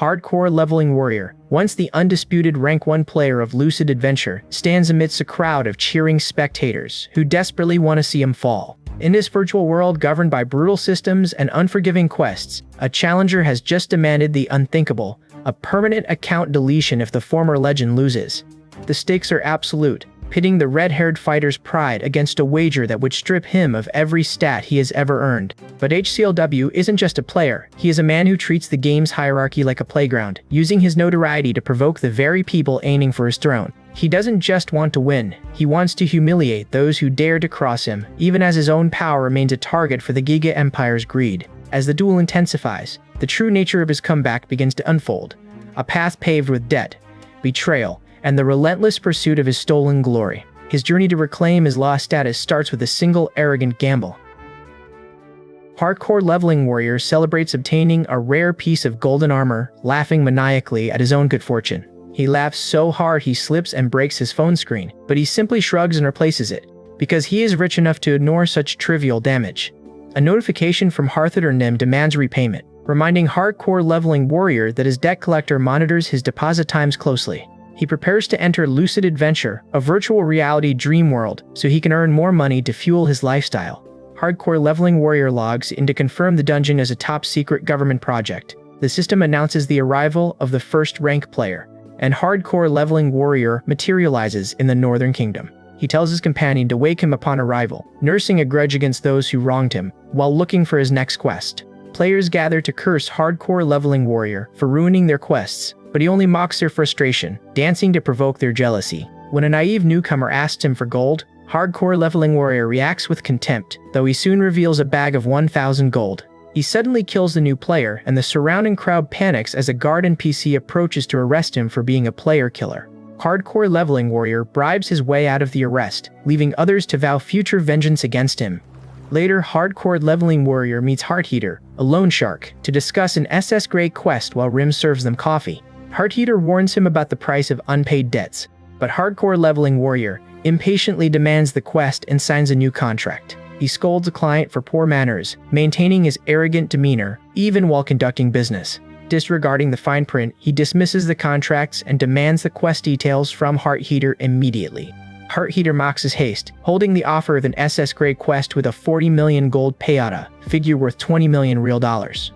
Hardcore Leveling Warrior, once the undisputed rank 1 player of Lucid Adventure, stands amidst a crowd of cheering spectators who desperately want to see him fall. In this virtual world governed by brutal systems and unforgiving quests, a challenger has just demanded the unthinkable, a permanent account deletion if the former legend loses. The stakes are absolute, pitting the red-haired fighter's pride against a wager that would strip him of every stat he has ever earned. But HCLW isn't just a player, he is a man who treats the game's hierarchy like a playground, using his notoriety to provoke the very people aiming for his throne. He doesn't just want to win, he wants to humiliate those who dare to cross him, even as his own power remains a target for the Giga Empire's greed. As the duel intensifies, the true nature of his comeback begins to unfold, a path paved with debt, betrayal, and the relentless pursuit of his stolen glory. His journey to reclaim his lost status starts with a single arrogant gamble. Hardcore Leveling Warrior celebrates obtaining a rare piece of golden armor, laughing maniacally at his own good fortune. He laughs so hard he slips and breaks his phone screen, but he simply shrugs and replaces it, because he is rich enough to ignore such trivial damage. A notification from Harthader Nim demands repayment, reminding Hardcore Leveling Warrior that his debt collector monitors his deposit times closely. He prepares to enter Lucid Adventure, a virtual reality dream world, so he can earn more money to fuel his lifestyle. Hardcore Leveling Warrior logs in to confirm the dungeon as a top-secret government project. The system announces the arrival of the first rank player, and Hardcore Leveling Warrior materializes in the Northern Kingdom. He tells his companion to wake him upon arrival, nursing a grudge against those who wronged him, while looking for his next quest. Players gather to curse Hardcore Leveling Warrior for ruining their quests, but he only mocks their frustration, dancing to provoke their jealousy. When a naive newcomer asks him for gold, Hardcore Leveling Warrior reacts with contempt, though he soon reveals a bag of 1,000 gold. He suddenly kills the new player, and the surrounding crowd panics as a guard NPC approaches to arrest him for being a player killer. Hardcore Leveling Warrior bribes his way out of the arrest, leaving others to vow future vengeance against him. Later, Hardcore Leveling Warrior meets Hearteater, a loan shark, to discuss an SS Grey quest while Rim serves them coffee. Hearteater warns him about the price of unpaid debts, but Hardcore Leveling Warrior impatiently demands the quest and signs a new contract. He scolds a client for poor manners, maintaining his arrogant demeanor even while conducting business. Disregarding the fine print, he dismisses the contracts and demands the quest details from Hearteater immediately. Hearteater mocks his haste, holding the offer of an SS Grey quest with a 40 million gold payout, figure worth 20 million real dollars.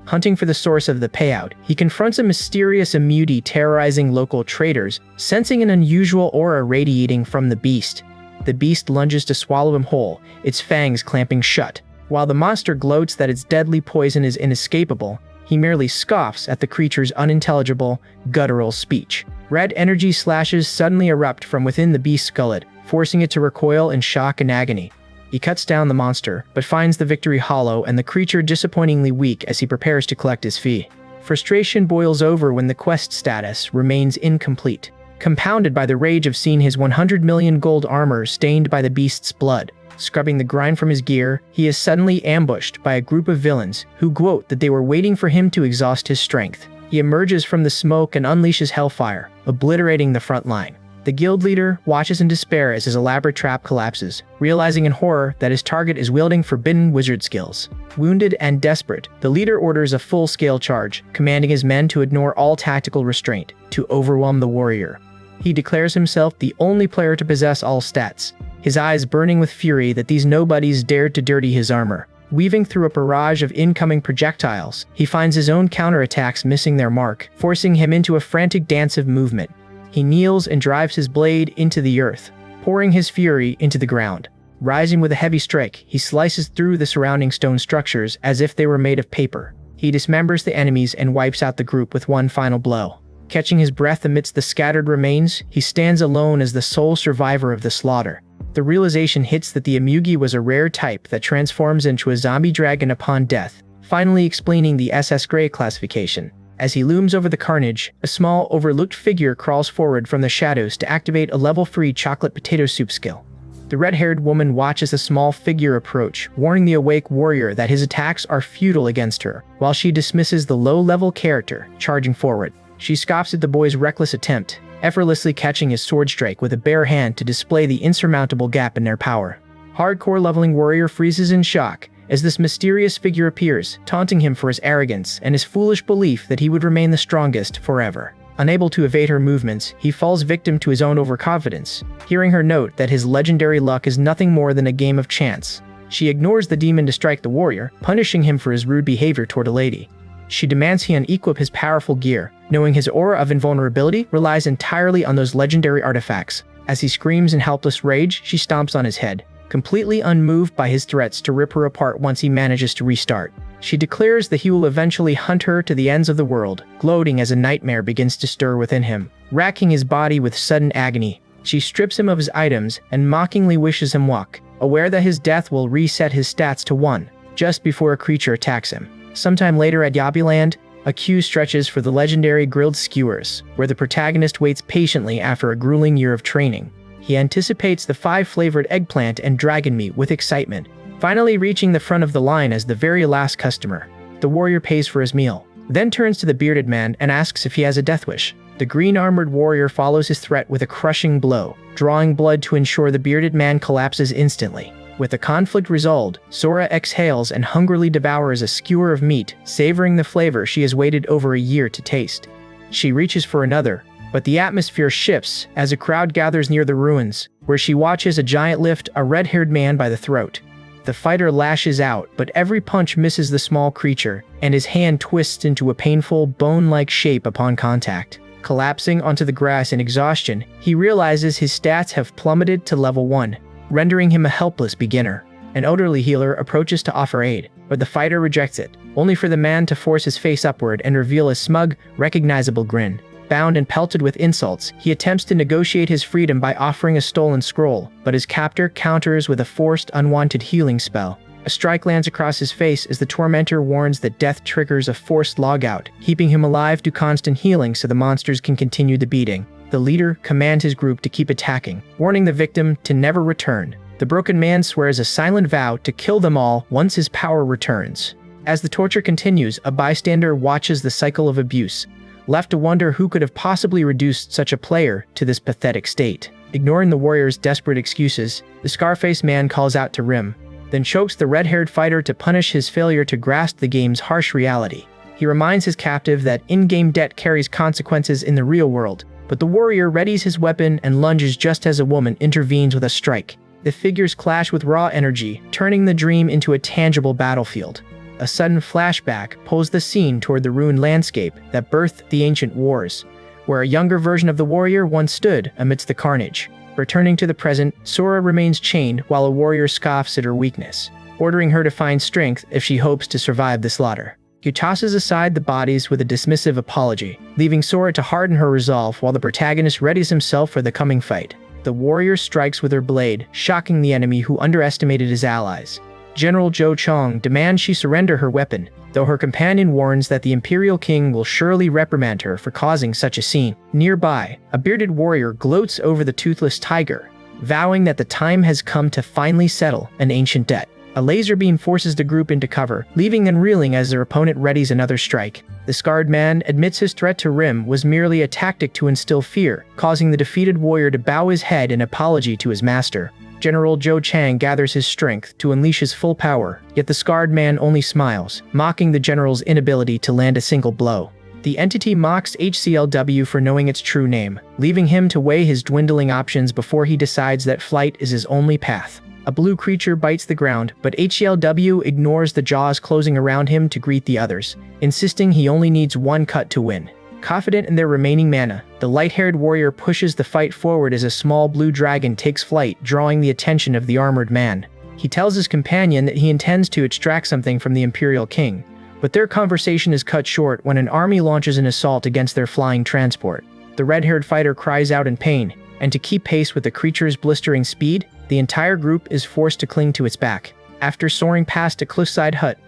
Hunting for the source of the payout, he confronts a mysterious immutee terrorizing local traders, sensing an unusual aura radiating from the beast. The beast lunges to swallow him whole, its fangs clamping shut. While the monster gloats that its deadly poison is inescapable, he merely scoffs at the creature's unintelligible, guttural speech. Red energy slashes suddenly erupt from within the beast's gullet, forcing it to recoil in shock and agony. He cuts down the monster, but finds the victory hollow and the creature disappointingly weak as he prepares to collect his fee. Frustration boils over when the quest status remains incomplete, compounded by the rage of seeing his 100 million gold armor stained by the beast's blood. Scrubbing the grime from his gear, he is suddenly ambushed by a group of villains who gloat that they were waiting for him to exhaust his strength. He emerges from the smoke and unleashes hellfire, obliterating the front line. The guild leader watches in despair as his elaborate trap collapses, realizing in horror that his target is wielding forbidden wizard skills. Wounded and desperate, the leader orders a full-scale charge, commanding his men to ignore all tactical restraint, to overwhelm the warrior. He declares himself the only player to possess all stats, his eyes burning with fury that these nobodies dared to dirty his armor. Weaving through a barrage of incoming projectiles, he finds his own counterattacks missing their mark, forcing him into a frantic dance of movement. He kneels and drives his blade into the earth, pouring his fury into the ground. Rising with a heavy strike, he slices through the surrounding stone structures as if they were made of paper. He dismembers the enemies and wipes out the group with one final blow. Catching his breath amidst the scattered remains, he stands alone as the sole survivor of the slaughter. The realization hits that the Imugi was a rare type that transforms into a zombie dragon upon death, finally explaining the SS Grey classification. As he looms over the carnage, a small, overlooked figure crawls forward from the shadows to activate a level-3 chocolate potato soup skill. The red-haired woman watches the small figure approach, warning the awake warrior that his attacks are futile against her, while she dismisses the low-level character, charging forward. She scoffs at the boy's reckless attempt, effortlessly catching his sword strike with a bare hand to display the insurmountable gap in their power. Hardcore Leveling Warrior freezes in shock, as this mysterious figure appears, taunting him for his arrogance and his foolish belief that he would remain the strongest forever. Unable to evade her movements, he falls victim to his own overconfidence, hearing her note that his legendary luck is nothing more than a game of chance. She ignores the demon to strike the warrior, punishing him for his rude behavior toward a lady. She demands he unequip his powerful gear, knowing his aura of invulnerability relies entirely on those legendary artifacts. As he screams in helpless rage, she stomps on his head, completely unmoved by his threats to rip her apart once he manages to restart. She declares that he will eventually hunt her to the ends of the world, gloating as a nightmare begins to stir within him, racking his body with sudden agony. She strips him of his items and mockingly wishes him luck, aware that his death will reset his stats to 1, just before a creature attacks him. Sometime later at Yabiland, a queue stretches for the legendary grilled skewers, where the protagonist waits patiently after a grueling year of training. He anticipates the 5-flavored eggplant and dragon meat with excitement, finally reaching the front of the line as the very last customer. The warrior pays for his meal, then turns to the bearded man and asks if he has a death wish. The green-armored warrior follows his threat with a crushing blow, drawing blood to ensure the bearded man collapses instantly. With the conflict resolved, Sora exhales and hungrily devours a skewer of meat, savoring the flavor she has waited over a year to taste. She reaches for another, but the atmosphere shifts as a crowd gathers near the ruins, where she watches a giant lift a red-haired man by the throat. The fighter lashes out, but every punch misses the small creature, and his hand twists into a painful, bone-like shape upon contact. Collapsing onto the grass in exhaustion, he realizes his stats have plummeted to level 1, rendering him a helpless beginner. An elderly healer approaches to offer aid, but the fighter rejects it, only for the man to force his face upward and reveal a smug, recognizable grin. Bound and pelted with insults, he attempts to negotiate his freedom by offering a stolen scroll, but his captor counters with a forced, unwanted healing spell. A strike lands across his face as the tormentor warns that death triggers a forced logout, keeping him alive to constant healing so the monsters can continue the beating. The leader commands his group to keep attacking, warning the victim to never return. The broken man swears a silent vow to kill them all once his power returns. As the torture continues, a bystander watches the cycle of abuse, left to wonder who could have possibly reduced such a player to this pathetic state. Ignoring the warrior's desperate excuses, the scar-faced man calls out to Rim, then chokes the red-haired fighter to punish his failure to grasp the game's harsh reality. He reminds his captive that in-game debt carries consequences in the real world, but the warrior readies his weapon and lunges just as a woman intervenes with a strike. The figures clash with raw energy, turning the dream into a tangible battlefield. A sudden flashback pulls the scene toward the ruined landscape that birthed the ancient wars, where a younger version of the warrior once stood amidst the carnage. Returning to the present, Sora remains chained while a warrior scoffs at her weakness, ordering her to find strength if she hopes to survive the slaughter. He tosses aside the bodies with a dismissive apology, leaving Sora to harden her resolve while the protagonist readies himself for the coming fight. The warrior strikes with her blade, shocking the enemy who underestimated his allies. General Zhou Chong demands she surrender her weapon, though her companion warns that the Imperial King will surely reprimand her for causing such a scene. Nearby, a bearded warrior gloats over the toothless tiger, vowing that the time has come to finally settle an ancient debt. A laser beam forces the group into cover, leaving them reeling as their opponent readies another strike. The scarred man admits his threat to Rim was merely a tactic to instill fear, causing the defeated warrior to bow his head in apology to his master. General Zhou Chang gathers his strength to unleash his full power, yet the scarred man only smiles, mocking the general's inability to land a single blow. The entity mocks HCLW for knowing its true name, leaving him to weigh his dwindling options before he decides that flight is his only path. A blue creature bites the ground, but HCLW ignores the jaws closing around him to greet the others, insisting he only needs one cut to win. Confident in their remaining mana, the light-haired warrior pushes the fight forward as a small blue dragon takes flight, drawing the attention of the armored man. He tells his companion that he intends to extract something from the Imperial King, but their conversation is cut short when an army launches an assault against their flying transport. The red-haired fighter cries out in pain, and to keep pace with the creature's blistering speed, the entire group is forced to cling to its back. After soaring past a cliffside hut,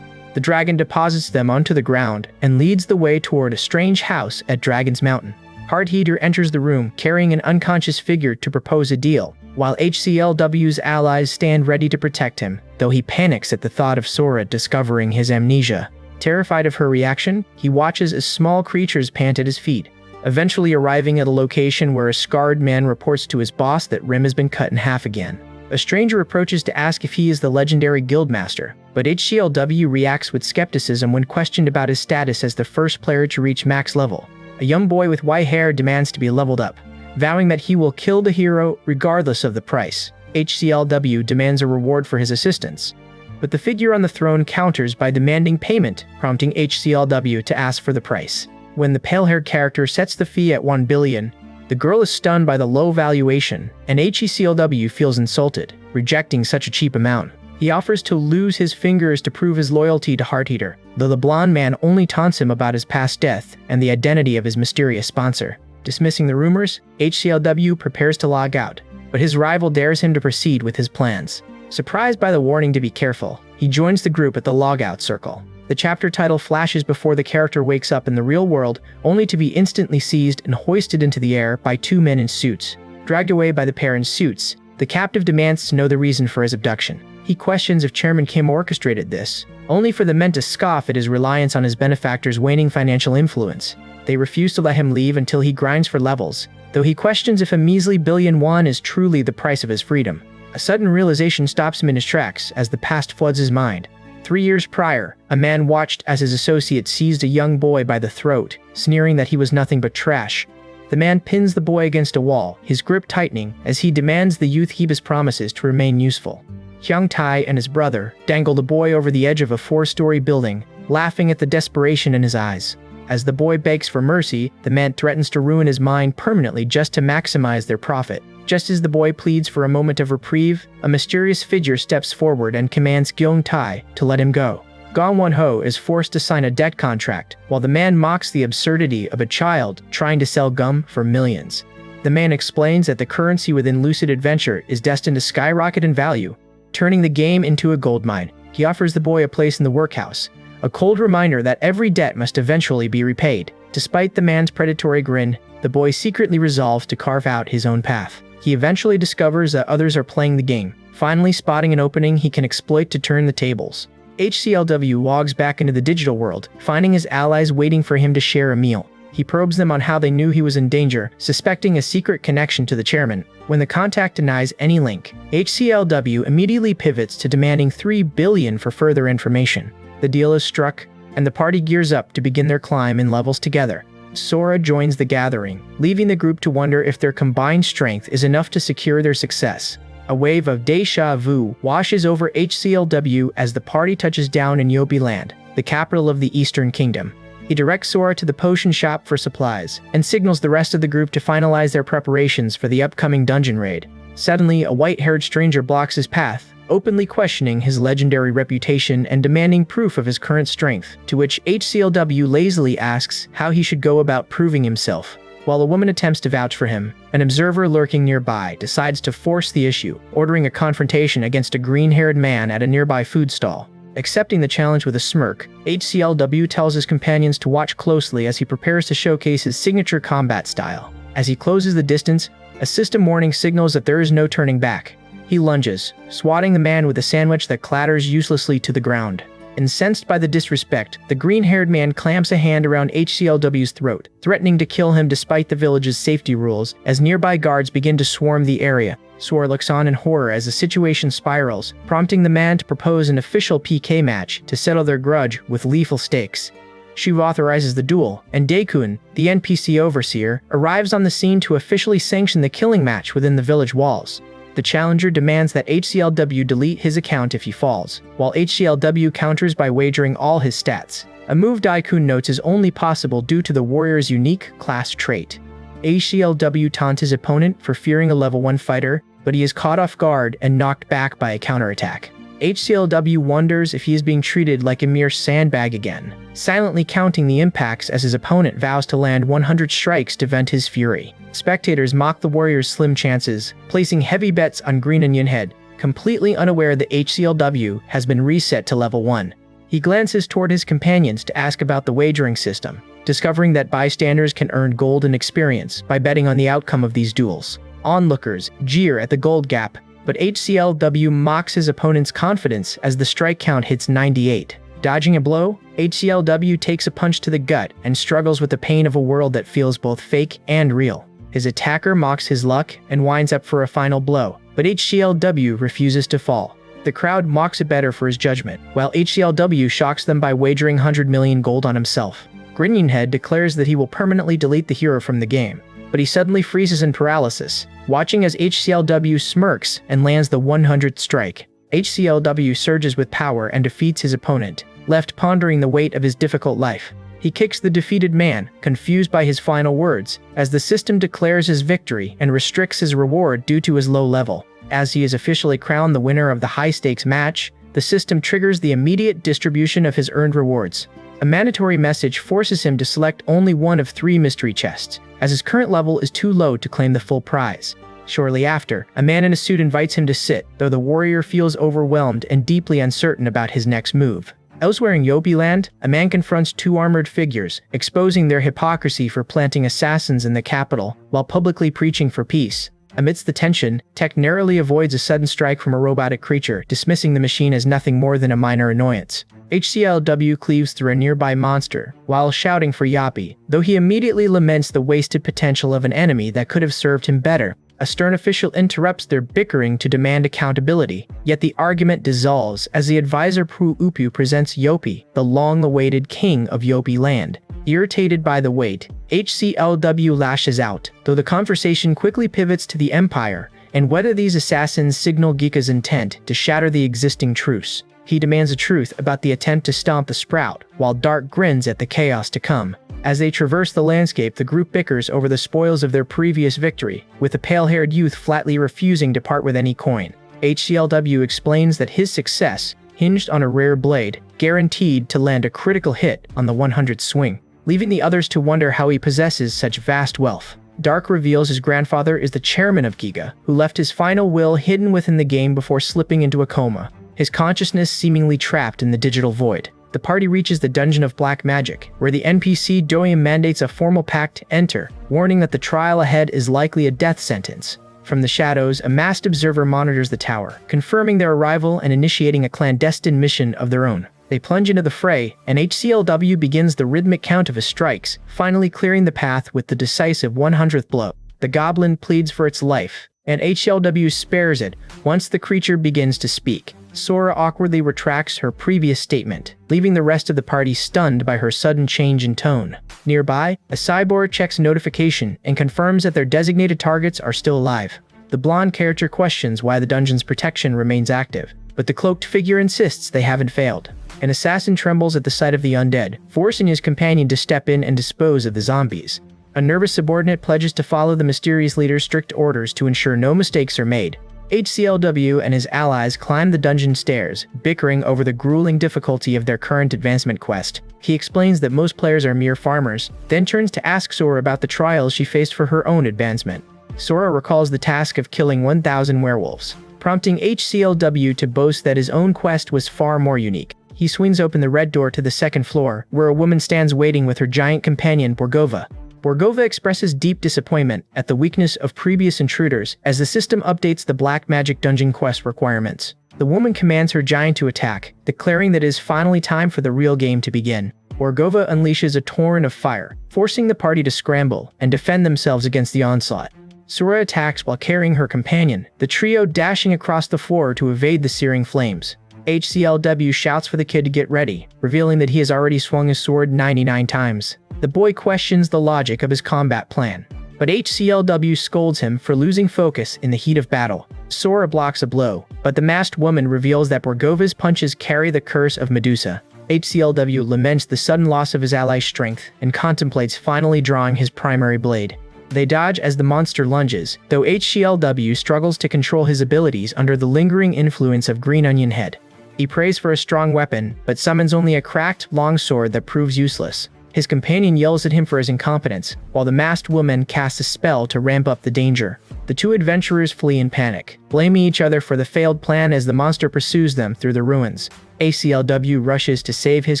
the dragon deposits them onto the ground and leads the way toward a strange house at Dragon's Mountain. Hardheater enters the room carrying an unconscious figure to propose a deal, while HCLW's allies stand ready to protect him, though he panics at the thought of Sora discovering his amnesia. Terrified of her reaction, he watches as small creatures pant at his feet, eventually arriving at a location where a scarred man reports to his boss that Rim has been cut in half again. A stranger approaches to ask if he is the legendary guildmaster, but HCLW reacts with skepticism when questioned about his status as the first player to reach max level. A young boy with white hair demands to be leveled up, vowing that he will kill the hero regardless of the price. HCLW demands a reward for his assistance, but the figure on the throne counters by demanding payment, prompting HCLW to ask for the price. When the pale-haired character sets the fee at 1 billion, the girl is stunned by the low valuation, and HCLW feels insulted, rejecting such a cheap amount. He offers to lose his fingers to prove his loyalty to Heart Eater, though the blonde man only taunts him about his past death and the identity of his mysterious sponsor. Dismissing the rumors, HCLW prepares to log out, but his rival dares him to proceed with his plans. Surprised by the warning to be careful, he joins the group at the logout circle. The chapter title flashes before the character wakes up in the real world, only to be instantly seized and hoisted into the air by two men in suits. Dragged away by the pair in suits, the captive demands to know the reason for his abduction. He questions if Chairman Kim orchestrated this, only for the men to scoff at his reliance on his benefactor's waning financial influence. They refuse to let him leave until he grinds for levels, though he questions if a measly billion won is truly the price of his freedom. A sudden realization stops him in his tracks as the past floods his mind. 3 years prior, a man watched as his associate seized a young boy by the throat, sneering that he was nothing but trash. The man pins the boy against a wall, his grip tightening as he demands the youth keep his promises to remain useful. Hyung Tae and his brother dangle the boy over the edge of a 4-story building, laughing at the desperation in his eyes. As the boy begs for mercy, the man threatens to ruin his mind permanently just to maximize their profit. Just as the boy pleads for a moment of reprieve, a mysterious figure steps forward and commands Hyung Tae to let him go. Gong Won-ho is forced to sign a debt contract, while the man mocks the absurdity of a child trying to sell gum for millions. The man explains that the currency within Lucid Adventure is destined to skyrocket in value, turning the game into a goldmine. He offers the boy a place in the workhouse, a cold reminder that every debt must eventually be repaid. Despite the man's predatory grin, the boy secretly resolves to carve out his own path. He eventually discovers that others are playing the game, finally spotting an opening he can exploit to turn the tables. HCLW logs back into the digital world, finding his allies waiting for him to share a meal. He probes them on how they knew he was in danger, suspecting a secret connection to the chairman. When the contact denies any link, HCLW immediately pivots to demanding 3 billion for further information. The deal is struck, and the party gears up to begin their climb in levels together. Sora joins the gathering, leaving the group to wonder if their combined strength is enough to secure their success. A wave of déjà vu washes over HCLW as the party touches down in Newbie Land, the capital of the Eastern Kingdom. He directs Sora to the potion shop for supplies, and signals the rest of the group to finalize their preparations for the upcoming dungeon raid. Suddenly, a white-haired stranger blocks his path, openly questioning his legendary reputation and demanding proof of his current strength, to which HCLW lazily asks how he should go about proving himself. While a woman attempts to vouch for him, an observer lurking nearby decides to force the issue, ordering a confrontation against a green-haired man at a nearby food stall. Accepting the challenge with a smirk, HCLW tells his companions to watch closely as he prepares to showcase his signature combat style. As he closes the distance, a system warning signals that there is no turning back. He lunges, swatting the man with a sandwich that clatters uselessly to the ground. Incensed by the disrespect, the green-haired man clamps a hand around HCLW's throat, threatening to kill him despite the village's safety rules, as nearby guards begin to swarm the area. Sora looks on in horror as the situation spirals, prompting the man to propose an official PK match to settle their grudge with lethal stakes. Shu authorizes the duel, and Daekun, the NPC overseer, arrives on the scene to officially sanction the killing match within the village walls. The challenger demands that HCLW delete his account if he falls, while HCLW counters by wagering all his stats. A move Daekun notes is only possible due to the warrior's unique class trait. HCLW taunts his opponent for fearing a level 1 fighter, but he is caught off guard and knocked back by a counterattack. HCLW wonders if he is being treated like a mere sandbag again, silently counting the impacts as his opponent vows to land 100 strikes to vent his fury. Spectators mock the warrior's slim chances, placing heavy bets on Green Onion Head, completely unaware that HCLW has been reset to level 1. He glances toward his companions to ask about the wagering system, discovering that bystanders can earn gold and experience by betting on the outcome of these duels. Onlookers jeer at the gold gap, but HCLW mocks his opponent's confidence as the strike count hits 98. Dodging a blow, HCLW takes a punch to the gut and struggles with the pain of a world that feels both fake and real. His attacker mocks his luck and winds up for a final blow, but HCLW refuses to fall. The crowd mocks it better for his judgment, while HCLW shocks them by wagering 100 million gold on himself. Grinning Head declares that he will permanently delete the hero from the game, but he suddenly freezes in paralysis, watching as HCLW smirks and lands the 100th strike. HCLW surges with power and defeats his opponent, left pondering the weight of his difficult life. He kicks the defeated man, confused by his final words, as the system declares his victory and restricts his reward due to his low level. As he is officially crowned the winner of the high-stakes match, the system triggers the immediate distribution of his earned rewards. A mandatory message forces him to select only one of 3 mystery chests, as his current level is too low to claim the full prize. Shortly after, a man in a suit invites him to sit, though the warrior feels overwhelmed and deeply uncertain about his next move. Elsewhere in Yopi Land, a man confronts 2 armored figures, exposing their hypocrisy for planting assassins in the capital, while publicly preaching for peace. Amidst the tension, Tech narrowly avoids a sudden strike from a robotic creature, dismissing the machine as nothing more than a minor annoyance. HCLW cleaves through a nearby monster, while shouting for Yappy, though he immediately laments the wasted potential of an enemy that could have served him better. A stern official interrupts their bickering to demand accountability, yet the argument dissolves as the advisor Pru Upu presents Yopi, the long-awaited king of Yopi Land. Irritated by the wait, HCLW lashes out, though the conversation quickly pivots to the Empire, and whether these assassins signal Gika's intent to shatter the existing truce. He demands a truth about the attempt to stomp the Sprout, while Dark grins at the chaos to come. As they traverse the landscape, the group bickers over the spoils of their previous victory, with the pale-haired youth flatly refusing to part with any coin. HCLW explains that his success hinged on a rare blade, guaranteed to land a critical hit on the 100th swing, leaving the others to wonder how he possesses such vast wealth. Dark reveals his grandfather is the chairman of Giga, who left his final will hidden within the game before slipping into a coma, his consciousness seemingly trapped in the digital void. The party reaches the Dungeon of Black Magic, where the NPC Doyum mandates a formal pact to enter, warning that the trial ahead is likely a death sentence. From the shadows, a masked observer monitors the tower, confirming their arrival and initiating a clandestine mission of their own. They plunge into the fray, and HCLW begins the rhythmic count of his strikes, finally clearing the path with the decisive 100th blow. The goblin pleads for its life, and HCLW spares it once the creature begins to speak. Sora awkwardly retracts her previous statement, leaving the rest of the party stunned by her sudden change in tone. Nearby, a cyborg checks a notification and confirms that their designated targets are still alive. The blonde character questions why the dungeon's protection remains active, but the cloaked figure insists they haven't failed. An assassin trembles at the sight of the undead, forcing his companion to step in and dispose of the zombies. A nervous subordinate pledges to follow the mysterious leader's strict orders to ensure no mistakes are made. HCLW and his allies climb the dungeon stairs, bickering over the grueling difficulty of their current advancement quest. He explains that most players are mere farmers, then turns to ask Sora about the trials she faced for her own advancement. Sora recalls the task of killing 1,000 werewolves, prompting HCLW to boast that his own quest was far more unique. He swings open the red door to the second floor, where a woman stands waiting with her giant companion Borgova. Borgova expresses deep disappointment at the weakness of previous intruders as the system updates the Black Magic Dungeon quest requirements. The woman commands her giant to attack, declaring that it is finally time for the real game to begin. Borgova unleashes a torrent of fire, forcing the party to scramble and defend themselves against the onslaught. Sora attacks while carrying her companion, the trio dashing across the floor to evade the searing flames. HCLW shouts for the kid to get ready, revealing that he has already swung his sword 99 times. The boy questions the logic of his combat plan, but HCLW scolds him for losing focus in the heat of battle. Sora blocks a blow, but the masked woman reveals that Borgova's punches carry the curse of Medusa. HCLW laments the sudden loss of his ally's strength and contemplates finally drawing his primary blade. They dodge as the monster lunges, though HCLW struggles to control his abilities under the lingering influence of Green Onion Head. He prays for a strong weapon, but summons only a cracked, long sword that proves useless. His companion yells at him for his incompetence, while the masked woman casts a spell to ramp up the danger. The two adventurers flee in panic, blaming each other for the failed plan as the monster pursues them through the ruins. HCLW rushes to save his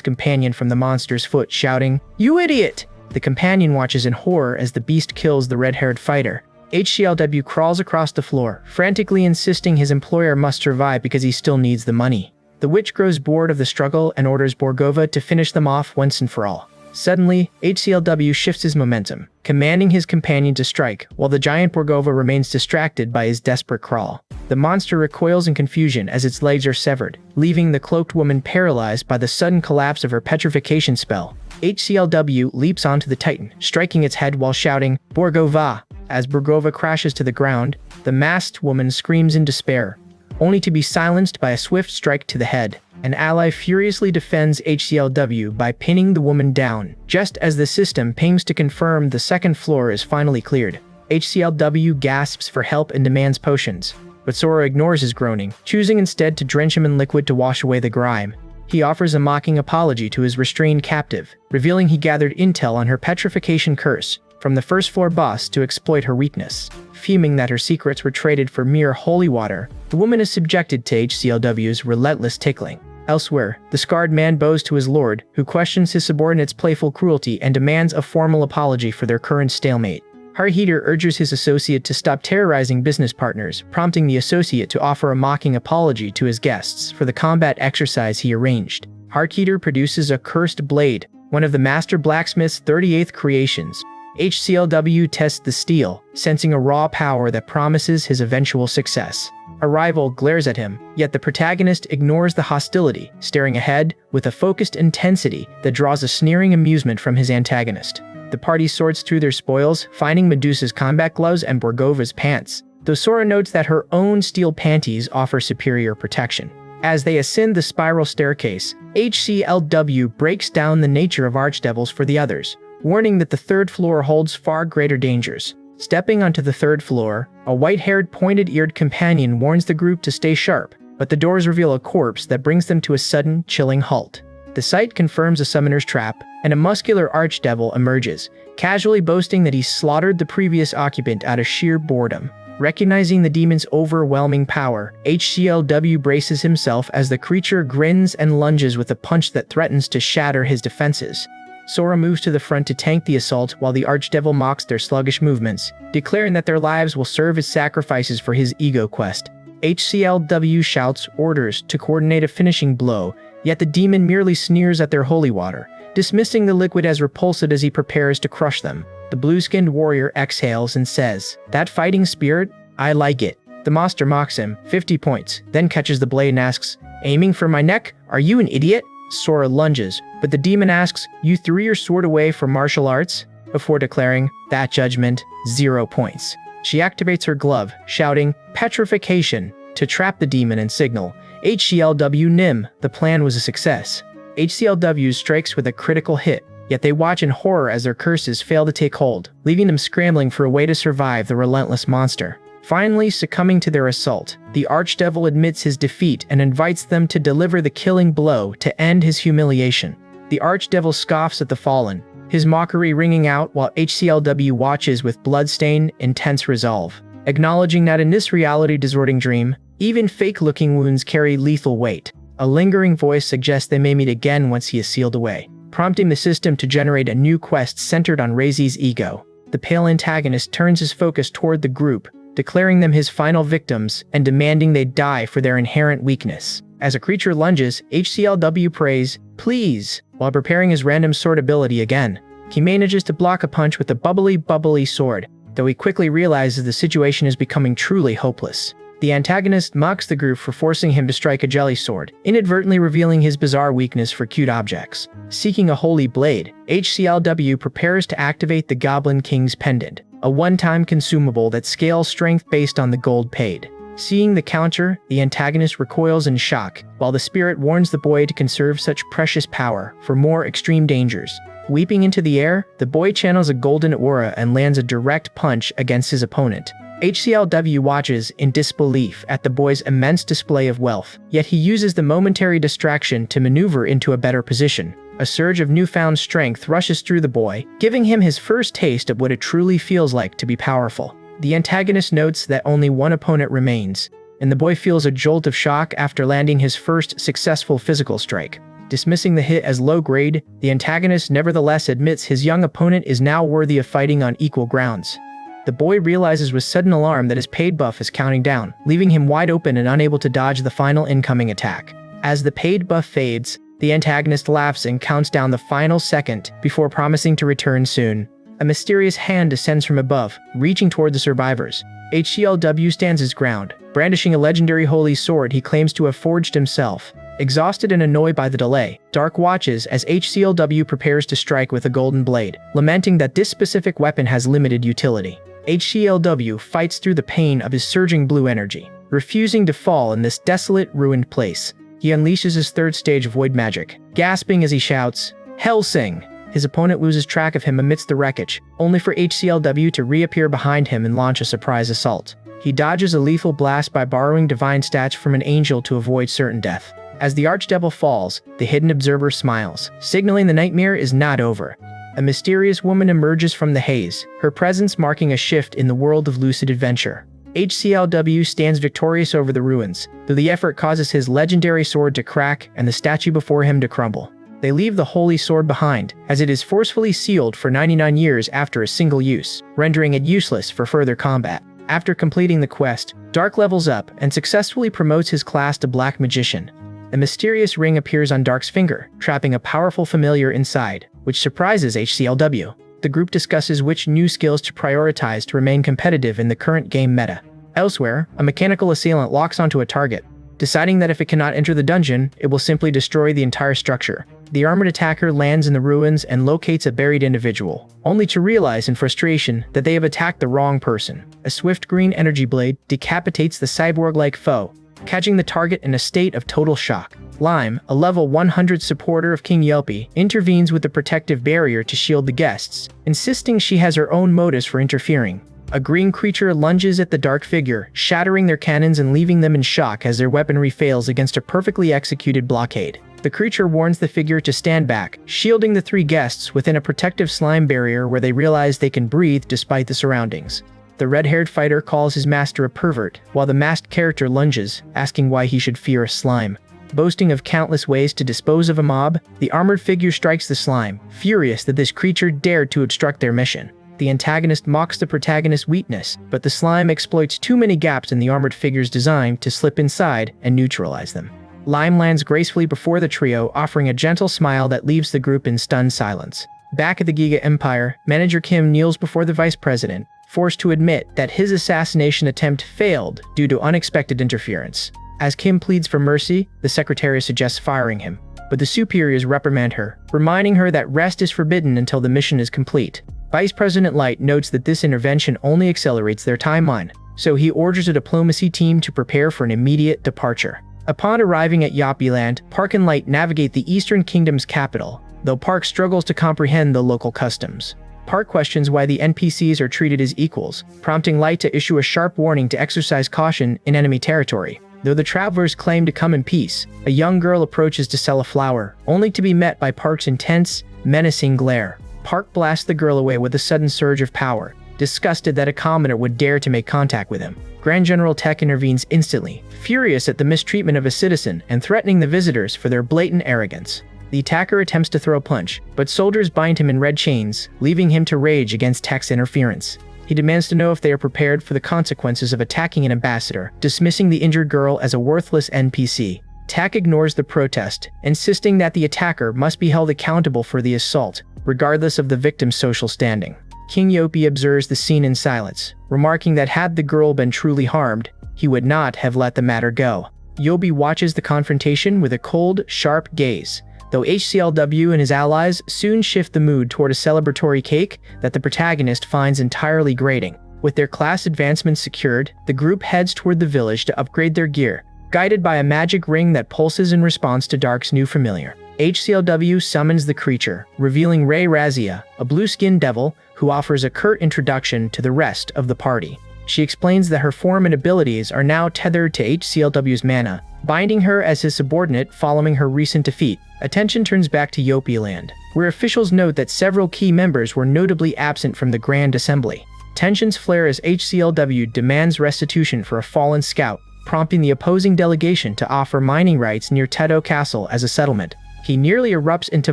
companion from the monster's foot, shouting, "You idiot!" The companion watches in horror as the beast kills the red-haired fighter. HCLW crawls across the floor, frantically insisting his employer must survive because he still needs the money. The witch grows bored of the struggle and orders Borgova to finish them off once and for all. Suddenly, HCLW shifts his momentum, commanding his companion to strike, while the giant Borgova remains distracted by his desperate crawl. The monster recoils in confusion as its legs are severed, leaving the cloaked woman paralyzed by the sudden collapse of her petrification spell. HCLW leaps onto the Titan, striking its head while shouting, "Borgova!" As Borgova crashes to the ground, the masked woman screams in despair, only to be silenced by a swift strike to the head. An ally furiously defends HCLW by pinning the woman down, just as the system pings to confirm the second floor is finally cleared. HCLW gasps for help and demands potions, but Sora ignores his groaning, choosing instead to drench him in liquid to wash away the grime. He offers a mocking apology to his restrained captive, revealing he gathered intel on her petrification curse from the first floor boss to exploit her weakness. Fuming that her secrets were traded for mere holy water, the woman is subjected to HCLW's relentless tickling. Elsewhere, the scarred man bows to his lord, who questions his subordinate's playful cruelty and demands a formal apology for their current stalemate. Heartheater urges his associate to stop terrorizing business partners, prompting the associate to offer a mocking apology to his guests for the combat exercise he arranged. Heartheater produces a cursed blade, one of the master blacksmith's 38th creations. HCLW tests the steel, sensing a raw power that promises his eventual success. A rival glares at him, yet the protagonist ignores the hostility, staring ahead with a focused intensity that draws a sneering amusement from his antagonist. The party sorts through their spoils, finding Medusa's combat gloves and Borgova's pants, though Sora notes that her own steel panties offer superior protection. As they ascend the spiral staircase, HCLW breaks down the nature of archdevils for the others, warning that the third floor holds far greater dangers. Stepping onto the third floor, a white-haired, pointed-eared companion warns the group to stay sharp, but the doors reveal a corpse that brings them to a sudden, chilling halt. The sight confirms a summoner's trap, and a muscular archdevil emerges, casually boasting that he slaughtered the previous occupant out of sheer boredom. Recognizing the demon's overwhelming power, HCLW braces himself as the creature grins and lunges with a punch that threatens to shatter his defenses. Sora moves to the front to tank the assault while the archdevil mocks their sluggish movements, declaring that their lives will serve as sacrifices for his ego quest. HCLW shouts orders to coordinate a finishing blow, yet the demon merely sneers at their holy water, dismissing the liquid as repulsive as he prepares to crush them. The blue-skinned warrior exhales and says, "That fighting spirit? I like it." The monster mocks him, 50 points, then catches the blade and asks, "Aiming for my neck? Are you an idiot?" Sora lunges, but the demon asks, "You threw your sword away for martial arts?" before declaring, "That judgment, 0 points." She activates her glove, shouting, "Petrification," to trap the demon and signal, HCLW Nim. The plan was a success. HCLW strikes with a critical hit, yet they watch in horror as their curses fail to take hold, leaving them scrambling for a way to survive the relentless monster. Finally succumbing to their assault, the archdevil admits his defeat and invites them to deliver the killing blow to end his humiliation. The archdevil scoffs at the fallen, his mockery ringing out while HCLW watches with bloodstained, intense resolve, acknowledging that in this reality-distorting dream, even fake-looking wounds carry lethal weight. A lingering voice suggests they may meet again once he is sealed away, prompting the system to generate a new quest centered on Reizi's ego. The pale antagonist turns his focus toward the group, declaring them his final victims and demanding they die for their inherent weakness. As a creature lunges, HCLW prays, "Please," while preparing his random sword ability again. He manages to block a punch with a bubbly sword, though he quickly realizes the situation is becoming truly hopeless. The antagonist mocks the group for forcing him to strike a jelly sword, inadvertently revealing his bizarre weakness for cute objects. Seeking a holy blade, HCLW prepares to activate the Goblin King's Pendant, a one-time consumable that scales strength based on the gold paid. Seeing the counter, the antagonist recoils in shock, while the spirit warns the boy to conserve such precious power for more extreme dangers. Leaping into the air, the boy channels a golden aura and lands a direct punch against his opponent. HCLW watches in disbelief at the boy's immense display of wealth, yet he uses the momentary distraction to maneuver into a better position. A surge of newfound strength rushes through the boy, giving him his first taste of what it truly feels like to be powerful. The antagonist notes that only one opponent remains, and the boy feels a jolt of shock after landing his first successful physical strike. Dismissing the hit as low grade, the antagonist nevertheless admits his young opponent is now worthy of fighting on equal grounds. The boy realizes with sudden alarm that his paid buff is counting down, leaving him wide open and unable to dodge the final incoming attack. As the paid buff fades, the antagonist laughs and counts down the final second before promising to return soon. A mysterious hand descends from above, reaching toward the survivors. HCLW stands his ground, brandishing a legendary holy sword he claims to have forged himself. Exhausted and annoyed by the delay, Dark watches as HCLW prepares to strike with a golden blade, lamenting that this specific weapon has limited utility. HCLW fights through the pain of his surging blue energy, refusing to fall in this desolate, ruined place. He unleashes his third stage of void magic, gasping as he shouts, "Hellsing!" His opponent loses track of him amidst the wreckage, only for HCLW to reappear behind him and launch a surprise assault. He dodges a lethal blast by borrowing divine stats from an angel to avoid certain death. As the archdevil falls, the hidden observer smiles, signaling the nightmare is not over. A mysterious woman emerges from the haze, her presence marking a shift in the world of lucid adventure. HCLW stands victorious over the ruins, though the effort causes his legendary sword to crack and the statue before him to crumble. They leave the holy sword behind, as it is forcefully sealed for 99 years after a single use, rendering it useless for further combat. After completing the quest, Dark levels up and successfully promotes his class to Black Magician. A mysterious ring appears on Dark's finger, trapping a powerful familiar inside, which surprises HCLW. The group discusses which new skills to prioritize to remain competitive in the current game meta. Elsewhere, a mechanical assailant locks onto a target, deciding that if it cannot enter the dungeon, it will simply destroy the entire structure. The armored attacker lands in the ruins and locates a buried individual, only to realize in frustration that they have attacked the wrong person. A swift green energy blade decapitates the cyborg-like foe, catching the target in a state of total shock. Lime, a level 100 supporter of King Yelpy, intervenes with the protective barrier to shield the guests, insisting she has her own motives for interfering. A green creature lunges at the dark figure, shattering their cannons and leaving them in shock as their weaponry fails against a perfectly executed blockade. The creature warns the figure to stand back, shielding the three guests within a protective slime barrier where they realize they can breathe despite the surroundings. The red-haired fighter calls his master a pervert, while the masked character lunges, asking why he should fear a slime. Boasting of countless ways to dispose of a mob, the armored figure strikes the slime, furious that this creature dared to obstruct their mission. The antagonist mocks the protagonist's weakness, but the slime exploits too many gaps in the armored figure's design to slip inside and neutralize them. Lime lands gracefully before the trio, offering a gentle smile that leaves the group in stunned silence. Back at the Giga Empire, Manager Kim kneels before the vice president, forced to admit that his assassination attempt failed due to unexpected interference. As Kim pleads for mercy, the secretary suggests firing him, but the superiors reprimand her, reminding her that rest is forbidden until the mission is complete. Vice President Light notes that this intervention only accelerates their timeline, so he orders a diplomacy team to prepare for an immediate departure. Upon arriving at Yoppyland, Park and Light navigate the Eastern Kingdom's capital, though Park struggles to comprehend the local customs. Park questions why the NPCs are treated as equals, prompting Light to issue a sharp warning to exercise caution in enemy territory. Though the travelers claim to come in peace, a young girl approaches to sell a flower, only to be met by Park's intense, menacing glare. Park blasts the girl away with a sudden surge of power, disgusted that a commoner would dare to make contact with him. Grand General Tech intervenes instantly, furious at the mistreatment of a citizen and threatening the visitors for their blatant arrogance. The attacker attempts to throw a punch, but soldiers bind him in red chains, leaving him to rage against Tech's interference. He demands to know if they are prepared for the consequences of attacking an ambassador, dismissing the injured girl as a worthless NPC. Tech ignores the protest, insisting that the attacker must be held accountable for the assault, regardless of the victim's social standing. King Yelpy observes the scene in silence, remarking that had the girl been truly harmed, he would not have let the matter go. Yelpy watches the confrontation with a cold, sharp gaze, though HCLW and his allies soon shift the mood toward a celebratory cake that the protagonist finds entirely grating. With their class advancements secured, the group heads toward the village to upgrade their gear, guided by a magic ring that pulses in response to Dark's new familiar. HCLW summons the creature, revealing Ray Razia, a blue-skinned devil who offers a curt introduction to the rest of the party. She explains that her form and abilities are now tethered to HCLW's mana, binding her as his subordinate following her recent defeat. Attention turns back to Yoppyland, where officials note that several key members were notably absent from the Grand Assembly. Tensions flare as HCLW demands restitution for a fallen scout, prompting the opposing delegation to offer mining rights near Tedo Castle as a settlement. He nearly erupts into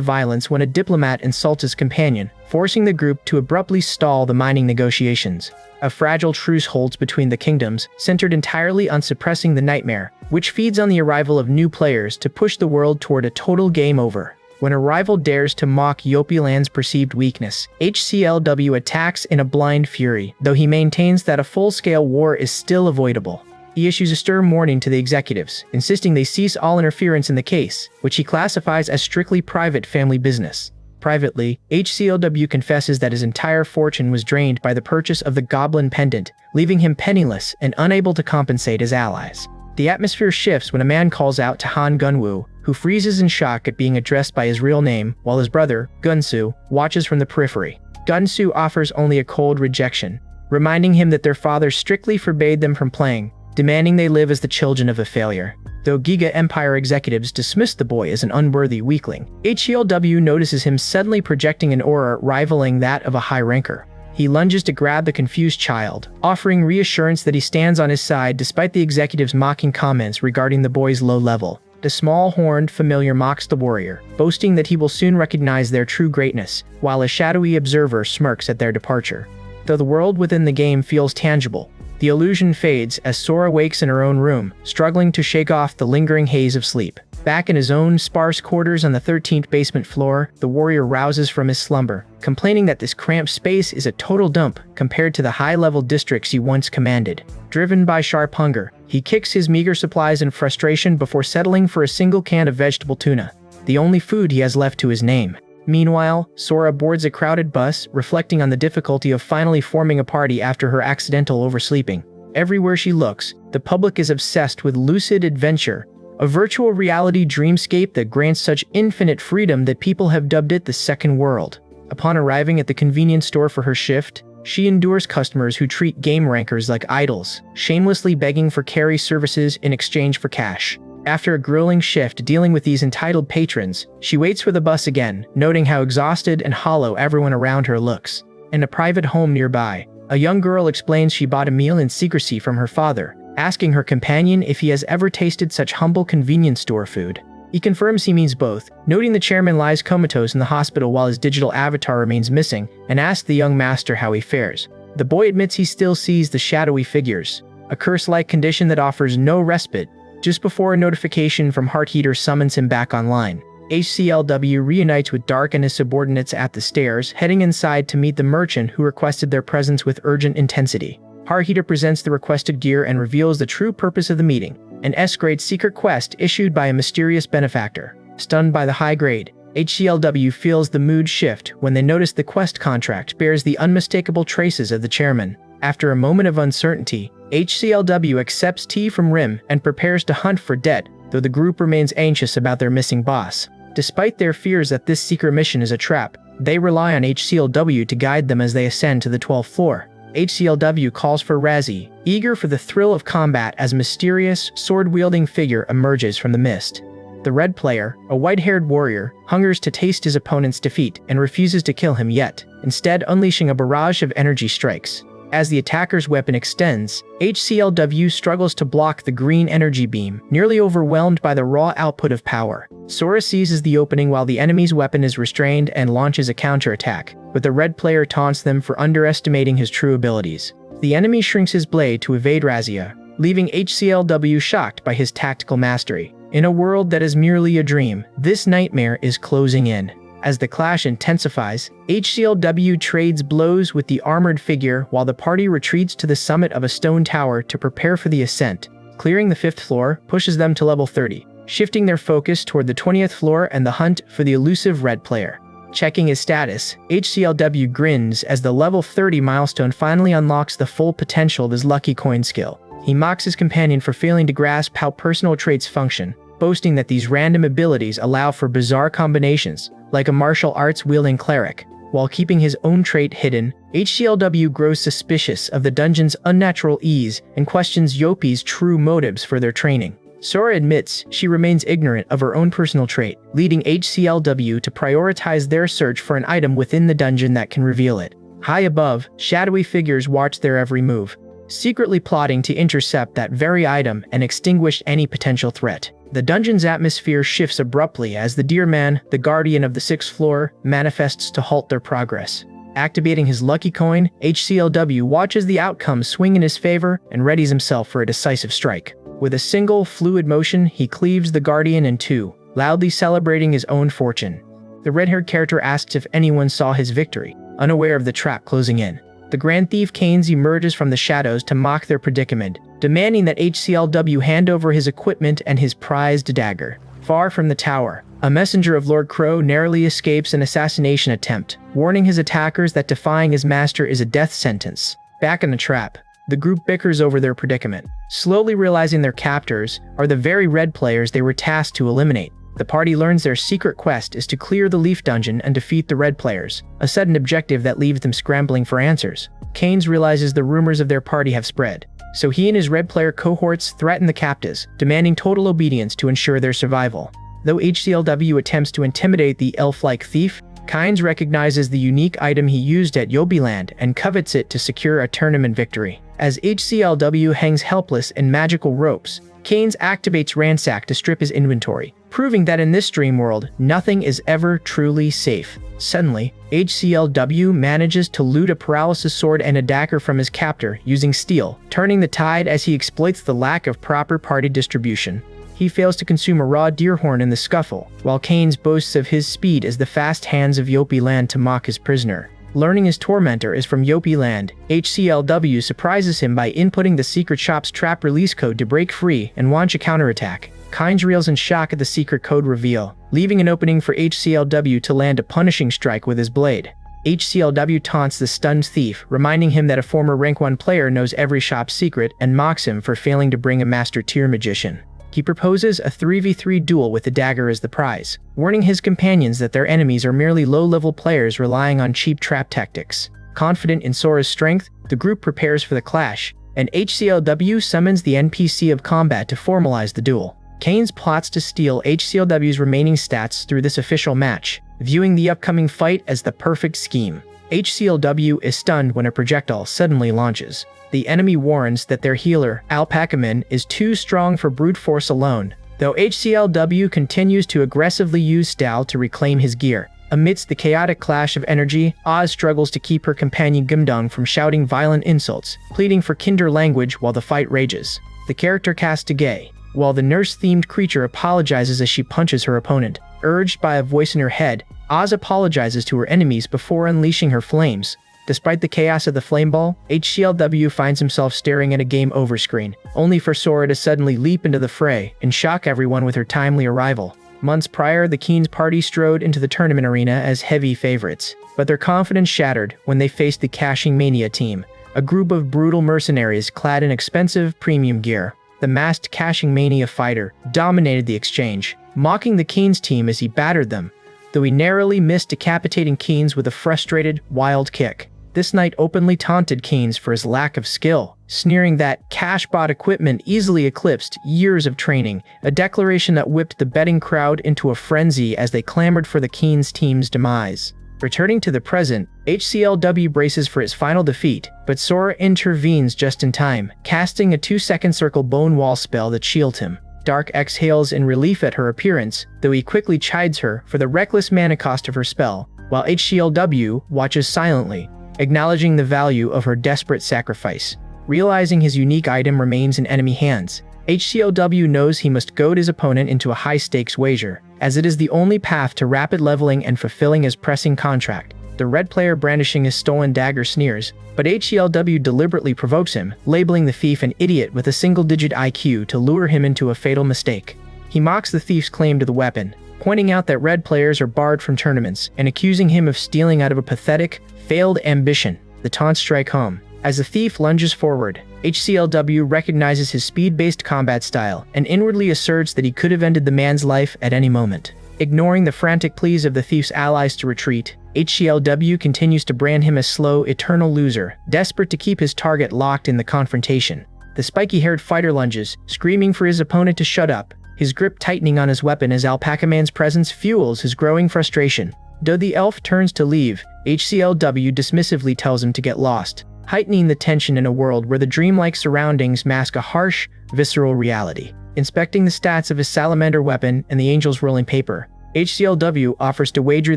violence when a diplomat insults his companion, forcing the group to abruptly stall the mining negotiations. A fragile truce holds between the kingdoms, centered entirely on suppressing the nightmare, which feeds on the arrival of new players to push the world toward a total game over. When a rival dares to mock Yopiland's perceived weakness, HCLW attacks in a blind fury, though he maintains that a full-scale war is still avoidable. He issues a stern warning to the executives, insisting they cease all interference in the case, which he classifies as strictly private family business. Privately, HCLW confesses that his entire fortune was drained by the purchase of the Goblin Pendant, leaving him penniless and unable to compensate his allies. The atmosphere shifts when a man calls out to Han Gunwoo, who freezes in shock at being addressed by his real name, while his brother, Gunsu, watches from the periphery. Gunsu offers only a cold rejection, reminding him that their father strictly forbade them from playing, demanding they live as the children of a failure. Though Giga Empire executives dismiss the boy as an unworthy weakling, HCLW notices him suddenly projecting an aura rivaling that of a high ranker. He lunges to grab the confused child, offering reassurance that he stands on his side despite the executives' mocking comments regarding the boy's low level. The small horned familiar mocks the warrior, boasting that he will soon recognize their true greatness, while a shadowy observer smirks at their departure. Though the world within the game feels tangible, the illusion fades as Sora wakes in her own room, struggling to shake off the lingering haze of sleep. Back in his own sparse quarters on the 13th basement floor, the warrior rouses from his slumber, complaining that this cramped space is a total dump compared to the high-level districts he once commanded. Driven by sharp hunger, he kicks his meager supplies in frustration before settling for a single can of vegetable tuna, the only food he has left to his name. Meanwhile, Sora boards a crowded bus, reflecting on the difficulty of finally forming a party after her accidental oversleeping. Everywhere she looks, the public is obsessed with lucid adventure, a virtual reality dreamscape that grants such infinite freedom that people have dubbed it the second world. Upon arriving at the convenience store for her shift, she endures customers who treat game rankers like idols, shamelessly begging for carry services in exchange for cash. After a grueling shift dealing with these entitled patrons, she waits for the bus again, noting how exhausted and hollow everyone around her looks. In a private home nearby, a young girl explains she bought a meal in secrecy from her father, asking her companion if he has ever tasted such humble convenience store food. He confirms he means both, noting the chairman lies comatose in the hospital while his digital avatar remains missing, and asks the young master how he fares. The boy admits he still sees the shadowy figures, a curse-like condition that offers no respite. Just before a notification from Heartheater summons him back online, HCLW reunites with Dark and his subordinates at the stairs, heading inside to meet the merchant who requested their presence with urgent intensity. Heartheater presents the requested gear and reveals the true purpose of the meeting, an S-grade secret quest issued by a mysterious benefactor. Stunned by the high grade, HCLW feels the mood shift when they notice the quest contract bears the unmistakable traces of the chairman. After a moment of uncertainty, HCLW accepts tea from Rim and prepares to hunt for Det, though the group remains anxious about their missing boss. Despite their fears that this secret mission is a trap, they rely on HCLW to guide them as they ascend to the 12th floor. HCLW calls for Razzie, eager for the thrill of combat as a mysterious, sword-wielding figure emerges from the mist. The red player, a white-haired warrior, hungers to taste his opponent's defeat and refuses to kill him yet, instead unleashing a barrage of energy strikes. As the attacker's weapon extends, HCLW struggles to block the green energy beam, nearly overwhelmed by the raw output of power. Sora seizes the opening while the enemy's weapon is restrained and launches a counterattack, but the red player taunts them for underestimating his true abilities. The enemy shrinks his blade to evade Razia, leaving HCLW shocked by his tactical mastery. In a world that is merely a dream, this nightmare is closing in. As the clash intensifies, HCLW trades blows with the armored figure while the party retreats to the summit of a stone tower to prepare for the ascent. Clearing the 5th floor pushes them to level 30, shifting their focus toward the 20th floor and the hunt for the elusive red player. Checking his status, HCLW grins as the level 30 milestone finally unlocks the full potential of his lucky coin skill. He mocks his companion for failing to grasp how personal traits function, boasting that these random abilities allow for bizarre combinations, like a martial arts-wielding cleric. While keeping his own trait hidden, HCLW grows suspicious of the dungeon's unnatural ease and questions Yopi's true motives for their training. Sora admits she remains ignorant of her own personal trait, leading HCLW to prioritize their search for an item within the dungeon that can reveal it. High above, shadowy figures watch their every move, secretly plotting to intercept that very item and extinguish any potential threat. The dungeon's atmosphere shifts abruptly as the Deer Man, the guardian of the 6th floor, manifests to halt their progress. Activating his lucky coin, HCLW watches the outcome swing in his favor and readies himself for a decisive strike. With a single, fluid motion, he cleaves the guardian in two, loudly celebrating his own fortune. The red-haired character asks if anyone saw his victory, unaware of the trap closing in. The Grand Thief Canes emerges from the shadows to mock their predicament, demanding that HCLW hand over his equipment and his prized dagger. Far from the tower, a messenger of Lord Crow narrowly escapes an assassination attempt, warning his attackers that defying his master is a death sentence. Back in the trap, the group bickers over their predicament, slowly realizing their captors are the very red players they were tasked to eliminate. The party learns their secret quest is to clear the Leaf Dungeon and defeat the red players, a sudden objective that leaves them scrambling for answers. Canes realizes the rumors of their party have spread, so he and his red player cohorts threaten the captives, demanding total obedience to ensure their survival. Though HCLW attempts to intimidate the elf-like thief, Canes recognizes the unique item he used at Yobiland and covets it to secure a tournament victory. As HCLW hangs helpless in magical ropes, Canes activates Ransack to strip his inventory, proving that in this dream world, nothing is ever truly safe. Suddenly, HCLW manages to loot a paralysis sword and a dagger from his captor using steel, turning the tide as he exploits the lack of proper party distribution. He fails to consume a raw deer horn in the scuffle, while Canes boasts of his speed as the fast hands of Yopiland to mock his prisoner. Learning his tormentor is from Yopiland, HCLW surprises him by inputting the secret shop's trap release code to break free and launch a counterattack. Canes reels in shock at the secret code reveal, leaving an opening for HCLW to land a punishing strike with his blade. HCLW taunts the stunned thief, reminding him that a former rank 1 player knows every shop's secret and mocks him for failing to bring a master tier magician. He proposes a 3v3 duel with the dagger as the prize, warning his companions that their enemies are merely low-level players relying on cheap trap tactics. Confident in Sora's strength, the group prepares for the clash, and HCLW summons the NPC of combat to formalize the duel. Canes plots to steal HCLW's remaining stats through this official match, viewing the upcoming fight as the perfect scheme. HCLW is stunned when a projectile suddenly launches. The enemy warns that their healer, Alpacaman, is too strong for brute force alone, though HCLW continues to aggressively use style to reclaim his gear. Amidst the chaotic clash of energy, Oz struggles to keep her companion Gumdong from shouting violent insults, pleading for kinder language while the fight rages. The character Castigay, while the nurse-themed creature apologizes as she punches her opponent. Urged by a voice in her head, Oz apologizes to her enemies before unleashing her flames. Despite the chaos of the flame ball, HCLW finds himself staring at a game over screen, only for Sora to suddenly leap into the fray and shock everyone with her timely arrival. Months prior, the Canes party strode into the tournament arena as heavy favorites, but their confidence shattered when they faced the Caching Mania team, a group of brutal mercenaries clad in expensive premium gear. The masked Caching Mania fighter dominated the exchange, mocking the Canes team as he battered them, though he narrowly missed decapitating Canes with a frustrated, wild kick. This knight openly taunted Canes for his lack of skill, sneering that cash-bought equipment easily eclipsed years of training, a declaration that whipped the betting crowd into a frenzy as they clamored for the Canes team's demise. Returning to the present, HCLW braces for his final defeat, but Sora intervenes just in time, casting a 2-second circle bone wall spell that shields him. Dark exhales in relief at her appearance, though he quickly chides her for the reckless mana cost of her spell, while HCLW watches silently, acknowledging the value of her desperate sacrifice. Realizing his unique item remains in enemy hands, HCLW knows he must goad his opponent into a high-stakes wager, as it is the only path to rapid leveling and fulfilling his pressing contract. The red player brandishing his stolen dagger sneers, but HCLW deliberately provokes him, labeling the thief an idiot with a single-digit IQ to lure him into a fatal mistake. He mocks the thief's claim to the weapon, pointing out that red players are barred from tournaments and accusing him of stealing out of a pathetic, failed ambition. The taunts strike home. As the thief lunges forward, HCLW recognizes his speed-based combat style and inwardly asserts that he could have ended the man's life at any moment. Ignoring the frantic pleas of the thief's allies to retreat, HCLW continues to brand him a slow, eternal loser, desperate to keep his target locked in the confrontation. The spiky-haired fighter lunges, screaming for his opponent to shut up, his grip tightening on his weapon as Alpacaman's presence fuels his growing frustration. Though the elf turns to leave, HCLW dismissively tells him to get lost, heightening the tension in a world where the dreamlike surroundings mask a harsh, visceral reality. Inspecting the stats of his salamander weapon and the angel's rolling paper, HCLW offers to wager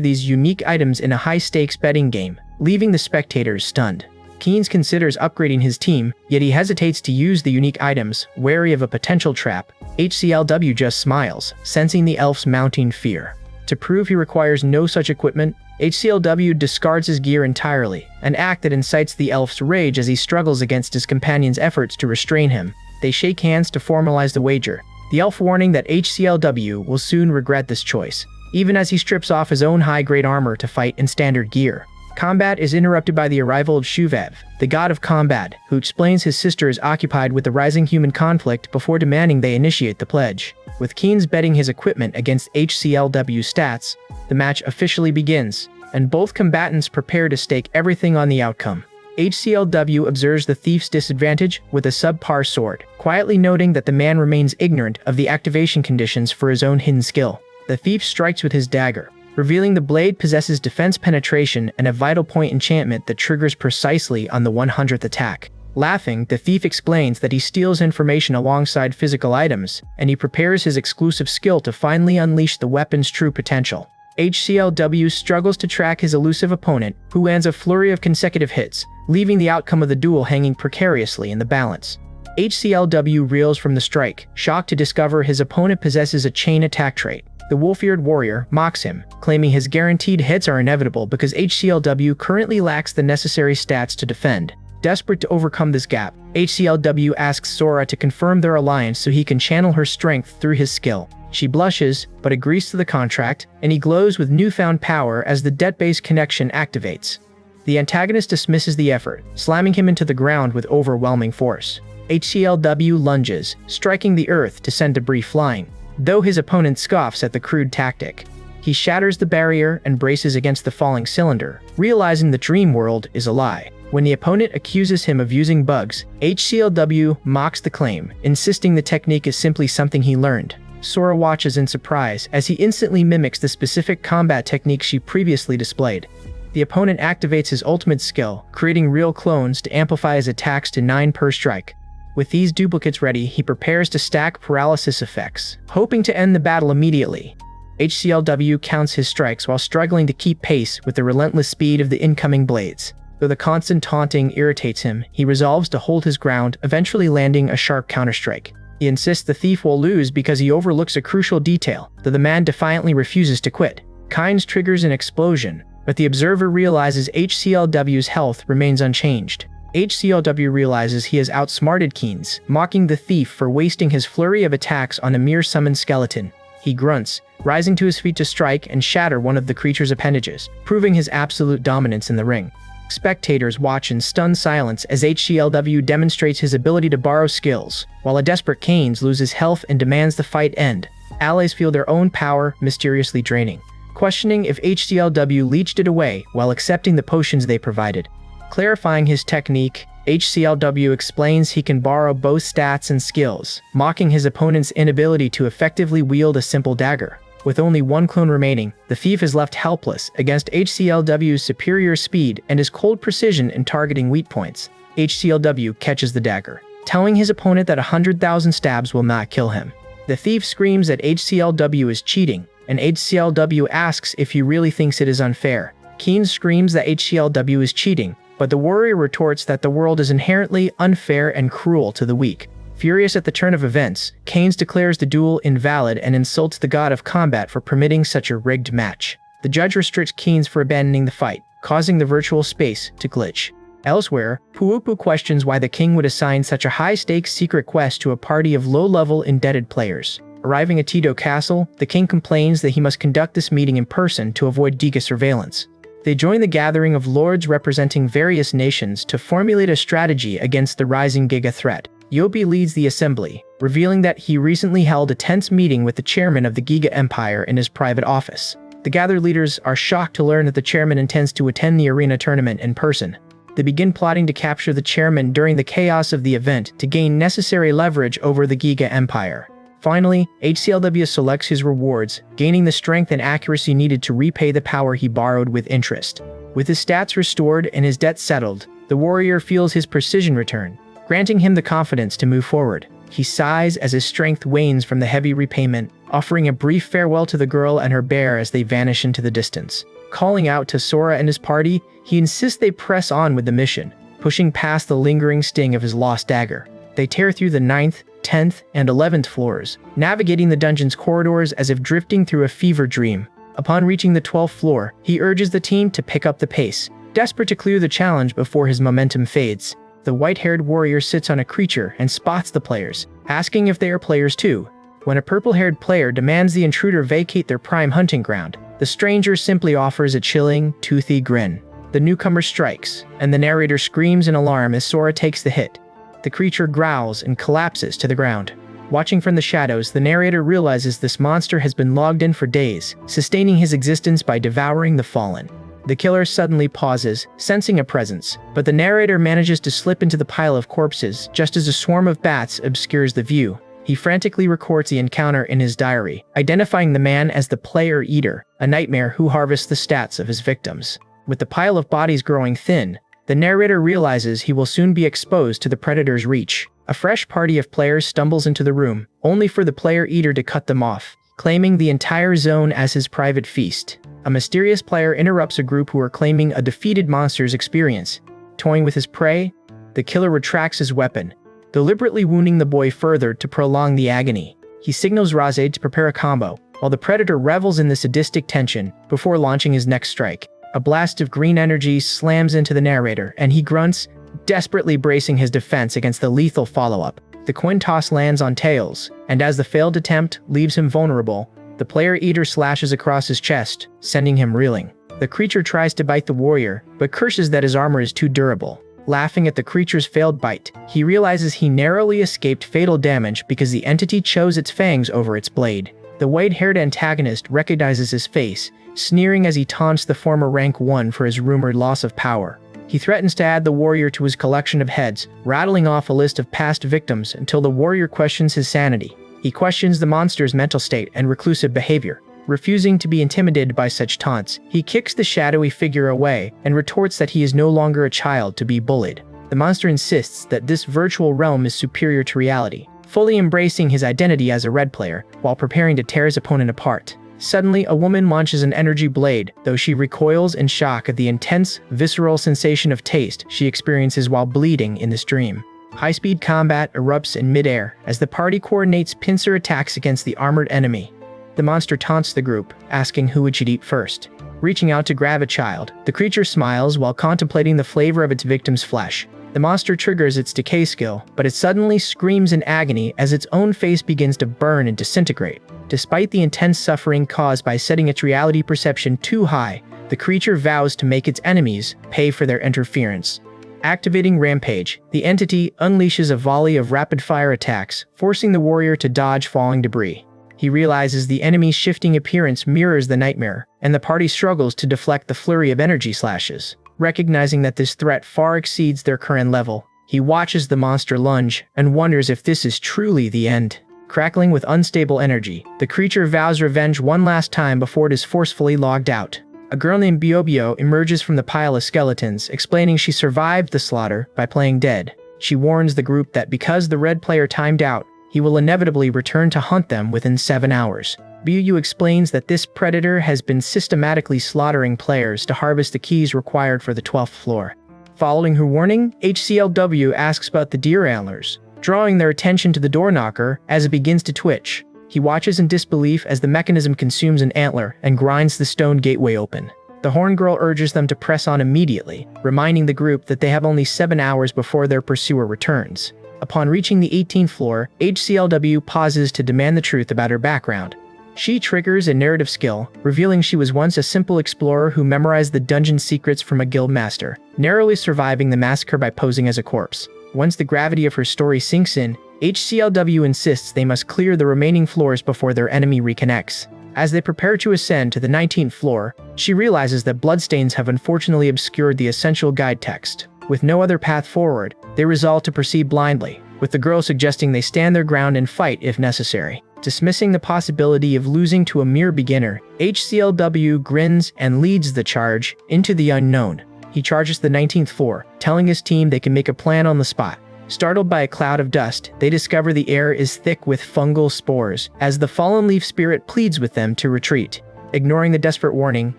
these unique items in a high-stakes betting game, leaving the spectators stunned. Canes considers upgrading his team, yet he hesitates to use the unique items, wary of a potential trap. HCLW just smiles, sensing the elf's mounting fear. To prove he requires no such equipment, HCLW discards his gear entirely, an act that incites the elf's rage as he struggles against his companion's efforts to restrain him. They shake hands to formalize the wager, the elf warning that HCLW will soon regret this choice, even as he strips off his own high-grade armor to fight in standard gear. Combat is interrupted by the arrival of Shuvev, the god of combat, who explains his sister is occupied with the rising human conflict before demanding they initiate the pledge. With Keen's betting his equipment against HCLW's stats, the match officially begins, and both combatants prepare to stake everything on the outcome. HCLW observes the thief's disadvantage with a subpar sword, quietly noting that the man remains ignorant of the activation conditions for his own hidden skill. The thief strikes with his dagger, revealing the blade possesses defense penetration and a vital point enchantment that triggers precisely on the 100th attack. Laughing, the thief explains that he steals information alongside physical items, and he prepares his exclusive skill to finally unleash the weapon's true potential. HCLW struggles to track his elusive opponent, who lands a flurry of consecutive hits, leaving the outcome of the duel hanging precariously in the balance. HCLW reels from the strike, shocked to discover his opponent possesses a chain attack trait. The wolf-eared warrior mocks him, claiming his guaranteed hits are inevitable because HCLW currently lacks the necessary stats to defend. Desperate to overcome this gap, HCLW asks Sora to confirm their alliance so he can channel her strength through his skill. She blushes, but agrees to the contract, and he glows with newfound power as the debt-based connection activates. The antagonist dismisses the effort, slamming him into the ground with overwhelming force. HCLW lunges, striking the earth to send debris flying, though his opponent scoffs at the crude tactic. He shatters the barrier and braces against the falling cylinder, realizing the dream world is a lie. When the opponent accuses him of using bugs, HCLW mocks the claim, insisting the technique is simply something he learned. Sora watches in surprise as he instantly mimics the specific combat technique she previously displayed. The opponent activates his ultimate skill, creating real clones to amplify his attacks to 9 per strike. With these duplicates ready, he prepares to stack paralysis effects, hoping to end the battle immediately. HCLW counts his strikes while struggling to keep pace with the relentless speed of the incoming blades. Though the constant taunting irritates him, he resolves to hold his ground, eventually landing a sharp counterstrike. He insists the thief will lose because he overlooks a crucial detail, though the man defiantly refuses to quit. Kynes triggers an explosion, but the observer realizes HCLW's health remains unchanged. HCLW realizes he has outsmarted Keen's, mocking the thief for wasting his flurry of attacks on a mere summoned skeleton. He grunts, rising to his feet to strike and shatter one of the creature's appendages, proving his absolute dominance in the ring. Spectators watch in stunned silence as HCLW demonstrates his ability to borrow skills, while a desperate Kynes loses health and demands the fight end. Allies feel their own power mysteriously draining, questioning if HCLW leached it away while accepting the potions they provided. Clarifying his technique, HCLW explains he can borrow both stats and skills, mocking his opponent's inability to effectively wield a simple dagger. With only one clone remaining, the thief is left helpless against HCLW's superior speed and his cold precision in targeting weak points. HCLW catches the dagger, telling his opponent that 100,000 stabs will not kill him. The thief screams that HCLW is cheating, and HCLW asks if he really thinks it is unfair. Keen screams that HCLW is cheating, but the warrior retorts that the world is inherently unfair and cruel to the weak. Furious at the turn of events, Kynes declares the duel invalid and insults the god of combat for permitting such a rigged match. The judge restricts Kynes for abandoning the fight, causing the virtual space to glitch. Elsewhere, Puupu questions why the king would assign such a high-stakes secret quest to a party of low-level indebted players. Arriving at Tito Castle, the king complains that he must conduct this meeting in person to avoid Giga surveillance. They join the gathering of lords representing various nations to formulate a strategy against the rising Giga threat. Yobi leads the assembly, revealing that he recently held a tense meeting with the chairman of the Giga Empire in his private office. The gathered leaders are shocked to learn that the chairman intends to attend the arena tournament in person. They begin plotting to capture the chairman during the chaos of the event to gain necessary leverage over the Giga Empire. Finally, HCLW selects his rewards, gaining the strength and accuracy needed to repay the power he borrowed with interest. With his stats restored and his debt settled, the warrior feels his precision return, granting him the confidence to move forward. He sighs as his strength wanes from the heavy repayment, offering a brief farewell to the girl and her bear as they vanish into the distance. Calling out to Sora and his party, he insists they press on with the mission, pushing past the lingering sting of his lost dagger. They tear through the 9th, 10th, and 11th floors, navigating the dungeon's corridors as if drifting through a fever dream. Upon reaching the 12th floor, he urges the team to pick up the pace, desperate to clear the challenge before his momentum fades. The white-haired warrior sits on a creature and spots the players, asking if they are players too. When a purple-haired player demands the intruder vacate their prime hunting ground, the stranger simply offers a chilling, toothy grin. The newcomer strikes, and the narrator screams in alarm as Sora takes the hit. The creature growls and collapses to the ground. Watching from the shadows, the narrator realizes this monster has been logged in for days, sustaining his existence by devouring the fallen. The killer suddenly pauses, sensing a presence, but the narrator manages to slip into the pile of corpses just as a swarm of bats obscures the view. He frantically records the encounter in his diary, identifying the man as the Player Eater, a nightmare who harvests the stats of his victims. With the pile of bodies growing thin, the narrator realizes he will soon be exposed to the predator's reach. A fresh party of players stumbles into the room, only for the Player Eater to cut them off, claiming the entire zone as his private feast. A mysterious player interrupts a group who are claiming a defeated monster's experience. Toying with his prey, the killer retracts his weapon, deliberately wounding the boy further to prolong the agony. He signals Razed to prepare a combo, while the predator revels in the sadistic tension before launching his next strike. A blast of green energy slams into the narrator, and he grunts, desperately bracing his defense against the lethal follow-up. The coin toss lands on Tails, and as the failed attempt leaves him vulnerable, the Player Eater slashes across his chest, sending him reeling. The creature tries to bite the warrior, but curses that his armor is too durable. Laughing at the creature's failed bite, he realizes he narrowly escaped fatal damage because the entity chose its fangs over its blade. The white-haired antagonist recognizes his face, sneering as he taunts the former rank 1 for his rumored loss of power. He threatens to add the warrior to his collection of heads, rattling off a list of past victims until the warrior questions his sanity. He questions the monster's mental state and reclusive behavior. Refusing to be intimidated by such taunts, he kicks the shadowy figure away and retorts that he is no longer a child to be bullied. The monster insists that this virtual realm is superior to reality, fully embracing his identity as a red player while preparing to tear his opponent apart. Suddenly, a woman launches an energy blade, though she recoils in shock at the intense, visceral sensation of taste she experiences while bleeding in this dream. High-speed combat erupts in midair as the party coordinates pincer attacks against the armored enemy. The monster taunts the group, asking who it should eat first. Reaching out to grab a child, the creature smiles while contemplating the flavor of its victim's flesh. The monster triggers its decay skill, but it suddenly screams in agony as its own face begins to burn and disintegrate. Despite the intense suffering caused by setting its reality perception too high, the creature vows to make its enemies pay for their interference. Activating Rampage, the entity unleashes a volley of rapid-fire attacks, forcing the warrior to dodge falling debris. He realizes the enemy's shifting appearance mirrors the nightmare, and the party struggles to deflect the flurry of energy slashes. Recognizing that this threat far exceeds their current level, he watches the monster lunge and wonders if this is truly the end. Crackling with unstable energy, the creature vows revenge one last time before it is forcefully logged out. A girl named Biobio emerges from the pile of skeletons, explaining she survived the slaughter by playing dead. She warns the group that because the red player timed out, he will inevitably return to hunt them within 7 hours. Biu explains that this predator has been systematically slaughtering players to harvest the keys required for the 12th floor. Following her warning, HCLW asks about the deer antlers, drawing their attention to the door knocker as it begins to twitch. He watches in disbelief as the mechanism consumes an antler and grinds the stone gateway open. The horn girl urges them to press on immediately, reminding the group that they have only 7 hours before their pursuer returns. Upon reaching the 18th floor, HCLW pauses to demand the truth about her background. She triggers a narrative skill, revealing she was once a simple explorer who memorized the dungeon secrets from a guild master, narrowly surviving the massacre by posing as a corpse. Once the gravity of her story sinks in, HCLW insists they must clear the remaining floors before their enemy reconnects. As they prepare to ascend to the 19th floor, she realizes that bloodstains have unfortunately obscured the essential guide text. With no other path forward, they resolve to proceed blindly, with the girl suggesting they stand their ground and fight if necessary. Dismissing the possibility of losing to a mere beginner, HCLW grins and leads the charge into the unknown. He charges the 19th floor, telling his team they can make a plan on the spot. Startled by a cloud of dust, they discover the air is thick with fungal spores, as the fallen leaf spirit pleads with them to retreat. Ignoring the desperate warning,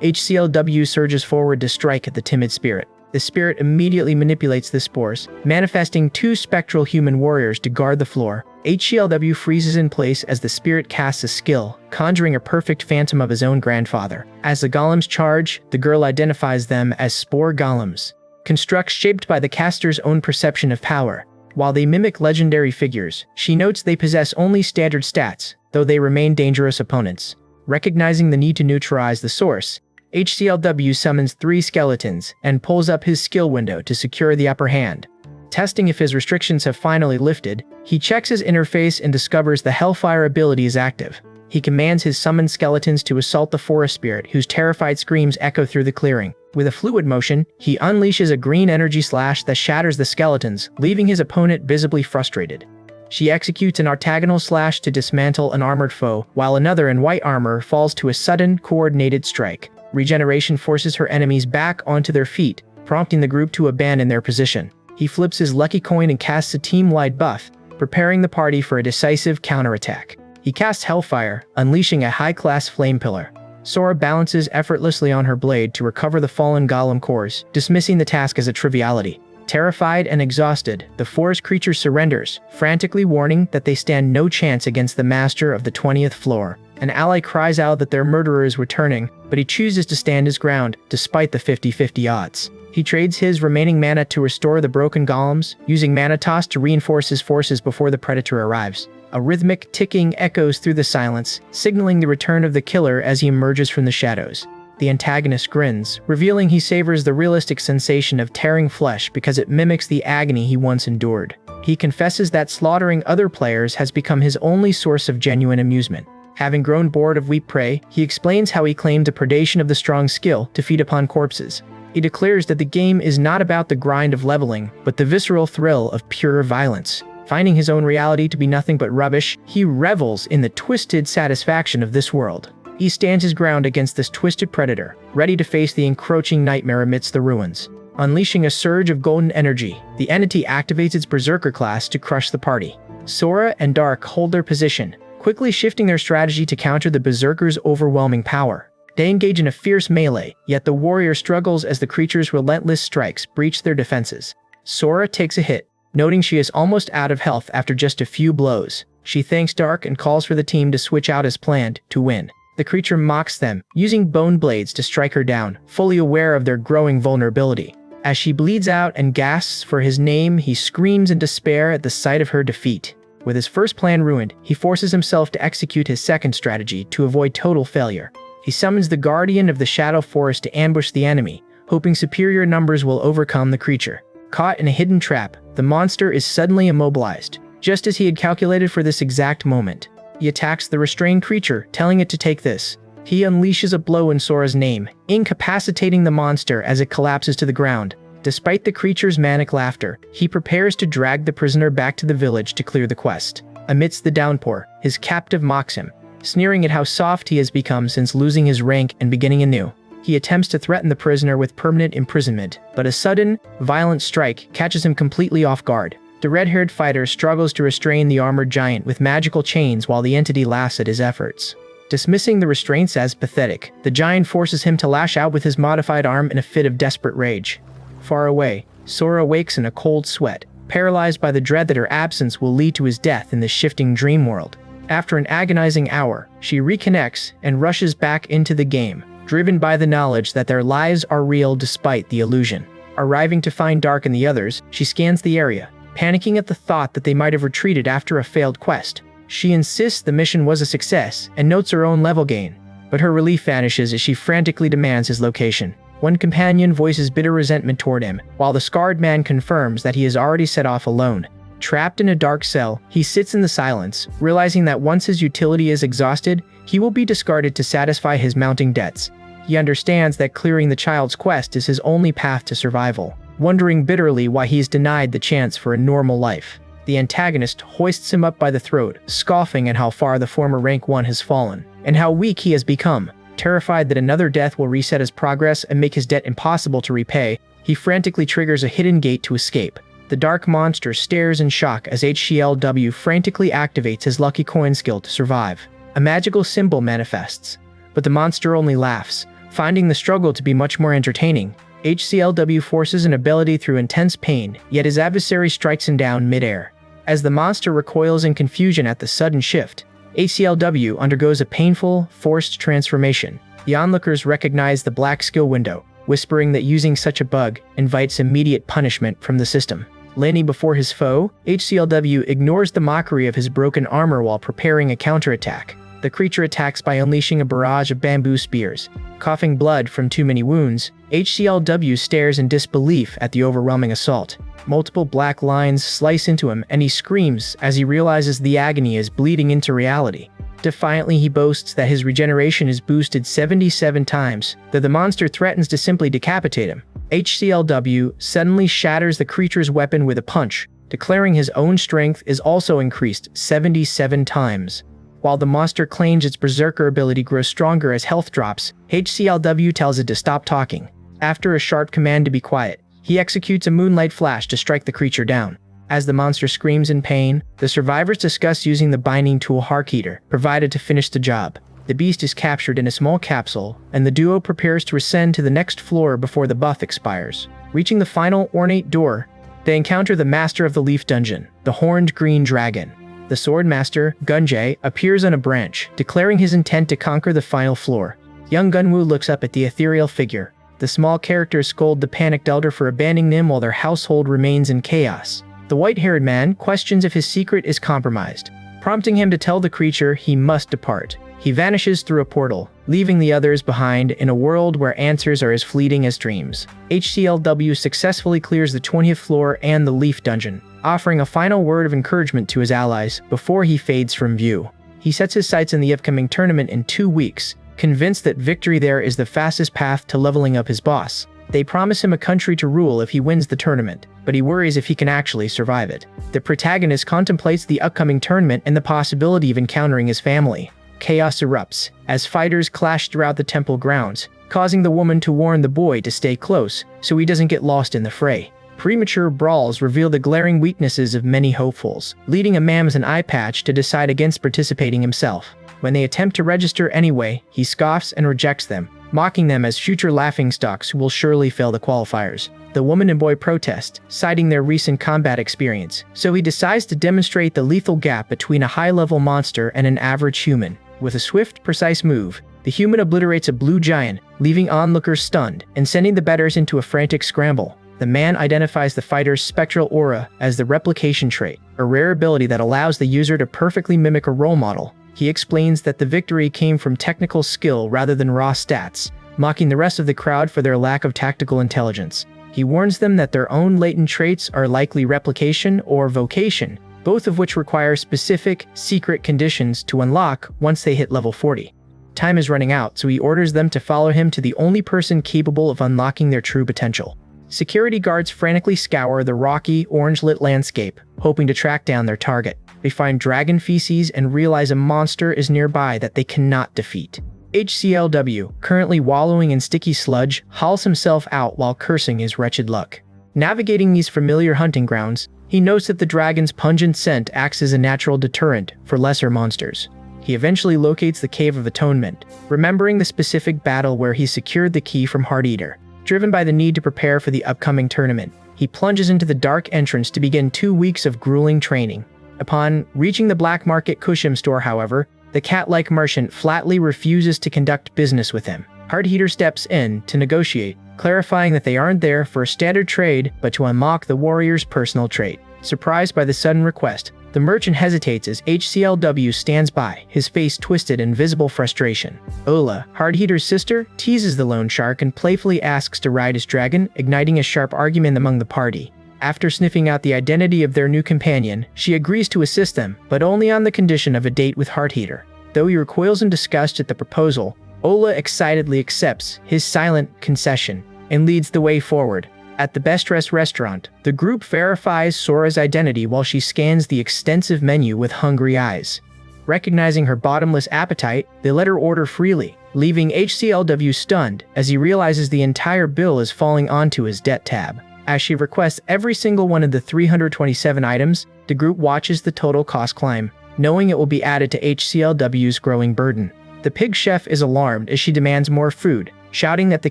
HCLW surges forward to strike at the timid spirit. The spirit immediately manipulates the spores, manifesting 2 spectral human warriors to guard the floor. HCLW freezes in place as the spirit casts a skill, conjuring a perfect phantom of his own grandfather. As the golems charge, the girl identifies them as spore golems, constructs shaped by the caster's own perception of power. While they mimic legendary figures, she notes they possess only standard stats, though they remain dangerous opponents. Recognizing the need to neutralize the source, HCLW summons 3 skeletons and pulls up his skill window to secure the upper hand. Testing if his restrictions have finally lifted, he checks his interface and discovers the Hellfire ability is active. He commands his summoned skeletons to assault the forest spirit, whose terrified screams echo through the clearing. With a fluid motion, he unleashes a green energy slash that shatters the skeletons, leaving his opponent visibly frustrated. She executes an octagonal slash to dismantle an armored foe, while another in white armor falls to a sudden, coordinated strike. Regeneration forces her enemies back onto their feet, prompting the group to abandon their position. He flips his lucky coin and casts a team-wide buff, preparing the party for a decisive counterattack. He casts Hellfire, unleashing a high-class flame pillar. Sora balances effortlessly on her blade to recover the fallen golem cores, dismissing the task as a triviality. Terrified and exhausted, the forest creature surrenders, frantically warning that they stand no chance against the master of the 20th floor. An ally cries out that their murderer is returning, but he chooses to stand his ground, despite the 50-50 odds. He trades his remaining mana to restore the broken golems, using Mana Toss to reinforce his forces before the predator arrives. A rhythmic ticking echoes through the silence, signaling the return of the killer as he emerges from the shadows. The antagonist grins, revealing he savors the realistic sensation of tearing flesh because it mimics the agony he once endured. He confesses that slaughtering other players has become his only source of genuine amusement. Having grown bored of weak prey, he explains how he claimed a predation of the strong skill to feed upon corpses. He declares that the game is not about the grind of leveling, but the visceral thrill of pure violence. Finding his own reality to be nothing but rubbish, he revels in the twisted satisfaction of this world. He stands his ground against this twisted predator, ready to face the encroaching nightmare amidst the ruins. Unleashing a surge of golden energy, the entity activates its Berserker class to crush the party. Sora and Dark hold their position, quickly shifting their strategy to counter the Berserker's overwhelming power. They engage in a fierce melee, yet the warrior struggles as the creature's relentless strikes breach their defenses. Sora takes a hit, noting she is almost out of health after just a few blows. She thanks Dark and calls for the team to switch out as planned to win. The creature mocks them, using bone blades to strike her down, fully aware of their growing vulnerability. As she bleeds out and gasps for his name, he screams in despair at the sight of her defeat. With his first plan ruined, he forces himself to execute his second strategy to avoid total failure. He summons the Guardian of the Shadow Forest to ambush the enemy, hoping superior numbers will overcome the creature. Caught in a hidden trap, the monster is suddenly immobilized, just as he had calculated for this exact moment. He attacks the restrained creature, telling it to take this. He unleashes a blow in Sora's name, incapacitating the monster as it collapses to the ground. Despite the creature's manic laughter, he prepares to drag the prisoner back to the village to clear the quest. Amidst the downpour, his captive mocks him, sneering at how soft he has become since losing his rank and beginning anew. He attempts to threaten the prisoner with permanent imprisonment, but a sudden, violent strike catches him completely off guard. The red-haired fighter struggles to restrain the armored giant with magical chains while the entity laughs at his efforts. Dismissing the restraints as pathetic, the giant forces him to lash out with his modified arm in a fit of desperate rage. Far away, Sora wakes in a cold sweat, paralyzed by the dread that her absence will lead to his death in the shifting dream world. After an agonizing hour, she reconnects and rushes back into the game, driven by the knowledge that their lives are real despite the illusion. Arriving to find Dark and the others, she scans the area, panicking at the thought that they might have retreated after a failed quest. She insists the mission was a success and notes her own level gain, but her relief vanishes as she frantically demands his location. One companion voices bitter resentment toward him, while the scarred man confirms that he has already set off alone. Trapped in a dark cell, he sits in the silence, realizing that once his utility is exhausted, he will be discarded to satisfy his mounting debts. He understands that clearing the child's quest is his only path to survival, wondering bitterly why he is denied the chance for a normal life. The antagonist hoists him up by the throat, scoffing at how far the former rank 1 has fallen, and how weak he has become. Terrified that another death will reset his progress and make his debt impossible to repay, he frantically triggers a hidden gate to escape. The dark monster stares in shock as HCLW frantically activates his lucky coin skill to survive. A magical symbol manifests, but the monster only laughs, finding the struggle to be much more entertaining. HCLW forces an ability through intense pain, yet his adversary strikes him down mid-air. As the monster recoils in confusion at the sudden shift, HCLW undergoes a painful, forced transformation. The onlookers recognize the black skill window, whispering that using such a bug invites immediate punishment from the system. Landing before his foe, HCLW ignores the mockery of his broken armor while preparing a counterattack. The creature attacks by unleashing a barrage of bamboo spears. Coughing blood from too many wounds, HCLW stares in disbelief at the overwhelming assault. Multiple black lines slice into him and he screams as he realizes the agony is bleeding into reality. Defiantly, he boasts that his regeneration is boosted 77 times, though the monster threatens to simply decapitate him. HCLW suddenly shatters the creature's weapon with a punch, declaring his own strength is also increased 77 times. While the monster claims its berserker ability grows stronger as health drops, HCLW tells it to stop talking. After a sharp command to be quiet, he executes a moonlight flash to strike the creature down. As the monster screams in pain, the survivors discuss using the binding tool Harkeater, provided to finish the job. The beast is captured in a small capsule, and the duo prepares to ascend to the next floor before the buff expires. Reaching the final ornate door, they encounter the master of the Leaf Dungeon, the Horned Green Dragon. The sword master, Gunjae, appears on a branch, declaring his intent to conquer the final floor. Young Gunwoo looks up at the ethereal figure. The small characters scold the panicked elder for abandoning them while their household remains in chaos. The white-haired man questions if his secret is compromised, prompting him to tell the creature he must depart. He vanishes through a portal, leaving the others behind in a world where answers are as fleeting as dreams. HCLW successfully clears the 20th floor and the Leaf Dungeon, offering a final word of encouragement to his allies before he fades from view. He sets his sights on the upcoming tournament in 2 weeks, convinced that victory there is the fastest path to leveling up his boss. They promise him a country to rule if he wins the tournament, but he worries if he can actually survive it. The protagonist contemplates the upcoming tournament and the possibility of encountering his family. Chaos erupts as fighters clash throughout the temple grounds, causing the woman to warn the boy to stay close so he doesn't get lost in the fray. Premature brawls reveal the glaring weaknesses of many hopefuls, leading a Mam's eye patch to decide against participating himself. When they attempt to register anyway, he scoffs and rejects them, mocking them as future laughingstocks who will surely fail the qualifiers. The woman and boy protest, citing their recent combat experience, so he decides to demonstrate the lethal gap between a high-level monster and an average human. With a swift, precise move, the human obliterates a blue giant, leaving onlookers stunned and sending the betters into a frantic scramble. The man identifies the fighter's spectral aura as the replication trait, a rare ability that allows the user to perfectly mimic a role model. He explains that the victory came from technical skill rather than raw stats, mocking the rest of the crowd for their lack of tactical intelligence. He warns them that their own latent traits are likely replication or vocation, both of which require specific, secret conditions to unlock once they hit level 40. Time is running out, so he orders them to follow him to the only person capable of unlocking their true potential. Security guards frantically scour the rocky, orange-lit landscape, hoping to track down their target. They find dragon feces and realize a monster is nearby that they cannot defeat. HCLW, currently wallowing in sticky sludge, hauls himself out while cursing his wretched luck. Navigating these familiar hunting grounds, he notes that the dragon's pungent scent acts as a natural deterrent for lesser monsters. He eventually locates the Cave of Atonement, remembering the specific battle where he secured the key from Harkeater. Driven by the need to prepare for the upcoming tournament, he plunges into the dark entrance to begin 2 weeks of grueling training. Upon reaching the black market Kushim store, however, the cat-like merchant flatly refuses to conduct business with him. Harkeater steps in to negotiate, clarifying that they aren't there for a standard trade but to unlock the warrior's personal trait. Surprised by the sudden request, the merchant hesitates as HCLW stands by, his face twisted in visible frustration. Ola, Harkeater's sister, teases the loan shark and playfully asks to ride his dragon, igniting a sharp argument among the party. After sniffing out the identity of their new companion, she agrees to assist them, but only on the condition of a date with Harkeater. Though he recoils in disgust at the proposal, Ola excitedly accepts his silent concession and leads the way forward. At the Best Dressed restaurant, the group verifies Sora's identity while she scans the extensive menu with hungry eyes. Recognizing her bottomless appetite, they let her order freely, leaving HCLW stunned as he realizes the entire bill is falling onto his debt tab. As she requests every single one of the 327 items, the group watches the total cost climb, knowing it will be added to HCLW's growing burden. The pig chef is alarmed as she demands more food, shouting that the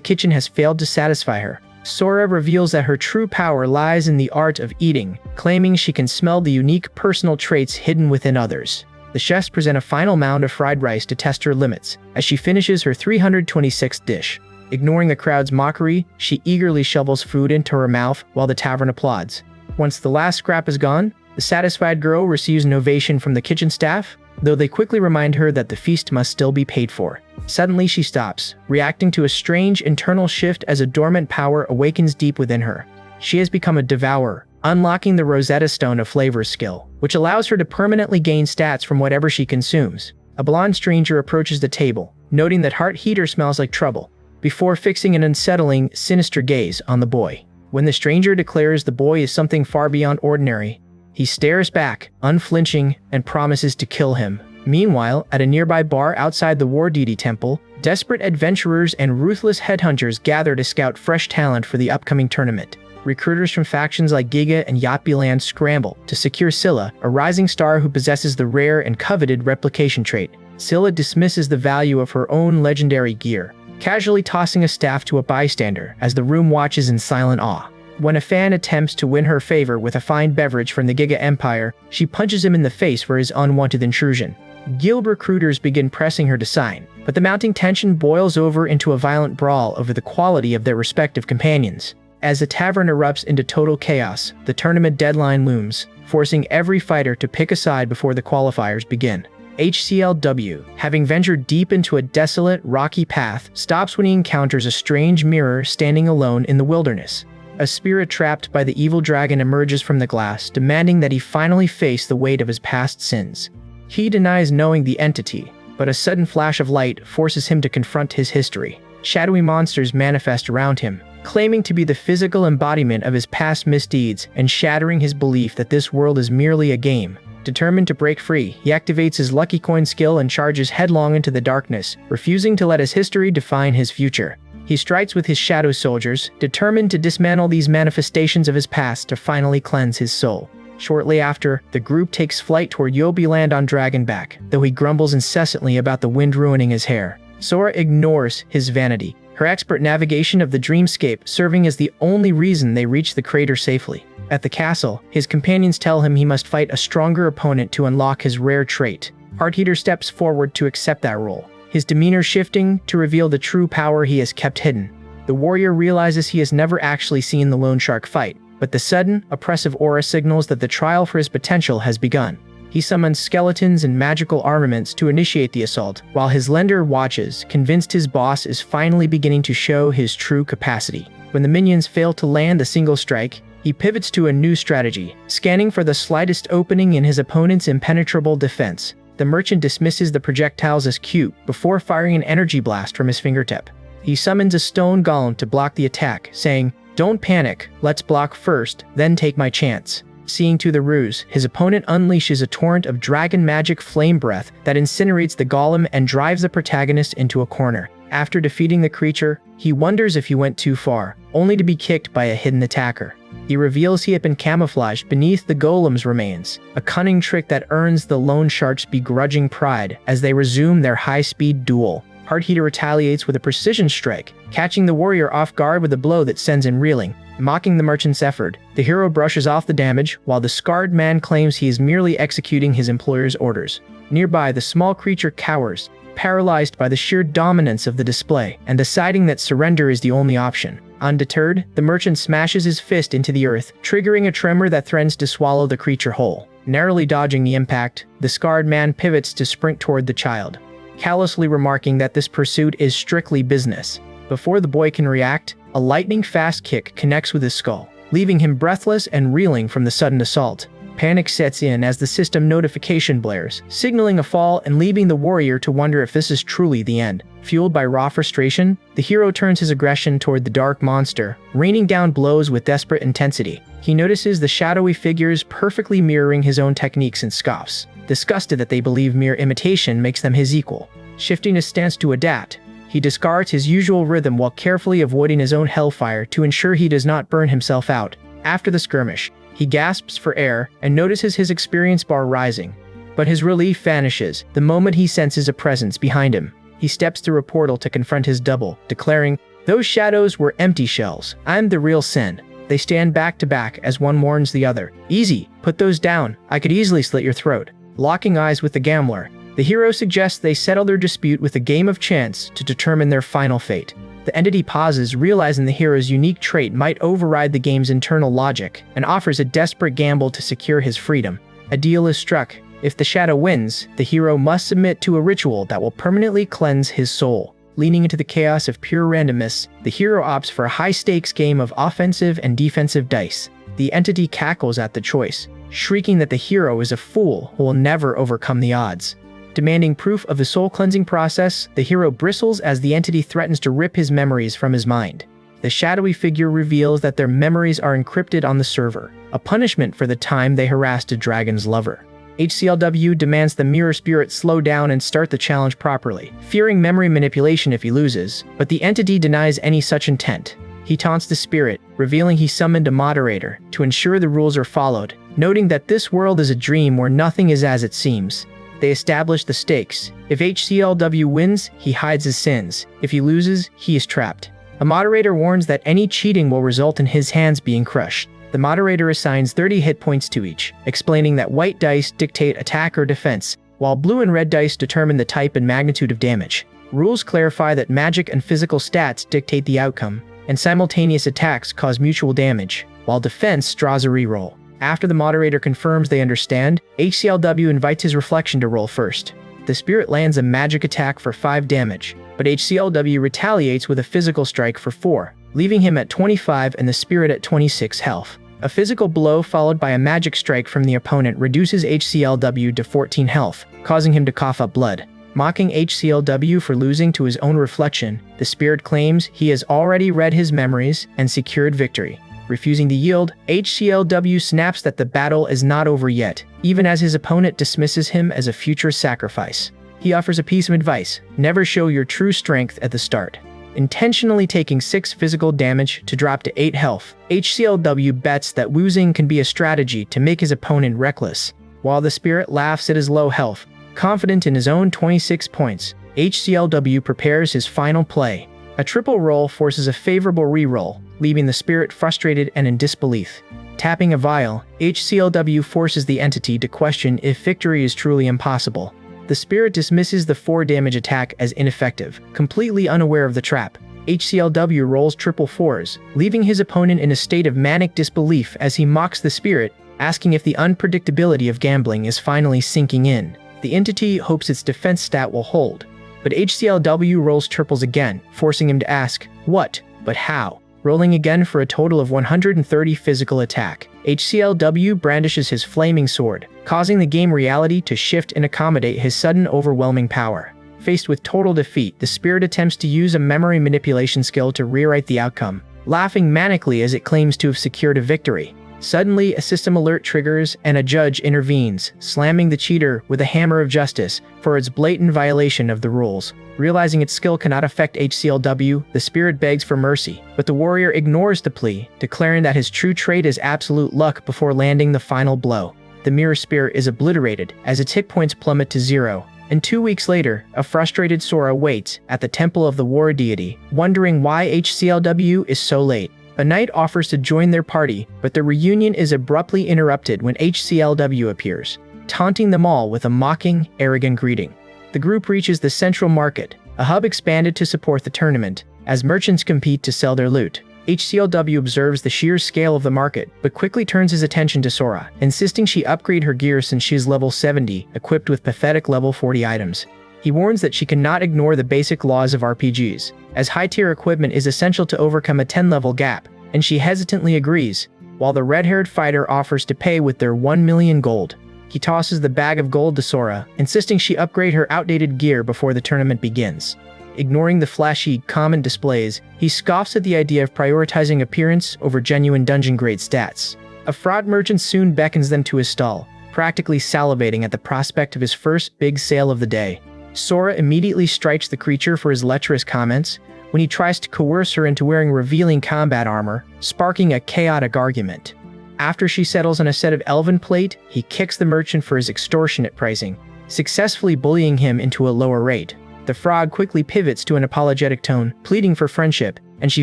kitchen has failed to satisfy her. Sora reveals that her true power lies in the art of eating, claiming she can smell the unique personal traits hidden within others. The chefs present a final mound of fried rice to test her limits, as she finishes her 326th dish. Ignoring the crowd's mockery, she eagerly shovels food into her mouth while the tavern applauds. Once the last scrap is gone, the satisfied girl receives an ovation from the kitchen staff, though they quickly remind her that the feast must still be paid for. Suddenly she stops, reacting to a strange internal shift as a dormant power awakens deep within her. She has become a devourer, unlocking the Rosetta Stone of Flavors skill, which allows her to permanently gain stats from whatever she consumes. A blonde stranger approaches the table, noting that Heart Heater smells like trouble, before fixing an unsettling, sinister gaze on the boy. When the stranger declares the boy is something far beyond ordinary, he stares back, unflinching, and promises to kill him. Meanwhile, at a nearby bar outside the War Deity Temple, desperate adventurers and ruthless headhunters gather to scout fresh talent for the upcoming tournament. Recruiters from factions like Giga and Yachtbiland scramble to secure Scylla, a rising star who possesses the rare and coveted replication trait. Scylla dismisses the value of her own legendary gear, casually tossing a staff to a bystander as the room watches in silent awe. When a fan attempts to win her favor with a fine beverage from the Giga Empire, she punches him in the face for his unwanted intrusion. Guild recruiters begin pressing her to sign, but the mounting tension boils over into a violent brawl over the quality of their respective companions. As the tavern erupts into total chaos, the tournament deadline looms, forcing every fighter to pick a side before the qualifiers begin. HCLW, having ventured deep into a desolate, rocky path, stops when he encounters a strange mirror standing alone in the wilderness. A spirit trapped by the evil dragon emerges from the glass, demanding that he finally face the weight of his past sins. He denies knowing the entity, but a sudden flash of light forces him to confront his history. Shadowy monsters manifest around him, claiming to be the physical embodiment of his past misdeeds and shattering his belief that this world is merely a game. Determined to break free, he activates his Lucky Coin skill and charges headlong into the darkness, refusing to let his history define his future. He strikes with his shadow soldiers, determined to dismantle these manifestations of his past to finally cleanse his soul. Shortly after, the group takes flight toward Yobi Land on Dragonback, though he grumbles incessantly about the wind ruining his hair. Sora ignores his vanity, her expert navigation of the dreamscape serving as the only reason they reach the crater safely. At the castle, his companions tell him he must fight a stronger opponent to unlock his rare trait. Heart Heater steps forward to accept that role, his demeanor shifting to reveal the true power he has kept hidden. The warrior realizes he has never actually seen the lone shark fight, but the sudden, oppressive aura signals that the trial for his potential has begun. He summons skeletons and magical armaments to initiate the assault, while his lender watches, convinced his boss is finally beginning to show his true capacity. When the minions fail to land a single strike, he pivots to a new strategy, scanning for the slightest opening in his opponent's impenetrable defense. The merchant dismisses the projectiles as cute before firing an energy blast from his fingertip. He summons a stone golem to block the attack, saying, "Don't panic, let's block first, then take my chance." Seeing to the ruse, his opponent unleashes a torrent of dragon magic flame breath that incinerates the golem and drives the protagonist into a corner. After defeating the creature, he wonders if he went too far, only to be kicked by a hidden attacker. He reveals he had been camouflaged beneath the golem's remains, a cunning trick that earns the lone shark's begrudging pride as they resume their high-speed duel. Heart Heater retaliates with a precision strike, catching the warrior off guard with a blow that sends him reeling. Mocking the merchant's effort, the hero brushes off the damage while the scarred man claims he is merely executing his employer's orders. Nearby, the small creature cowers, paralyzed by the sheer dominance of the display and deciding that surrender is the only option. Undeterred, the merchant smashes his fist into the earth, triggering a tremor that threatens to swallow the creature whole. Narrowly dodging the impact, the scarred man pivots to sprint toward the child, callously remarking that this pursuit is strictly business. Before the boy can react, a lightning-fast kick connects with his skull, leaving him breathless and reeling from the sudden assault. Panic sets in as the system notification blares, signaling a fall and leaving the warrior to wonder if this is truly the end. Fueled by raw frustration, the hero turns his aggression toward the dark monster, raining down blows with desperate intensity. He notices the shadowy figures perfectly mirroring his own techniques and scoffs, disgusted that they believe mere imitation makes them his equal. Shifting his stance to adapt, he discards his usual rhythm while carefully avoiding his own hellfire to ensure he does not burn himself out. After the skirmish, he gasps for air and notices his experience bar rising, but his relief vanishes the moment he senses a presence behind him. He steps through a portal to confront his double, declaring, Those shadows were empty shells. I'm the real Sen. They stand back to back as one warns the other. Easy, put those down. I could easily slit your throat. Locking eyes with the gambler, the hero suggests they settle their dispute with a game of chance to determine their final fate. The entity pauses, realizing the hero's unique trait might override the game's internal logic, and offers a desperate gamble to secure his freedom. A deal is struck. If the shadow wins, the hero must submit to a ritual that will permanently cleanse his soul. Leaning into the chaos of pure randomness, the hero opts for a high-stakes game of offensive and defensive dice. The entity cackles at the choice, shrieking that the hero is a fool who will never overcome the odds. Demanding proof of the soul-cleansing process, the hero bristles as the entity threatens to rip his memories from his mind. The shadowy figure reveals that their memories are encrypted on the server, a punishment for the time they harassed a dragon's lover. HCLW demands the mirror spirit slow down and start the challenge properly, fearing memory manipulation if he loses, but the entity denies any such intent. He taunts the spirit, revealing he summoned a moderator to ensure the rules are followed, noting that this world is a dream where nothing is as it seems. They establish the stakes. If HCLW wins, he hides his sins. If he loses, he is trapped. A moderator warns that any cheating will result in his hands being crushed. The moderator assigns 30 hit points to each, explaining that white dice dictate attack or defense, while blue and red dice determine the type and magnitude of damage. Rules clarify that magic and physical stats dictate the outcome, and simultaneous attacks cause mutual damage, while defense draws a reroll. After the moderator confirms they understand, HCLW invites his reflection to roll first. The spirit lands a magic attack for 5 damage, but HCLW retaliates with a physical strike for 4, leaving him at 25 and the spirit at 26 health. A physical blow followed by a magic strike from the opponent reduces HCLW to 14 health, causing him to cough up blood. Mocking HCLW for losing to his own reflection, the spirit claims he has already read his memories and secured victory. Refusing to yield, HCLW snaps that the battle is not over yet, even as his opponent dismisses him as a future sacrifice. He offers a piece of advice: never show your true strength at the start. Intentionally taking 6 physical damage to drop to 8 health, HCLW bets that losing can be a strategy to make his opponent reckless. While the spirit laughs at his low health, confident in his own 26 points, HCLW prepares his final play. A triple roll forces a favorable reroll, leaving the spirit frustrated and in disbelief. Tapping a vial, HCLW forces the entity to question if victory is truly impossible. The spirit dismisses the 4 damage attack as ineffective, completely unaware of the trap. HCLW rolls triple 4s, leaving his opponent in a state of manic disbelief as he mocks the spirit, asking if the unpredictability of gambling is finally sinking in. The entity hopes its defense stat will hold, but HCLW rolls triples again, forcing him to ask, what, but how? Rolling again for a total of 130 physical attack, HCLW brandishes his flaming sword, causing the game reality to shift and accommodate his sudden overwhelming power. Faced with total defeat, the spirit attempts to use a memory manipulation skill to rewrite the outcome, laughing manically as it claims to have secured a victory. Suddenly, a system alert triggers and a judge intervenes, slamming the cheater with a hammer of justice for its blatant violation of the rules. Realizing its skill cannot affect HCLW, the spirit begs for mercy, but the warrior ignores the plea, declaring that his true trait is absolute luck before landing the final blow. The mirror spirit is obliterated as its hit points plummet to 0, and 2 weeks later, a frustrated Sora waits at the temple of the war deity, wondering why HCLW is so late. A knight offers to join their party, but the reunion is abruptly interrupted when HCLW appears, taunting them all with a mocking, arrogant greeting. The group reaches the central market, a hub expanded to support the tournament, as merchants compete to sell their loot. HCLW observes the sheer scale of the market, but quickly turns his attention to Sora, insisting she upgrade her gear since she is level 70, equipped with pathetic level 40 items. He warns that she cannot ignore the basic laws of RPGs, as high-tier equipment is essential to overcome a 10-level gap, and she hesitantly agrees, while the red-haired fighter offers to pay with their 1 million gold. He tosses the bag of gold to Sora, insisting she upgrade her outdated gear before the tournament begins. Ignoring the flashy, common displays, he scoffs at the idea of prioritizing appearance over genuine dungeon-grade stats. A fraud merchant soon beckons them to his stall, practically salivating at the prospect of his first big sale of the day. Sora immediately strikes the creature for his lecherous comments when he tries to coerce her into wearing revealing combat armor, sparking a chaotic argument. After she settles on a set of elven plate, he kicks the merchant for his extortionate pricing, successfully bullying him into a lower rate. The frog quickly pivots to an apologetic tone, pleading for friendship, and she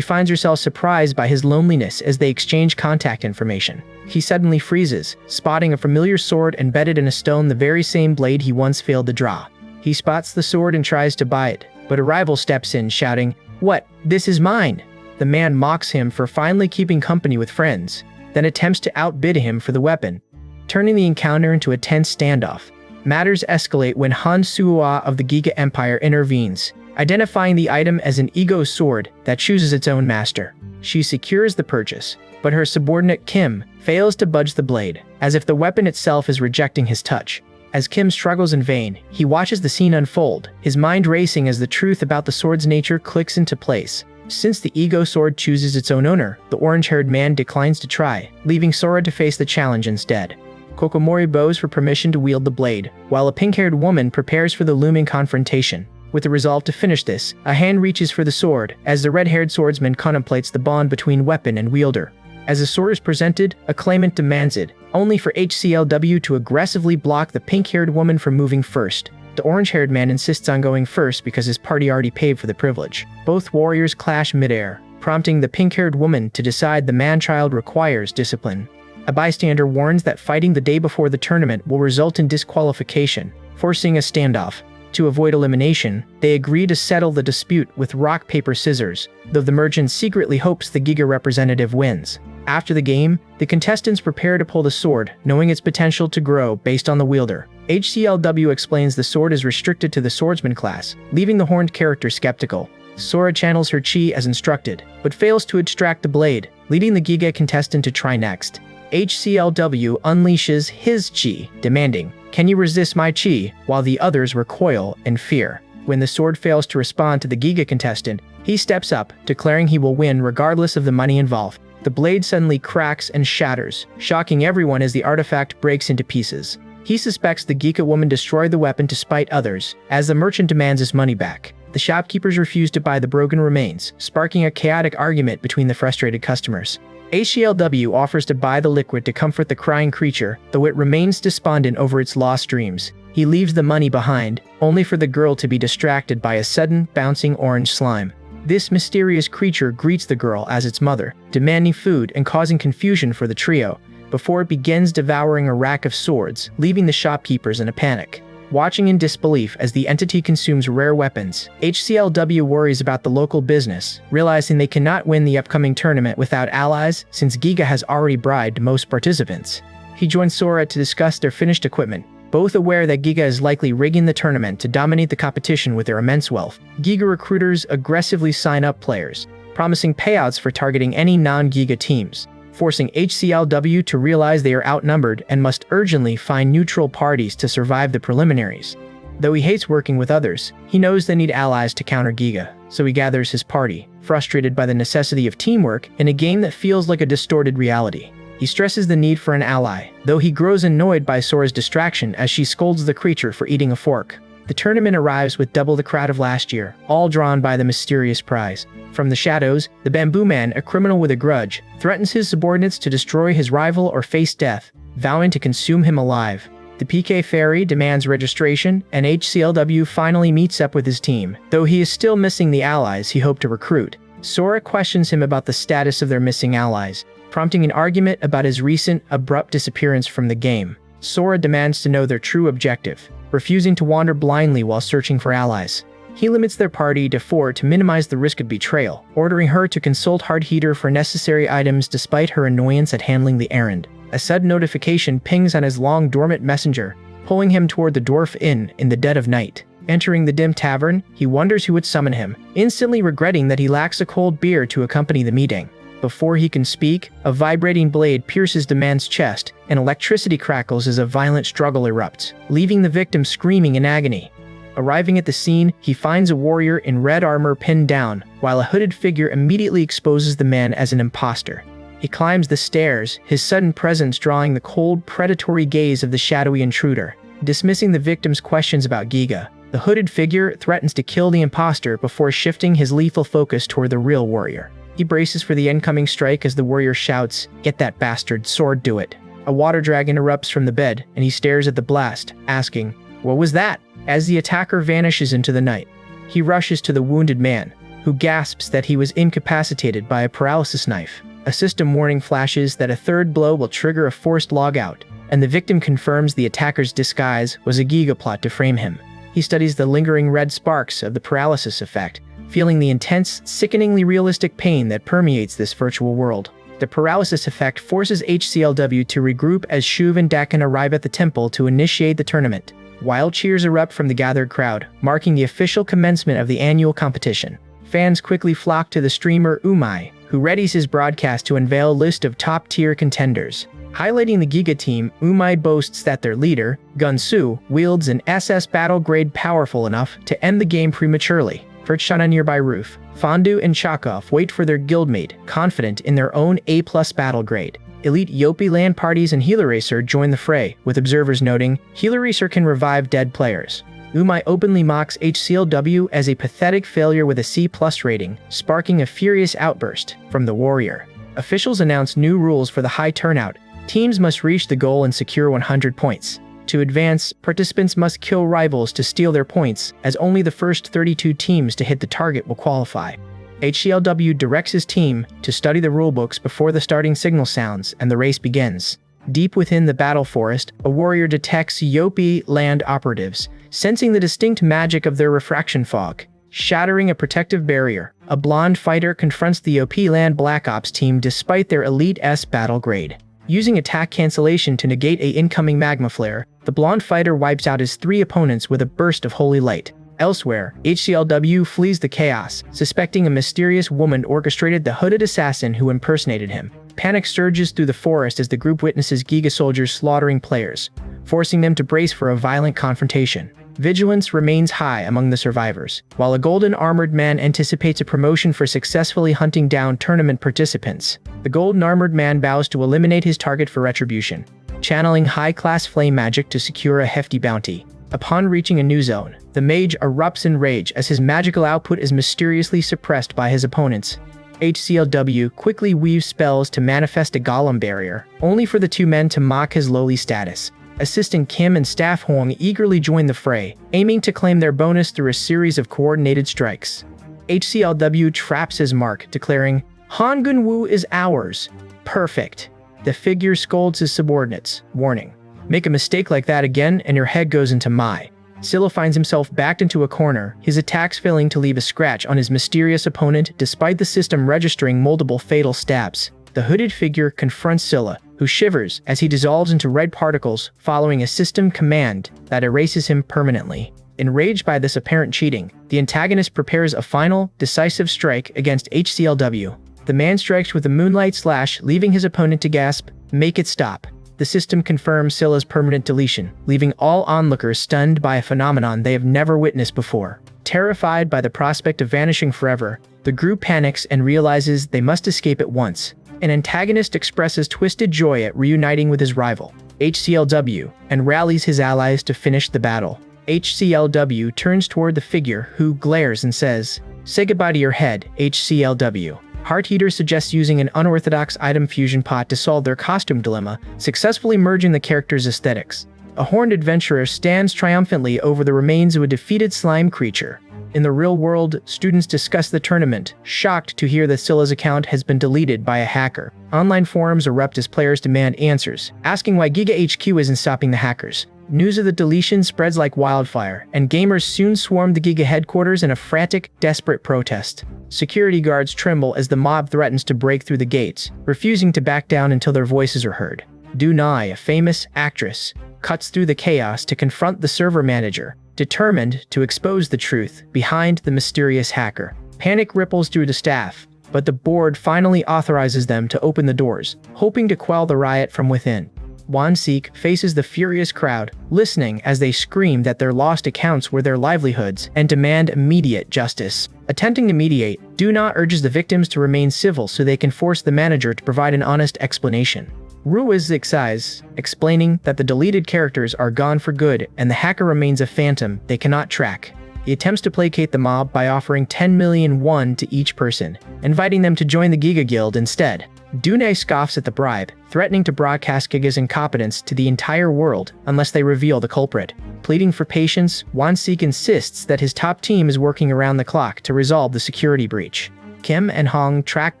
finds herself surprised by his loneliness as they exchange contact information. He suddenly freezes, spotting a familiar sword embedded in a stone, the very same blade he once failed to draw. He spots the sword and tries to buy it, but a rival steps in, shouting, "What? This is mine!" The man mocks him for finally keeping company with friends, then attempts to outbid him for the weapon, turning the encounter into a tense standoff. Matters escalate when Han Suoa of the Giga Empire intervenes, identifying the item as an ego sword that chooses its own master. She secures the purchase, but her subordinate Kim fails to budge the blade, as if the weapon itself is rejecting his touch. As Kim struggles in vain, he watches the scene unfold, his mind racing as the truth about the sword's nature clicks into place. Since the ego sword chooses its own owner, the orange-haired man declines to try, leaving Sora to face the challenge instead. Kokomori bows for permission to wield the blade, while a pink-haired woman prepares for the looming confrontation. With the resolve to finish this, a hand reaches for the sword, as the red-haired swordsman contemplates the bond between weapon and wielder. As the sword is presented, a claimant demands it, only for HCLW to aggressively block the pink-haired woman from moving first. The orange-haired man insists on going first because his party already paid for the privilege. Both warriors clash midair, prompting the pink-haired woman to decide the man-child requires discipline. A bystander warns that fighting the day before the tournament will result in disqualification, forcing a standoff. To avoid elimination, they agree to settle the dispute with rock, paper, scissors, though the merchant secretly hopes the Giga representative wins. After the game, the contestants prepare to pull the sword, knowing its potential to grow based on the wielder. HCLW explains the sword is restricted to the swordsman class, leaving the horned character skeptical. Sora channels her chi as instructed, but fails to extract the blade, leading the Giga contestant to try next. HCLW unleashes his chi, demanding, "Can you resist my chi?" while the others recoil in fear. When the sword fails to respond to the Giga contestant, he steps up, declaring he will win regardless of the money involved. The blade suddenly cracks and shatters, shocking everyone as the artifact breaks into pieces. He suspects the Giga woman destroyed the weapon to spite others, as the merchant demands his money back. The shopkeepers refuse to buy the broken remains, sparking a chaotic argument between the frustrated customers. HCLW offers to buy the liquid to comfort the crying creature, though it remains despondent over its lost dreams. He leaves the money behind, only for the girl to be distracted by a sudden, bouncing orange slime. This mysterious creature greets the girl as its mother, demanding food and causing confusion for the trio, before it begins devouring a rack of swords, leaving the shopkeepers in a panic. Watching in disbelief as the entity consumes rare weapons, HCLW worries about the local business, realizing they cannot win the upcoming tournament without allies since Giga has already bribed most participants. He joins Sora to discuss their finished equipment, both aware that Giga is likely rigging the tournament to dominate the competition with their immense wealth. Giga recruiters aggressively sign up players, promising payouts for targeting any non-Giga teams, forcing HCLW to realize they are outnumbered and must urgently find neutral parties to survive the preliminaries. Though he hates working with others, he knows they need allies to counter Giga, so he gathers his party, frustrated by the necessity of teamwork in a game that feels like a distorted reality. He stresses the need for an ally, though he grows annoyed by Sora's distraction as she scolds the creature for eating a fork. The tournament arrives with double the crowd of last year, all drawn by the mysterious prize. From the shadows, the Bamboo Man, a criminal with a grudge, threatens his subordinates to destroy his rival or face death, vowing to consume him alive. The PK Fairy demands registration, and HCLW finally meets up with his team, though he is still missing the allies he hoped to recruit. Sora questions him about the status of their missing allies, prompting an argument about his recent, abrupt disappearance from the game. Sora demands to know their true objective, refusing to wander blindly while searching for allies. He limits their party to 4 to minimize the risk of betrayal, ordering her to consult Hardheater for necessary items despite her annoyance at handling the errand. A sudden notification pings on his long-dormant messenger, pulling him toward the Dwarf Inn in the dead of night. Entering the dim tavern, he wonders who would summon him, instantly regretting that he lacks a cold beer to accompany the meeting. Before he can speak, a vibrating blade pierces the man's chest, and electricity crackles as a violent struggle erupts, leaving the victim screaming in agony. Arriving at the scene, he finds a warrior in red armor pinned down, while a hooded figure immediately exposes the man as an imposter. He climbs the stairs, his sudden presence drawing the cold, predatory gaze of the shadowy intruder. Dismissing the victim's questions about Giga, the hooded figure threatens to kill the imposter before shifting his lethal focus toward the real warrior. He braces for the incoming strike as the warrior shouts, "Get that bastard sword, do it." A water dragon erupts from the bed, and he stares at the blast, asking, "What was that?" As the attacker vanishes into the night, he rushes to the wounded man, who gasps that he was incapacitated by a paralysis knife. A system warning flashes that a third blow will trigger a forced logout, and the victim confirms the attacker's disguise was a Giga plot to frame him. He studies the lingering red sparks of the paralysis effect, feeling the intense, sickeningly realistic pain that permeates this virtual world. The paralysis effect forces HCLW to regroup as Shuv and Dakin arrive at the temple to initiate the tournament. Wild cheers erupt from the gathered crowd, marking the official commencement of the annual competition. Fans quickly flock to the streamer Umai, who readies his broadcast to unveil a list of top-tier contenders. Highlighting the Giga team, Umai boasts that their leader, Gunsu, wields an SS battle grade powerful enough to end the game prematurely. Perched on a nearby roof, Fondu and Chakov wait for their guildmate, confident in their own A+ battle grade. Elite Yopi LAN parties and Healer Racer join the fray, with observers noting, Healer Racer can revive dead players. Umai openly mocks HCLW as a pathetic failure with a C+ rating, sparking a furious outburst from the Warrior. Officials announce new rules for the high turnout. Teams must reach the goal and secure 100 points. To advance, participants must kill rivals to steal their points, as only the first 32 teams to hit the target will qualify. HCLW directs his team to study the rulebooks before the starting signal sounds and the race begins. Deep within the battle forest, a warrior detects Yopi land operatives, sensing the distinct magic of their refraction fog. Shattering a protective barrier, a blonde fighter confronts the Yopi land Black Ops team despite their Elite S battle grade. Using attack cancellation to negate an incoming magma flare, the blonde fighter wipes out his 3 opponents with a burst of holy light. Elsewhere, HCLW flees the chaos, suspecting a mysterious woman orchestrated the hooded assassin who impersonated him. Panic surges through the forest as the group witnesses Giga soldiers slaughtering players, forcing them to brace for a violent confrontation. Vigilance remains high among the survivors, while a golden armored man anticipates a promotion for successfully hunting down tournament participants. The golden armored man vows to eliminate his target for retribution, channeling high-class flame magic to secure a hefty bounty. Upon reaching a new zone, the mage erupts in rage as his magical output is mysteriously suppressed by his opponents. HCLW quickly weaves spells to manifest a golem barrier, only for the 2 men to mock his lowly status. Assistant Kim and Staff Hong eagerly join the fray, aiming to claim their bonus through a series of coordinated strikes. HCLW traps his mark, declaring, Han Gunwoo is ours. Perfect. The figure scolds his subordinates, warning, make a mistake like that again and your head goes into my. Scylla finds himself backed into a corner, his attacks failing to leave a scratch on his mysterious opponent despite the system registering multiple fatal stabs. The hooded figure confronts Scylla, who shivers as he dissolves into red particles following a system command that erases him permanently. Enraged by this apparent cheating, the antagonist prepares a final, decisive strike against HCLW. The man strikes with a moonlight slash, leaving his opponent to gasp, "Make it stop." The system confirms Scylla's permanent deletion, leaving all onlookers stunned by a phenomenon they have never witnessed before. Terrified by the prospect of vanishing forever, the group panics and realizes they must escape at once. An antagonist expresses twisted joy at reuniting with his rival, HCLW, and rallies his allies to finish the battle. HCLW turns toward the figure, who glares and says, "Say goodbye to your head, HCLW." Heart Eater suggests using an unorthodox item fusion pot to solve their costume dilemma, successfully merging the characters' aesthetics. A horned adventurer stands triumphantly over the remains of a defeated slime creature. In the real world, students discuss the tournament, shocked to hear that Scylla's account has been deleted by a hacker. Online forums erupt as players demand answers, asking why Giga HQ isn't stopping the hackers. News of the deletion spreads like wildfire, and gamers soon swarm the Giga headquarters in a frantic, desperate protest. Security guards tremble as the mob threatens to break through the gates, refusing to back down until their voices are heard. Dunai, a famous actress, cuts through the chaos to confront the server manager, determined to expose the truth behind the mysterious hacker. Panic ripples through the staff, but the board finally authorizes them to open the doors, hoping to quell the riot from within. Wansik faces the furious crowd, listening as they scream that their lost accounts were their livelihoods and demand immediate justice. Attempting to mediate, Duna urges the victims to remain civil so they can force the manager to provide an honest explanation. Ruiz sighs, explaining that the deleted characters are gone for good and the hacker remains a phantom they cannot track. He attempts to placate the mob by offering 10 million won to each person, inviting them to join the Giga Guild instead. Dune scoffs at the bribe, threatening to broadcast Giga's incompetence to the entire world unless they reveal the culprit. Pleading for patience, Won-sik insists that his top team is working around the clock to resolve the security breach. Kim and Hong track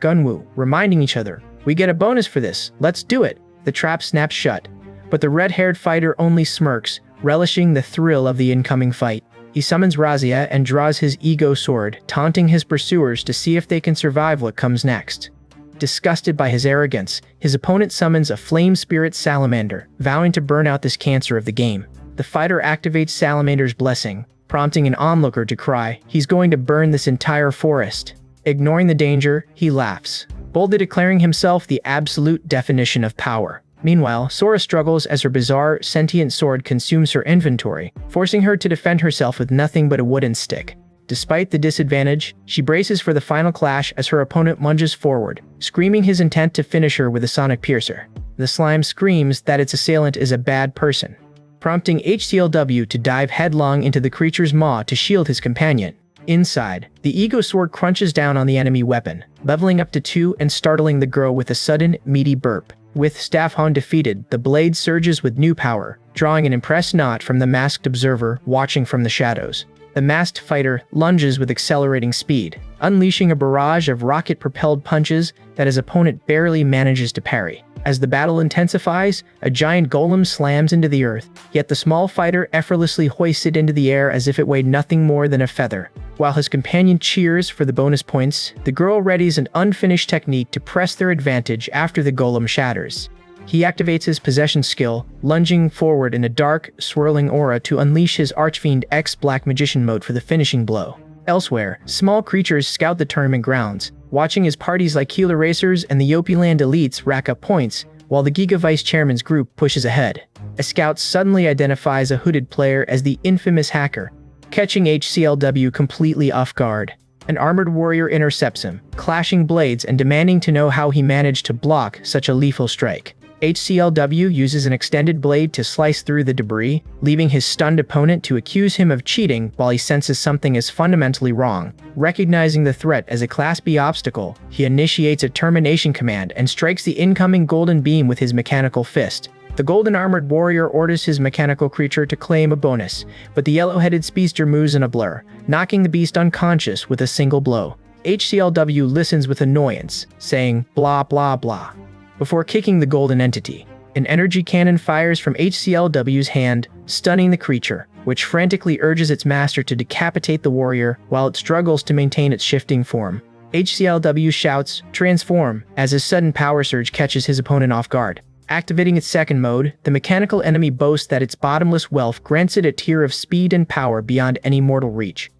Gunwoo, reminding each other, "We get a bonus for this, let's do it." The trap snaps shut, but the red-haired fighter only smirks, relishing the thrill of the incoming fight. He summons Razia and draws his ego sword, taunting his pursuers to see if they can survive what comes next. Disgusted by his arrogance, his opponent summons a flame spirit salamander, vowing to burn out this cancer of the game. The fighter activates Salamander's blessing, prompting an onlooker to cry, "He's going to burn this entire forest." Ignoring the danger, he laughs, boldly declaring himself the absolute definition of power. Meanwhile, Sora struggles as her bizarre, sentient sword consumes her inventory, forcing her to defend herself with nothing but a wooden stick. Despite the disadvantage, she braces for the final clash as her opponent lunges forward, screaming his intent to finish her with a sonic piercer. The slime screams that its assailant is a bad person, prompting HCLW to dive headlong into the creature's maw to shield his companion. Inside, the ego sword crunches down on the enemy weapon, leveling up to 2 and startling the girl with a sudden, meaty burp. With staff undefeated, the blade surges with new power, drawing an impressed nod from the masked observer watching from the shadows. The masked fighter lunges with accelerating speed, unleashing a barrage of rocket-propelled punches that his opponent barely manages to parry. As the battle intensifies, a giant golem slams into the earth, yet the small fighter effortlessly hoists it into the air as if it weighed nothing more than a feather. While his companion cheers for the bonus points, the girl readies an unfinished technique to press their advantage after the golem shatters. He activates his possession skill, lunging forward in a dark, swirling aura to unleash his Archfiend X Black Magician mode for the finishing blow. Elsewhere, small creatures scout the tournament grounds, watching as parties like Keeler Racers and the Yopiland Elites rack up points, while the Giga Vice Chairman's group pushes ahead. A scout suddenly identifies a hooded player as the infamous hacker, catching HCLW completely off guard. An armored warrior intercepts him, clashing blades and demanding to know how he managed to block such a lethal strike. HCLW uses an extended blade to slice through the debris, leaving his stunned opponent to accuse him of cheating while he senses something is fundamentally wrong. Recognizing the threat as a Class B obstacle, he initiates a termination command and strikes the incoming golden beam with his mechanical fist. The golden armored warrior orders his mechanical creature to claim a bonus, but the yellow-headed speedster moves in a blur, knocking the beast unconscious with a single blow. HCLW listens with annoyance, saying blah blah blah, before kicking the golden entity. An energy cannon fires from HCLW's hand, stunning the creature, which frantically urges its master to decapitate the warrior while it struggles to maintain its shifting form. HCLW shouts, "Transform," as his sudden power surge catches his opponent off guard. Activating its second mode, the mechanical enemy boasts that its bottomless wealth grants it a tier of speed and power beyond any mortal reach.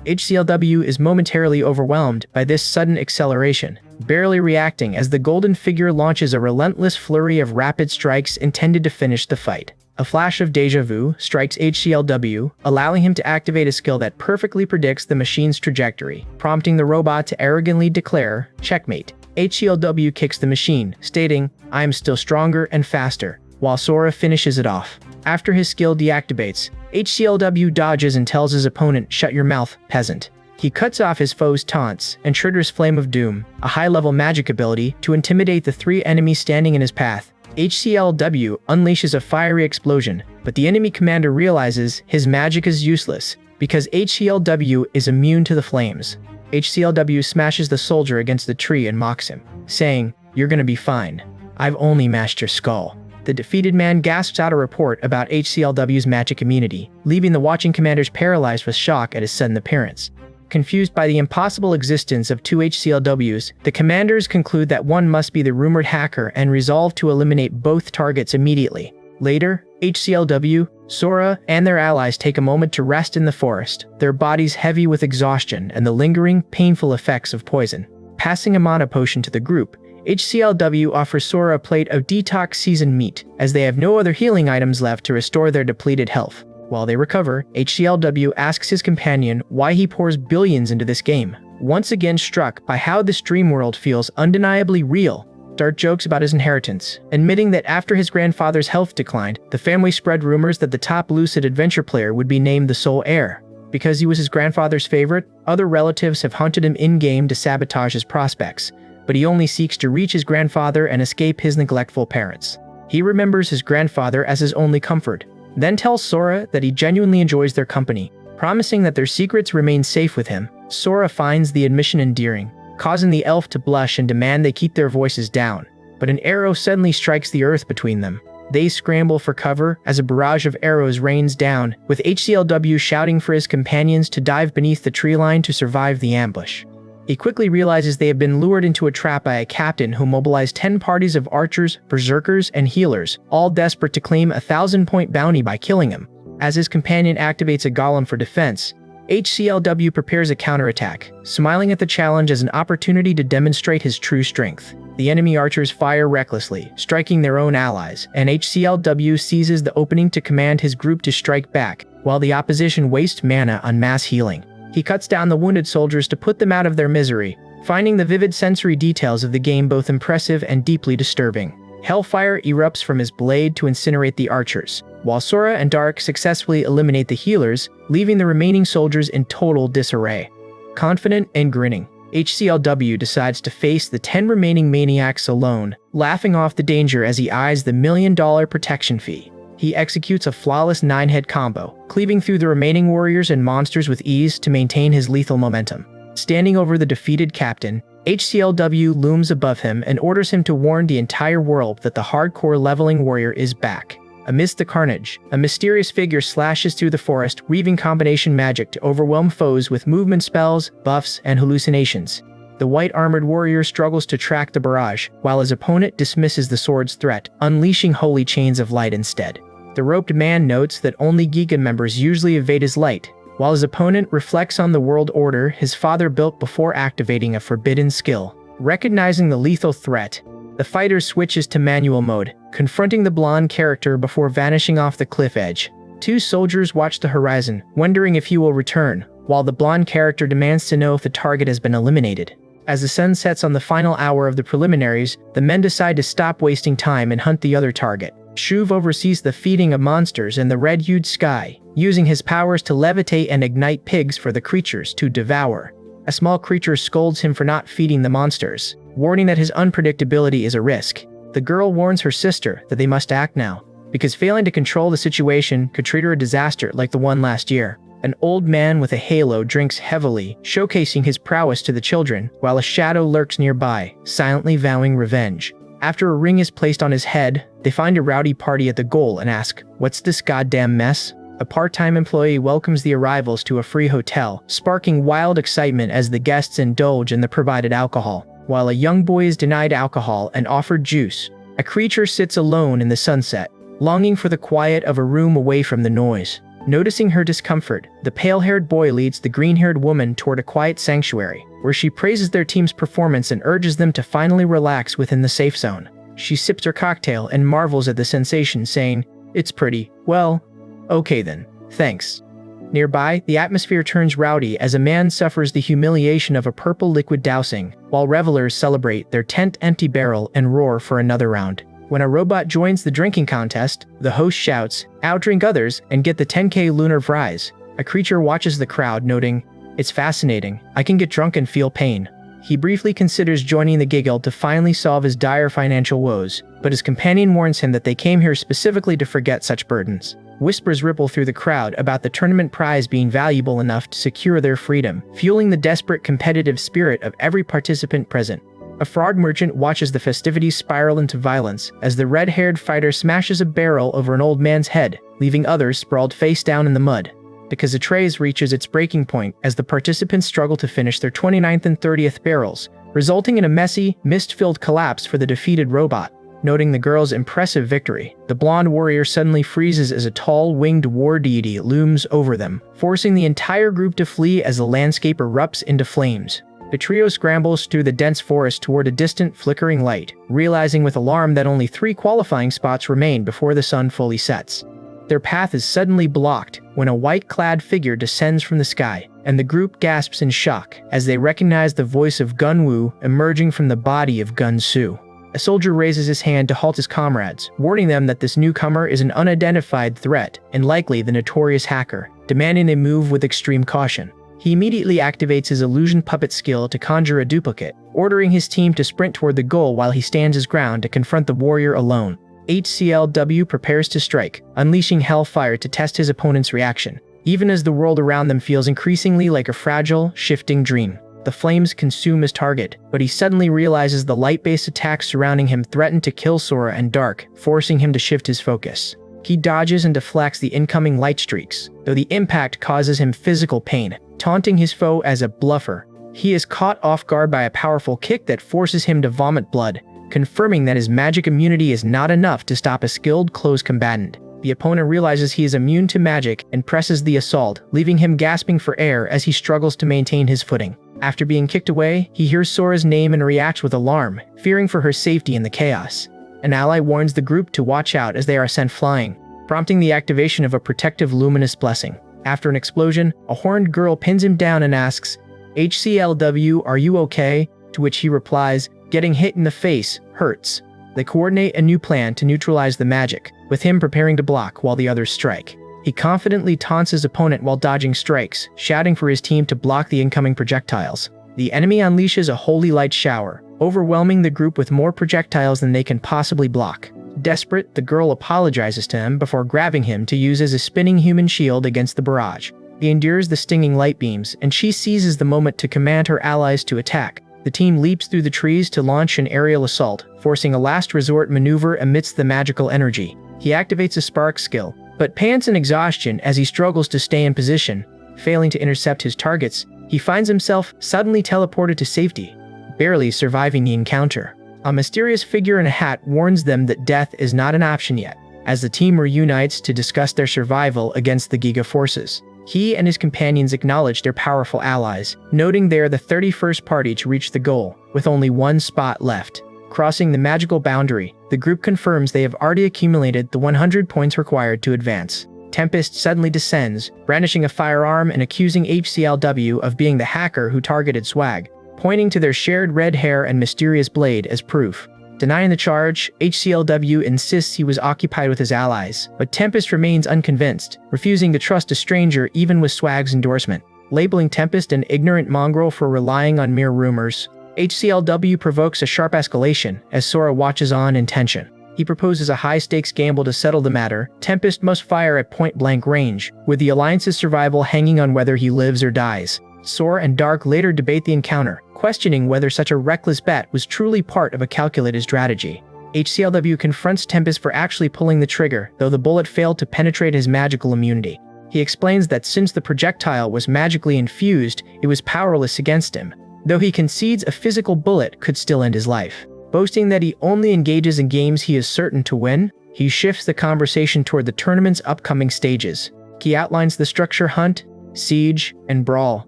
HCLW is momentarily overwhelmed by this sudden acceleration, barely reacting as the golden figure launches a relentless flurry of rapid strikes intended to finish the fight. A flash of deja vu strikes HCLW, allowing him to activate a skill that perfectly predicts the machine's trajectory, prompting the robot to arrogantly declare, "Checkmate." HCLW kicks the machine, stating, "I am still stronger and faster," while Sora finishes it off. After his skill deactivates, HCLW dodges and tells his opponent, "Shut your mouth, peasant." He cuts off his foe's taunts and triggers Flame of Doom, a high-level magic ability to intimidate the 3 enemies standing in his path. HCLW unleashes a fiery explosion, but the enemy commander realizes his magic is useless because HCLW is immune to the flames. HCLW smashes the soldier against the tree and mocks him, saying, "You're gonna be fine. I've only mashed your skull." The defeated man gasps out a report about HCLW's magic immunity, leaving the watching commanders paralyzed with shock at his sudden appearance. Confused by the impossible existence of 2 HCLWs, the commanders conclude that one must be the rumored hacker and resolve to eliminate both targets immediately. Later, HCLW, Sora, and their allies take a moment to rest in the forest, their bodies heavy with exhaustion and the lingering, painful effects of poison. Passing a mana potion to the group, HCLW offers Sora a plate of detox seasoned meat, as they have no other healing items left to restore their depleted health. While they recover, HCLW asks his companion why he pours billions into this game. Once again struck by how this dream world feels undeniably real, Dart jokes about his inheritance, admitting that after his grandfather's health declined, the family spread rumors that the top Lucid Adventure player would be named the sole heir. Because he was his grandfather's favorite, other relatives have hunted him in-game to sabotage his prospects. but he only seeks to reach his grandfather and escape his neglectful parents. He remembers his grandfather as his only comfort, then tells Sora that he genuinely enjoys their company, promising that their secrets remain safe with him. Sora finds the admission endearing, causing the elf to blush and demand they keep their voices down. But an arrow suddenly strikes the earth between them. They scramble for cover as a barrage of arrows rains down, with HCLW shouting for his companions to dive beneath the tree line to survive the ambush. He quickly realizes they have been lured into a trap by a captain who mobilized 10 parties of archers, berserkers, and healers, all desperate to claim a 1,000-point bounty by killing him. As his companion activates a golem for defense, HCLW prepares a counterattack, smiling at the challenge as an opportunity to demonstrate his true strength. The enemy archers fire recklessly, striking their own allies, and HCLW seizes the opening to command his group to strike back, while the opposition wastes mana on mass healing. He cuts down the wounded soldiers to put them out of their misery, finding the vivid sensory details of the game both impressive and deeply disturbing. Hellfire erupts from his blade to incinerate the archers, while Sora and Dark successfully eliminate the healers, leaving the remaining soldiers in total disarray. Confident and grinning, HCLW decides to face the 10 remaining maniacs alone, laughing off the danger as he eyes the $1 million protection fee. He executes a flawless 9-head combo, cleaving through the remaining warriors and monsters with ease to maintain his lethal momentum. Standing over the defeated captain, HCLW looms above him and orders him to warn the entire world that the hardcore leveling warrior is back. Amidst the carnage, a mysterious figure slashes through the forest, weaving combination magic to overwhelm foes with movement spells, buffs, and hallucinations. The white-armored warrior struggles to track the barrage, while his opponent dismisses the sword's threat, unleashing holy chains of light instead. The roped man notes that only Giga members usually evade his light, while his opponent reflects on the world order his father built before activating a forbidden skill. Recognizing the lethal threat, the fighter switches to manual mode, confronting the blonde character before vanishing off the cliff edge. Two soldiers watch the horizon, wondering if he will return, while the blonde character demands to know if the target has been eliminated. As the sun sets on the final hour of the preliminaries, the men decide to stop wasting time and hunt the other target. Shuv oversees the feeding of monsters in the red-hued sky, using his powers to levitate and ignite pigs for the creatures to devour. A small creature scolds him for not feeding the monsters, warning that his unpredictability is a risk. The girl warns her sister that they must act now, because failing to control the situation could trigger a disaster like the one last year. An old man with a halo drinks heavily, showcasing his prowess to the children, while a shadow lurks nearby, silently vowing revenge. After a ring is placed on his head, they find a rowdy party at the goal and ask, "What's this goddamn mess?" A part-time employee welcomes the arrivals to a free hotel, sparking wild excitement as the guests indulge in the provided alcohol. While a young boy is denied alcohol and offered juice, a creature sits alone in the sunset, longing for the quiet of a room away from the noise. Noticing her discomfort, the pale-haired boy leads the green-haired woman toward a quiet sanctuary, where she praises their team's performance and urges them to finally relax within the safe zone. She sips her cocktail and marvels at the sensation, saying, "It's pretty. Well, okay then. Thanks." Nearby, the atmosphere turns rowdy as a man suffers the humiliation of a purple liquid dousing, while revelers celebrate their 10th empty barrel and roar for another round. When a robot joins the drinking contest, the host shouts, "Outdrink others and get the 10K lunar prize." A creature watches the crowd, noting, "It's fascinating. I can get drunk and feel pain." He briefly considers joining the giggle to finally solve his dire financial woes, but his companion warns him that they came here specifically to forget such burdens. Whispers ripple through the crowd about the tournament prize being valuable enough to secure their freedom, fueling the desperate competitive spirit of every participant present. A fraud merchant watches the festivities spiral into violence as the red-haired fighter smashes a barrel over an old man's head, leaving others sprawled face down in the mud. Because the trays reaches its breaking point as the participants struggle to finish their 29th and 30th barrels, resulting in a messy, mist-filled collapse for the defeated robot. Noting the girl's impressive victory, the blonde warrior suddenly freezes as a tall, winged war deity looms over them, forcing the entire group to flee as the landscape erupts into flames. The trio scrambles through the dense forest toward a distant, flickering light, realizing with alarm that only 3 qualifying spots remain before the sun fully sets. Their path is suddenly blocked when a white-clad figure descends from the sky, and the group gasps in shock as they recognize the voice of Gunwoo emerging from the body of Gun-Soo. A soldier raises his hand to halt his comrades, warning them that this newcomer is an unidentified threat and likely the notorious hacker, demanding they move with extreme caution. He immediately activates his illusion puppet skill to conjure a duplicate, ordering his team to sprint toward the goal while he stands his ground to confront the warrior alone. HCLW prepares to strike, unleashing hellfire to test his opponent's reaction. Even as the world around them feels increasingly like a fragile, shifting dream. The flames consume his target, but he suddenly realizes the light-based attacks surrounding him threaten to kill Sora and Dark, forcing him to shift his focus. He dodges and deflects the incoming light streaks, though the impact causes him physical pain, taunting his foe as a bluffer. He is caught off guard by a powerful kick that forces him to vomit blood, confirming that his magic immunity is not enough to stop a skilled close combatant. The opponent realizes he is immune to magic and presses the assault, leaving him gasping for air as he struggles to maintain his footing. After being kicked away, he hears Sora's name and reacts with alarm, fearing for her safety in the chaos. An ally warns the group to watch out as they are sent flying, prompting the activation of a protective luminous blessing. After an explosion, a horned girl pins him down and asks, "HCLW, are you okay?" To which he replies, "Getting hit in the face hurts." They coordinate a new plan to neutralize the magic, with him preparing to block while the others strike. He confidently taunts his opponent while dodging strikes, shouting for his team to block the incoming projectiles. The enemy unleashes a holy light shower, overwhelming the group with more projectiles than they can possibly block. Desperate, the girl apologizes to him before grabbing him to use as a spinning human shield against the barrage. He endures the stinging light beams, and she seizes the moment to command her allies to attack. The team leaps through the trees to launch an aerial assault, forcing a last resort maneuver amidst the magical energy. He activates a spark skill, but pants in exhaustion as he struggles to stay in position. Failing to intercept his targets, he finds himself suddenly teleported to safety, barely surviving the encounter. A mysterious figure in a hat warns them that death is not an option yet, as the team reunites to discuss their survival against the Giga forces. He and his companions acknowledge their powerful allies, noting they are the 31st party to reach the goal, with only one spot left. Crossing the magical boundary, the group confirms they have already accumulated the 100 points required to advance. Tempest suddenly descends, brandishing a firearm and accusing HCLW of being the hacker who targeted Swag, pointing to their shared red hair and mysterious blade as proof. Denying the charge, HCLW insists he was occupied with his allies, but Tempest remains unconvinced, refusing to trust a stranger even with Swag's endorsement. Labeling Tempest an ignorant mongrel for relying on mere rumors, HCLW provokes a sharp escalation as Sora watches on in tension. He proposes a high-stakes gamble to settle the matter. Tempest must fire at point-blank range, with the Alliance's survival hanging on whether he lives or dies. Sora and Dark later debate the encounter, questioning whether such a reckless bet was truly part of a calculated strategy. HCLW confronts Tempest for actually pulling the trigger, though the bullet failed to penetrate his magical immunity. He explains that since the projectile was magically infused, it was powerless against him, though he concedes a physical bullet could still end his life. Boasting that he only engages in games he is certain to win, he shifts the conversation toward the tournament's upcoming stages. He outlines the structure hunt, siege, and brawl,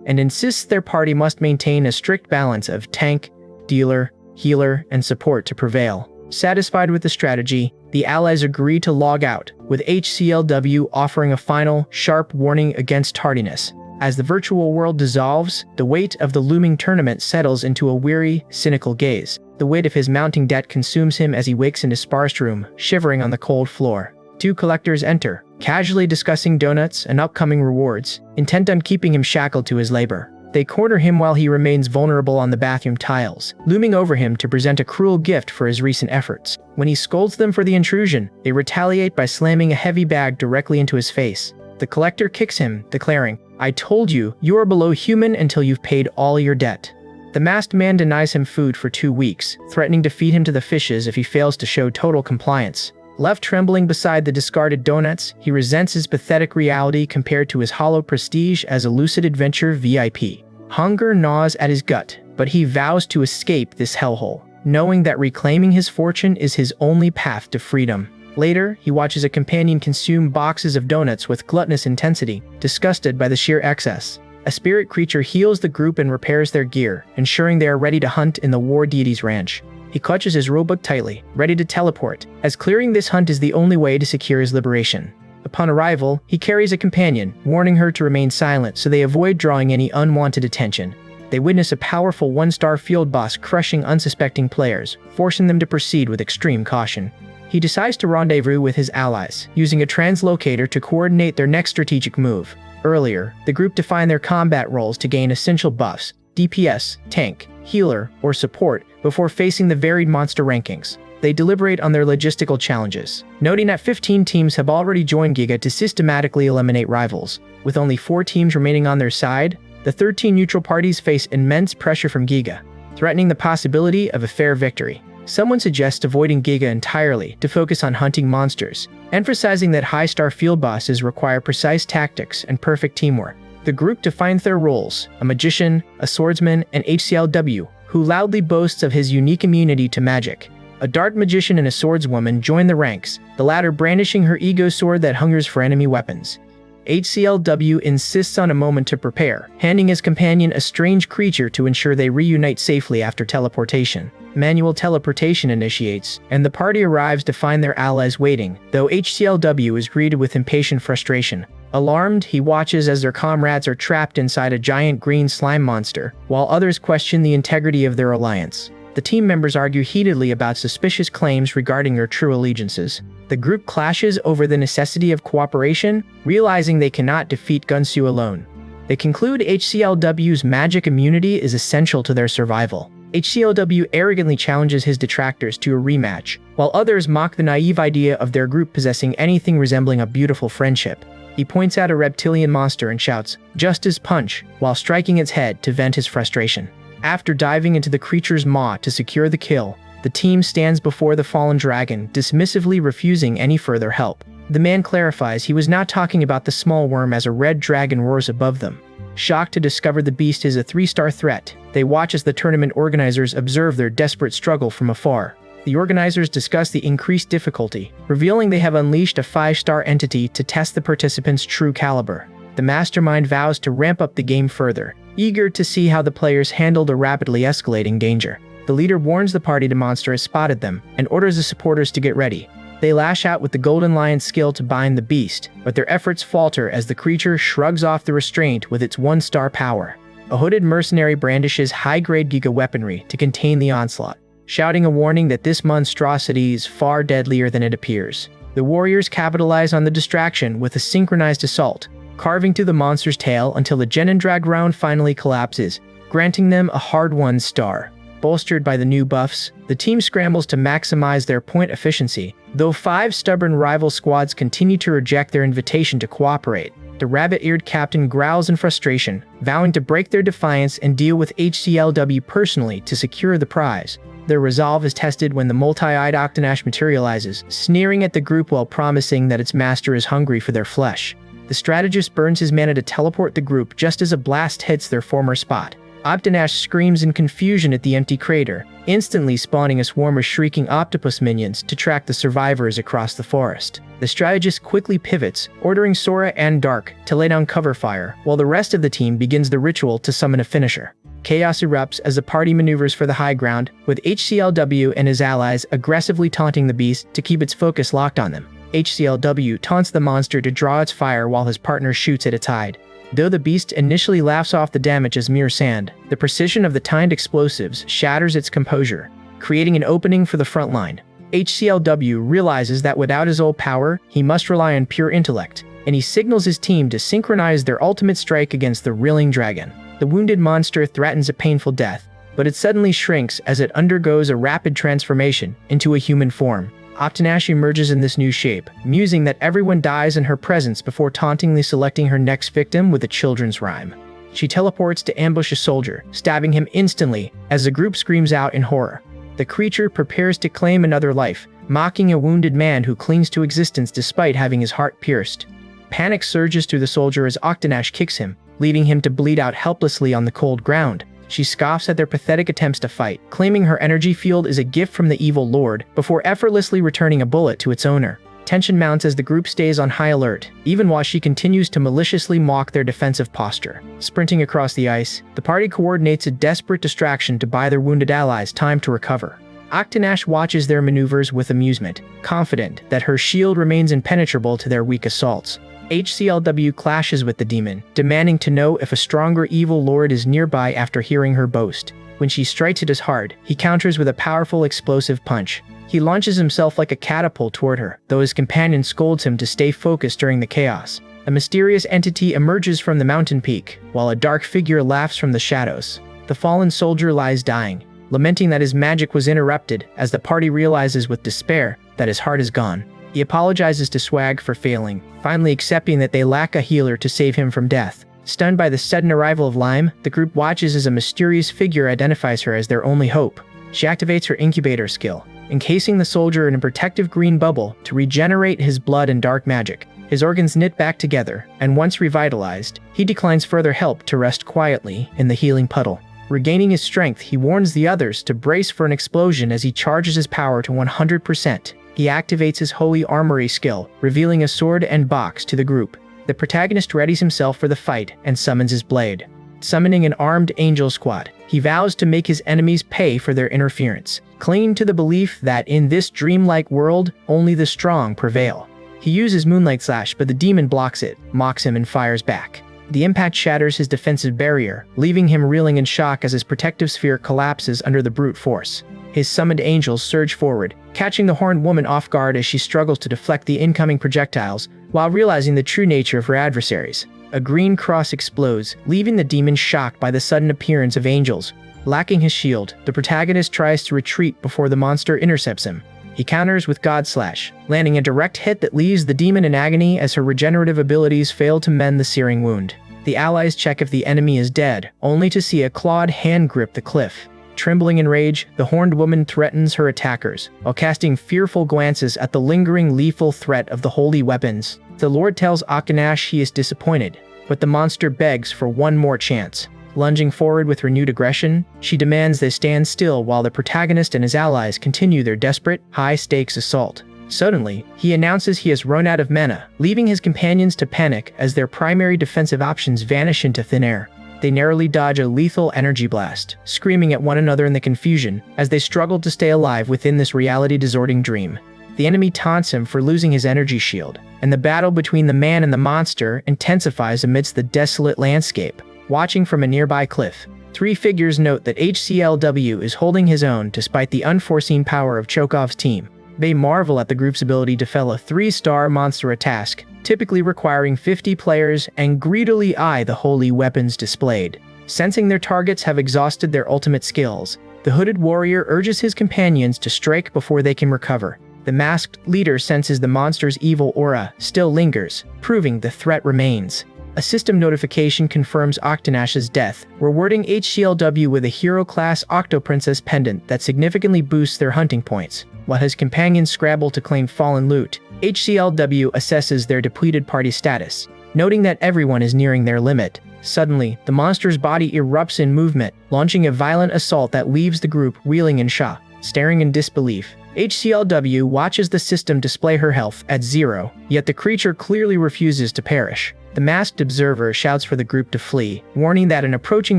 and insists their party must maintain a strict balance of tank, dealer, healer, and support to prevail. Satisfied with the strategy, the allies agree to log out, with HCLW offering a final, sharp warning against tardiness. As the virtual world dissolves, the weight of the looming tournament settles into a weary, cynical gaze. The weight of his mounting debt consumes him as he wakes in his sparse room, shivering on the cold floor. Two collectors enter, casually discussing donuts and upcoming rewards, intent on keeping him shackled to his labor. They corner him while he remains vulnerable on the bathroom tiles, looming over him to present a cruel gift for his recent efforts. When he scolds them for the intrusion, they retaliate by slamming a heavy bag directly into his face. The collector kicks him, declaring, "I told you, you are below human until you've paid all your debt." The masked man denies him food for 2 weeks, threatening to feed him to the fishes if he fails to show total compliance. Left trembling beside the discarded donuts, he resents his pathetic reality compared to his hollow prestige as a lucid adventure VIP. Hunger gnaws at his gut, but he vows to escape this hellhole, knowing that reclaiming his fortune is his only path to freedom. Later, he watches a companion consume boxes of donuts with gluttonous intensity, disgusted by the sheer excess. A spirit creature heals the group and repairs their gear, ensuring they are ready to hunt in the war deity's ranch. He clutches his rulebook tightly, ready to teleport, as clearing this hunt is the only way to secure his liberation. Upon arrival, he carries a companion, warning her to remain silent so they avoid drawing any unwanted attention. they witness a powerful one-star field boss crushing unsuspecting players, forcing them to proceed with extreme caution. He decides to rendezvous with his allies, using a translocator to coordinate their next strategic move. Earlier, the group defined their combat roles to gain essential buffs: DPS, tank, healer, or support, before facing the varied monster rankings. They deliberate on their logistical challenges, noting that 15 teams have already joined Giga to systematically eliminate rivals. With only 4 teams remaining on their side, the 13 neutral parties face immense pressure from Giga, threatening the possibility of a fair victory. Someone suggests avoiding Giga entirely to focus on hunting monsters, emphasizing that high-star field bosses require precise tactics and perfect teamwork. The group defines their roles: a magician, a swordsman, and HCLW, who loudly boasts of his unique immunity to magic. A dark magician and a swordswoman join the ranks, the latter brandishing her ego sword that hungers for enemy weapons. HCLW insists on a moment to prepare, handing his companion a strange creature to ensure they reunite safely after teleportation. Manual teleportation initiates, and the party arrives to find their allies waiting, though HCLW is greeted with impatient frustration. Alarmed, he watches as their comrades are trapped inside a giant green slime monster, while others question the integrity of their alliance. The team members argue heatedly about suspicious claims regarding their true allegiances. The group clashes over the necessity of cooperation, realizing they cannot defeat Gunsu alone. They conclude HCLW's magic immunity is essential to their survival. HCLW arrogantly challenges his detractors to a rematch, while others mock the naive idea of their group possessing anything resembling a beautiful friendship. He points out a reptilian monster and shouts, "Justice Punch," while striking its head to vent his frustration. After diving into the creature's maw to secure the kill, the team stands before the fallen dragon, dismissively refusing any further help. The man clarifies he was not talking about the small worm as a red dragon roars above them. Shocked to discover the beast is a 3-star threat, they watch as the tournament organizers observe their desperate struggle from afar. The organizers discuss the increased difficulty, revealing they have unleashed a 5-star entity to test the participants' true caliber. The mastermind vows to ramp up the game further, eager to see how the players handle the rapidly escalating danger. The leader warns the party the monster has spotted them, and orders the supporters to get ready. They lash out with the Golden Lion's skill to bind the beast, but their efforts falter as the creature shrugs off the restraint with its 1-star power. A hooded mercenary brandishes high-grade Giga weaponry to contain the onslaught, shouting a warning that this monstrosity is far deadlier than it appears. The warriors capitalize on the distraction with a synchronized assault, carving through the monster's tail until the Genin Drag round finally collapses, granting them a hard-won star. Bolstered by the new buffs, the team scrambles to maximize their point efficiency, though 5 stubborn rival squads continue to reject their invitation to cooperate. The rabbit-eared captain growls in frustration, vowing to break their defiance and deal with HCLW personally to secure the prize. Their resolve is tested when the multi-eyed Octonash materializes, sneering at the group while promising that its master is hungry for their flesh. The strategist burns his mana to teleport the group just as a blast hits their former spot. Octonash screams in confusion at the empty crater, instantly spawning a swarm of shrieking octopus minions to track the survivors across the forest. The strategist quickly pivots, ordering Sora and Dark to lay down cover fire, while the rest of the team begins the ritual to summon a finisher. Chaos erupts as the party maneuvers for the high ground, with HCLW and his allies aggressively taunting the beast to keep its focus locked on them. HCLW taunts the monster to draw its fire while his partner shoots at its hide. Though the beast initially laughs off the damage as mere sand, the precision of the timed explosives shatters its composure, creating an opening for the front line. HCLW realizes that without his old power, he must rely on pure intellect, and he signals his team to synchronize their ultimate strike against the reeling dragon. The wounded monster threatens a painful death, but it suddenly shrinks as it undergoes a rapid transformation into a human form. Octonash emerges in this new shape, musing that everyone dies in her presence before tauntingly selecting her next victim with a children's rhyme. She teleports to ambush a soldier, stabbing him instantly as the group screams out in horror. The creature prepares to claim another life, mocking a wounded man who clings to existence despite having his heart pierced. Panic surges through the soldier as Octonash kicks him, leaving him to bleed out helplessly on the cold ground. She scoffs at their pathetic attempts to fight, claiming her energy field is a gift from the evil lord, before effortlessly returning a bullet to its owner. Tension mounts as the group stays on high alert, even while she continues to maliciously mock their defensive posture. Sprinting across the ice, the party coordinates a desperate distraction to buy their wounded allies time to recover. Octonash watches their maneuvers with amusement, confident that her shield remains impenetrable to their weak assaults. HCLW clashes with the demon, demanding to know if a stronger evil lord is nearby after hearing her boast. When she strikes it as hard, he counters with a powerful explosive punch. He launches himself like a catapult toward her, though his companion scolds him to stay focused during the chaos. A mysterious entity emerges from the mountain peak, while a dark figure laughs from the shadows. The fallen soldier lies dying, lamenting that his magic was interrupted as the party realizes with despair that his heart is gone. He apologizes to Swag for failing, finally accepting that they lack a healer to save him from death. Stunned by the sudden arrival of Lime, the group watches as a mysterious figure identifies her as their only hope. She activates her incubator skill, encasing the soldier in a protective green bubble to regenerate his blood and dark magic. His organs knit back together, and once revitalized, he declines further help to rest quietly in the healing puddle. Regaining his strength, he warns the others to brace for an explosion as he charges his power to 100%. He activates his Holy Armory skill, revealing a sword and box to the group. The protagonist readies himself for the fight and summons his blade. Summoning an armed angel squad, he vows to make his enemies pay for their interference, clinging to the belief that in this dreamlike world, only the strong prevail. He uses Moonlight Slash, but the demon blocks it, mocks him, and fires back. The impact shatters his defensive barrier, leaving him reeling in shock as his protective sphere collapses under the brute force. His summoned angels surge forward, catching the horned woman off guard as she struggles to deflect the incoming projectiles, while realizing the true nature of her adversaries. A green cross explodes, leaving the demon shocked by the sudden appearance of angels. Lacking his shield, the protagonist tries to retreat before the monster intercepts him. He counters with God Slash, landing a direct hit that leaves the demon in agony as her regenerative abilities fail to mend the searing wound. The allies check if the enemy is dead, only to see a clawed hand grip the cliff. Trembling in rage, the horned woman threatens her attackers, while casting fearful glances at the lingering lethal threat of the holy weapons. The Lord tells Akanash he is disappointed, but the monster begs for one more chance. Lunging forward with renewed aggression, she demands they stand still while the protagonist and his allies continue their desperate, high-stakes assault. Suddenly, he announces he has run out of mana, leaving his companions to panic as their primary defensive options vanish into thin air. They narrowly dodge a lethal energy blast, screaming at one another in the confusion as they struggle to stay alive within this reality-distorting dream. The enemy taunts him for losing his energy shield, and the battle between the man and the monster intensifies amidst the desolate landscape. Watching from a nearby cliff, three figures note that HCLW is holding his own despite the unforeseen power of Chekhov's team. They marvel at the group's ability to fell a 3-star monster a task, typically requiring 50 players, and greedily eye the holy weapons displayed. Sensing their targets have exhausted their ultimate skills, the hooded warrior urges his companions to strike before they can recover. The masked leader senses the monster's evil aura still lingers, proving the threat remains. A system notification confirms Octonash's death, rewarding HCLW with a hero-class Octoprincess pendant that significantly boosts their hunting points. While his companions scramble to claim fallen loot, HCLW assesses their depleted party status, noting that everyone is nearing their limit. Suddenly, the monster's body erupts in movement, launching a violent assault that leaves the group reeling in shock. Staring in disbelief, HCLW watches the system display her health at 0, yet the creature clearly refuses to perish. The masked observer shouts for the group to flee, warning that an approaching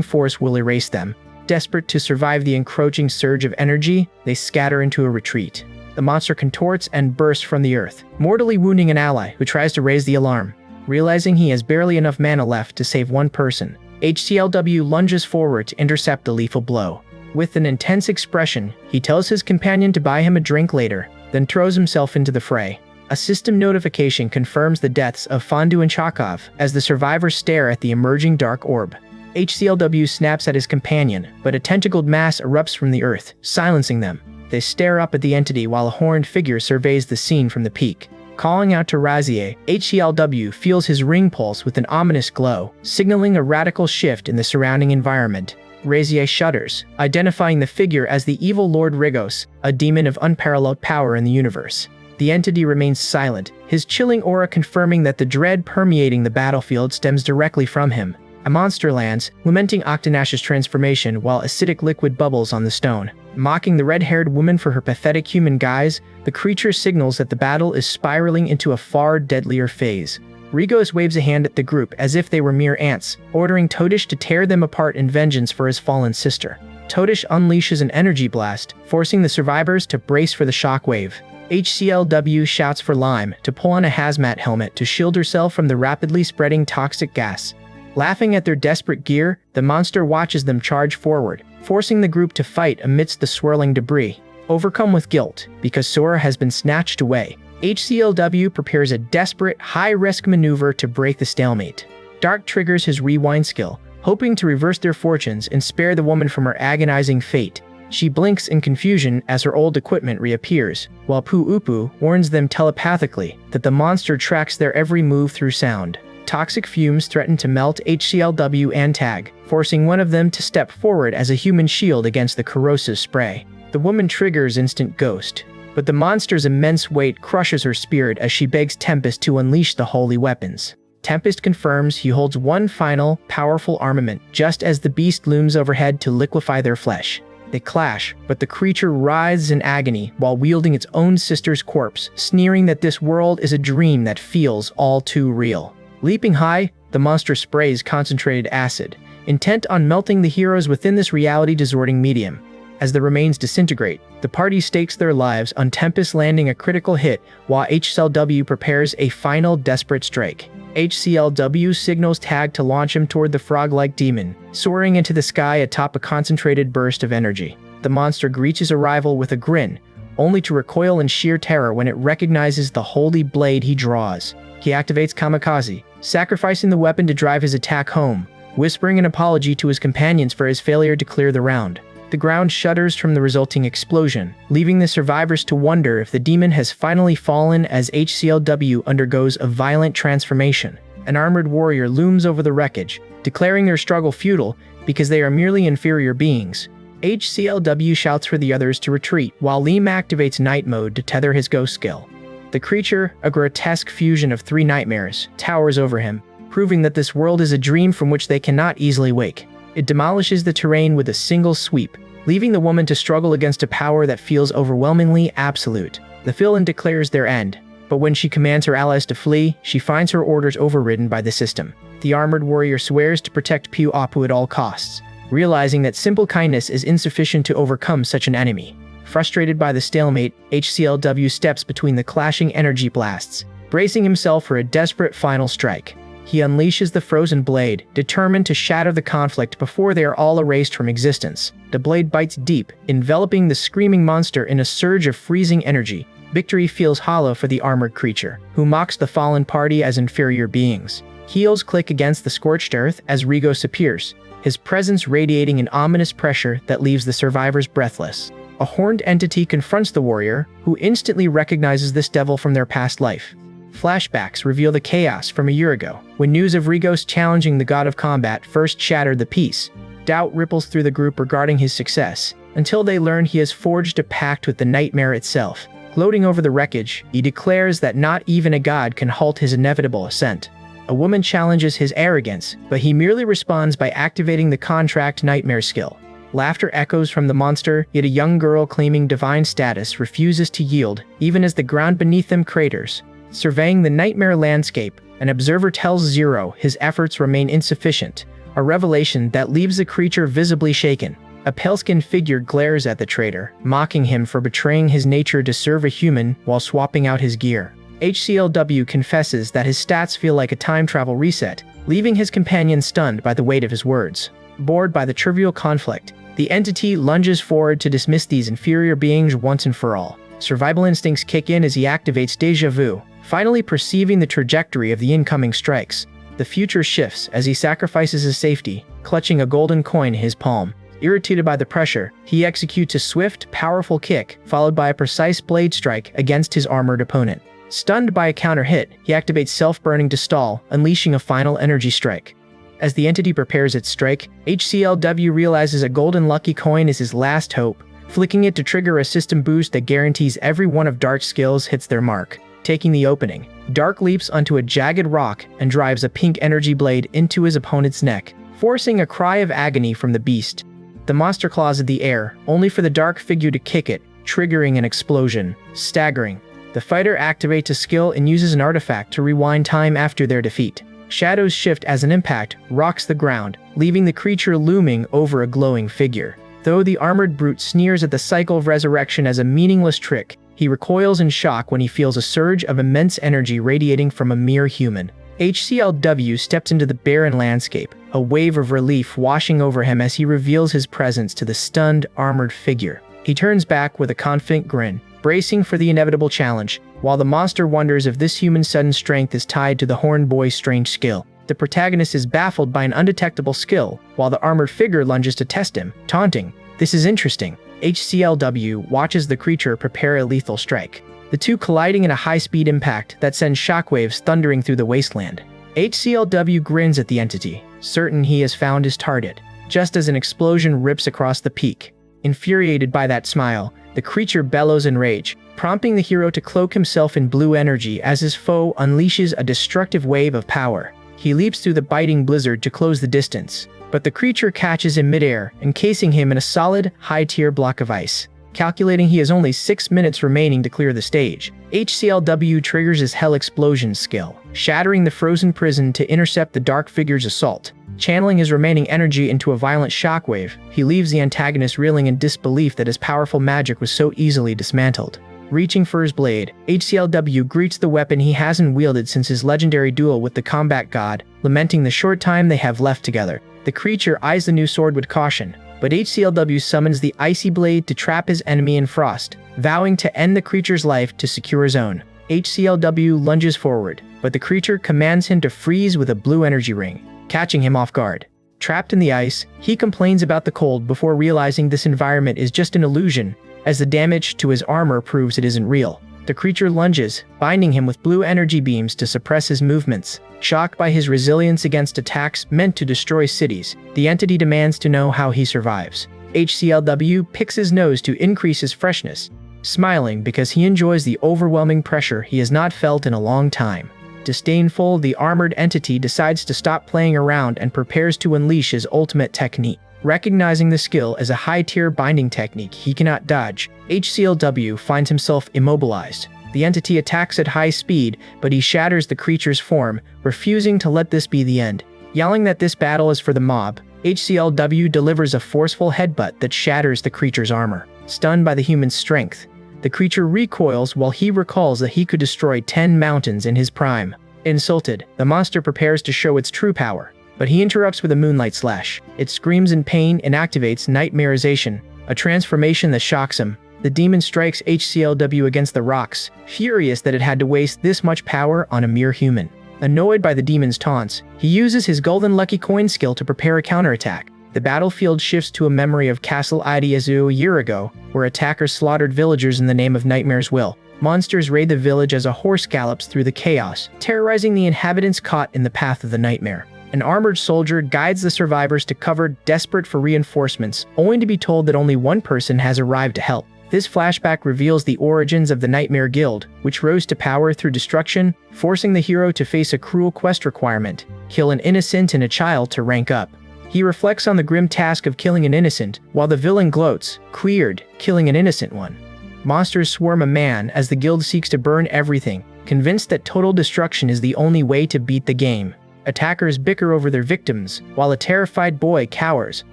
force will erase them. Desperate to survive the encroaching surge of energy, they scatter into a retreat. The monster contorts and bursts from the earth, mortally wounding an ally who tries to raise the alarm. Realizing he has barely enough mana left to save one person, HCLW lunges forward to intercept the lethal blow. With an intense expression, he tells his companion to buy him a drink later, then throws himself into the fray. A system notification confirms the deaths of Fondu and Chakov as the survivors stare at the emerging dark orb. HCLW snaps at his companion, but a tentacled mass erupts from the earth, silencing them. They stare up at the entity while a horned figure surveys the scene from the peak. Calling out to Razier, HCLW feels his ring pulse with an ominous glow, signaling a radical shift in the surrounding environment. Razier shudders, identifying the figure as the evil Lord Rigos, a demon of unparalleled power in the universe. The entity remains silent, his chilling aura confirming that the dread permeating the battlefield stems directly from him. A monster lands, lamenting Octonash's transformation while acidic liquid bubbles on the stone. Mocking the red-haired woman for her pathetic human guise, the creature signals that the battle is spiraling into a far deadlier phase. Rigos waves a hand at the group as if they were mere ants, ordering Todish to tear them apart in vengeance for his fallen sister. Todish unleashes an energy blast, forcing the survivors to brace for the shockwave. HCLW shouts for Lime to pull on a hazmat helmet to shield herself from the rapidly spreading toxic gas. Laughing at their desperate gear, the monster watches them charge forward, forcing the group to fight amidst the swirling debris. Overcome with guilt, because Sora has been snatched away, HCLW prepares a desperate, high-risk maneuver to break the stalemate. Dark triggers his rewind skill, hoping to reverse their fortunes and spare the woman from her agonizing fate. She blinks in confusion as her old equipment reappears, while Pu-Upu warns them telepathically that the monster tracks their every move through sound. Toxic fumes threaten to melt HCLW and Tag, forcing one of them to step forward as a human shield against the corrosive spray. The woman triggers Instant Ghost, but the monster's immense weight crushes her spirit as she begs Tempest to unleash the holy weapons. Tempest confirms he holds one final, powerful armament just as the beast looms overhead to liquefy their flesh. They clash, but the creature writhes in agony while wielding its own sister's corpse, sneering that this world is a dream that feels all too real. Leaping high, the monster sprays concentrated acid, intent on melting the heroes within this reality-distorting medium. As the remains disintegrate, the party stakes their lives on Tempest landing a critical hit while HCLW prepares a final desperate strike. HCLW signals Tag to launch him toward the frog-like demon, soaring into the sky atop a concentrated burst of energy. The monster greets his arrival with a grin, only to recoil in sheer terror when it recognizes the holy blade he draws. He activates Kamikaze, sacrificing the weapon to drive his attack home, whispering an apology to his companions for his failure to clear the round. The ground shudders from the resulting explosion, leaving the survivors to wonder if the demon has finally fallen as HCLW undergoes a violent transformation. An armored warrior looms over the wreckage, declaring their struggle futile because they are merely inferior beings. HCLW shouts for the others to retreat, while Liam activates night mode to tether his ghost skill. The creature, a grotesque fusion of three nightmares, towers over him, proving that this world is a dream from which they cannot easily wake. It demolishes the terrain with a single sweep, leaving the woman to struggle against a power that feels overwhelmingly absolute. The villain declares their end, but when she commands her allies to flee, she finds her orders overridden by the system. The armored warrior swears to protect Pu-Upu at all costs, realizing that simple kindness is insufficient to overcome such an enemy. Frustrated by the stalemate, HCLW steps between the clashing energy blasts, bracing himself for a desperate final strike. He unleashes the frozen blade, determined to shatter the conflict before they are all erased from existence. The blade bites deep, enveloping the screaming monster in a surge of freezing energy. Victory feels hollow for the armored creature, who mocks the fallen party as inferior beings. Heels click against the scorched earth as Rigos appears, his presence radiating an ominous pressure that leaves the survivors breathless. A horned entity confronts the warrior, who instantly recognizes this devil from their past life. Flashbacks reveal the chaos from a year ago, when news of Rigos challenging the god of combat first shattered the peace. Doubt ripples through the group regarding his success, until they learn he has forged a pact with the nightmare itself. Gloating over the wreckage, he declares that not even a god can halt his inevitable ascent. A woman challenges his arrogance, but he merely responds by activating the contract nightmare skill. Laughter echoes from the monster, yet a young girl claiming divine status refuses to yield, even as the ground beneath them craters. Surveying the nightmare landscape, an observer tells Zero his efforts remain insufficient, a revelation that leaves the creature visibly shaken. A pale-skinned figure glares at the traitor, mocking him for betraying his nature to serve a human while swapping out his gear. HCLW confesses that his stats feel like a time travel reset, leaving his companion stunned by the weight of his words. Bored by the trivial conflict, the entity lunges forward to dismiss these inferior beings once and for all. Survival instincts kick in as he activates Deja Vu, finally perceiving the trajectory of the incoming strikes. The future shifts as he sacrifices his safety, clutching a golden coin in his palm. Irritated by the pressure, he executes a swift, powerful kick, followed by a precise blade strike against his armored opponent. Stunned by a counter hit, he activates self-burning to stall, unleashing a final energy strike. As the entity prepares its strike, HCLW realizes a golden lucky coin is his last hope, flicking it to trigger a system boost that guarantees every one of Dark's skills hits their mark. Taking the opening, Dark leaps onto a jagged rock and drives a pink energy blade into his opponent's neck, forcing a cry of agony from the beast. The monster claws at the air, only for the Dark figure to kick it, triggering an explosion. Staggering, the fighter activates a skill and uses an artifact to rewind time after their defeat. Shadows shift as an impact rocks the ground, leaving the creature looming over a glowing figure. Though the armored brute sneers at the cycle of resurrection as a meaningless trick, He recoils in shock when he feels a surge of immense energy radiating from a mere human. HCLW steps into the barren landscape, a wave of relief washing over him as he reveals his presence to the stunned, armored figure. He turns back with a confident grin, bracing for the inevitable challenge, while the monster wonders if this human's sudden strength is tied to the Horned Boy's strange skill. The protagonist is baffled by an undetectable skill, while the armored figure lunges to test him, taunting. This is interesting. HCLW watches the creature prepare a lethal strike, the two colliding in a high-speed impact that sends shockwaves thundering through the wasteland. HCLW grins at the entity, certain he has found his target, just as an explosion rips across the peak. Infuriated by that smile, the creature bellows in rage, prompting the hero to cloak himself in blue energy as his foe unleashes a destructive wave of power. He leaps through the biting blizzard to close the distance, but the creature catches him midair, encasing him in a solid, high-tier block of ice. Calculating he has only 6 minutes remaining to clear the stage, HCLW triggers his Hell Explosion skill, shattering the frozen prison to intercept the dark figure's assault. Channeling his remaining energy into a violent shockwave, he leaves the antagonist reeling in disbelief that his powerful magic was so easily dismantled. Reaching for his blade, HCLW greets the weapon he hasn't wielded since his legendary duel with the combat god, lamenting the short time they have left together. The creature eyes the new sword with caution, but HCLW summons the icy blade to trap his enemy in frost, vowing to end the creature's life to secure his own. HCLW lunges forward, but the creature commands him to freeze with a blue energy ring, catching him off guard. Trapped in the ice, he complains about the cold before realizing this environment is just an illusion, as the damage to his armor proves it isn't real. The creature lunges, binding him with blue energy beams to suppress his movements. Shocked by his resilience against attacks meant to destroy cities, the entity demands to know how he survives. HCLW picks his nose to increase his freshness, smiling because he enjoys the overwhelming pressure he has not felt in a long time. Disdainful, the armored entity decides to stop playing around and prepares to unleash his ultimate technique. Recognizing the skill as a high-tier binding technique he cannot dodge, HCLW finds himself immobilized. The entity attacks at high speed, but he shatters the creature's form, refusing to let this be the end. Yelling that this battle is for the mob, HCLW delivers a forceful headbutt that shatters the creature's armor. Stunned by the human's strength, the creature recoils while he recalls that he could destroy 10 mountains in his prime. Insulted, the monster prepares to show its true power, but he interrupts with a moonlight slash. It screams in pain and activates nightmarization, a transformation that shocks him. The demon strikes HCLW against the rocks, furious that it had to waste this much power on a mere human. Annoyed by the demon's taunts, he uses his golden lucky coin skill to prepare a counterattack. The battlefield shifts to a memory of Castle Ideazu a year ago, where attackers slaughtered villagers in the name of Nightmare's will. Monsters raid the village as a horse gallops through the chaos, terrorizing the inhabitants caught in the path of the nightmare. An armored soldier guides the survivors to cover, desperate for reinforcements, only to be told that only one person has arrived to help. This flashback reveals the origins of the Nightmare Guild, which rose to power through destruction, forcing the hero to face a cruel quest requirement: kill an innocent and a child to rank up. He reflects on the grim task of killing an innocent, while the villain gloats, queered, killing an innocent one. Monsters swarm a man as the guild seeks to burn everything, convinced that total destruction is the only way to beat the game. Attackers bicker over their victims, while a terrified boy cowers,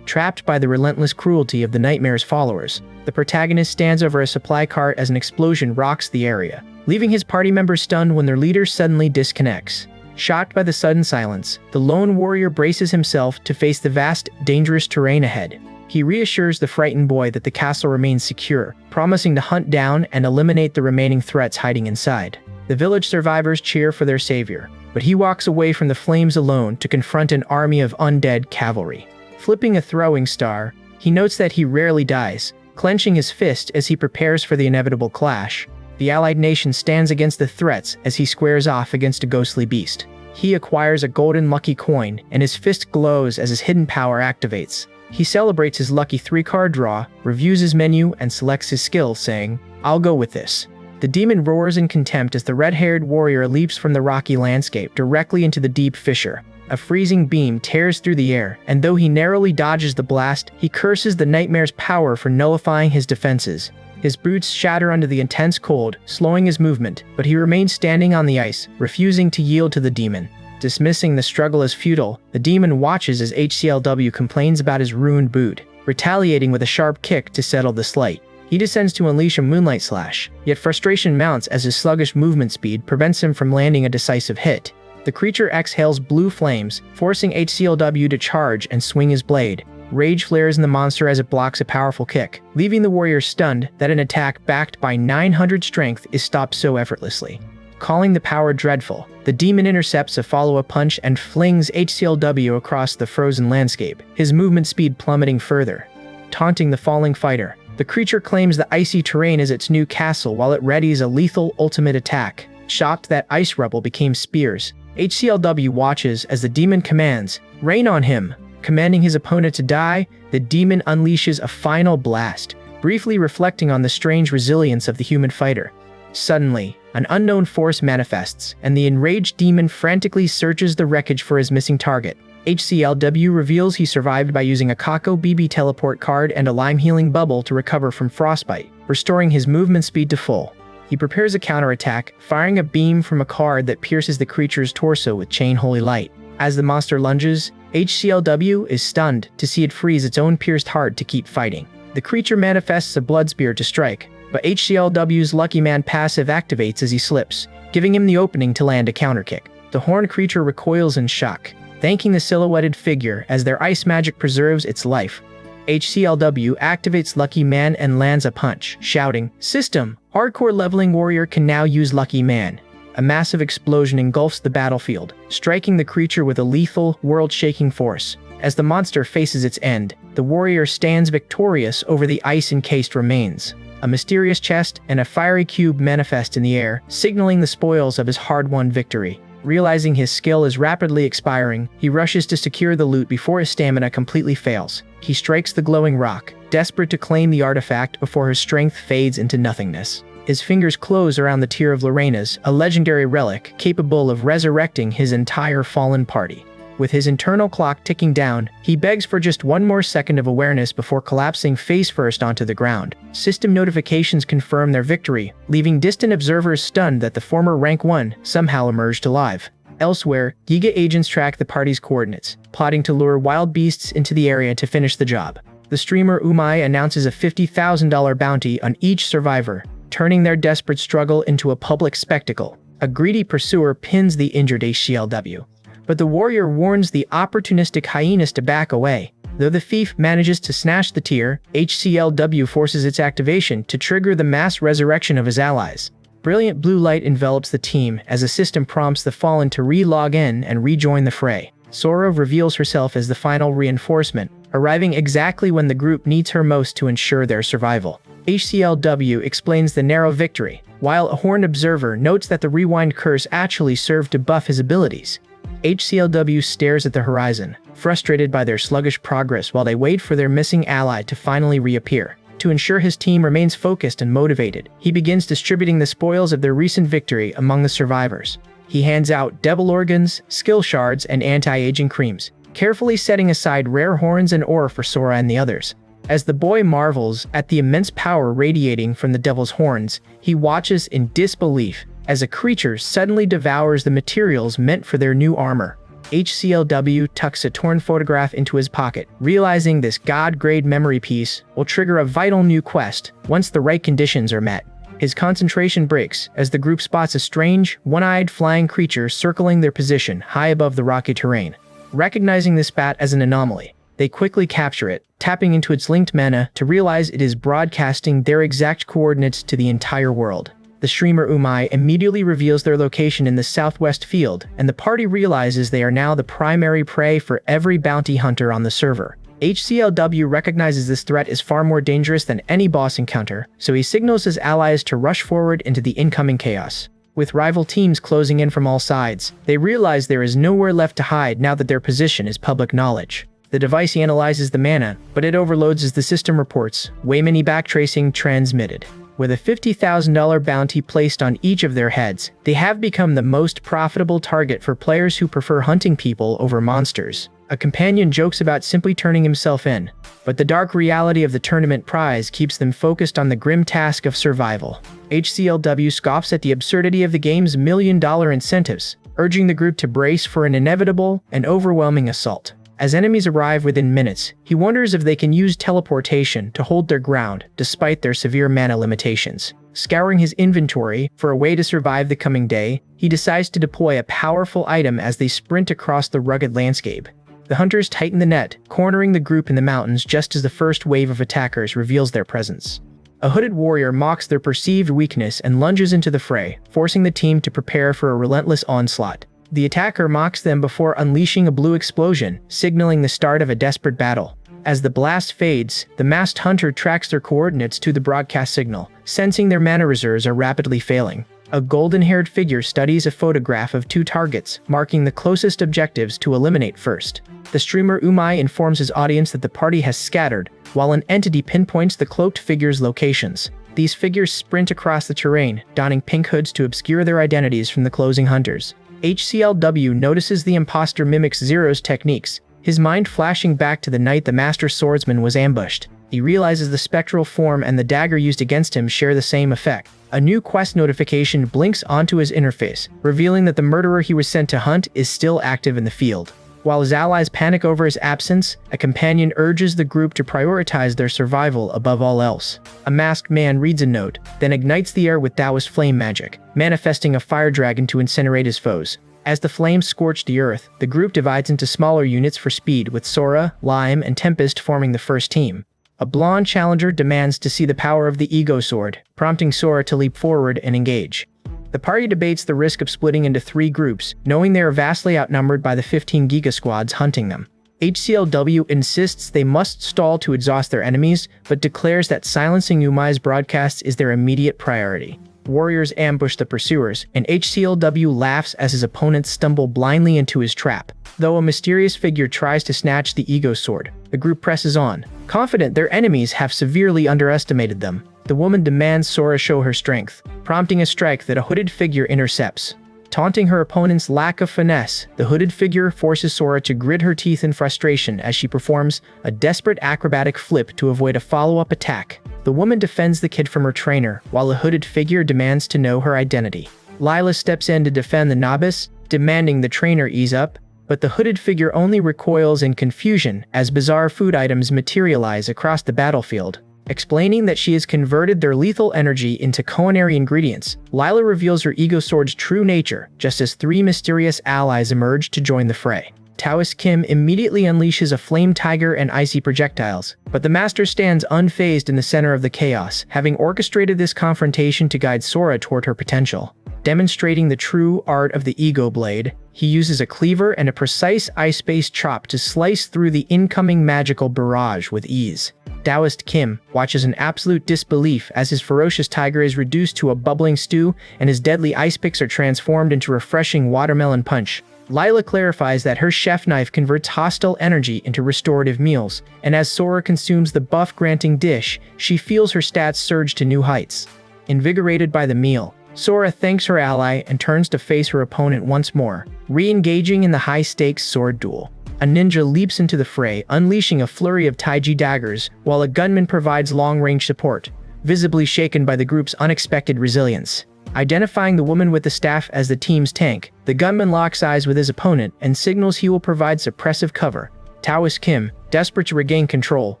trapped by the relentless cruelty of the Nightmare's followers. The protagonist stands over a supply cart as an explosion rocks the area, leaving his party members stunned when their leader suddenly disconnects. Shocked by the sudden silence, the lone warrior braces himself to face the vast, dangerous terrain ahead. He reassures the frightened boy that the castle remains secure, promising to hunt down and eliminate the remaining threats hiding inside. The village survivors cheer for their savior, but he walks away from the flames alone to confront an army of undead cavalry. Flipping a throwing star, he notes that he rarely dies, clenching his fist as he prepares for the inevitable clash. The allied nation stands against the threats as he squares off against a ghostly beast. He acquires a golden lucky coin, and his fist glows as his hidden power activates. He celebrates his lucky 3-card draw, reviews his menu, and selects his skill, saying, "I'll go with this." The demon roars in contempt as the red-haired warrior leaps from the rocky landscape directly into the deep fissure. A freezing beam tears through the air, and though he narrowly dodges the blast, he curses the Nightmare's power for nullifying his defenses. His boots shatter under the intense cold, slowing his movement, but he remains standing on the ice, refusing to yield to the demon. Dismissing the struggle as futile, the demon watches as HCLW complains about his ruined boot, retaliating with a sharp kick to settle the slight. He descends to unleash a moonlight slash, yet frustration mounts as his sluggish movement speed prevents him from landing a decisive hit. The creature exhales blue flames, forcing HCLW to charge and swing his blade. Rage flares in the monster as it blocks a powerful kick, leaving the warrior stunned that an attack backed by 900 strength is stopped so effortlessly. Calling the power dreadful, the demon intercepts a follow-up punch and flings HCLW across the frozen landscape, his movement speed plummeting further. Taunting the falling fighter, the creature claims the icy terrain as its new castle while it readies a lethal ultimate attack. Shocked that ice rubble became spears, HCLW watches as the demon commands, "Rain on him!" Commanding his opponent to die, the demon unleashes a final blast, briefly reflecting on the strange resilience of the human fighter. Suddenly, an unknown force manifests, and the enraged demon frantically searches the wreckage for his missing target. HCLW reveals he survived by using a Kako BB teleport card and a lime healing bubble to recover from frostbite, restoring his movement speed to full. He prepares a counterattack, firing a beam from a card that pierces the creature's torso with chain holy light. As the monster lunges, HCLW is stunned to see it freeze its own pierced heart to keep fighting. The creature manifests a blood spear to strike, but HCLW's Lucky Man passive activates as he slips, giving him the opening to land a counterkick. The horned creature recoils in shock, thanking the silhouetted figure as their ice magic preserves its life. HCLW activates Lucky Man and lands a punch, shouting, "System! Hardcore leveling warrior can now use Lucky Man." A massive explosion engulfs the battlefield, striking the creature with a lethal, world-shaking force. As the monster faces its end, the warrior stands victorious over the ice-encased remains. A mysterious chest and a fiery cube manifest in the air, signaling the spoils of his hard-won victory. Realizing his skill is rapidly expiring, he rushes to secure the loot before his stamina completely fails. He strikes the glowing rock, desperate to claim the artifact before his strength fades into nothingness. His fingers close around the Tear of Lorenas, a legendary relic capable of resurrecting his entire fallen party. With his internal clock ticking down, he begs for just one more second of awareness before collapsing face-first onto the ground. System notifications confirm their victory, leaving distant observers stunned that the former Rank 1 somehow emerged alive. Elsewhere, Giga agents track the party's coordinates, plotting to lure wild beasts into the area to finish the job. The streamer Umai announces a $50,000 bounty on each survivor, turning their desperate struggle into a public spectacle. A greedy pursuer pins the injured HCLW. But the warrior warns the opportunistic hyenas to back away. Though the thief manages to snatch the tear, HCLW forces its activation to trigger the mass resurrection of his allies. Brilliant blue light envelops the team as a system prompts the fallen to re-log in and rejoin the fray. Sora reveals herself as the final reinforcement, arriving exactly when the group needs her most to ensure their survival. HCLW explains the narrow victory, while a horned observer notes that the rewind curse actually served to buff his abilities. HCLW stares at the horizon, frustrated by their sluggish progress while they wait for their missing ally to finally reappear. To ensure his team remains focused and motivated, he begins distributing the spoils of their recent victory among the survivors. He hands out devil organs, skill shards, and anti-aging creams, carefully setting aside rare horns and ore for Sora and the others. As the boy marvels at the immense power radiating from the devil's horns, he watches in disbelief as a creature suddenly devours the materials meant for their new armor. HCLW tucks a torn photograph into his pocket, realizing this god-grade memory piece will trigger a vital new quest once the right conditions are met. His concentration breaks as the group spots a strange, one-eyed flying creature circling their position high above the rocky terrain. Recognizing this bat as an anomaly, they quickly capture it, tapping into its linked mana to realize it is broadcasting their exact coordinates to the entire world. The streamer Umai immediately reveals their location in the southwest field, and the party realizes they are now the primary prey for every bounty hunter on the server. HCLW recognizes this threat is far more dangerous than any boss encounter, so he signals his allies to rush forward into the incoming chaos. With rival teams closing in from all sides, they realize there is nowhere left to hide now that their position is public knowledge. The device analyzes the mana, but it overloads as the system reports, way many backtracing transmitted. With a $50,000 bounty placed on each of their heads, they have become the most profitable target for players who prefer hunting people over monsters. A companion jokes about simply turning himself in, but the dark reality of the tournament prize keeps them focused on the grim task of survival. HCLW scoffs at the absurdity of the game's $1 million incentives, urging the group to brace for an inevitable and overwhelming assault. As enemies arrive within minutes, he wonders if they can use teleportation to hold their ground despite their severe mana limitations. Scouring his inventory for a way to survive the coming day, he decides to deploy a powerful item as they sprint across the rugged landscape. The hunters tighten the net, cornering the group in the mountains just as the first wave of attackers reveals their presence. A hooded warrior mocks their perceived weakness and lunges into the fray, forcing the team to prepare for a relentless onslaught. The attacker mocks them before unleashing a blue explosion, signaling the start of a desperate battle. As the blast fades, the masked hunter tracks their coordinates to the broadcast signal, sensing their mana reserves are rapidly failing. A golden-haired figure studies a photograph of two targets, marking the closest objectives to eliminate first. The streamer Umai informs his audience that the party has scattered, while an entity pinpoints the cloaked figures' locations. These figures sprint across the terrain, donning pink hoods to obscure their identities from the closing hunters. HCLW notices the imposter mimics Zero's techniques, his mind flashing back to the night the master swordsman was ambushed. He realizes the spectral form and the dagger used against him share the same effect. A new quest notification blinks onto his interface, revealing that the murderer he was sent to hunt is still active in the field. While his allies panic over his absence, a companion urges the group to prioritize their survival above all else. A masked man reads a note, then ignites the air with Taoist flame magic, manifesting a fire dragon to incinerate his foes. As the flames scorch the earth, the group divides into smaller units for speed, with Sora, Lime, and Tempest forming the first team. A blonde challenger demands to see the power of the Ego Sword, prompting Sora to leap forward and engage. The party debates the risk of splitting into 3 groups, knowing they are vastly outnumbered by the 15 Giga Squads hunting them. HCLW insists they must stall to exhaust their enemies, but declares that silencing Umai's broadcasts is their immediate priority. Warriors ambush the pursuers, and HCLW laughs as his opponents stumble blindly into his trap. Though a mysterious figure tries to snatch the Ego Sword, the group presses on, confident their enemies have severely underestimated them. The woman demands Sora show her strength, prompting a strike that a hooded figure intercepts. Taunting her opponent's lack of finesse, the hooded figure forces Sora to grit her teeth in frustration as she performs a desperate acrobatic flip to avoid a follow-up attack. The woman defends the kid from her trainer, while the hooded figure demands to know her identity. Lila steps in to defend the novice, demanding the trainer ease up, but the hooded figure only recoils in confusion as bizarre food items materialize across the battlefield. Explaining that she has converted their lethal energy into culinary ingredients, Lila reveals her Ego Sword's true nature, just as 3 mysterious allies emerge to join the fray. Taoist Kim immediately unleashes a flame tiger and icy projectiles, but the master stands unfazed in the center of the chaos, having orchestrated this confrontation to guide Sora toward her potential. Demonstrating the true art of the Ego Blade, he uses a cleaver and a precise ice-based chop to slice through the incoming magical barrage with ease. Taoist Kim watches in absolute disbelief as his ferocious tiger is reduced to a bubbling stew and his deadly ice picks are transformed into refreshing watermelon punch. Lila clarifies that her chef knife converts hostile energy into restorative meals, and as Sora consumes the buff-granting dish, she feels her stats surge to new heights. Invigorated by the meal, Sora thanks her ally and turns to face her opponent once more, re-engaging in the high-stakes sword duel. A ninja leaps into the fray, unleashing a flurry of Taiji daggers, while a gunman provides long-range support, visibly shaken by the group's unexpected resilience. Identifying the woman with the staff as the team's tank, the gunman locks eyes with his opponent and signals he will provide suppressive cover. Taoist Kim, desperate to regain control,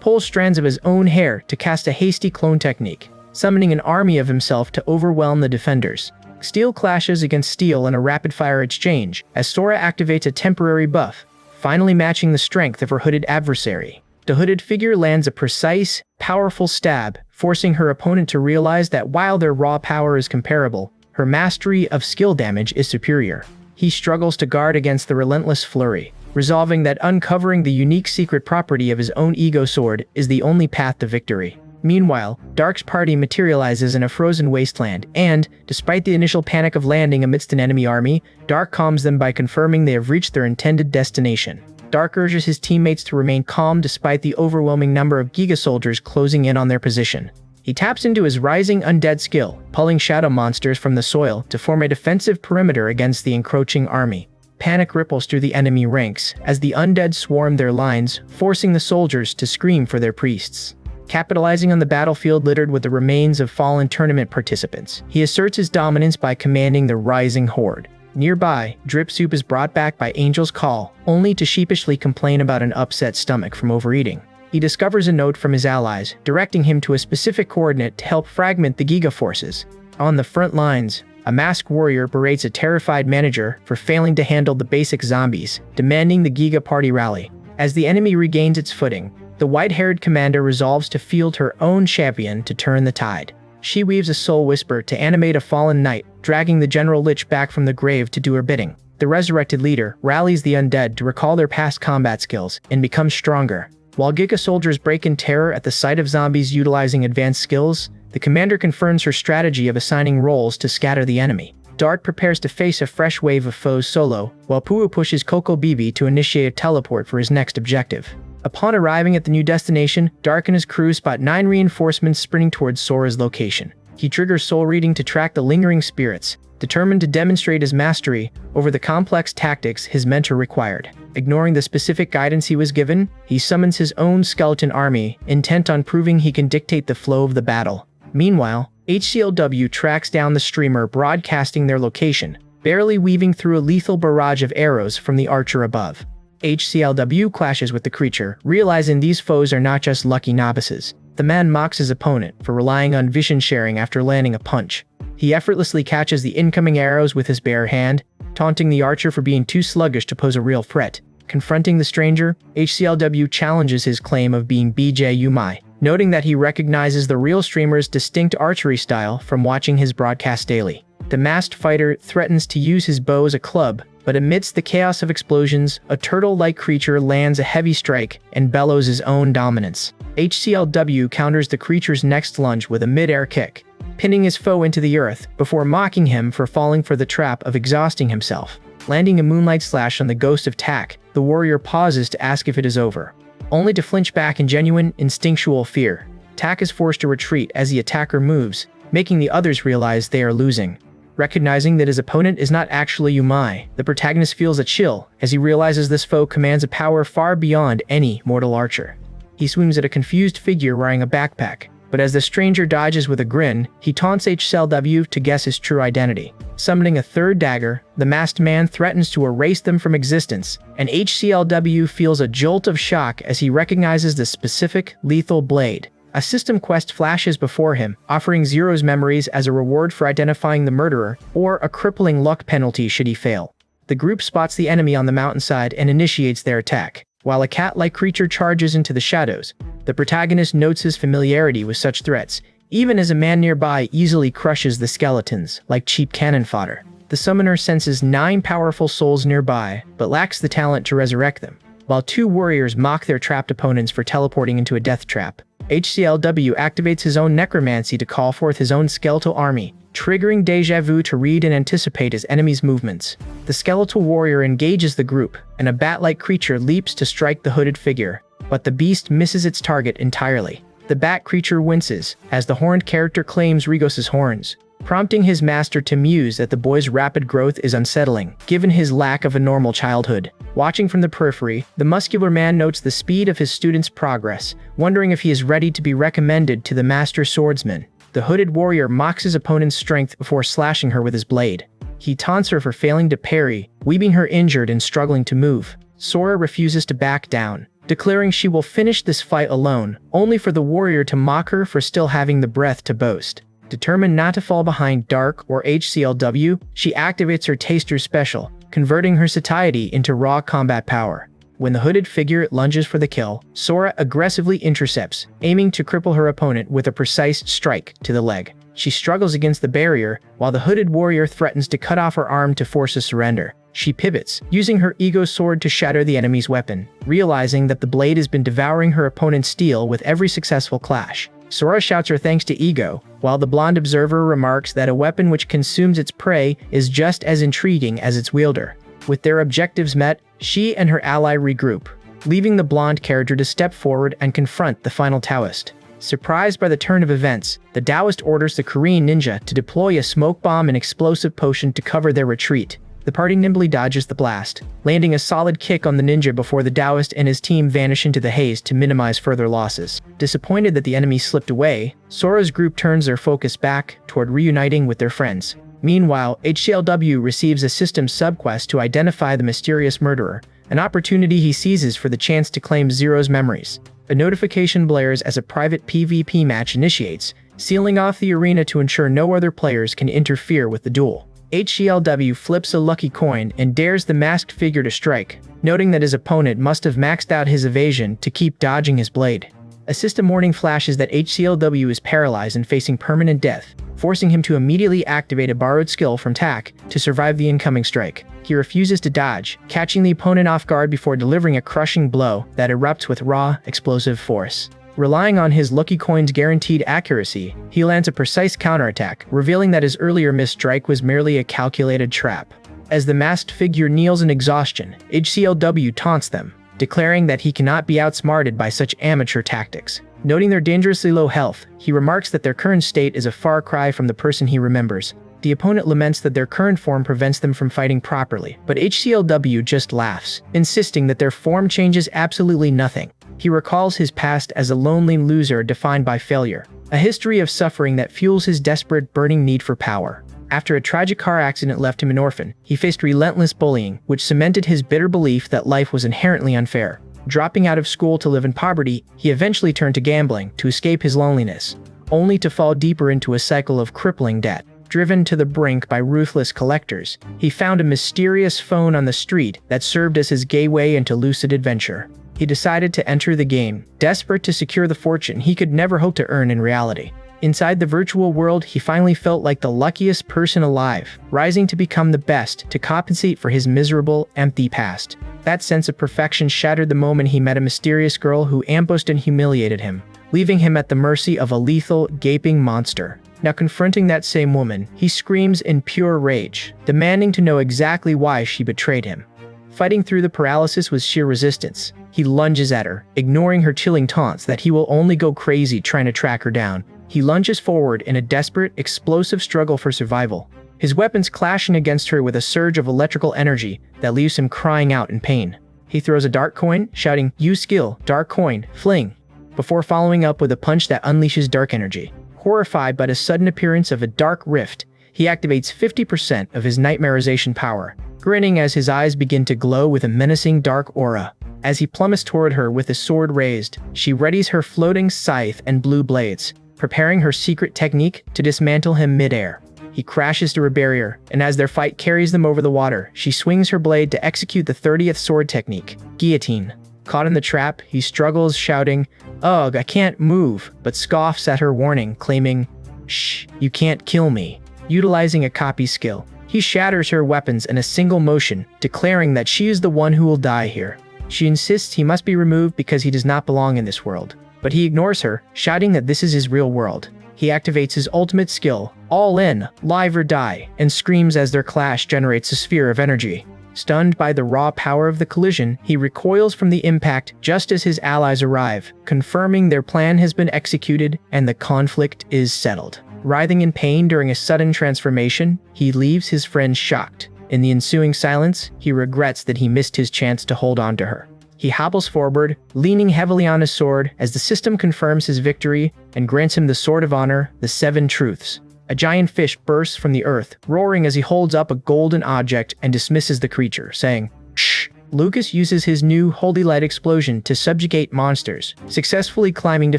pulls strands of his own hair to cast a hasty clone technique, summoning an army of himself to overwhelm the defenders. Steel clashes against steel in a rapid-fire exchange, as Sora activates a temporary buff, finally matching the strength of her hooded adversary. The hooded figure lands a precise, powerful stab, forcing her opponent to realize that while their raw power is comparable, her mastery of skill damage is superior. He struggles to guard against the relentless flurry, resolving that uncovering the unique secret property of his own Ego Sword is the only path to victory. Meanwhile, Dark's party materializes in a frozen wasteland, and, despite the initial panic of landing amidst an enemy army, Dark calms them by confirming they have reached their intended destination. Dark urges his teammates to remain calm despite the overwhelming number of Giga Soldiers closing in on their position. He taps into his rising undead skill, pulling shadow monsters from the soil to form a defensive perimeter against the encroaching army. Panic ripples through the enemy ranks as the undead swarm their lines, forcing the soldiers to scream for their priests. Capitalizing on the battlefield littered with the remains of fallen tournament participants, he asserts his dominance by commanding the rising horde. Nearby, drip soup is brought back by Angel's call, only to sheepishly complain about an upset stomach from overeating. He discovers a note from his allies, directing him to a specific coordinate to help fragment the Giga forces. On the front lines, a masked warrior berates a terrified manager for failing to handle the basic zombies, demanding the Giga party rally. As the enemy regains its footing, the white-haired commander resolves to field her own champion to turn the tide. She weaves a soul whisper to animate a fallen knight, dragging the General Lich back from the grave to do her bidding. The resurrected leader rallies the undead to recall their past combat skills and become stronger. While Giga soldiers break in terror at the sight of zombies utilizing advanced skills, the commander confirms her strategy of assigning roles to scatter the enemy. Dart prepares to face a fresh wave of foes solo, while Puu pushes Coco Bibi to initiate a teleport for his next objective. Upon arriving at the new destination, Dark and his crew spot 9 reinforcements sprinting towards Sora's location. He triggers soul reading to track the lingering spirits, determined to demonstrate his mastery over the complex tactics his mentor required. Ignoring the specific guidance he was given, he summons his own skeleton army, intent on proving he can dictate the flow of the battle. Meanwhile, HCLW tracks down the streamer broadcasting their location, barely weaving through a lethal barrage of arrows from the archer above. HCLW clashes with the creature, realizing these foes are not just lucky novices. The man mocks his opponent for relying on vision sharing after landing a punch. He effortlessly catches the incoming arrows with his bare hand, taunting the archer for being too sluggish to pose a real threat. Confronting the stranger, HCLW challenges his claim of being BJ Umai, noting that he recognizes the real streamer's distinct archery style from watching his broadcast daily. The masked fighter threatens to use his bow as a club, but amidst the chaos of explosions, a turtle-like creature lands a heavy strike and bellows his own dominance. HCLW counters the creature's next lunge with a mid-air kick, pinning his foe into the earth before mocking him for falling for the trap of exhausting himself. Landing a moonlight slash on the ghost of Tak, the warrior pauses to ask if it is over, only to flinch back in genuine, instinctual fear. Tak is forced to retreat as the attacker moves, making the others realize they are losing. Recognizing that his opponent is not actually Umai, the protagonist feels a chill as he realizes this foe commands a power far beyond any mortal archer. He swings at a confused figure wearing a backpack, but as the stranger dodges with a grin, he taunts HCLW to guess his true identity. Summoning a third dagger, the masked man threatens to erase them from existence, and HCLW feels a jolt of shock as he recognizes the specific, lethal blade. A system quest flashes before him, offering Zero's memories as a reward for identifying the murderer, or a crippling luck penalty should he fail. The group spots the enemy on the mountainside and initiates their attack. While a cat-like creature charges into the shadows, the protagonist notes his familiarity with such threats, even as a man nearby easily crushes the skeletons like cheap cannon fodder. The summoner senses 9 powerful souls nearby, but lacks the talent to resurrect them, while 2 warriors mock their trapped opponents for teleporting into a death trap. HCLW activates his own necromancy to call forth his own skeletal army, triggering Deja Vu to read and anticipate his enemy's movements. The skeletal warrior engages the group, and a bat-like creature leaps to strike the hooded figure, but the beast misses its target entirely. The bat creature winces, as the horned character claims Rigos's horns, prompting his master to muse that the boy's rapid growth is unsettling, given his lack of a normal childhood. Watching from the periphery, the muscular man notes the speed of his student's progress, wondering if he is ready to be recommended to the master swordsman. The hooded warrior mocks his opponent's strength before slashing her with his blade. He taunts her for failing to parry, leaving her injured and struggling to move. Sora refuses to back down, declaring she will finish this fight alone, only for the warrior to mock her for still having the breath to boast. Determined not to fall behind Dark or HCLW, she activates her Taster Special, converting her satiety into raw combat power. When the hooded figure lunges for the kill, Sora aggressively intercepts, aiming to cripple her opponent with a precise strike to the leg. She struggles against the barrier, while the hooded warrior threatens to cut off her arm to force a surrender. She pivots, using her ego sword to shatter the enemy's weapon, realizing that the blade has been devouring her opponent's steel with every successful clash. Sora shouts her thanks to Ego, while the blonde observer remarks that a weapon which consumes its prey is just as intriguing as its wielder. With their objectives met, she and her ally regroup, leaving the blonde character to step forward and confront the final Taoist. Surprised by the turn of events, the Taoist orders the Korean ninja to deploy a smoke bomb and explosive potion to cover their retreat. The party nimbly dodges the blast, landing a solid kick on the ninja before the Taoist and his team vanish into the haze to minimize further losses. Disappointed that the enemy slipped away, Sora's group turns their focus back toward reuniting with their friends. Meanwhile, HCLW receives a system subquest to identify the mysterious murderer, an opportunity he seizes for the chance to claim Zero's memories. A notification blares as a private PvP match initiates, sealing off the arena to ensure no other players can interfere with the duel. HCLW flips a lucky coin and dares the masked figure to strike, noting that his opponent must have maxed out his evasion to keep dodging his blade. A system warning flashes that HCLW is paralyzed and facing permanent death, forcing him to immediately activate a borrowed skill from TAC to survive the incoming strike. He refuses to dodge, catching the opponent off guard before delivering a crushing blow that erupts with raw, explosive force. Relying on his lucky coin's guaranteed accuracy, he lands a precise counterattack, revealing that his earlier missed strike was merely a calculated trap. As the masked figure kneels in exhaustion, HCLW taunts them, declaring that he cannot be outsmarted by such amateur tactics. Noting their dangerously low health, he remarks that their current state is a far cry from the person he remembers. The opponent laments that their current form prevents them from fighting properly, but HCLW just laughs, insisting that their form changes absolutely nothing. He recalls his past as a lonely loser defined by failure, a history of suffering that fuels his desperate, burning need for power. After a tragic car accident left him an orphan, he faced relentless bullying, which cemented his bitter belief that life was inherently unfair. Dropping out of school to live in poverty, he eventually turned to gambling to escape his loneliness, only to fall deeper into a cycle of crippling debt. Driven to the brink by ruthless collectors, he found a mysterious phone on the street that served as his gateway into lucid adventure. He decided to enter the game, desperate to secure the fortune he could never hope to earn in reality. Inside the virtual world, he finally felt like the luckiest person alive, rising to become the best to compensate for his miserable, empty past. That sense of perfection shattered the moment he met a mysterious girl who ambushed and humiliated him, leaving him at the mercy of a lethal, gaping monster. Now confronting that same woman, he screams in pure rage, demanding to know exactly why she betrayed him. Fighting through the paralysis with sheer resistance, he lunges at her, ignoring her chilling taunts that he will only go crazy trying to track her down. He lunges forward in a desperate, explosive struggle for survival, his weapons clashing against her with a surge of electrical energy that leaves him crying out in pain. He throws a dark coin, shouting, "Use skill, dark coin, fling," before following up with a punch that unleashes dark energy. Horrified by the sudden appearance of a dark rift, he activates 50% of his nightmarization power, grinning as his eyes begin to glow with a menacing dark aura. As he plummets toward her with his sword raised, she readies her floating scythe and blue blades, preparing her secret technique to dismantle him mid-air. He crashes through a barrier, and as their fight carries them over the water, she swings her blade to execute the 30th sword technique, guillotine. Caught in the trap, he struggles, shouting, "Ugh, I can't move," but scoffs at her warning, claiming, "Shh, you can't kill me." Utilizing a copy skill, he shatters her weapons in a single motion, declaring that she is the one who will die here. She insists he must be removed because he does not belong in this world, but he ignores her, shouting that this is his real world. He activates his ultimate skill, All In, Live or Die, and screams as their clash generates a sphere of energy. Stunned by the raw power of the collision, he recoils from the impact just as his allies arrive, confirming their plan has been executed and the conflict is settled. Writhing in pain during a sudden transformation, he leaves his friends shocked. In the ensuing silence, he regrets that he missed his chance to hold on to her. He hobbles forward, leaning heavily on his sword as the system confirms his victory and grants him the Sword of Honor, the Seven Truths. A giant fish bursts from the earth, roaring as he holds up a golden object and dismisses the creature, saying, "Shh." Lucas uses his new Holy Light explosion to subjugate monsters, successfully climbing to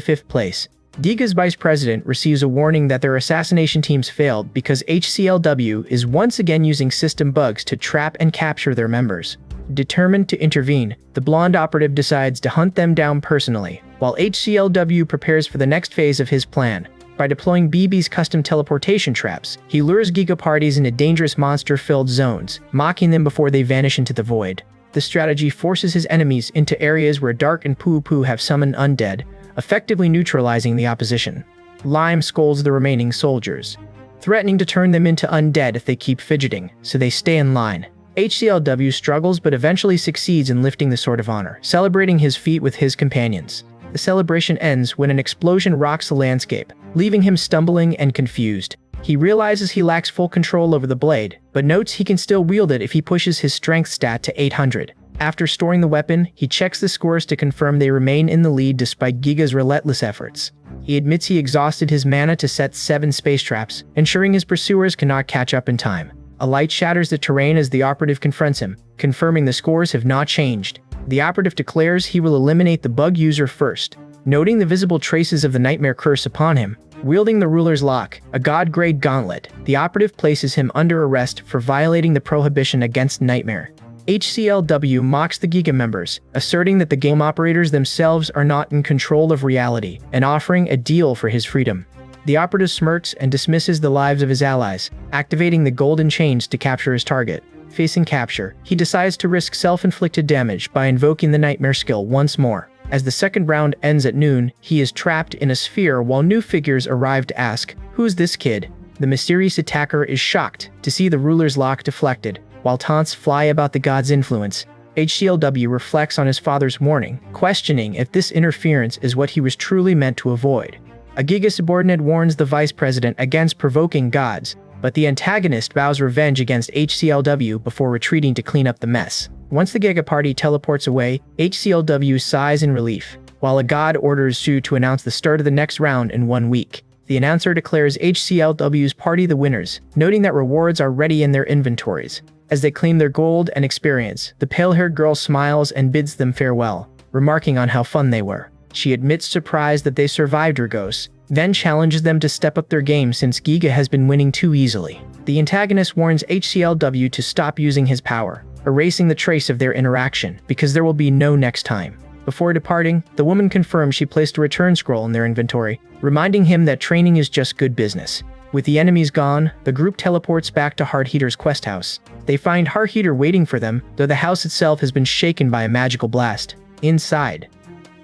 5th place. Diga's vice president receives a warning that their assassination teams failed because HCLW is once again using system bugs to trap and capture their members. Determined to intervene, the blonde operative decides to hunt them down personally, while HCLW prepares for the next phase of his plan. By deploying BB's custom teleportation traps, he lures Giga parties into dangerous monster-filled zones, mocking them before they vanish into the void. The strategy forces his enemies into areas where Dark and Poo-Poo have summoned undead, effectively neutralizing the opposition. Lime scolds the remaining soldiers, threatening to turn them into undead if they keep fidgeting, so they stay in line. HCLW struggles but eventually succeeds in lifting the Sword of Honor, celebrating his feat with his companions. The celebration ends when an explosion rocks the landscape, leaving him stumbling and confused. He realizes he lacks full control over the blade, but notes he can still wield it if he pushes his strength stat to 800. After storing the weapon, he checks the scores to confirm they remain in the lead despite Giga's relentless efforts. He admits he exhausted his mana to set 7 space traps, ensuring his pursuers cannot catch up in time. A light shatters the terrain as the operative confronts him, confirming the scores have not changed. The operative declares he will eliminate the bug user first, noting the visible traces of the nightmare curse upon him. Wielding the ruler's lock, a god-grade gauntlet, the operative places him under arrest for violating the prohibition against nightmare. HCLW mocks the Giga members, asserting that the game operators themselves are not in control of reality, and offering a deal for his freedom. The operative smirks and dismisses the lives of his allies, activating the golden chains to capture his target. Facing capture, he decides to risk self-inflicted damage by invoking the nightmare skill once more. As the second round ends at noon, he is trapped in a sphere while new figures arrive to ask, "Who's this kid?" The mysterious attacker is shocked to see the ruler's lock deflected, while taunts fly about the god's influence. HCLW reflects on his father's warning, questioning if this interference is what he was truly meant to avoid. A Giga subordinate warns the vice president against provoking gods, but the antagonist vows revenge against HCLW before retreating to clean up the mess. Once the Giga party teleports away, HCLW sighs in relief, while a god orders Sue to announce the start of the next round in 1 week. The announcer declares HCLW's party the winners, noting that rewards are ready in their inventories. As they claim their gold and experience, the pale-haired girl smiles and bids them farewell, remarking on how fun they were. She admits surprise that they survived Dragos, then challenges them to step up their game since Giga has been winning too easily. The antagonist warns HCLW to stop using his power, erasing the trace of their interaction, because there will be no next time. Before departing, the woman confirms she placed a return scroll in their inventory, reminding him that training is just good business. With the enemies gone, the group teleports back to Heartheater's quest house. They find Heartheater waiting for them, though the house itself has been shaken by a magical blast. Inside,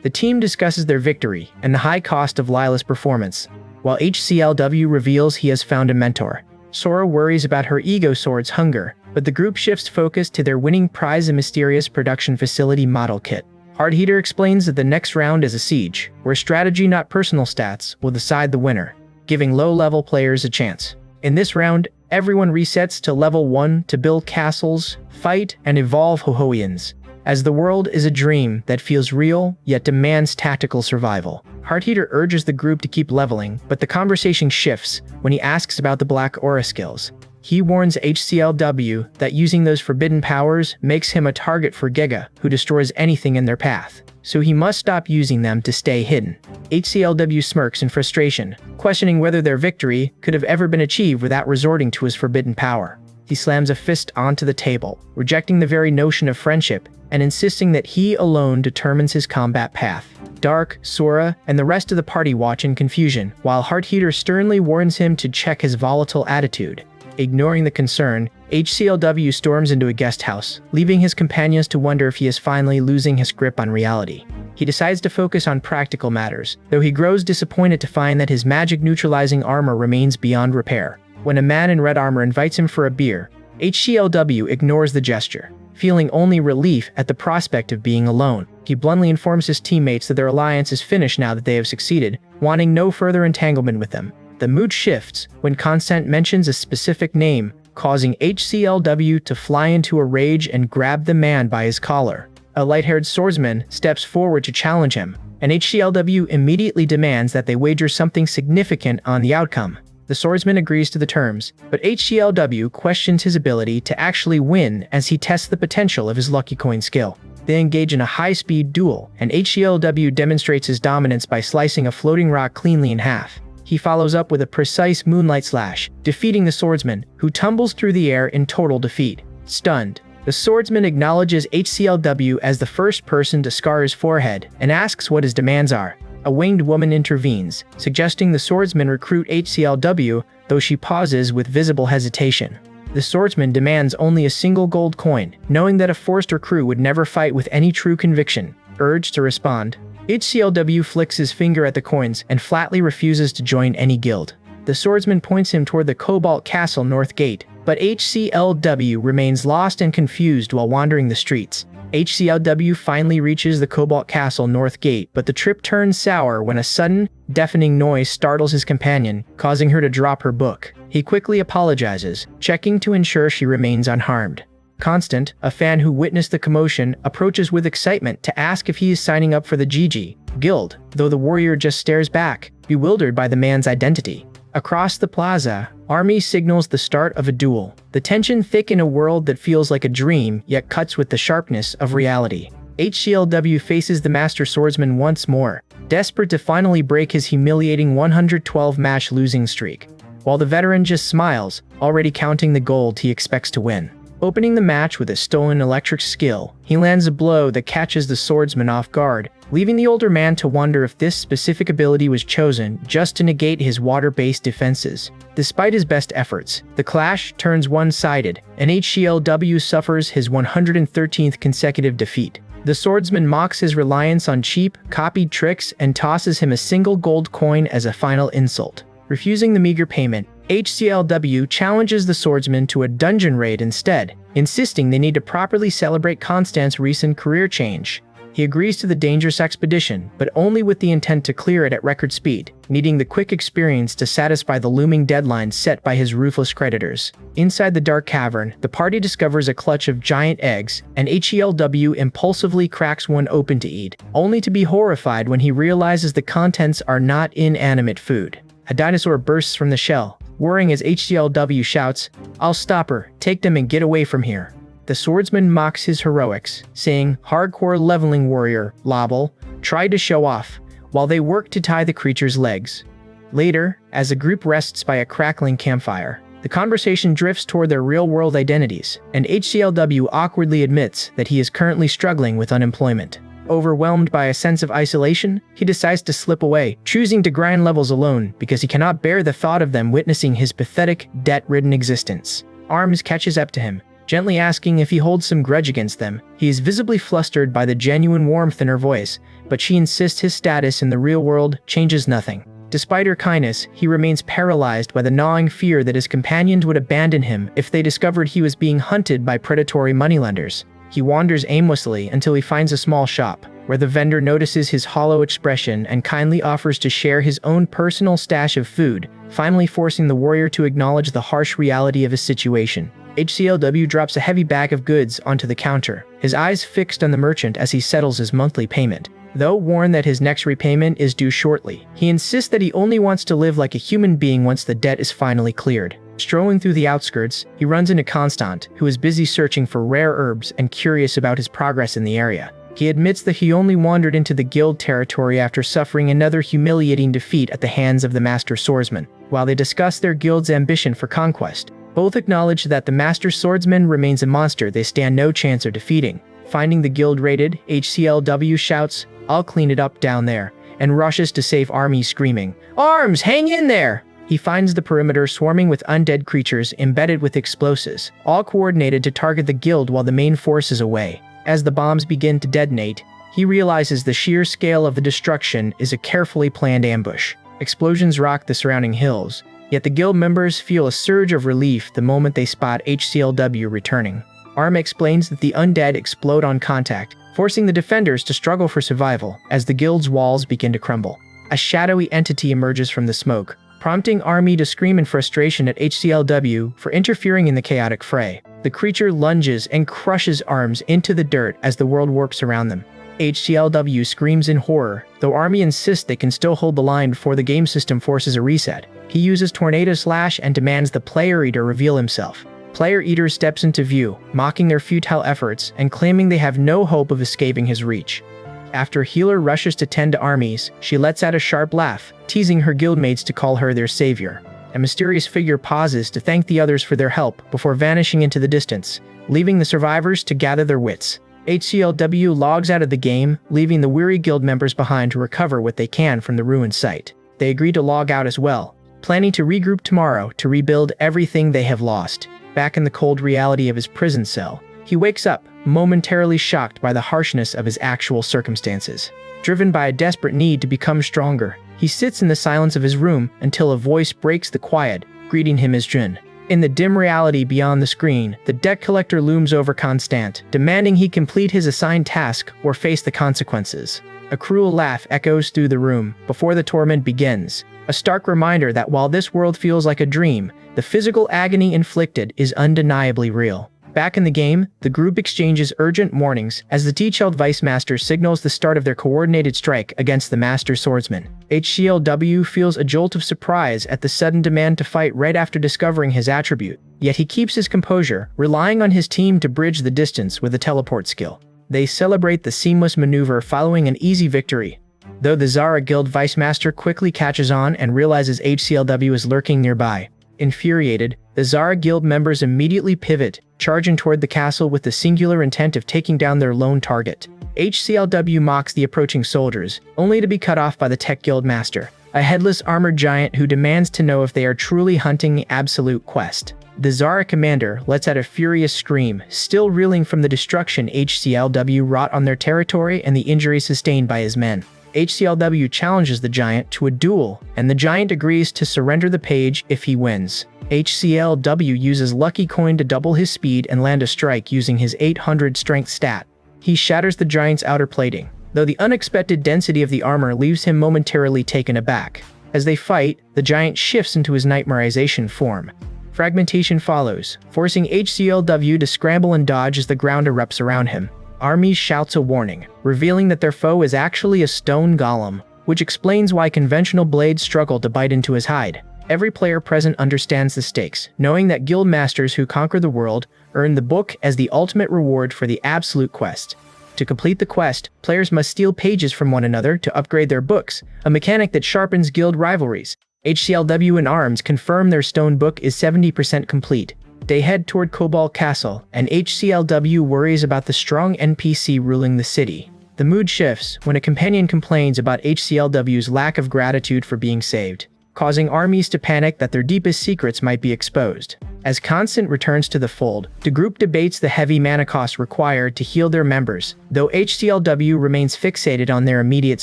the team discusses their victory and the high cost of Lila's performance, while HCLW reveals he has found a mentor. Sora worries about her ego sword's hunger, but the group shifts focus to their winning prize, a mysterious production facility model kit. Heartheater explains that the next round is a siege, where strategy not personal stats will decide the winner, giving low-level players a chance. In this round, everyone resets to level 1 to build castles, fight, and evolve Hohoians, as the world is a dream that feels real, yet demands tactical survival. Heartheater urges the group to keep leveling, but the conversation shifts when he asks about the Black Aura skills. He warns HCLW that using those forbidden powers makes him a target for Giga, who destroys anything in their path, so he must stop using them to stay hidden. HCLW smirks in frustration, questioning whether their victory could have ever been achieved without resorting to his forbidden power. He slams a fist onto the table, rejecting the very notion of friendship, and insisting that he alone determines his combat path. Dark, Sora, and the rest of the party watch in confusion, while Heartheater sternly warns him to check his volatile attitude. Ignoring the concern, HCLW storms into a guest house, leaving his companions to wonder if he is finally losing his grip on reality. He decides to focus on practical matters, though he grows disappointed to find that his magic-neutralizing armor remains beyond repair. When a man in red armor invites him for a beer, HCLW ignores the gesture, feeling only relief at the prospect of being alone. He bluntly informs his teammates that their alliance is finished now that they have succeeded, wanting no further entanglement with them. The mood shifts when Constant mentions a specific name, causing HCLW to fly into a rage and grab the man by his collar. A light-haired swordsman steps forward to challenge him, and HCLW immediately demands that they wager something significant on the outcome. The swordsman agrees to the terms, but HCLW questions his ability to actually win as he tests the potential of his lucky coin skill. They engage in a high-speed duel, and HCLW demonstrates his dominance by slicing a floating rock cleanly in half. He follows up with a precise moonlight slash, defeating the swordsman, who tumbles through the air in total defeat. Stunned, the swordsman acknowledges HCLW as the first person to scar his forehead and asks what his demands are. A winged woman intervenes, suggesting the swordsman recruit HCLW, though she pauses with visible hesitation. The swordsman demands only a single gold coin, knowing that a forced recruit would never fight with any true conviction. Urged to respond, HCLW flicks his finger at the coins and flatly refuses to join any guild. The swordsman points him toward the Cobalt Castle North Gate, but HCLW remains lost and confused while wandering the streets. HCLW finally reaches the Cobalt Castle North Gate, but the trip turns sour when a sudden, deafening noise startles his companion, causing her to drop her book. He quickly apologizes, checking to ensure she remains unharmed. Constant, a fan who witnessed the commotion, approaches with excitement to ask if he is signing up for the GG Guild, though the warrior just stares back, bewildered by the man's identity. Across the plaza, Army signals the start of a duel. The tension thick in a world that feels like a dream, yet cuts with the sharpness of reality. HCLW faces the Master Swordsman once more, desperate to finally break his humiliating 112-match losing streak, while the veteran just smiles, already counting the gold he expects to win. Opening the match with a stolen electric skill, he lands a blow that catches the swordsman off guard, leaving the older man to wonder if this specific ability was chosen just to negate his water-based defenses. Despite his best efforts, the clash turns one-sided, and HCLW suffers his 113th consecutive defeat. The swordsman mocks his reliance on cheap, copied tricks and tosses him a single gold coin as a final insult. Refusing the meager payment, HCLW challenges the swordsman to a dungeon raid instead, insisting they need to properly celebrate Constant's recent career change. He agrees to the dangerous expedition, but only with the intent to clear it at record speed, needing the quick experience to satisfy the looming deadline set by his ruthless creditors. Inside the dark cavern, the party discovers a clutch of giant eggs, and HCLW impulsively cracks one open to eat, only to be horrified when he realizes the contents are not inanimate food. A dinosaur bursts from the shell, worrying as HCLW shouts, "I'll stop her, take them and get away from here." The swordsman mocks his heroics, saying, "Hardcore leveling warrior, Lobble, tried to show off," while they work to tie the creature's legs. Later, as the group rests by a crackling campfire, the conversation drifts toward their real-world identities, and HCLW awkwardly admits that he is currently struggling with unemployment. Overwhelmed by a sense of isolation, he decides to slip away, choosing to grind levels alone because he cannot bear the thought of them witnessing his pathetic, debt-ridden existence. Arms catches up to him, gently asking if he holds some grudge against them. He is visibly flustered by the genuine warmth in her voice, but she insists his status in the real world changes nothing. Despite her kindness, he remains paralyzed by the gnawing fear that his companions would abandon him if they discovered he was being hunted by predatory moneylenders. He wanders aimlessly until he finds a small shop, where the vendor notices his hollow expression and kindly offers to share his own personal stash of food, finally forcing the warrior to acknowledge the harsh reality of his situation. HCLW drops a heavy bag of goods onto the counter, his eyes fixed on the merchant as he settles his monthly payment. Though warned that his next repayment is due shortly, he insists that he only wants to live like a human being once the debt is finally cleared. Strolling through the outskirts, he runs into Constant, who is busy searching for rare herbs and curious about his progress in the area. He admits that he only wandered into the guild territory after suffering another humiliating defeat at the hands of the Master Swordsman. While they discuss their guild's ambition for conquest, both acknowledge that the Master Swordsman remains a monster they stand no chance of defeating. Finding the guild raided, HCLW shouts, "I'll clean it up down there," and rushes to save Army, screaming, "Arms, hang in there!" He finds the perimeter swarming with undead creatures embedded with explosives, all coordinated to target the guild while the main force is away. As the bombs begin to detonate, he realizes the sheer scale of the destruction is a carefully planned ambush. Explosions rock the surrounding hills, yet the guild members feel a surge of relief the moment they spot HCLW returning. Arm explains that the undead explode on contact, forcing the defenders to struggle for survival as the guild's walls begin to crumble. A shadowy entity emerges from the smoke, prompting Army to scream in frustration at HCLW for interfering in the chaotic fray. The creature lunges and crushes Arms into the dirt as the world warps around them. HCLW screams in horror, though Army insists they can still hold the line before the game system forces a reset. He uses Tornado Slash and demands the Player Eater reveal himself. Player Eater steps into view, mocking their futile efforts and claiming they have no hope of escaping his reach. After Healer rushes to tend to Armies, she lets out a sharp laugh, teasing her guildmates to call her their savior. A mysterious figure pauses to thank the others for their help before vanishing into the distance, leaving the survivors to gather their wits. HCLW logs out of the game, leaving the weary guild members behind to recover what they can from the ruined site. They agree to log out as well, planning to regroup tomorrow to rebuild everything they have lost. Back in the cold reality of his prison cell, he wakes up, momentarily shocked by the harshness of his actual circumstances. Driven by a desperate need to become stronger, he sits in the silence of his room until a voice breaks the quiet, greeting him as Jun. In the dim reality beyond the screen, the debt collector looms over Constant, demanding he complete his assigned task or face the consequences. A cruel laugh echoes through the room before the torment begins, a stark reminder that while this world feels like a dream, the physical agony inflicted is undeniably real. Back in the game, the group exchanges urgent warnings as the T-Chilled Vice Master signals the start of their coordinated strike against the Master Swordsman. HCLW feels a jolt of surprise at the sudden demand to fight right after discovering his attribute, yet he keeps his composure, relying on his team to bridge the distance with a teleport skill. They celebrate the seamless maneuver following an easy victory, though the Zara Guild Vice Master quickly catches on and realizes HCLW is lurking nearby. Infuriated, the Zara Guild members immediately pivot, charging toward the castle with the singular intent of taking down their lone target. HCLW mocks the approaching soldiers, only to be cut off by the Tech Guild Master, a headless armored giant who demands to know if they are truly hunting the Absolute Quest. The Zara commander lets out a furious scream, still reeling from the destruction HCLW wrought on their territory and the injuries sustained by his men. HCLW challenges the giant to a duel, and the giant agrees to surrender the page if he wins. HCLW uses Lucky Coin to double his speed and land a strike using his 800 strength stat. He shatters the giant's outer plating, though the unexpected density of the armor leaves him momentarily taken aback. As they fight, the giant shifts into his nightmarization form. Fragmentation follows, forcing HCLW to scramble and dodge as the ground erupts around him. Armies shouts a warning, revealing that their foe is actually a stone golem, which explains why conventional blades struggle to bite into his hide. Every player present understands the stakes, knowing that guild masters who conquer the world earn the book as the ultimate reward for the Absolute Quest. To complete the quest, players must steal pages from one another to upgrade their books, a mechanic that sharpens guild rivalries. HCLW and ARMS confirm their stone book is 70% complete. They head toward Cobalt Castle, and HCLW worries about the strong NPC ruling the city. The mood shifts when a companion complains about HCLW's lack of gratitude for being saved, causing armies to panic that their deepest secrets might be exposed. As Constant returns to the fold, the group debates the heavy mana cost required to heal their members, though HCLW remains fixated on their immediate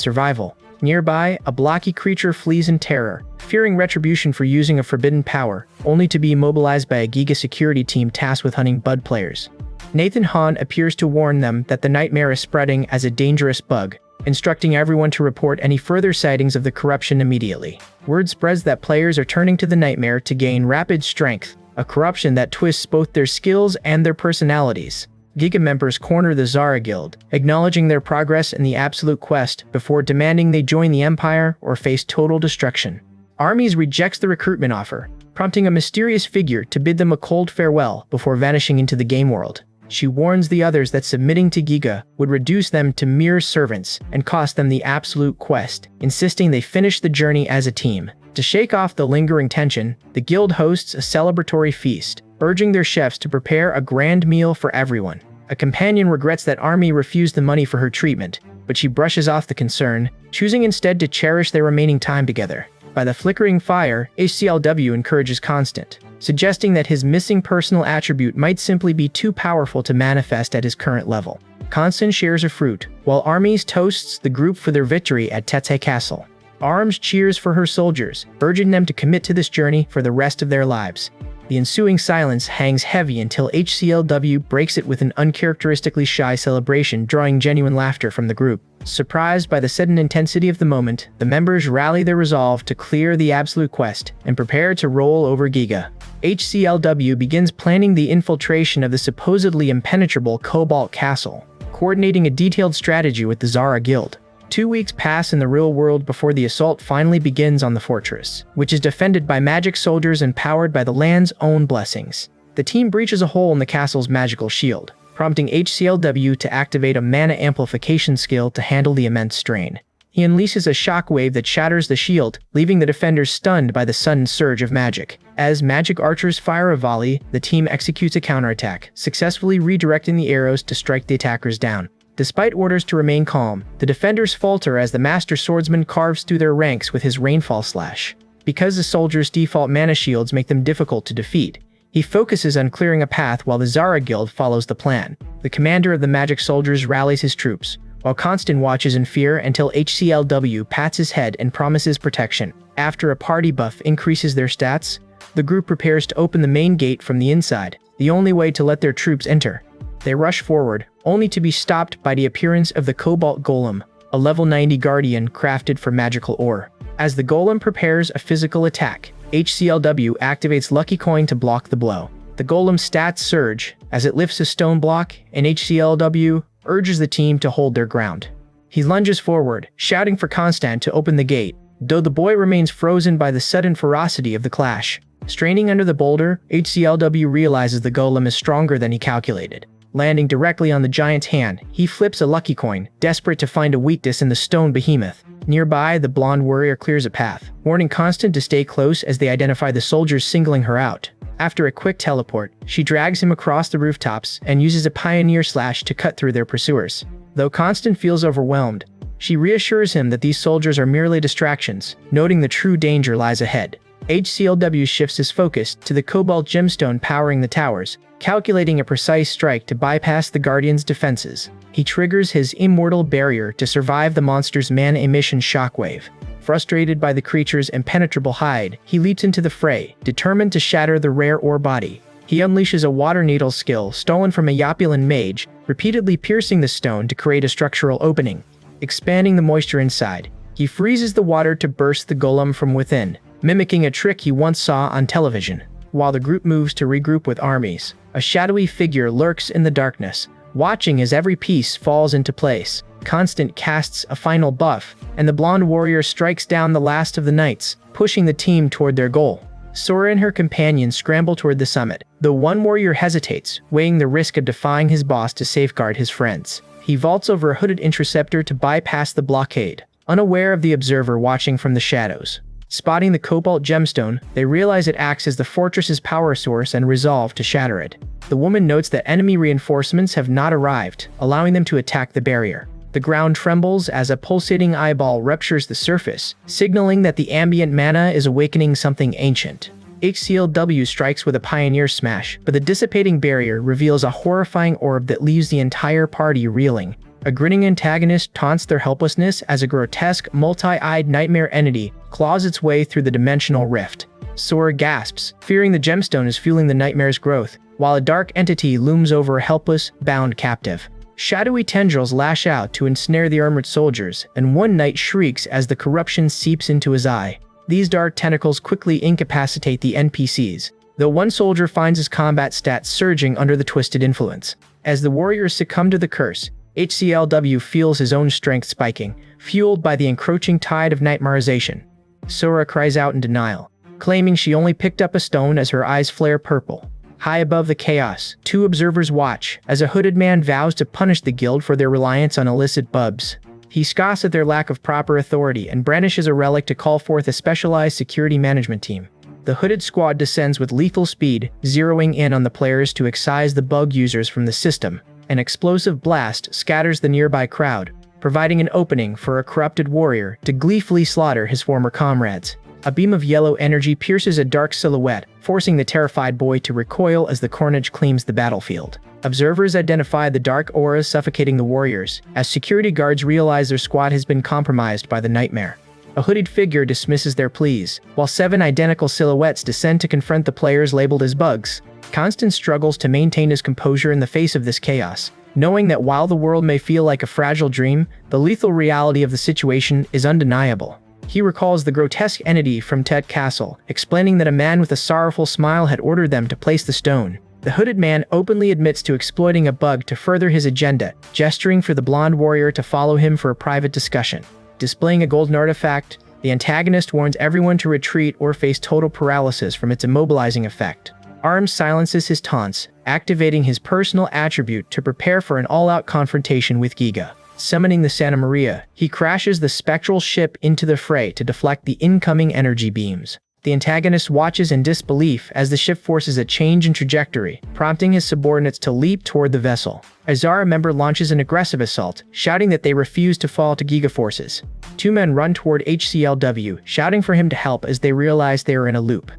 survival. Nearby, a blocky creature flees in terror, fearing retribution for using a forbidden power, only to be immobilized by a Giga security team tasked with hunting Bud players. Nathan Hahn appears to warn them that the nightmare is spreading as a dangerous bug, instructing everyone to report any further sightings of the corruption immediately. Word spreads that players are turning to the nightmare to gain rapid strength, a corruption that twists both their skills and their personalities. Giga members corner the Zara Guild, acknowledging their progress in the Absolute Quest before demanding they join the Empire or face total destruction. Armies rejects the recruitment offer, prompting a mysterious figure to bid them a cold farewell before vanishing into the game world. She warns the others that submitting to Giga would reduce them to mere servants and cost them the Absolute Quest, insisting they finish the journey as a team. To shake off the lingering tension, the guild hosts a celebratory feast, urging their chefs to prepare a grand meal for everyone. A companion regrets that Army refused the money for her treatment, but she brushes off the concern, choosing instead to cherish their remaining time together. By the flickering fire, HCLW encourages Constant, suggesting that his missing personal attribute might simply be too powerful to manifest at his current level. Constant shares a fruit, while Armies toasts the group for their victory at Tete Castle. Arms cheers for her soldiers, urging them to commit to this journey for the rest of their lives. The ensuing silence hangs heavy until HCLW breaks it with an uncharacteristically shy celebration, drawing genuine laughter from the group. Surprised by the sudden intensity of the moment, the members rally their resolve to clear the Absolute Quest and prepare to roll over Giga. HCLW begins planning the infiltration of the supposedly impenetrable Cobalt Castle, coordinating a detailed strategy with the Zara Guild. 2 weeks pass in the real world before the assault finally begins on the fortress, which is defended by magic soldiers and powered by the land's own blessings. The team breaches a hole in the castle's magical shield, prompting HCLW to activate a mana amplification skill to handle the immense strain. He unleashes a shockwave that shatters the shield, leaving the defenders stunned by the sudden surge of magic. As magic archers fire a volley, the team executes a counterattack, successfully redirecting the arrows to strike the attackers down. Despite orders to remain calm, the defenders falter as the Master Swordsman carves through their ranks with his Rainfall Slash. Because the soldiers' default mana shields make them difficult to defeat, he focuses on clearing a path while the Zara Guild follows the plan. The commander of the magic soldiers rallies his troops, while Constant watches in fear until HCLW pats his head and promises protection. After a party buff increases their stats, the group prepares to open the main gate from the inside, the only way to let their troops enter. They rush forward, only to be stopped by the appearance of the Cobalt Golem, a level 90 guardian crafted for magical ore. As the golem prepares a physical attack, HCLW activates Lucky Coin to block the blow. The golem's stats surge, as it lifts a stone block, and HCLW urges the team to hold their ground. He lunges forward, shouting for Constant to open the gate, though the boy remains frozen by the sudden ferocity of the clash. Straining under the boulder, HCLW realizes the golem is stronger than he calculated. Landing directly on the giant's hand, he flips a lucky coin, desperate to find a weakness in the stone behemoth. Nearby, the blonde warrior clears a path, warning Constant to stay close as they identify the soldiers singling her out. After a quick teleport, she drags him across the rooftops and uses a pioneer slash to cut through their pursuers. Though Constant feels overwhelmed, she reassures him that these soldiers are merely distractions, noting the true danger lies ahead. HCLW shifts his focus to the cobalt gemstone powering the towers, calculating a precise strike to bypass the Guardian's defenses. He triggers his immortal barrier to survive the monster's mana emission shockwave. Frustrated by the creature's impenetrable hide, he leaps into the fray, determined to shatter the rare ore body. He unleashes a water needle skill stolen from a Yopulan mage, repeatedly piercing the stone to create a structural opening. Expanding the moisture inside, he freezes the water to burst the golem from within, mimicking a trick he once saw on television. While the group moves to regroup with armies, a shadowy figure lurks in the darkness, watching as every piece falls into place. Constant casts a final buff, and the blonde warrior strikes down the last of the knights, pushing the team toward their goal. Sora and her companions scramble toward the summit, though one warrior hesitates, weighing the risk of defying his boss to safeguard his friends. He vaults over a hooded interceptor to bypass the blockade, unaware of the observer watching from the shadows. Spotting the cobalt gemstone, they realize it acts as the fortress's power source and resolve to shatter it. The woman notes that enemy reinforcements have not arrived, allowing them to attack the barrier. The ground trembles as a pulsating eyeball ruptures the surface, signaling that the ambient mana is awakening something ancient. HCLW strikes with a pioneer smash, but the dissipating barrier reveals a horrifying orb that leaves the entire party reeling. A grinning antagonist taunts their helplessness as a grotesque, multi-eyed nightmare entity claws its way through the dimensional rift. Sora gasps, fearing the gemstone is fueling the nightmare's growth, while a dark entity looms over a helpless, bound captive. Shadowy tendrils lash out to ensnare the armored soldiers, and one knight shrieks as the corruption seeps into his eye. These dark tentacles quickly incapacitate the NPCs, though one soldier finds his combat stats surging under the twisted influence. As the warriors succumb to the curse, HCLW feels his own strength spiking, fueled by the encroaching tide of nightmarization. Sora cries out in denial, claiming she only picked up a stone as her eyes flare purple. High above the chaos, two observers watch as a hooded man vows to punish the guild for their reliance on illicit bubs. He scoffs at their lack of proper authority and brandishes a relic to call forth a specialized security management team. The hooded squad descends with lethal speed, zeroing in on the players to excise the bug users from the system. An explosive blast scatters the nearby crowd, providing an opening for a corrupted warrior to gleefully slaughter his former comrades. A beam of yellow energy pierces a dark silhouette, forcing the terrified boy to recoil as the carnage claims the battlefield. Observers identify the dark aura suffocating the warriors, as security guards realize their squad has been compromised by the nightmare. A hooded figure dismisses their pleas, while 7 identical silhouettes descend to confront the players labeled as bugs. Constant struggles to maintain his composure in the face of this chaos, knowing that while the world may feel like a fragile dream, the lethal reality of the situation is undeniable. He recalls the grotesque entity from Tet Castle, explaining that a man with a sorrowful smile had ordered them to place the stone. The hooded man openly admits to exploiting a bug to further his agenda, gesturing for the blonde warrior to follow him for a private discussion. Displaying a golden artifact, the antagonist warns everyone to retreat or face total paralysis from its immobilizing effect. Arms silences his taunts, activating his personal attribute to prepare for an all-out confrontation with Giga. Summoning the Santa Maria, he crashes the spectral ship into the fray to deflect the incoming energy beams. The antagonist watches in disbelief as the ship forces a change in trajectory, prompting his subordinates to leap toward the vessel. A Zara member launches an aggressive assault, shouting that they refuse to fall to Giga forces. 2 men run toward HCLW, shouting for him to help as they realize they are in a loop.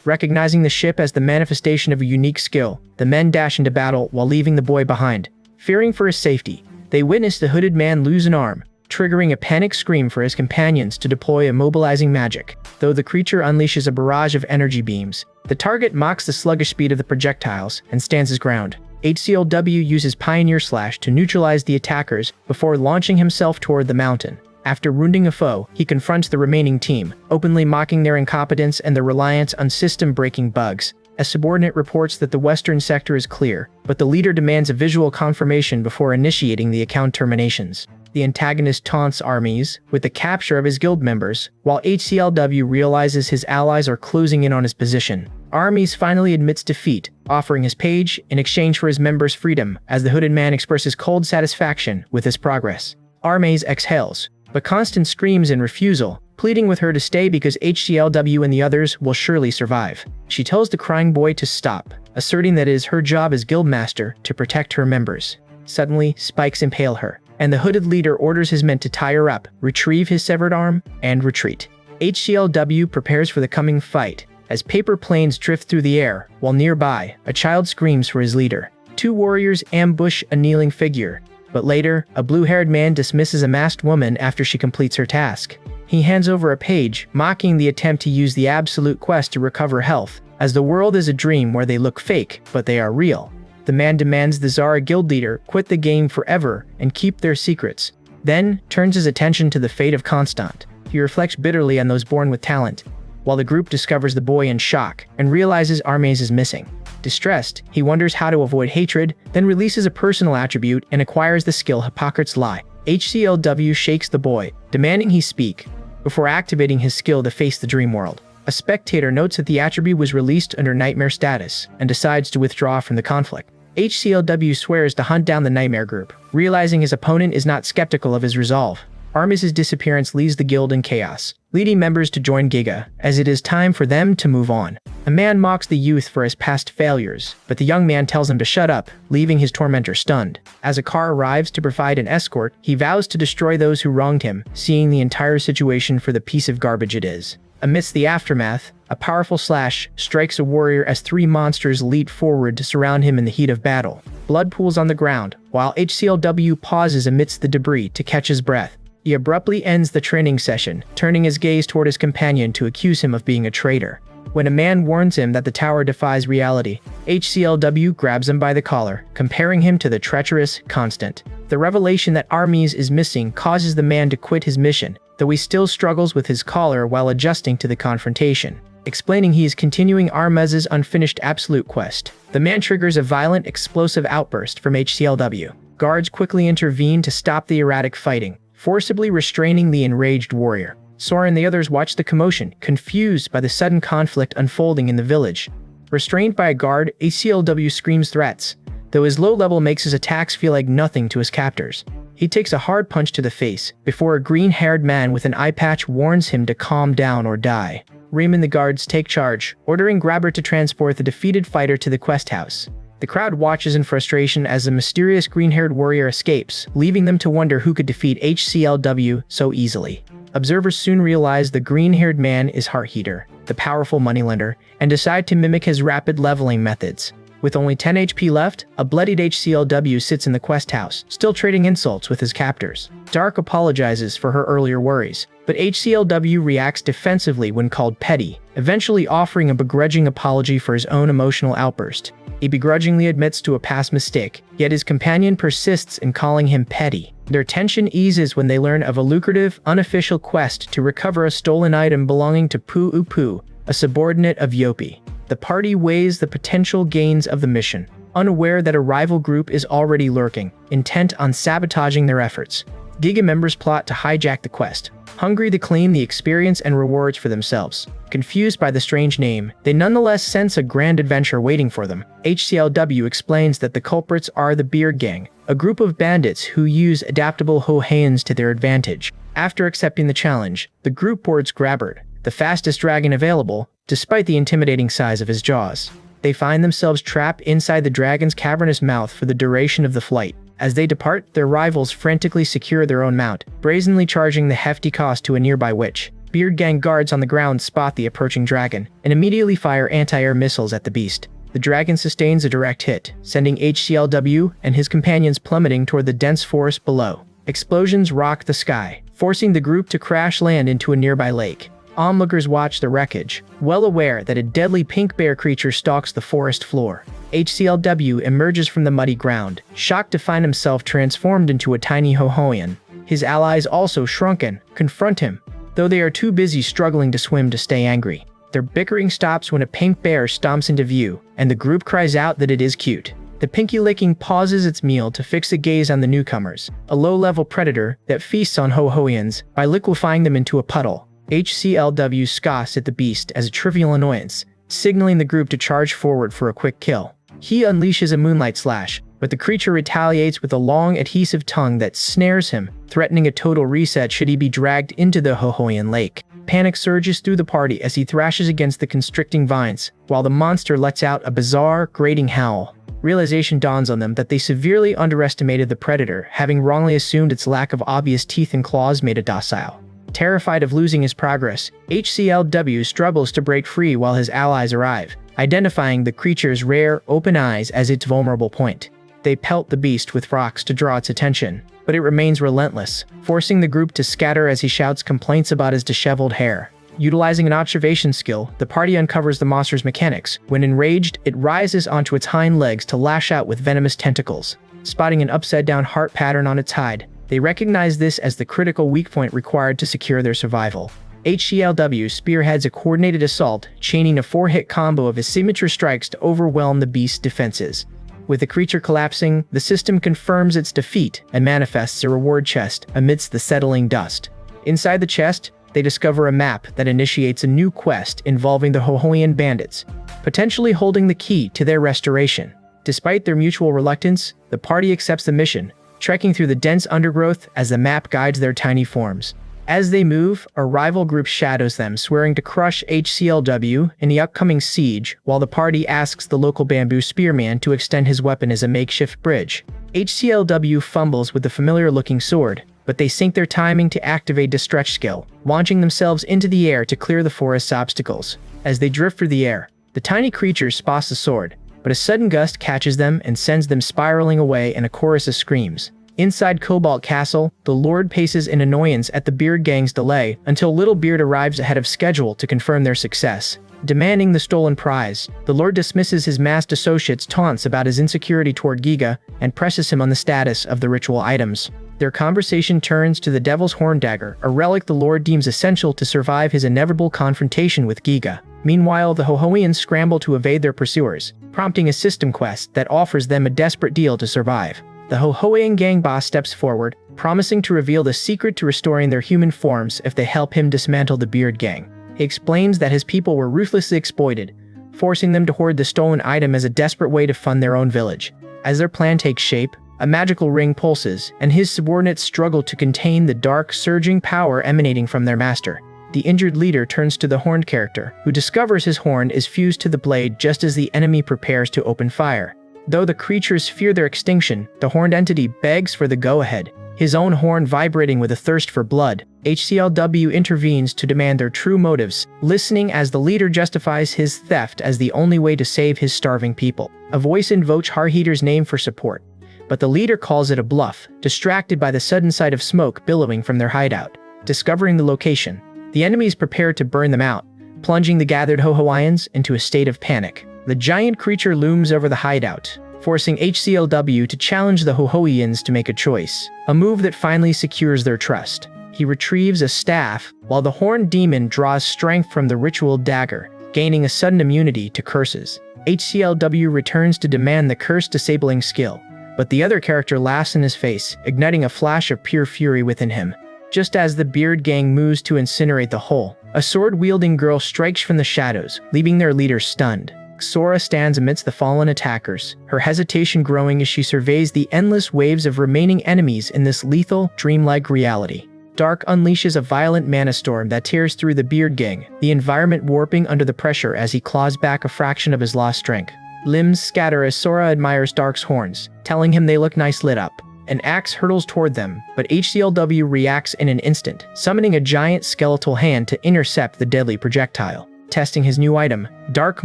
Recognizing the ship as the manifestation of a unique skill, the men dash into battle while leaving the boy behind. Fearing for his safety, they witness the hooded man lose an arm, triggering a panic scream for his companions to deploy immobilizing magic. Though the creature unleashes a barrage of energy beams, the target mocks the sluggish speed of the projectiles and stands his ground. HCLW uses Pioneer Slash to neutralize the attackers before launching himself toward the mountain. After wounding a foe, he confronts the remaining team, openly mocking their incompetence and their reliance on system-breaking bugs. A subordinate reports that the western sector is clear, but the leader demands a visual confirmation before initiating the account terminations. The antagonist taunts Armies with the capture of his guild members, while HCLW realizes his allies are closing in on his position. Armies finally admits defeat, offering his page in exchange for his members' freedom, as the hooded man expresses cold satisfaction with his progress. Armies exhales, but Constant screams in refusal, pleading with her to stay because HCLW and the others will surely survive. She tells the crying boy to stop, asserting that it is her job as guildmaster to protect her members. Suddenly, spikes impale her, and the hooded leader orders his men to tie her up, retrieve his severed arm, and retreat. HCLW prepares for the coming fight, as paper planes drift through the air, while nearby, a child screams for his leader. Two warriors ambush a kneeling figure, but later, a blue-haired man dismisses a masked woman after she completes her task. He hands over a page, mocking the attempt to use the absolute quest to recover health, as the world is a dream where they look fake, but they are real. The man demands the Zara guild leader quit the game forever and keep their secrets, then turns his attention to the fate of Constant. He reflects bitterly on those born with talent, while the group discovers the boy in shock and realizes Armies is missing. Distressed, he wonders how to avoid hatred, then releases a personal attribute and acquires the skill Hippocrates Lie. HCLW shakes the boy, demanding he speak, before activating his skill to face the dream world. A spectator notes that the attribute was released under nightmare status and decides to withdraw from the conflict. HCLW swears to hunt down the nightmare group, realizing his opponent is not skeptical of his resolve. Armies' disappearance leaves the guild in chaos, leading members to join Giga, as it is time for them to move on. A man mocks the youth for his past failures, but the young man tells him to shut up, leaving his tormentor stunned. As a car arrives to provide an escort, he vows to destroy those who wronged him, seeing the entire situation for the piece of garbage it is. Amidst the aftermath, a powerful slash strikes a warrior as three monsters leap forward to surround him in the heat of battle. Blood pools on the ground, while HCLW pauses amidst the debris to catch his breath. He abruptly ends the training session, turning his gaze toward his companion to accuse him of being a traitor. When a man warns him that the tower defies reality, HCLW grabs him by the collar, comparing him to the treacherous Constant. The revelation that Armies is missing causes the man to quit his mission, though he still struggles with his collar while adjusting to the confrontation. Explaining he is continuing Armez's unfinished absolute quest, the man triggers a violent, explosive outburst from HCLW. Guards quickly intervene to stop the erratic fighting, forcibly restraining the enraged warrior. Sora and the others watch the commotion, confused by the sudden conflict unfolding in the village. Restrained by a guard, HCLW screams threats, though his low level makes his attacks feel like nothing to his captors. He takes a hard punch to the face, before a green-haired man with an eye patch warns him to calm down or die. Raymond the guards take charge, ordering Grabber to transport the defeated fighter to the quest house. The crowd watches in frustration as the mysterious green-haired warrior escapes, leaving them to wonder who could defeat HCLW so easily. Observers soon realize the green-haired man is Heartheater, the powerful moneylender, and decide to mimic his rapid leveling methods. With only 10 HP left, a bloodied HCLW sits in the quest house, still trading insults with his captors. Dark apologizes for her earlier worries, but HCLW reacts defensively when called petty, eventually offering a begrudging apology for his own emotional outburst. He begrudgingly admits to a past mistake, yet his companion persists in calling him petty. Their tension eases when they learn of a lucrative, unofficial quest to recover a stolen item belonging to Poo, a subordinate of Yopi. The party weighs the potential gains of the mission, unaware that a rival group is already lurking, intent on sabotaging their efforts. Giga members plot to hijack the quest, hungry to claim the experience and rewards for themselves. Confused by the strange name, they nonetheless sense a grand adventure waiting for them. HCLW explains that the culprits are the Beard Gang, a group of bandits who use adaptable Hohayans to their advantage. After accepting the challenge, the group boards Grabber, the fastest dragon available, despite the intimidating size of his jaws. They find themselves trapped inside the dragon's cavernous mouth for the duration of the flight. As they depart, their rivals frantically secure their own mount, brazenly charging the hefty cost to a nearby witch. Beard Gang guards on the ground spot the approaching dragon, and immediately fire anti-air missiles at the beast. The dragon sustains a direct hit, sending HCLW and his companions plummeting toward the dense forest below. Explosions rock the sky, forcing the group to crash land into a nearby lake. Onlookers watch the wreckage, well aware that a deadly pink bear creature stalks the forest floor. HCLW emerges from the muddy ground, shocked to find himself transformed into a tiny Hohoyan. His allies, also shrunken, confront him, though they are too busy struggling to swim to stay angry. Their bickering stops when a pink bear stomps into view, and the group cries out that it is cute. The pinky-licking pauses its meal to fix a gaze on the newcomers, a low-level predator that feasts on Hohoians by liquefying them into a puddle. HCLW scoffs at the beast as a trivial annoyance, signaling the group to charge forward for a quick kill. He unleashes a moonlight slash, but the creature retaliates with a long adhesive tongue that snares him, threatening a total reset should he be dragged into the Hohoian lake. Panic surges through the party as he thrashes against the constricting vines, while the monster lets out a bizarre, grating howl. Realization dawns on them that they severely underestimated the predator, having wrongly assumed its lack of obvious teeth and claws made it docile. Terrified of losing his progress, HCLW struggles to break free while his allies arrive, identifying the creature's rare, open eyes as its vulnerable point. They pelt the beast with rocks to draw its attention, but it remains relentless, forcing the group to scatter as he shouts complaints about his disheveled hair. Utilizing an observation skill, the party uncovers the monster's mechanics. When enraged, it rises onto its hind legs to lash out with venomous tentacles. Spotting an upside-down heart pattern on its hide, they recognize this as the critical weak point required to secure their survival. HCLW spearheads a coordinated assault, chaining a 4-hit combo of his signature strikes to overwhelm the beast's defenses. With the creature collapsing, the system confirms its defeat and manifests a reward chest amidst the settling dust. Inside the chest, they discover a map that initiates a new quest involving the Hohoian bandits, potentially holding the key to their restoration. Despite their mutual reluctance, the party accepts the mission, trekking through the dense undergrowth as the map guides their tiny forms. As they move, a rival group shadows them, swearing to crush HCLW in the upcoming siege, while the party asks the local bamboo spearman to extend his weapon as a makeshift bridge. HCLW fumbles with the familiar-looking sword, but they sync their timing to activate the stretch skill, launching themselves into the air to clear the forest's obstacles. As they drift through the air, the tiny creature spots the sword, but a sudden gust catches them and sends them spiraling away in a chorus of screams. Inside Cobalt Castle, the Lord paces in annoyance at the Beard Gang's delay until Little Beard arrives ahead of schedule to confirm their success. Demanding the stolen prize, the Lord dismisses his masked associate's taunts about his insecurity toward Giga and presses him on the status of the ritual items. Their conversation turns to the Devil's Horn Dagger, a relic the Lord deems essential to survive his inevitable confrontation with Giga. Meanwhile, the Hohoians scramble to evade their pursuers, prompting a system quest that offers them a desperate deal to survive. The Hohoian gang boss steps forward, promising to reveal the secret to restoring their human forms if they help him dismantle the Beard Gang. He explains that his people were ruthlessly exploited, forcing them to hoard the stolen item as a desperate way to fund their own village. As their plan takes shape, a magical ring pulses, and his subordinates struggle to contain the dark, surging power emanating from their master. The injured leader turns to the horned character, who discovers his horn is fused to the blade just as the enemy prepares to open fire. Though the creatures fear their extinction, the horned entity begs for the go-ahead, his own horn vibrating with a thirst for blood. HCLW intervenes to demand their true motives, listening as the leader justifies his theft as the only way to save his starving people. A voice invokes Harheater's name for support, but the leader calls it a bluff, distracted by the sudden sight of smoke billowing from their hideout. Discovering the location, the enemies prepare to burn them out, plunging the gathered Hohoians into a state of panic. The giant creature looms over the hideout, forcing HCLW to challenge the Hohoians to make a choice, a move that finally secures their trust. He retrieves a staff, while the horned demon draws strength from the ritual dagger, gaining a sudden immunity to curses. HCLW returns to demand the curse-disabling skill, but the other character laughs in his face, igniting a flash of pure fury within him. Just as the Beard Gang moves to incinerate the whole, a sword-wielding girl strikes from the shadows, leaving their leader stunned. Sora stands amidst the fallen attackers, her hesitation growing as she surveys the endless waves of remaining enemies in this lethal, dreamlike reality. Dark unleashes a violent mana storm that tears through the Beard Gang, the environment warping under the pressure as he claws back a fraction of his lost strength. Limbs scatter as Sora admires Dark's horns, telling him they look nice lit up. An axe hurtles toward them, but HCLW reacts in an instant, summoning a giant skeletal hand to intercept the deadly projectile. Testing his new item, Dark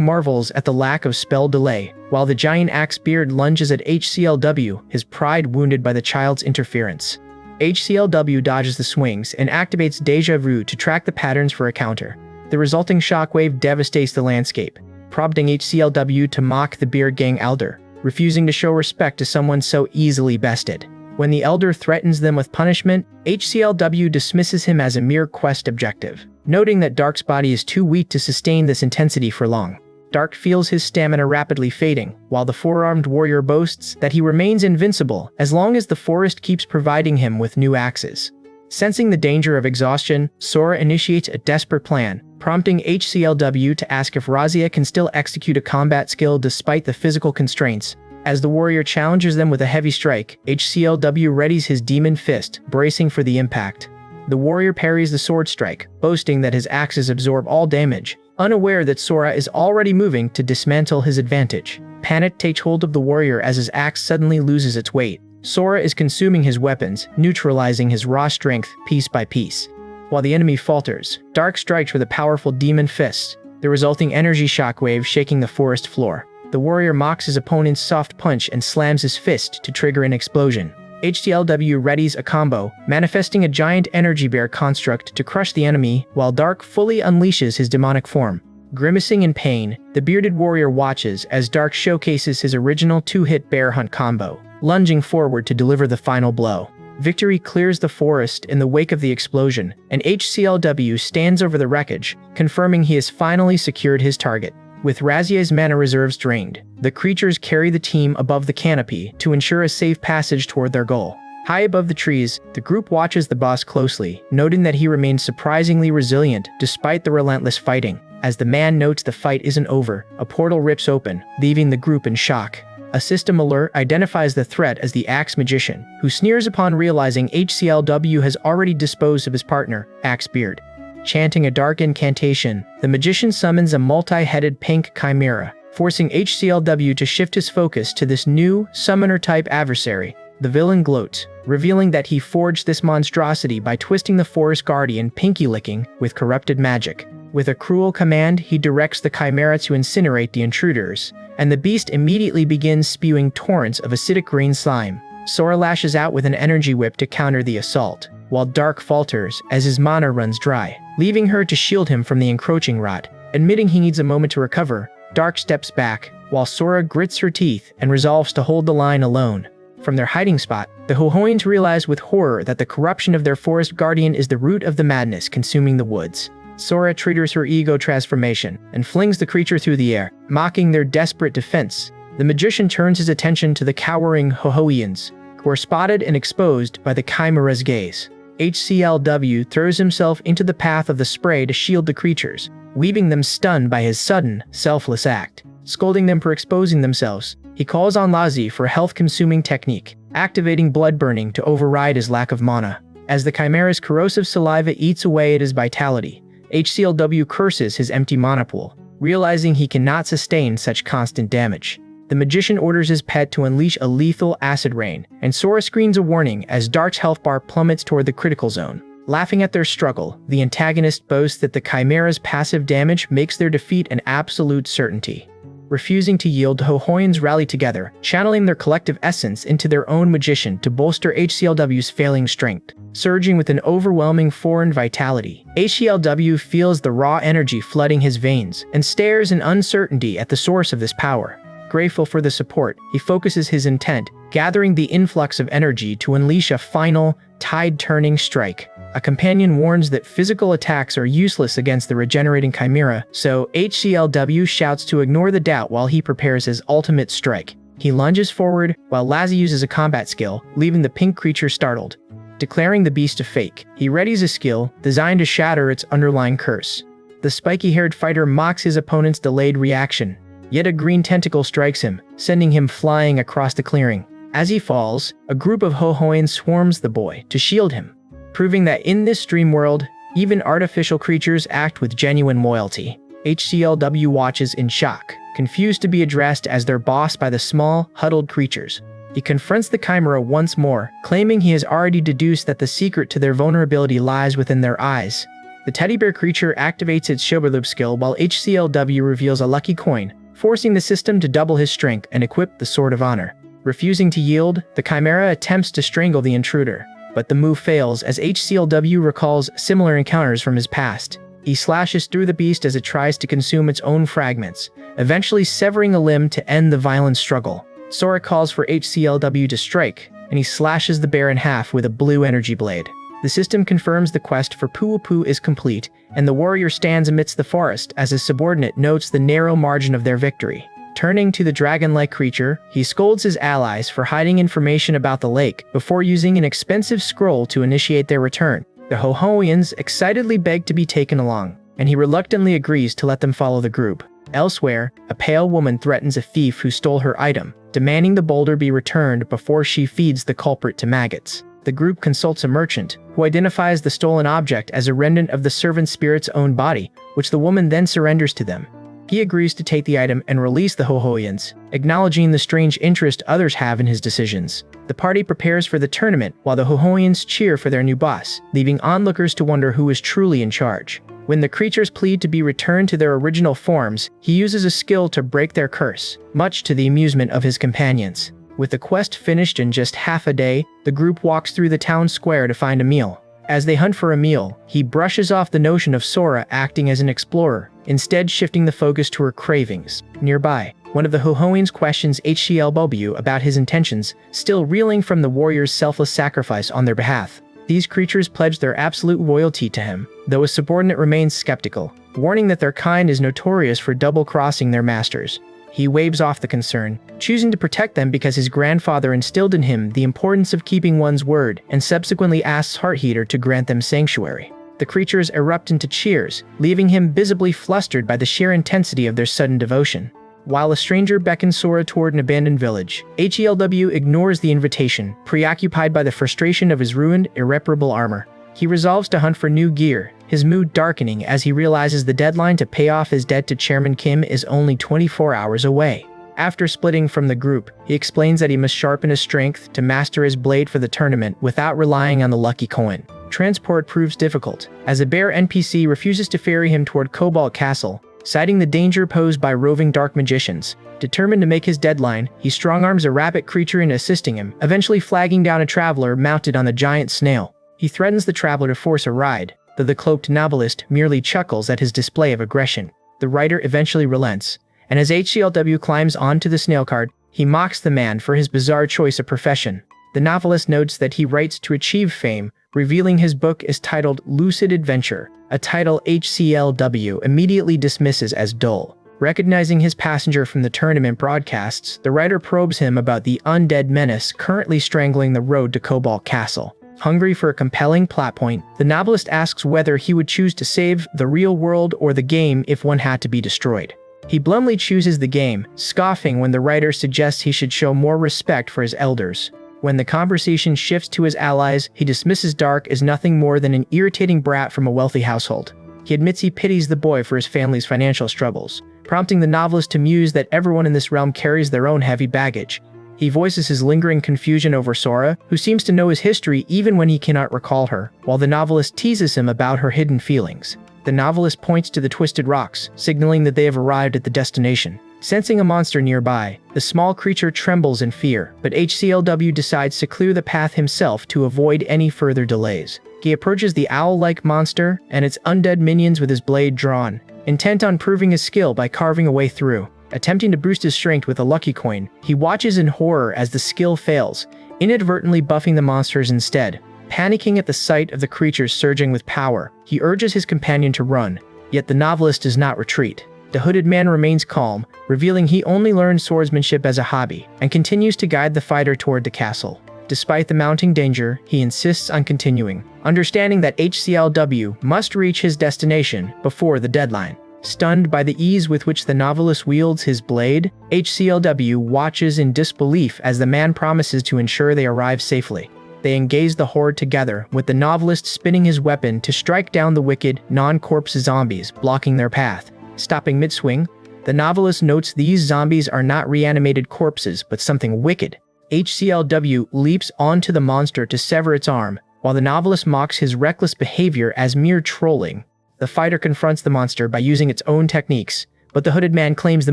marvels at the lack of spell delay, while the giant axe beard lunges at HCLW, his pride wounded by the child's interference. HCLW dodges the swings and activates Deja Vu to track the patterns for a counter. The resulting shockwave devastates the landscape, prompting HCLW to mock the Beard Gang elder, refusing to show respect to someone so easily bested. When the elder threatens them with punishment, HCLW dismisses him as a mere quest objective. noting that Dark's body is too weak to sustain this intensity for long. Dark feels his stamina rapidly fading, while the four-armed warrior boasts that he remains invincible as long as the forest keeps providing him with new axes. Sensing the danger of exhaustion, Sora initiates a desperate plan, prompting HCLW to ask if Razia can still execute a combat skill despite the physical constraints. As the warrior challenges them with a heavy strike, HCLW readies his demon fist, bracing for the impact. The warrior parries the sword strike, boasting that his axes absorb all damage, unaware that Sora is already moving to dismantle his advantage. Panic takes hold of the warrior as his axe suddenly loses its weight. Sora is consuming his weapons, neutralizing his raw strength piece by piece. While the enemy falters, Dark strikes with a powerful demon fist, the resulting energy shockwave shaking the forest floor. The warrior mocks his opponent's soft punch and slams his fist to trigger an explosion. HCLW readies a combo, manifesting a giant energy bear construct to crush the enemy, while Dark fully unleashes his demonic form. Grimacing in pain, the bearded warrior watches as Dark showcases his original two-hit bear hunt combo, lunging forward to deliver the final blow. Victory clears the forest in the wake of the explosion, and HCLW stands over the wreckage, confirming he has finally secured his target. With Razia's mana reserves drained, the creatures carry the team above the canopy to ensure a safe passage toward their goal. High above the trees, the group watches the boss closely, noting that he remains surprisingly resilient despite the relentless fighting. As the man notes the fight isn't over, a portal rips open, leaving the group in shock. A system alert identifies the threat as the Axe Magician, who sneers upon realizing HCLW has already disposed of his partner, Axebeard. Chanting a dark incantation, the magician summons a multi-headed pink chimera, forcing HCLW to shift his focus to this new, summoner-type adversary. The villain gloats, revealing that he forged this monstrosity by twisting the Forest Guardian pinky-licking with corrupted magic. With a cruel command, he directs the chimera to incinerate the intruders, and the beast immediately begins spewing torrents of acidic green slime. Sora lashes out with an energy whip to counter the assault, while Dark falters as his mana runs dry, leaving her to shield him from the encroaching rot. Admitting he needs a moment to recover, Dark steps back, while Sora grits her teeth and resolves to hold the line alone. From their hiding spot, the Hohoians realize with horror that the corruption of their forest guardian is the root of the madness consuming the woods. Sora triggers her ego transformation and flings the creature through the air, mocking their desperate defense. The magician turns his attention to the cowering Hohoians, who are spotted and exposed by the chimera's gaze. HCLW throws himself into the path of the spray to shield the creatures, leaving them stunned by his sudden, selfless act. Scolding them for exposing themselves, he calls on Lazi for a health-consuming technique, activating blood burning to override his lack of mana. As the chimera's corrosive saliva eats away at his vitality, HCLW curses his empty mana pool, realizing he cannot sustain such constant damage. The magician orders his pet to unleash a lethal acid rain, and Sora screams a warning as Dark's health bar plummets toward the critical zone. Laughing at their struggle, the antagonist boasts that the chimera's passive damage makes their defeat an absolute certainty. Refusing to yield, the Hohoians rally together, channeling their collective essence into their own magician to bolster HCLW's failing strength. Surging with an overwhelming foreign vitality, HCLW feels the raw energy flooding his veins and stares in uncertainty at the source of this power. Grateful for the support, he focuses his intent, gathering the influx of energy to unleash a final, tide-turning strike. A companion warns that physical attacks are useless against the regenerating chimera, so HCLW shouts to ignore the doubt while he prepares his ultimate strike. He lunges forward, while Lazi uses a combat skill, leaving the pink creature startled. Declaring the beast a fake, he readies a skill designed to shatter its underlying curse. The spiky-haired fighter mocks his opponent's delayed reaction, yet a green tentacle strikes him, sending him flying across the clearing. As he falls, a group of Hohoians swarms the boy to shield him, proving that in this dream world, even artificial creatures act with genuine loyalty. HCLW watches in shock, confused to be addressed as their boss by the small, huddled creatures. He confronts the chimera once more, claiming he has already deduced that the secret to their vulnerability lies within their eyes. The teddy bear creature activates its Shobaloob skill while HCLW reveals a lucky coin, forcing the system to double his strength and equip the Sword of Honor. Refusing to yield, the chimera attempts to strangle the intruder, but the move fails as HCLW recalls similar encounters from his past. He slashes through the beast as it tries to consume its own fragments, eventually severing a limb to end the violent struggle. Sora calls for HCLW to strike, and he slashes the bear in half with a blue energy blade. The system confirms the quest for Puupu is complete, and the warrior stands amidst the forest as his subordinate notes the narrow margin of their victory. Turning to the dragon-like creature, he scolds his allies for hiding information about the lake before using an expensive scroll to initiate their return. The Hohoians excitedly beg to be taken along, and he reluctantly agrees to let them follow the group. Elsewhere, a pale woman threatens a thief who stole her item, demanding the boulder be returned before she feeds the culprit to maggots. The group consults a merchant, who identifies the stolen object as a remnant of the servant spirit's own body, which the woman then surrenders to them. He agrees to take the item and release the Hohoians, acknowledging the strange interest others have in his decisions. The party prepares for the tournament while the Hohoians cheer for their new boss, leaving onlookers to wonder who is truly in charge. When the creatures plead to be returned to their original forms, he uses a skill to break their curse, much to the amusement of his companions. With the quest finished in just half a day, the group walks through the town square to find a meal. As they hunt for a meal, he brushes off the notion of Sora acting as an explorer, instead shifting the focus to her cravings. Nearby, one of the Hohoians questions HCLW about his intentions, still reeling from the warrior's selfless sacrifice on their behalf. These creatures pledge their absolute loyalty to him, though a subordinate remains skeptical, warning that their kind is notorious for double-crossing their masters. He waves off the concern, choosing to protect them because his grandfather instilled in him the importance of keeping one's word, and subsequently asks Heartheater to grant them sanctuary. The creatures erupt into cheers, leaving him visibly flustered by the sheer intensity of their sudden devotion. While a stranger beckons Sora toward an abandoned village, HELW ignores the invitation, preoccupied by the frustration of his ruined, irreparable armor. He resolves to hunt for new gear, his mood darkening as he realizes the deadline to pay off his debt to Chairman Kim is only 24 hours away. After splitting from the group, he explains that he must sharpen his strength to master his blade for the tournament without relying on the lucky coin. Transport proves difficult, as a bear NPC refuses to ferry him toward Cobalt Castle, citing the danger posed by roving dark magicians. Determined to make his deadline, he strong-arms a rabbit creature into assisting him, eventually flagging down a traveler mounted on the giant snail. He threatens the traveler to force a ride, though the cloaked novelist merely chuckles at his display of aggression. The writer eventually relents, and as HCLW climbs onto the snail cart, he mocks the man for his bizarre choice of profession. The novelist notes that he writes to achieve fame, revealing his book is titled Lucid Adventure, a title HCLW immediately dismisses as dull. Recognizing his passenger from the tournament broadcasts, the writer probes him about the undead menace currently strangling the road to Cobalt Castle. Hungry for a compelling plot point, the novelist asks whether he would choose to save the real world or the game if one had to be destroyed. He bluntly chooses the game, scoffing when the writer suggests he should show more respect for his elders. When the conversation shifts to his allies, he dismisses Dark as nothing more than an irritating brat from a wealthy household. He admits he pities the boy for his family's financial struggles, prompting the novelist to muse that everyone in this realm carries their own heavy baggage. He voices his lingering confusion over Sora, who seems to know his history even when he cannot recall her, while the novelist teases him about her hidden feelings. The novelist points to the twisted rocks, signaling that they have arrived at the destination. Sensing a monster nearby, the small creature trembles in fear, but HCLW decides to clear the path himself to avoid any further delays. He approaches the owl-like monster and its undead minions with his blade drawn, intent on proving his skill by carving a way through. Attempting to boost his strength with a lucky coin, he watches in horror as the skill fails, inadvertently buffing the monsters instead. Panicking at the sight of the creatures surging with power, he urges his companion to run, yet the novelist does not retreat. The hooded man remains calm, revealing he only learned swordsmanship as a hobby, and continues to guide the fighter toward the castle. Despite the mounting danger, he insists on continuing, understanding that HCLW must reach his destination before the deadline. Stunned by the ease with which the novelist wields his blade, HCLW watches in disbelief as the man promises to ensure they arrive safely. They engage the horde together, with the novelist spinning his weapon to strike down the wicked, non-corpse zombies, blocking their path. Stopping mid-swing, the novelist notes these zombies are not reanimated corpses, but something wicked. HCLW leaps onto the monster to sever its arm, while the novelist mocks his reckless behavior as mere trolling. The fighter confronts the monster by using its own techniques, but the hooded man claims the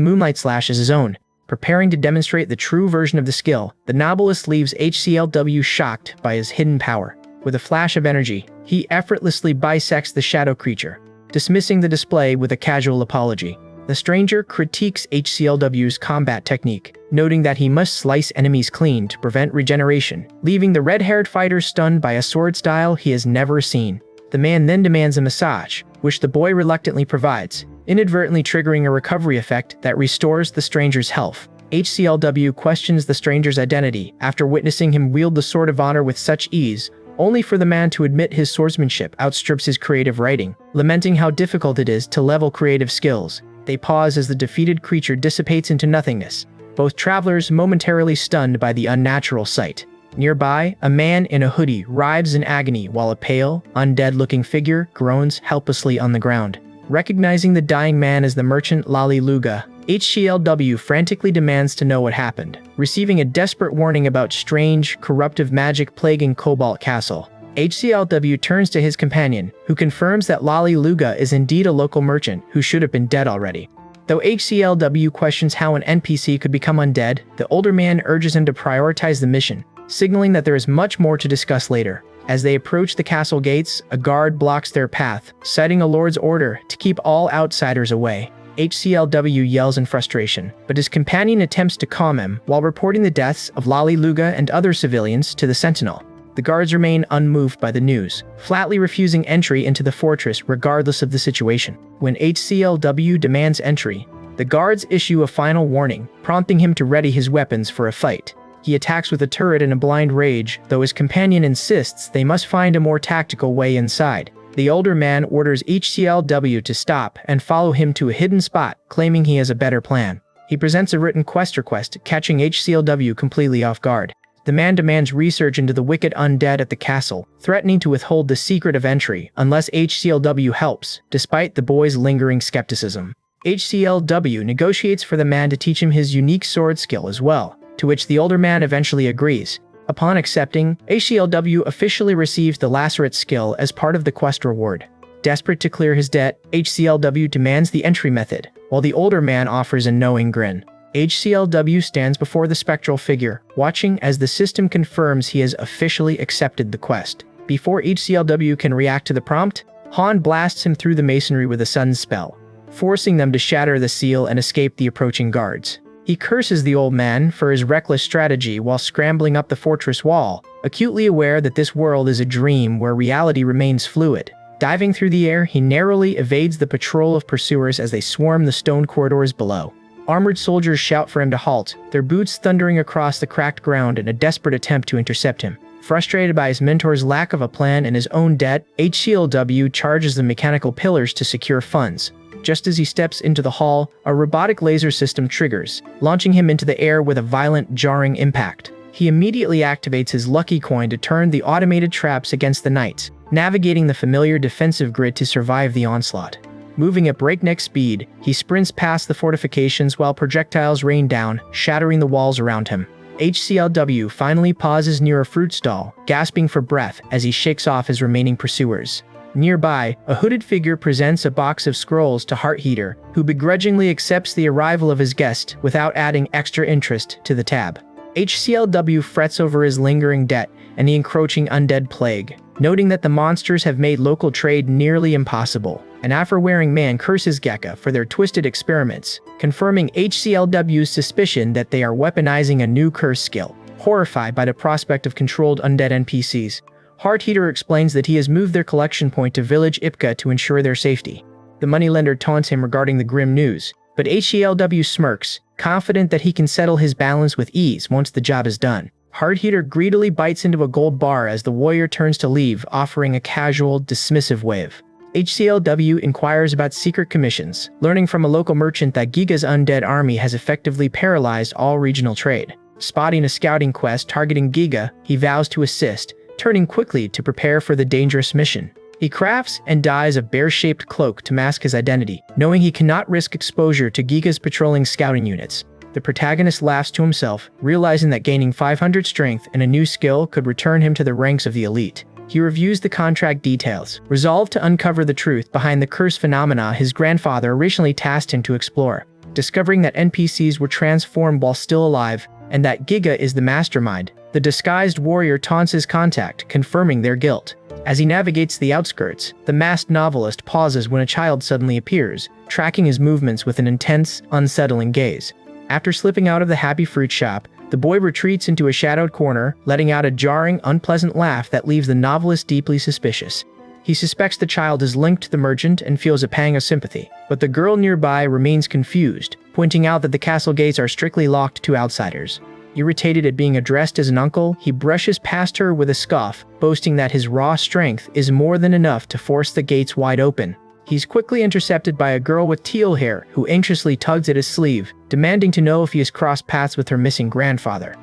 Moonlight Slash as his own. Preparing to demonstrate the true version of the skill, the novelist leaves HCLW shocked by his hidden power. With a flash of energy, he effortlessly bisects the shadow creature, dismissing the display with a casual apology. The stranger critiques HCLW's combat technique, noting that he must slice enemies clean to prevent regeneration, leaving the red-haired fighter stunned by a sword style he has never seen. The man then demands a massage, which the boy reluctantly provides, inadvertently triggering a recovery effect that restores the stranger's health. HCLW questions the stranger's identity after witnessing him wield the Sword of Honor with such ease, only for the man to admit his swordsmanship outstrips his creative writing, lamenting how difficult it is to level creative skills. They pause as the defeated creature dissipates into nothingness, both travelers momentarily stunned by the unnatural sight. Nearby, a man in a hoodie writhes in agony while a pale, undead-looking figure groans helplessly on the ground. Recognizing the dying man as the merchant Lali Luga, HCLW frantically demands to know what happened, receiving a desperate warning about strange, corruptive magic plaguing Cobalt Castle. HCLW turns to his companion, who confirms that Lali Luga is indeed a local merchant who should have been dead already. Though HCLW questions how an NPC could become undead, the older man urges him to prioritize the mission, signaling that there is much more to discuss later. As they approach the castle gates, a guard blocks their path, citing a lord's order to keep all outsiders away. HCLW yells in frustration, but his companion attempts to calm him while reporting the deaths of Lali Luga and other civilians to the sentinel. The guards remain unmoved by the news, flatly refusing entry into the fortress regardless of the situation. When HCLW demands entry, the guards issue a final warning, prompting him to ready his weapons for a fight. He attacks with a turret in a blind rage, though his companion insists they must find a more tactical way inside. The older man orders HCLW to stop and follow him to a hidden spot, claiming he has a better plan. He presents a written quest request, catching HCLW completely off guard. The man demands research into the wicked undead at the castle, threatening to withhold the secret of entry unless HCLW helps, despite the boy's lingering skepticism. HCLW negotiates for the man to teach him his unique sword skill as well, to which the older man eventually agrees. Upon accepting, HCLW officially receives the Lacerate skill as part of the quest reward. Desperate to clear his debt, HCLW demands the entry method, while the older man offers a knowing grin. HCLW stands before the spectral figure, watching as the system confirms he has officially accepted the quest. Before HCLW can react to the prompt, Han blasts him through the masonry with a sun's spell, forcing them to shatter the seal and escape the approaching guards. He curses the old man for his reckless strategy while scrambling up the fortress wall, acutely aware that this world is a dream where reality remains fluid. Diving through the air, he narrowly evades the patrol of pursuers as they swarm the stone corridors below. Armored soldiers shout for him to halt, their boots thundering across the cracked ground in a desperate attempt to intercept him. Frustrated by his mentor's lack of a plan and his own debt, HCLW charges the mechanical pillars to secure funds. Just as he steps into the hall, a robotic laser system triggers, launching him into the air with a violent, jarring impact. He immediately activates his lucky coin to turn the automated traps against the knights, navigating the familiar defensive grid to survive the onslaught. Moving at breakneck speed, he sprints past the fortifications while projectiles rain down, shattering the walls around him. HCLW finally pauses near a fruit stall, gasping for breath as he shakes off his remaining pursuers. Nearby, a hooded figure presents a box of scrolls to Heart Heater, who begrudgingly accepts the arrival of his guest without adding extra interest to the tab. HCLW frets over his lingering debt and the encroaching undead plague, noting that the monsters have made local trade nearly impossible. An afro-wearing man curses Gekka for their twisted experiments, confirming HCLW's suspicion that they are weaponizing a new curse skill. Horrified by the prospect of controlled undead NPCs, Heart Heater explains that he has moved their collection point to Village Ipka to ensure their safety. The moneylender taunts him regarding the grim news, but HCLW smirks, confident that he can settle his balance with ease once the job is done. Heart Heater greedily bites into a gold bar as the warrior turns to leave, offering a casual, dismissive wave. HCLW inquires about secret commissions, learning from a local merchant that Giga's undead army has effectively paralyzed all regional trade. Spotting a scouting quest targeting Giga, he vows to assist, turning quickly to prepare for the dangerous mission. He crafts and dyes a bear-shaped cloak to mask his identity, knowing he cannot risk exposure to Giga's patrolling scouting units. The protagonist laughs to himself, realizing that gaining 500 strength and a new skill could return him to the ranks of the elite. He reviews the contract details, resolved to uncover the truth behind the curse phenomena his grandfather originally tasked him to explore. Discovering that NPCs were transformed while still alive, and that Giga is the mastermind, the disguised warrior taunts his contact, confirming their guilt. As he navigates the outskirts, the masked novelist pauses when a child suddenly appears, tracking his movements with an intense, unsettling gaze. After slipping out of the happy fruit shop, the boy retreats into a shadowed corner, letting out a jarring, unpleasant laugh that leaves the novelist deeply suspicious. He suspects the child is linked to the merchant and feels a pang of sympathy, but the girl nearby remains confused, pointing out that the castle gates are strictly locked to outsiders. Irritated at being addressed as an uncle, he brushes past her with a scoff, boasting that his raw strength is more than enough to force the gates wide open. He's quickly intercepted by a girl with teal hair who anxiously tugs at his sleeve, demanding to know if he has crossed paths with her missing grandfather.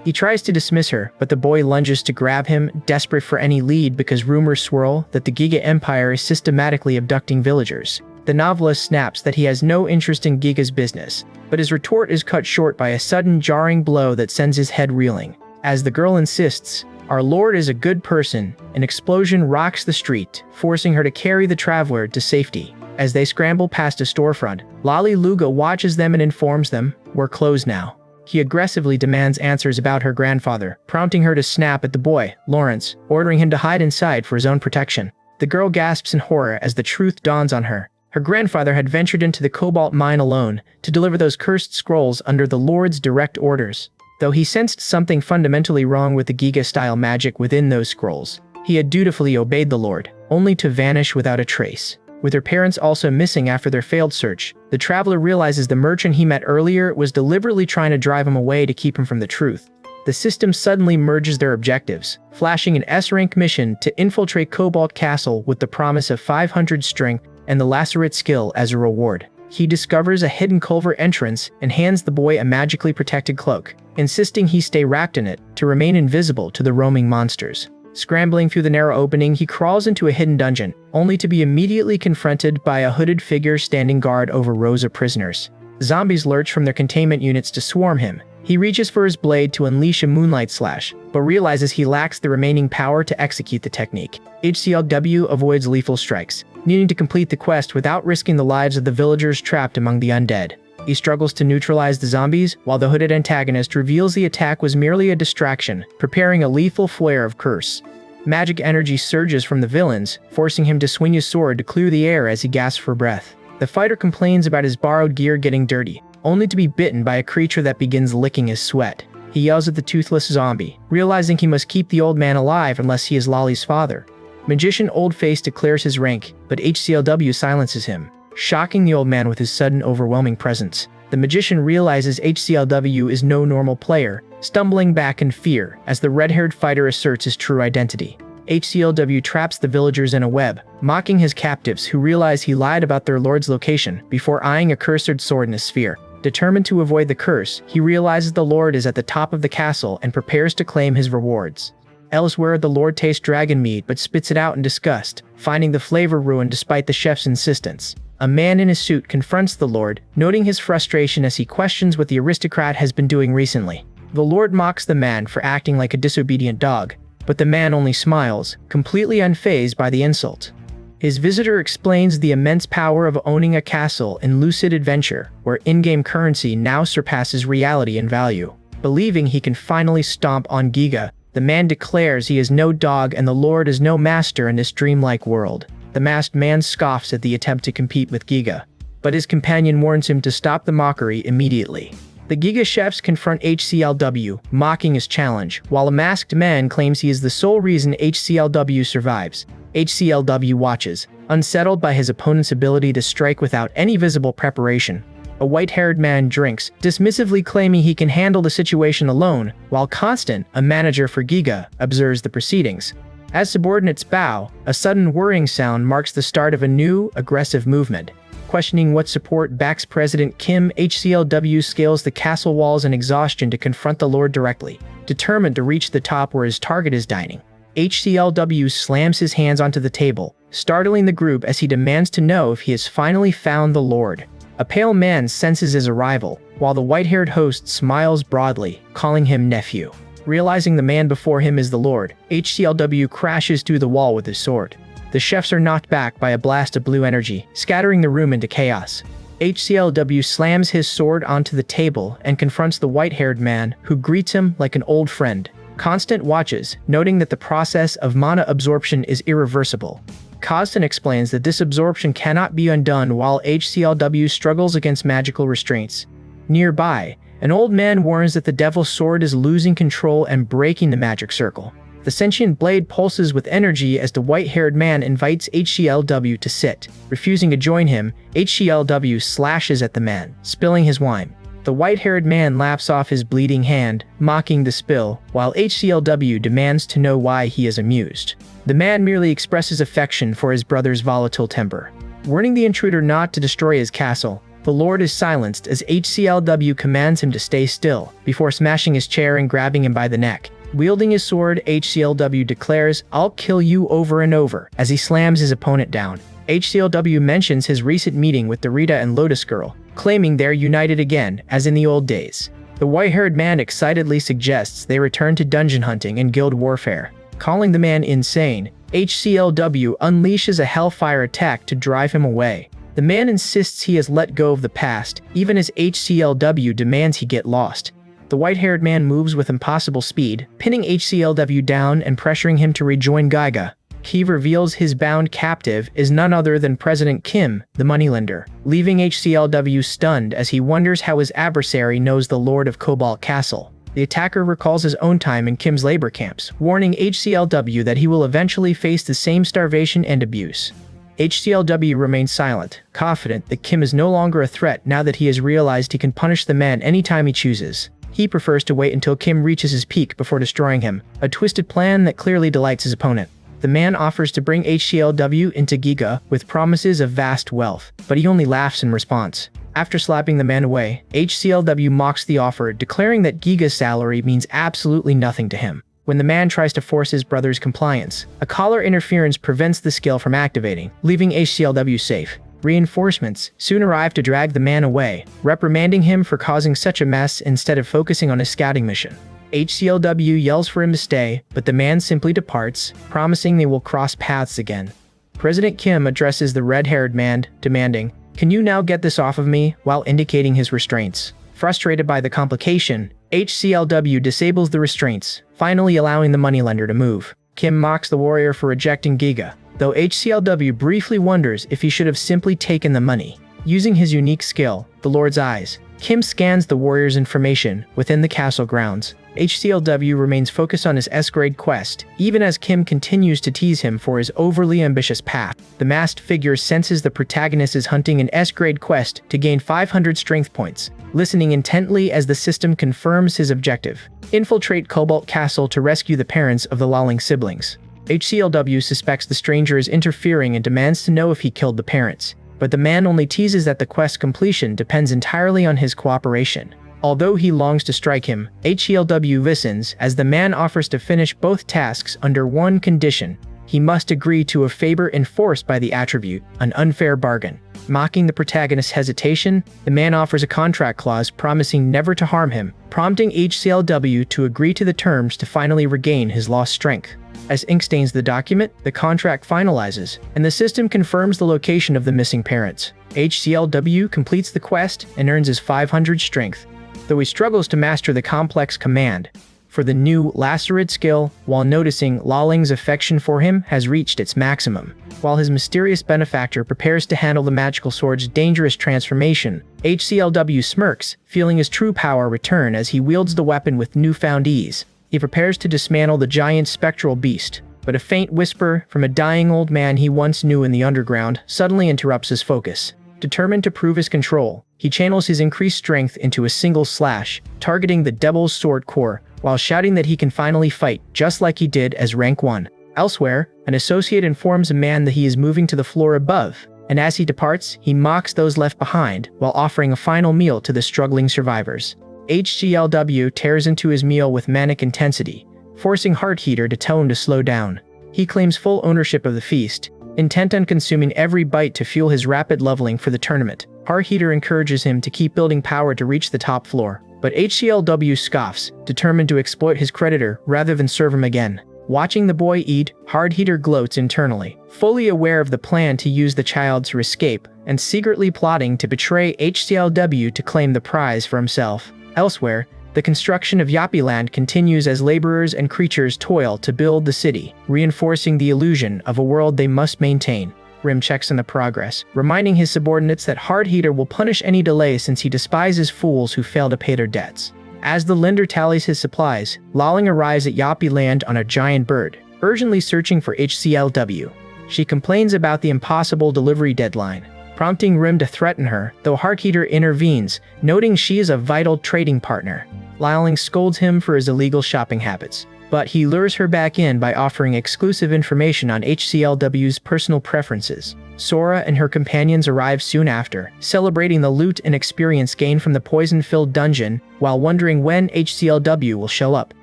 He tries to dismiss her, but the boy lunges to grab him, desperate for any lead because rumors swirl that the Giga Empire is systematically abducting villagers. The novelist snaps that he has no interest in Giga's business, but his retort is cut short by a sudden jarring blow that sends his head reeling. As the girl insists, "Our lord is a good person," an explosion rocks the street, forcing her to carry the traveler to safety. As they scramble past a storefront, Lali Luga watches them and informs them, "We're closed now." He aggressively demands answers about her grandfather, prompting her to snap at the boy, Lawrence, ordering him to hide inside for his own protection. The girl gasps in horror as the truth dawns on her. Her grandfather had ventured into the cobalt mine alone to deliver those cursed scrolls under the Lord's direct orders. Though he sensed something fundamentally wrong with the Giga-style magic within those scrolls, he had dutifully obeyed the Lord, only to vanish without a trace. With her parents also missing after their failed search, the traveler realizes the merchant he met earlier was deliberately trying to drive him away to keep him from the truth. The system suddenly merges their objectives, flashing an S-rank mission to infiltrate Cobalt Castle with the promise of 500 strength and the lacerate skill as a reward. He discovers a hidden culvert entrance and hands the boy a magically protected cloak, insisting he stay wrapped in it to remain invisible to the roaming monsters. Scrambling through the narrow opening, he crawls into a hidden dungeon, only to be immediately confronted by a hooded figure standing guard over rows of prisoners. Zombies lurch from their containment units to swarm him. He reaches for his blade to unleash a moonlight slash, but realizes he lacks the remaining power to execute the technique. HCLW avoids lethal strikes, needing to complete the quest without risking the lives of the villagers trapped among the undead. He struggles to neutralize the zombies, while the hooded antagonist reveals the attack was merely a distraction, preparing a lethal flare of curse. Magic energy surges from the villains, forcing him to swing his sword to clear the air as he gasps for breath. The fighter complains about his borrowed gear getting dirty, only to be bitten by a creature that begins licking his sweat. He yells at the toothless zombie, realizing he must keep the old man alive unless he is Lolly's father. Magician Oldface declares his rank, but HCLW silences him, shocking the old man with his sudden overwhelming presence. The magician realizes HCLW is no normal player, stumbling back in fear as the red-haired fighter asserts his true identity. HCLW traps the villagers in a web, mocking his captives who realize he lied about their lord's location before eyeing a cursed sword in a sphere. Determined to avoid the curse, he realizes the lord is at the top of the castle and prepares to claim his rewards. Elsewhere, the lord tastes dragon meat but spits it out in disgust, finding the flavor ruined despite the chef's insistence. A man in a suit confronts the lord, noting his frustration as he questions what the aristocrat has been doing recently. The lord mocks the man for acting like a disobedient dog, but the man only smiles, completely unfazed by the insult. His visitor explains the immense power of owning a castle in Lucid Adventure, where in-game currency now surpasses reality in value. Believing he can finally stomp on Giga, the man declares he is no dog and the lord is no master in this dreamlike world. The masked man scoffs at the attempt to compete with Giga, but his companion warns him to stop the mockery immediately. The Giga chefs confront HCLW, mocking his challenge, while a masked man claims he is the sole reason HCLW survives. HCLW watches, unsettled by his opponent's ability to strike without any visible preparation. A white-haired man drinks, dismissively claiming he can handle the situation alone, while Constant, a manager for Giga, observes the proceedings. As subordinates bow, a sudden whirring sound marks the start of a new, aggressive movement. Questioning what support backs President Kim, HCLW scales the castle walls in exhaustion to confront the lord directly, determined to reach the top where his target is dining. HCLW slams his hands onto the table, startling the group as he demands to know if he has finally found the lord. A pale man senses his arrival, while the white-haired host smiles broadly, calling him nephew. Realizing the man before him is the lord, HCLW crashes through the wall with his sword. The chefs are knocked back by a blast of blue energy, scattering the room into chaos. HCLW slams his sword onto the table and confronts the white-haired man, who greets him like an old friend. Constant watches, noting that the process of mana absorption is irreversible. Constant explains that this absorption cannot be undone while HCLW struggles against magical restraints. Nearby, an old man warns that the devil's sword is losing control and breaking the magic circle. The sentient blade pulses with energy as the white-haired man invites HCLW to sit. Refusing to join him, HCLW slashes at the man, spilling his wine. The white-haired man laps off his bleeding hand, mocking the spill, while HCLW demands to know why he is amused. The man merely expresses affection for his brother's volatile temper. Warning the intruder not to destroy his castle, the Lord is silenced as HCLW commands him to stay still, before smashing his chair and grabbing him by the neck. Wielding his sword, HCLW declares, "I'll kill you," over and over, as he slams his opponent down. HCLW mentions his recent meeting with the Rita and Lotus Girl, claiming they're united again, as in the old days. The white-haired man excitedly suggests they return to dungeon hunting and guild warfare. Calling the man insane, HCLW unleashes a hellfire attack to drive him away. The man insists he has let go of the past, even as HCLW demands he get lost. The white-haired man moves with impossible speed, pinning HCLW down and pressuring him to rejoin Gaiga. He reveals his bound captive is none other than President Kim, the moneylender, leaving HCLW stunned as he wonders how his adversary knows the Lord of Cobalt Castle. The attacker recalls his own time in Kim's labor camps, warning HCLW that he will eventually face the same starvation and abuse. HCLW remains silent, confident that Kim is no longer a threat now that he has realized he can punish the man anytime he chooses. He prefers to wait until Kim reaches his peak before destroying him, a twisted plan that clearly delights his opponent. The man offers to bring HCLW into Giga with promises of vast wealth, but he only laughs in response. After slapping the man away, HCLW mocks the offer, declaring that Giga's salary means absolutely nothing to him. When the man tries to force his brother's compliance, a collar interference prevents the skill from activating, leaving HCLW safe. Reinforcements soon arrive to drag the man away, reprimanding him for causing such a mess instead of focusing on his scouting mission. HCLW yells for him to stay, but the man simply departs, promising they will cross paths again. President Kim addresses the red-haired man, demanding, "Can you now get this off of me?" while indicating his restraints. Frustrated by the complication, HCLW disables the restraints, finally allowing the moneylender to move. Kim mocks the warrior for rejecting Giga, though HCLW briefly wonders if he should have simply taken the money. Using his unique skill, the Lord's Eyes, Kim scans the warrior's information within the castle grounds. HCLW remains focused on his S-grade quest, even as Kim continues to tease him for his overly ambitious path. The masked figure senses the protagonist is hunting an S-grade quest to gain 500 strength points, listening intently as the system confirms his objective: infiltrate Cobalt Castle to rescue the parents of the lolling siblings. HCLW suspects the stranger is interfering and demands to know if he killed the parents, but the man only teases that the quest completion depends entirely on his cooperation. Although he longs to strike him, HCLW listens as the man offers to finish both tasks under one condition: he must agree to a favor enforced by the attribute, an unfair bargain. Mocking the protagonist's hesitation, the man offers a contract clause promising never to harm him, prompting HCLW to agree to the terms to finally regain his lost strength. As ink stains the document, the contract finalizes, and the system confirms the location of the missing parents. HCLW completes the quest and earns his 500 strength, though he struggles to master the complex command for the new Lacerate skill, while noticing Lolling's affection for him has reached its maximum. While his mysterious benefactor prepares to handle the magical sword's dangerous transformation, HCLW smirks, feeling his true power return as he wields the weapon with newfound ease. He prepares to dismantle the giant spectral beast, but a faint whisper from a dying old man he once knew in the underground suddenly interrupts his focus. Determined to prove his control, he channels his increased strength into a single slash, targeting the devil's sword core, while shouting that he can finally fight just like he did as rank 1. Elsewhere, an associate informs a man that he is moving to the floor above, and as he departs, he mocks those left behind while offering a final meal to the struggling survivors. HCLW tears into his meal with manic intensity, forcing Heart Heater to tell him to slow down. He claims full ownership of the feast, intent on consuming every bite to fuel his rapid leveling for the tournament. Heart Heater encourages him to keep building power to reach the top floor, but HCLW scoffs, determined to exploit his creditor rather than serve him again. Watching the boy eat, Heart Heater gloats internally, fully aware of the plan to use the child to escape, and secretly plotting to betray HCLW to claim the prize for himself. Elsewhere, the construction of Yappyland continues as laborers and creatures toil to build the city, reinforcing the illusion of a world they must maintain. Rim checks on the progress, reminding his subordinates that Hard Heater will punish any delay since he despises fools who fail to pay their debts. As the lender tallies his supplies, Lolling arrives at Yappy Land on a giant bird, urgently searching for HCLW. She complains about the impossible delivery deadline, prompting Rim to threaten her, though Hard Heater intervenes, noting she is a vital trading partner. Lolling scolds him for his illegal shopping habits, but he lures her back in by offering exclusive information on HCLW's personal preferences. Sora and her companions arrive soon after, celebrating the loot and experience gained from the poison-filled dungeon, while wondering when HCLW will show up.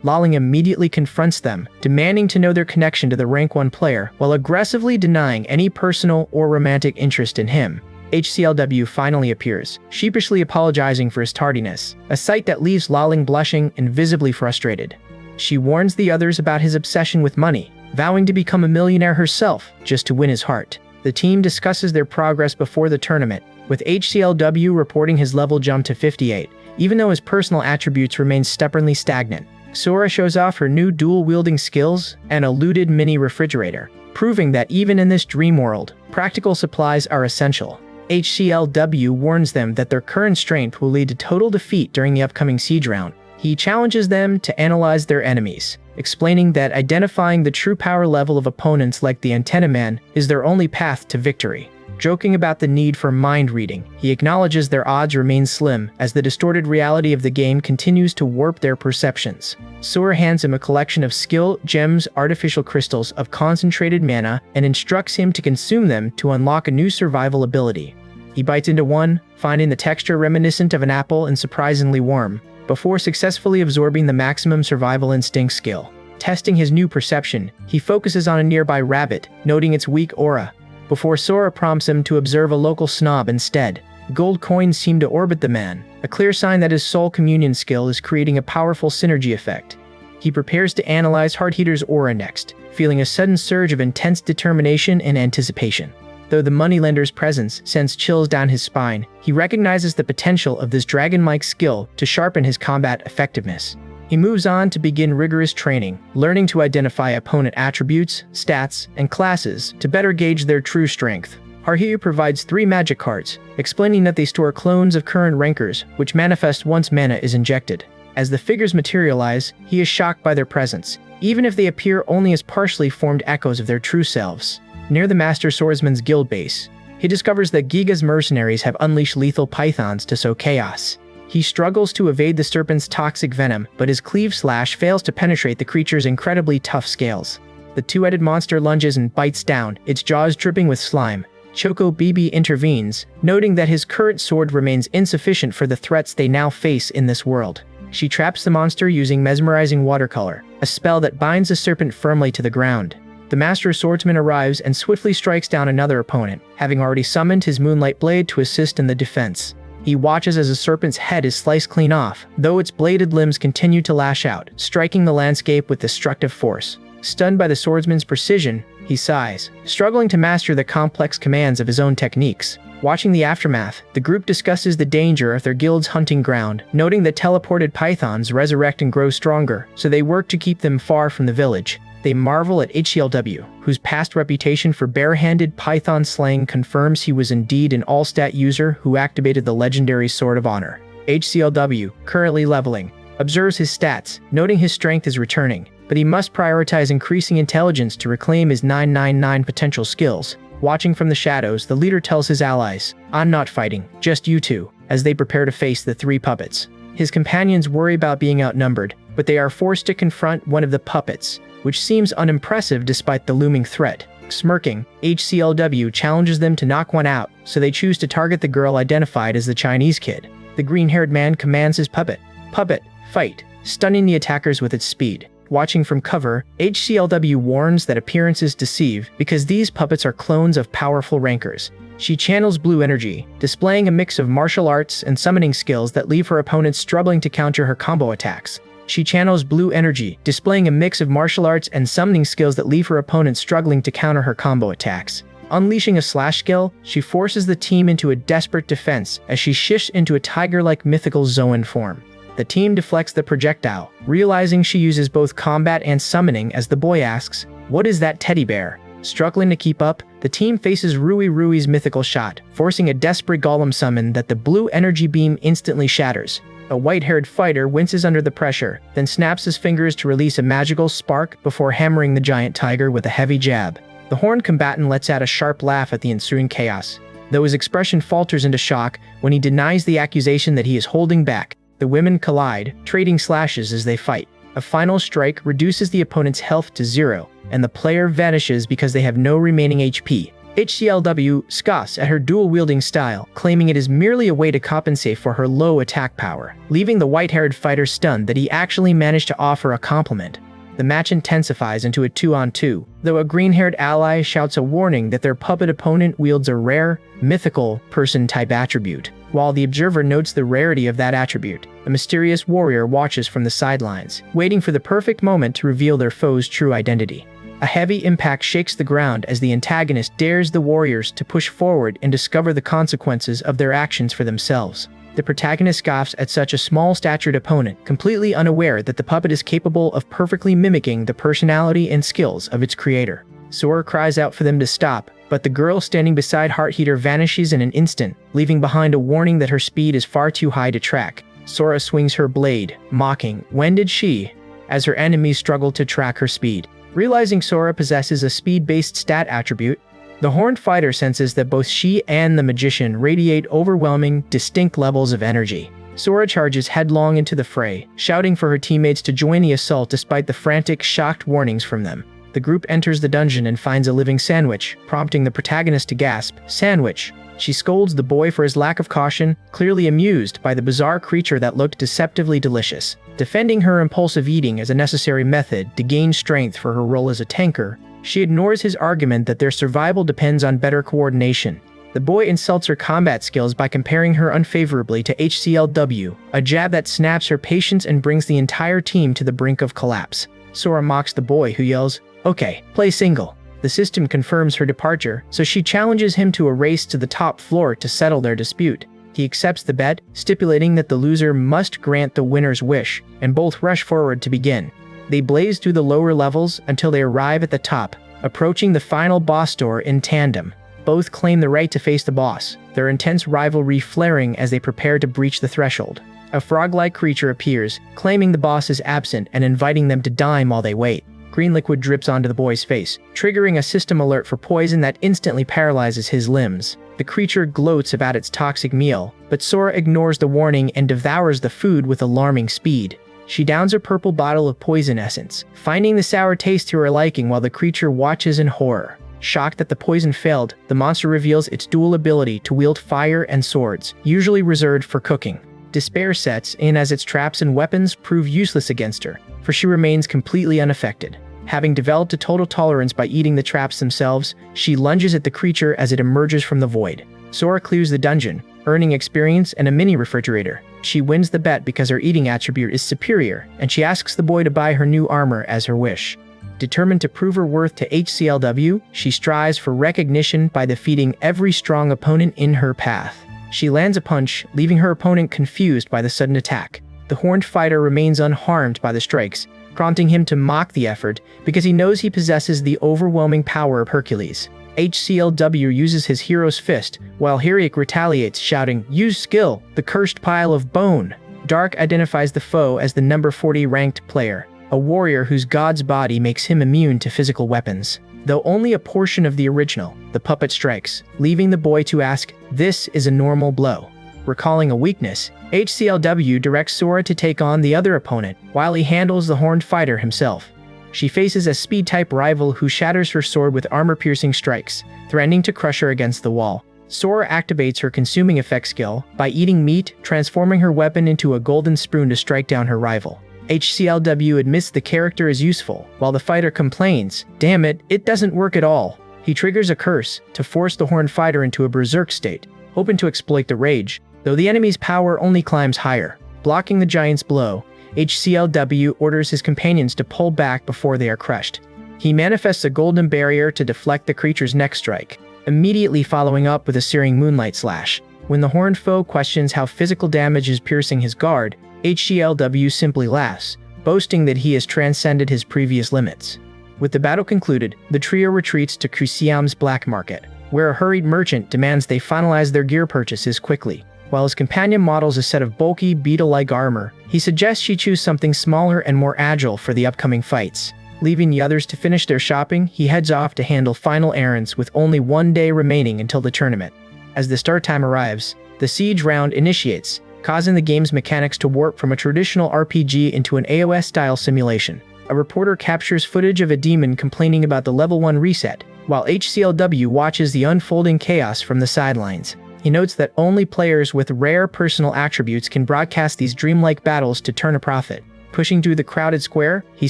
Lolling immediately confronts them, demanding to know their connection to the Rank 1 player, while aggressively denying any personal or romantic interest in him. HCLW finally appears, sheepishly apologizing for his tardiness, a sight that leaves Lolling blushing and visibly frustrated. She warns the others about his obsession with money, vowing to become a millionaire herself just to win his heart. The team discusses their progress before the tournament, with HCLW reporting his level jump to 58, even though his personal attributes remain stubbornly stagnant. Sora shows off her new dual-wielding skills and a looted mini refrigerator, proving that even in this dream world, practical supplies are essential. HCLW warns them that their current strength will lead to total defeat during the upcoming siege round. He challenges them to analyze their enemies, explaining that identifying the true power level of opponents like the Antenna Man is their only path to victory. Joking about the need for mind reading, he acknowledges their odds remain slim as the distorted reality of the game continues to warp their perceptions. Sora hands him a collection of skill gems, artificial crystals of concentrated mana, and instructs him to consume them to unlock a new survival ability. He bites into one, finding the texture reminiscent of an apple and surprisingly warm, before successfully absorbing the maximum survival instinct skill. Testing his new perception, he focuses on a nearby rabbit, noting its weak aura, before Sora prompts him to observe a local snob instead. Gold coins seem to orbit the man, a clear sign that his soul communion skill is creating a powerful synergy effect. He prepares to analyze Hard Heater's aura next, feeling a sudden surge of intense determination and anticipation. Though the moneylender's presence sends chills down his spine, he recognizes the potential of this dragon-like skill to sharpen his combat effectiveness. He moves on to begin rigorous training, learning to identify opponent attributes, stats, and classes to better gauge their true strength. Hard Heater provides 3 magic cards, explaining that they store clones of current rankers, which manifest once mana is injected. As the figures materialize, he is shocked by their presence, even if they appear only as partially formed echoes of their true selves. Near the Master Swordsman's guild base, he discovers that Giga's mercenaries have unleashed lethal pythons to sow chaos. He struggles to evade the serpent's toxic venom, but his cleave slash fails to penetrate the creature's incredibly tough scales. The two-headed monster lunges and bites down, its jaws dripping with slime. Choco BB intervenes, noting that his current sword remains insufficient for the threats they now face in this world. She traps the monster using mesmerizing watercolor, a spell that binds the serpent firmly to the ground. The Master Swordsman arrives and swiftly strikes down another opponent, having already summoned his Moonlight Blade to assist in the defense. He watches as the serpent's head is sliced clean off, though its bladed limbs continue to lash out, striking the landscape with destructive force. Stunned by the swordsman's precision, he sighs, struggling to master the complex commands of his own techniques. Watching the aftermath, the group discusses the danger of their guild's hunting ground, noting that teleported pythons resurrect and grow stronger, so they work to keep them far from the village. They marvel at HCLW, whose past reputation for bare-handed python slaying confirms he was indeed an all-stat user who activated the legendary Sword of Honor. HCLW, currently leveling, observes his stats, noting his strength is returning, but he must prioritize increasing intelligence to reclaim his 999 potential skills. Watching from the shadows, the leader tells his allies, "I'm not fighting, just you two," as they prepare to face the 3 puppets. His companions worry about being outnumbered, but they are forced to confront one of the puppets, which seems unimpressive despite the looming threat. Smirking, HCLW challenges them to knock one out, so they choose to target the girl identified as the Chinese kid. The green-haired man commands his puppet, "Puppet, fight," stunning the attackers with its speed. Watching from cover, HCLW warns that appearances deceive because these puppets are clones of powerful rankers. She channels blue energy, displaying a mix of martial arts and summoning skills that leave her opponents struggling to counter her combo attacks. She channels blue energy, displaying a mix of martial arts and summoning skills that leave her opponents struggling to counter her combo attacks. Unleashing a slash skill, she forces the team into a desperate defense as she shifts into a tiger-like mythical Zoan form. The team deflects the projectile, realizing she uses both combat and summoning as the boy asks, "What is that teddy bear?" Struggling to keep up, the team faces Rui's mythical shot, forcing a desperate golem summon that the blue energy beam instantly shatters. A white-haired fighter winces under the pressure, then snaps his fingers to release a magical spark before hammering the giant tiger with a heavy jab. The horned combatant lets out a sharp laugh at the ensuing chaos, though his expression falters into shock when he denies the accusation that he is holding back. The women collide, trading slashes as they fight. A final strike reduces the opponent's health to 0, and the player vanishes because they have no remaining HP. HCLW scoffs at her dual-wielding style, claiming it is merely a way to compensate for her low attack power, leaving the white-haired fighter stunned that he actually managed to offer a compliment. The match intensifies into a 2-on-2, though a green-haired ally shouts a warning that their puppet opponent wields a rare, mythical, person-type attribute. While the observer notes the rarity of that attribute, a mysterious warrior watches from the sidelines, waiting for the perfect moment to reveal their foe's true identity. A heavy impact shakes the ground as the antagonist dares the warriors to push forward and discover the consequences of their actions for themselves. The protagonist scoffs at such a small-statured opponent, completely unaware that the puppet is capable of perfectly mimicking the personality and skills of its creator. Sora cries out for them to stop, but the girl standing beside Heart Heater vanishes in an instant, leaving behind a warning that her speed is far too high to track. Sora swings her blade, mocking, "When did she?" as her enemies struggle to track her speed. Realizing Sora possesses a speed-based stat attribute, the horned fighter senses that both she and the magician radiate overwhelming, distinct levels of energy. Sora charges headlong into the fray, shouting for her teammates to join the assault despite the frantic, shocked warnings from them. The group enters the dungeon and finds a living sandwich, prompting the protagonist to gasp, "Sandwich!" She scolds the boy for his lack of caution, clearly amused by the bizarre creature that looked deceptively delicious. Defending her impulsive eating as a necessary method to gain strength for her role as a tanker, she ignores his argument that their survival depends on better coordination. The boy insults her combat skills by comparing her unfavorably to HCLW, a jab that snaps her patience and brings the entire team to the brink of collapse. Sora mocks the boy, who yells, "Okay, play single." The system confirms her departure, so she challenges him to a race to the top floor to settle their dispute. He accepts the bet, stipulating that the loser must grant the winner's wish, and both rush forward to begin. They blaze through the lower levels until they arrive at the top, approaching the final boss door in tandem. Both claim the right to face the boss, their intense rivalry flaring as they prepare to breach the threshold. A frog-like creature appears, claiming the boss is absent and inviting them to dine while they wait. Green liquid drips onto the boy's face, triggering a system alert for poison that instantly paralyzes his limbs. The creature gloats about its toxic meal, but Sora ignores the warning and devours the food with alarming speed. She downs a purple bottle of poison essence, finding the sour taste to her liking while the creature watches in horror. Shocked that the poison failed, the monster reveals its dual ability to wield fire and swords, usually reserved for cooking. Despair sets in as its traps and weapons prove useless against her, for she remains completely unaffected. Having developed a total tolerance by eating the traps themselves, she lunges at the creature as it emerges from the void. Sora clears the dungeon, earning experience and a mini refrigerator. She wins the bet because her eating attribute is superior, and she asks the boy to buy her new armor as her wish. Determined to prove her worth to HCLW, she strives for recognition by defeating every strong opponent in her path. She lands a punch, leaving her opponent confused by the sudden attack. The horned fighter remains unharmed by the strikes, prompting him to mock the effort because he knows he possesses the overwhelming power of Hercules. HCLW uses his hero's fist, while Heroic retaliates, shouting, "Use skill, the cursed pile of bone." Dark identifies the foe as the number 40 ranked player, a warrior whose god's body makes him immune to physical weapons. Though only a portion of the original, the puppet strikes, leaving the boy to ask, "This is a normal blow." Recalling a weakness, HCLW directs Sora to take on the other opponent, while he handles the horned fighter himself. She faces a speed-type rival who shatters her sword with armor-piercing strikes, threatening to crush her against the wall. Sora activates her consuming effect skill by eating meat, transforming her weapon into a golden spoon to strike down her rival. HCLW admits the character is useful, while the fighter complains, "Damn it, it doesn't work at all." He triggers a curse to force the horned fighter into a berserk state, hoping to exploit the rage, though the enemy's power only climbs higher. Blocking the giant's blow, HCLW orders his companions to pull back before they are crushed. He manifests a golden barrier to deflect the creature's next strike, immediately following up with a searing moonlight slash. When the horned foe questions how physical damage is piercing his guard, HCLW simply laughs, boasting that he has transcended his previous limits. With the battle concluded, the trio retreats to Kusiam's black market, where a hurried merchant demands they finalize their gear purchases quickly. While his companion models a set of bulky, beetle-like armor, he suggests she choose something smaller and more agile for the upcoming fights. Leaving the others to finish their shopping, he heads off to handle final errands with only 1 day remaining until the tournament. As the start time arrives, the siege round initiates, causing the game's mechanics to warp from a traditional RPG into an AOS-style simulation. A reporter captures footage of a demon complaining about the level 1 reset, while HCLW watches the unfolding chaos from the sidelines. He notes that only players with rare personal attributes can broadcast these dreamlike battles to turn a profit. Pushing through the crowded square, he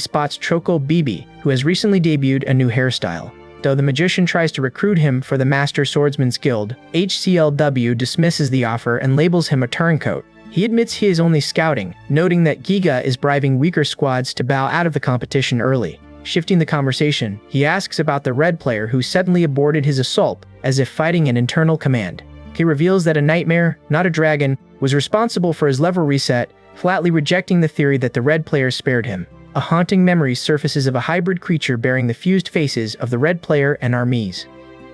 spots Choco Bibi, who has recently debuted a new hairstyle. Though the magician tries to recruit him for the Master Swordsman's Guild, HCLW dismisses the offer and labels him a turncoat. He admits he is only scouting, noting that Giga is bribing weaker squads to bow out of the competition early. Shifting the conversation, he asks about the red player who suddenly aborted his assault, as if fighting an internal command. He reveals that a nightmare, not a dragon, was responsible for his level reset, flatly rejecting the theory that the red player spared him. A haunting memory surfaces of a hybrid creature bearing the fused faces of the red player and Armies.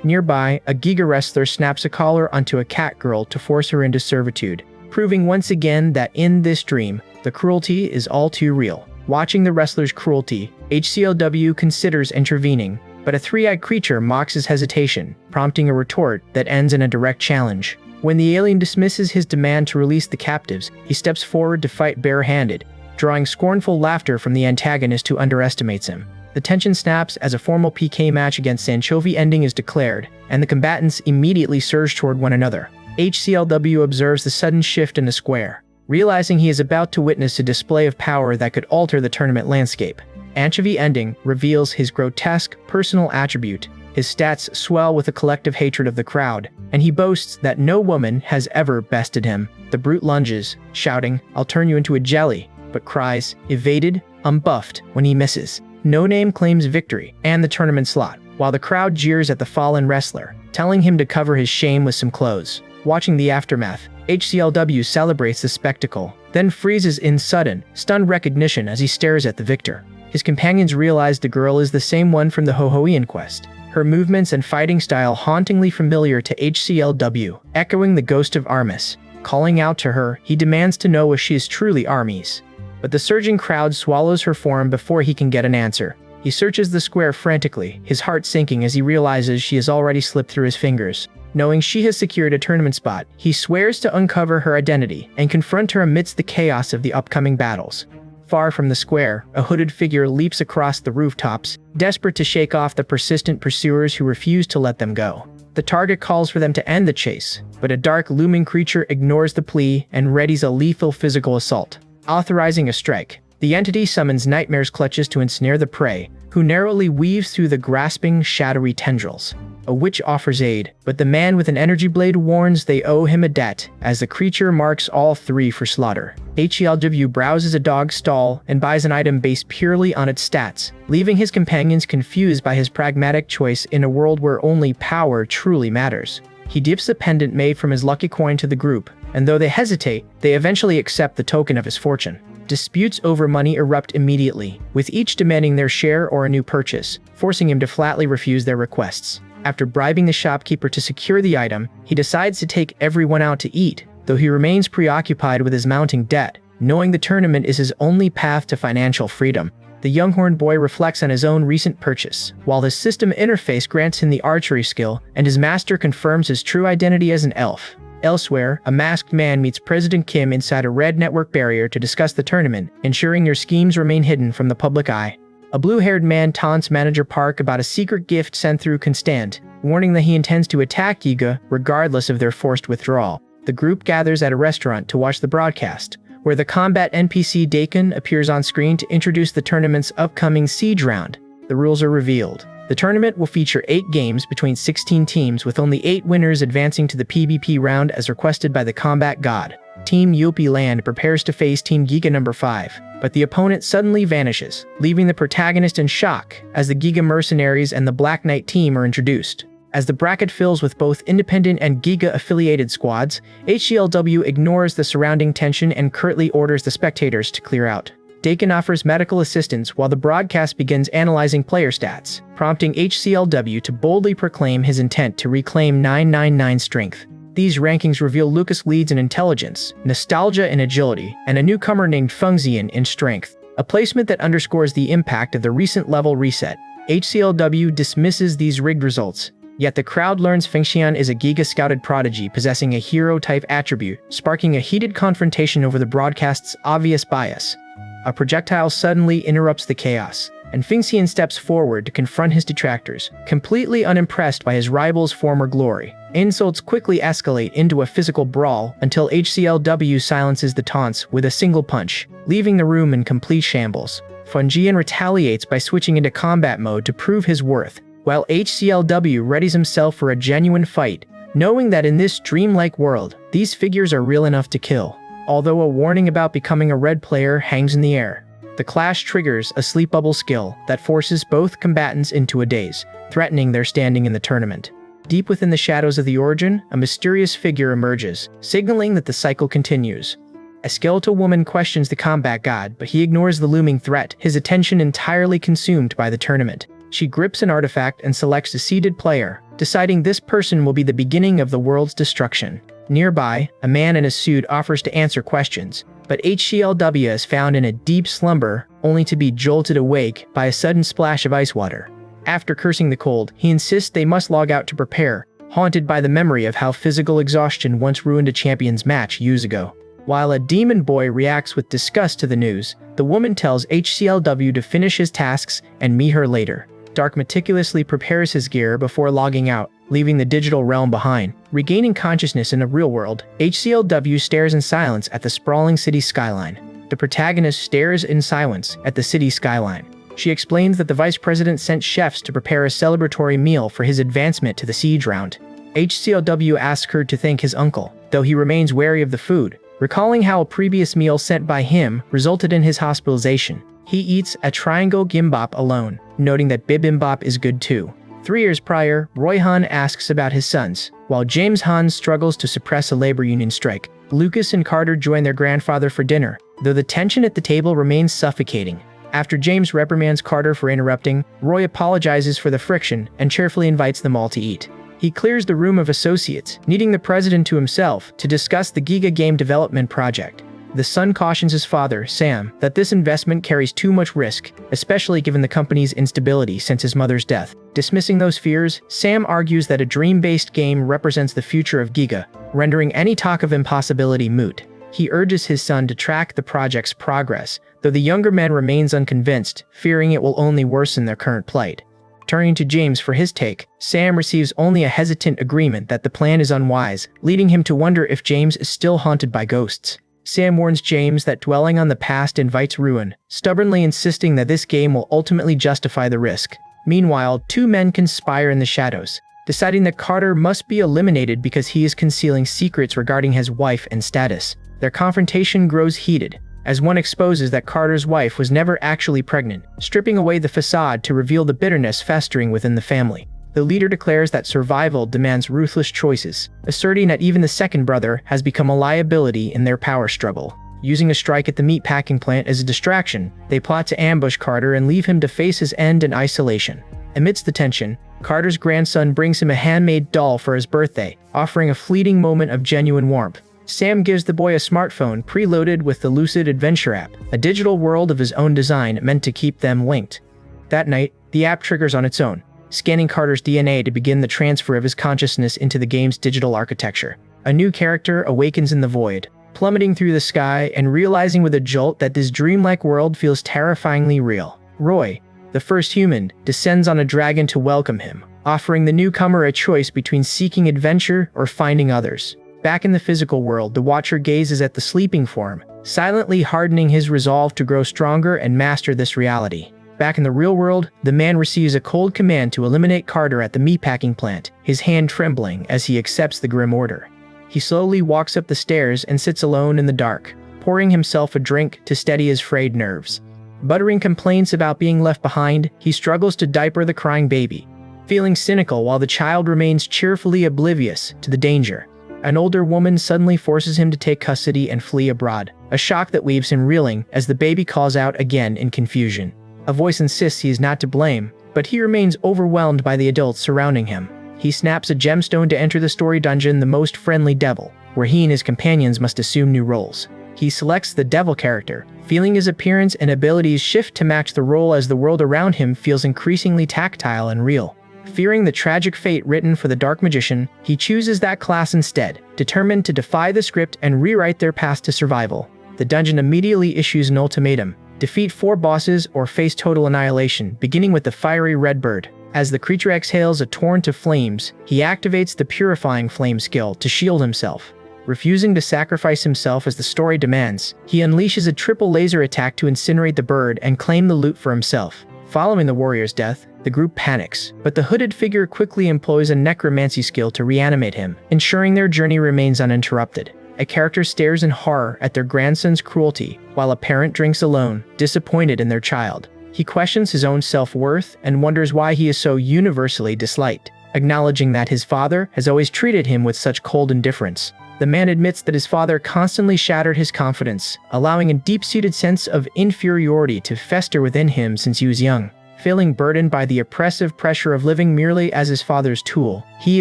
Nearby, a Giga wrestler snaps a collar onto a cat girl to force her into servitude, proving once again that in this dream, the cruelty is all too real. Watching the wrestler's cruelty, HCLW considers intervening, but a three-eyed creature mocks his hesitation, prompting a retort that ends in a direct challenge. When the alien dismisses his demand to release the captives, he steps forward to fight bare-handed, drawing scornful laughter from the antagonist who underestimates him. The tension snaps as a formal PK match against Anchovy ending is declared, and the combatants immediately surge toward one another. HCLW observes the sudden shift in the square, realizing he is about to witness a display of power that could alter the tournament landscape. Anchovy ending reveals his grotesque personal attribute. His stats swell with a collective hatred of the crowd, and he boasts that no woman has ever bested him. The brute lunges, shouting, "I'll turn you into a jelly," but cries, evaded, unbuffed, when he misses. No Name claims victory and the tournament slot, while the crowd jeers at the fallen wrestler, telling him to cover his shame with some clothes. Watching the aftermath, HCLW celebrates the spectacle, then freezes in sudden, stunned recognition as he stares at the victor. His companions realize the girl is the same one from the Hohoian quest, her movements and fighting style hauntingly familiar to HCLW, echoing the ghost of Armis. Calling out to her, he demands to know if she is truly Armis. But the surging crowd swallows her form before he can get an answer. He searches the square frantically, his heart sinking as he realizes she has already slipped through his fingers. Knowing she has secured a tournament spot, he swears to uncover her identity and confront her amidst the chaos of the upcoming battles. Far from the square, a hooded figure leaps across the rooftops, desperate to shake off the persistent pursuers who refuse to let them go. The target calls for them to end the chase, but a dark looming creature ignores the plea and readies a lethal physical assault. Authorizing a strike, the entity summons Nightmare's clutches to ensnare the prey, who narrowly weaves through the grasping, shadowy tendrils. A witch offers aid, but the man with an energy blade warns they owe him a debt, as the creature marks all three for slaughter. HCLW browses a dog stall and buys an item based purely on its stats, leaving his companions confused by his pragmatic choice in a world where only power truly matters. He dips a pendant made from his lucky coin to the group, and though they hesitate, they eventually accept the token of his fortune. Disputes over money erupt immediately, with each demanding their share or a new purchase, forcing him to flatly refuse their requests. After bribing the shopkeeper to secure the item, he decides to take everyone out to eat, though he remains preoccupied with his mounting debt, knowing the tournament is his only path to financial freedom. The young-horned boy reflects on his own recent purchase, while his system interface grants him the archery skill, and his master confirms his true identity as an elf. Elsewhere, a masked man meets President Kim inside a red network barrier to discuss the tournament, ensuring their schemes remain hidden from the public eye. A blue-haired man taunts Manager Park about a secret gift sent through Constant, warning that he intends to attack Giga regardless of their forced withdrawal. The group gathers at a restaurant to watch the broadcast, where the combat NPC Dakin appears on screen to introduce the tournament's upcoming siege round. The rules are revealed. The tournament will feature 8 games between 16 teams, with only 8 winners advancing to the PvP round as requested by the combat god. Team Yupi Land prepares to face Team Giga number 5, but the opponent suddenly vanishes, leaving the protagonist in shock as the Giga Mercenaries and the Black Knight team are introduced. As the bracket fills with both independent and Giga-affiliated squads, HCLW ignores the surrounding tension and curtly orders the spectators to clear out. Dakin offers medical assistance while the broadcast begins analyzing player stats, prompting HCLW to boldly proclaim his intent to reclaim 999 strength. These rankings reveal Lucas leads in intelligence, nostalgia in agility, and a newcomer named Fengxian in strength, a placement that underscores the impact of the recent level reset. HCLW dismisses these rigged results, yet the crowd learns Fengxian is a Giga-scouted prodigy possessing a hero-type attribute, sparking a heated confrontation over the broadcast's obvious bias. A projectile suddenly interrupts the chaos, and Fengxian steps forward to confront his detractors, completely unimpressed by his rival's former glory. Insults quickly escalate into a physical brawl until HCLW silences the taunts with a single punch, leaving the room in complete shambles. Fengxian retaliates by switching into combat mode to prove his worth, while HCLW readies himself for a genuine fight, knowing that in this dreamlike world, these figures are real enough to kill. Although a warning about becoming a red player hangs in the air, the clash triggers a sleep bubble skill that forces both combatants into a daze, threatening their standing in the tournament. Deep within the shadows of the origin, a mysterious figure emerges, signaling that the cycle continues. A skeletal woman questions the combat god, but he ignores the looming threat, his attention entirely consumed by the tournament. She grips an artifact and selects a seeded player, deciding this person will be the beginning of the world's destruction. Nearby, a man in a suit offers to answer questions, but HCLW is found in a deep slumber, only to be jolted awake by a sudden splash of ice water. After cursing the cold, he insists they must log out to prepare, haunted by the memory of how physical exhaustion once ruined a champion's match years ago. While a demon boy reacts with disgust to the news, the woman tells HCLW to finish his tasks and meet her later. Dark meticulously prepares his gear before logging out, leaving the digital realm behind. Regaining consciousness in the real world, HCLW stares in silence at the sprawling city skyline. The protagonist stares in silence at the city skyline. She explains that the vice president sent chefs to prepare a celebratory meal for his advancement to the siege round. HCLW asks her to thank his uncle, though he remains wary of the food, recalling how a previous meal sent by him resulted in his hospitalization. He eats a triangle gimbap alone, noting that bibimbap is good too. 3 years prior, Roy Han asks about his sons. While James Han struggles to suppress a labor union strike, Lucas and Carter join their grandfather for dinner, though the tension at the table remains suffocating. After James reprimands Carter for interrupting, Roy apologizes for the friction and cheerfully invites them all to eat. He clears the room of associates, needing the president to himself to discuss the Giga game development project. The son cautions his father, Sam, that this investment carries too much risk, especially given the company's instability since his mother's death. Dismissing those fears, Sam argues that a dream-based game represents the future of Giga, rendering any talk of impossibility moot. He urges his son to track the project's progress, though the younger man remains unconvinced, fearing it will only worsen their current plight. Turning to James for his take, Sam receives only a hesitant agreement that the plan is unwise, leading him to wonder if James is still haunted by ghosts. Sam warns James that dwelling on the past invites ruin, stubbornly insisting that this game will ultimately justify the risk. Meanwhile, two men conspire in the shadows, deciding that Carter must be eliminated because he is concealing secrets regarding his wife and status. Their confrontation grows heated, as one exposes that Carter's wife was never actually pregnant, stripping away the facade to reveal the bitterness festering within the family. The leader declares that survival demands ruthless choices, asserting that even the second brother has become a liability in their power struggle. Using a strike at the meatpacking plant as a distraction, they plot to ambush Carter and leave him to face his end in isolation. Amidst the tension, Carter's grandson brings him a handmade doll for his birthday, offering a fleeting moment of genuine warmth. Sam gives the boy a smartphone preloaded with the Lucid Adventure app, a digital world of his own design meant to keep them linked. That night, the app triggers on its own, scanning Carter's DNA to begin the transfer of his consciousness into the game's digital architecture. A new character awakens in the void, plummeting through the sky and realizing with a jolt that this dreamlike world feels terrifyingly real. Roy, the first human, descends on a dragon to welcome him, offering the newcomer a choice between seeking adventure or finding others. Back in the physical world, the Watcher gazes at the sleeping form, silently hardening his resolve to grow stronger and master this reality. Back in the real world, the man receives a cold command to eliminate Carter at the meatpacking plant, his hand trembling as he accepts the grim order. He slowly walks up the stairs and sits alone in the dark, pouring himself a drink to steady his frayed nerves. Muttering complaints about being left behind, he struggles to diaper the crying baby, feeling cynical while the child remains cheerfully oblivious to the danger. An older woman suddenly forces him to take custody and flee abroad, a shock that leaves him reeling as the baby calls out again in confusion. A voice insists he is not to blame, but he remains overwhelmed by the adults surrounding him. He snaps a gemstone to enter the story dungeon, the most friendly devil, where he and his companions must assume new roles. He selects the devil character, feeling his appearance and abilities shift to match the role as the world around him feels increasingly tactile and real. Fearing the tragic fate written for the Dark Magician, he chooses that class instead, determined to defy the script and rewrite their path to survival. The dungeon immediately issues an ultimatum: defeat 4 bosses or face total annihilation, beginning with the fiery red bird. As the creature exhales a torrent of flames, he activates the purifying flame skill to shield himself. Refusing to sacrifice himself as the story demands, he unleashes a triple laser attack to incinerate the bird and claim the loot for himself. Following the warrior's death, the group panics, but the hooded figure quickly employs a necromancy skill to reanimate him, ensuring their journey remains uninterrupted. A character stares in horror at their grandson's cruelty, while a parent drinks alone, disappointed in their child. He questions his own self-worth and wonders why he is so universally disliked, acknowledging that his father has always treated him with such cold indifference. The man admits that his father constantly shattered his confidence, allowing a deep-seated sense of inferiority to fester within him since he was young. Feeling burdened by the oppressive pressure of living merely as his father's tool, he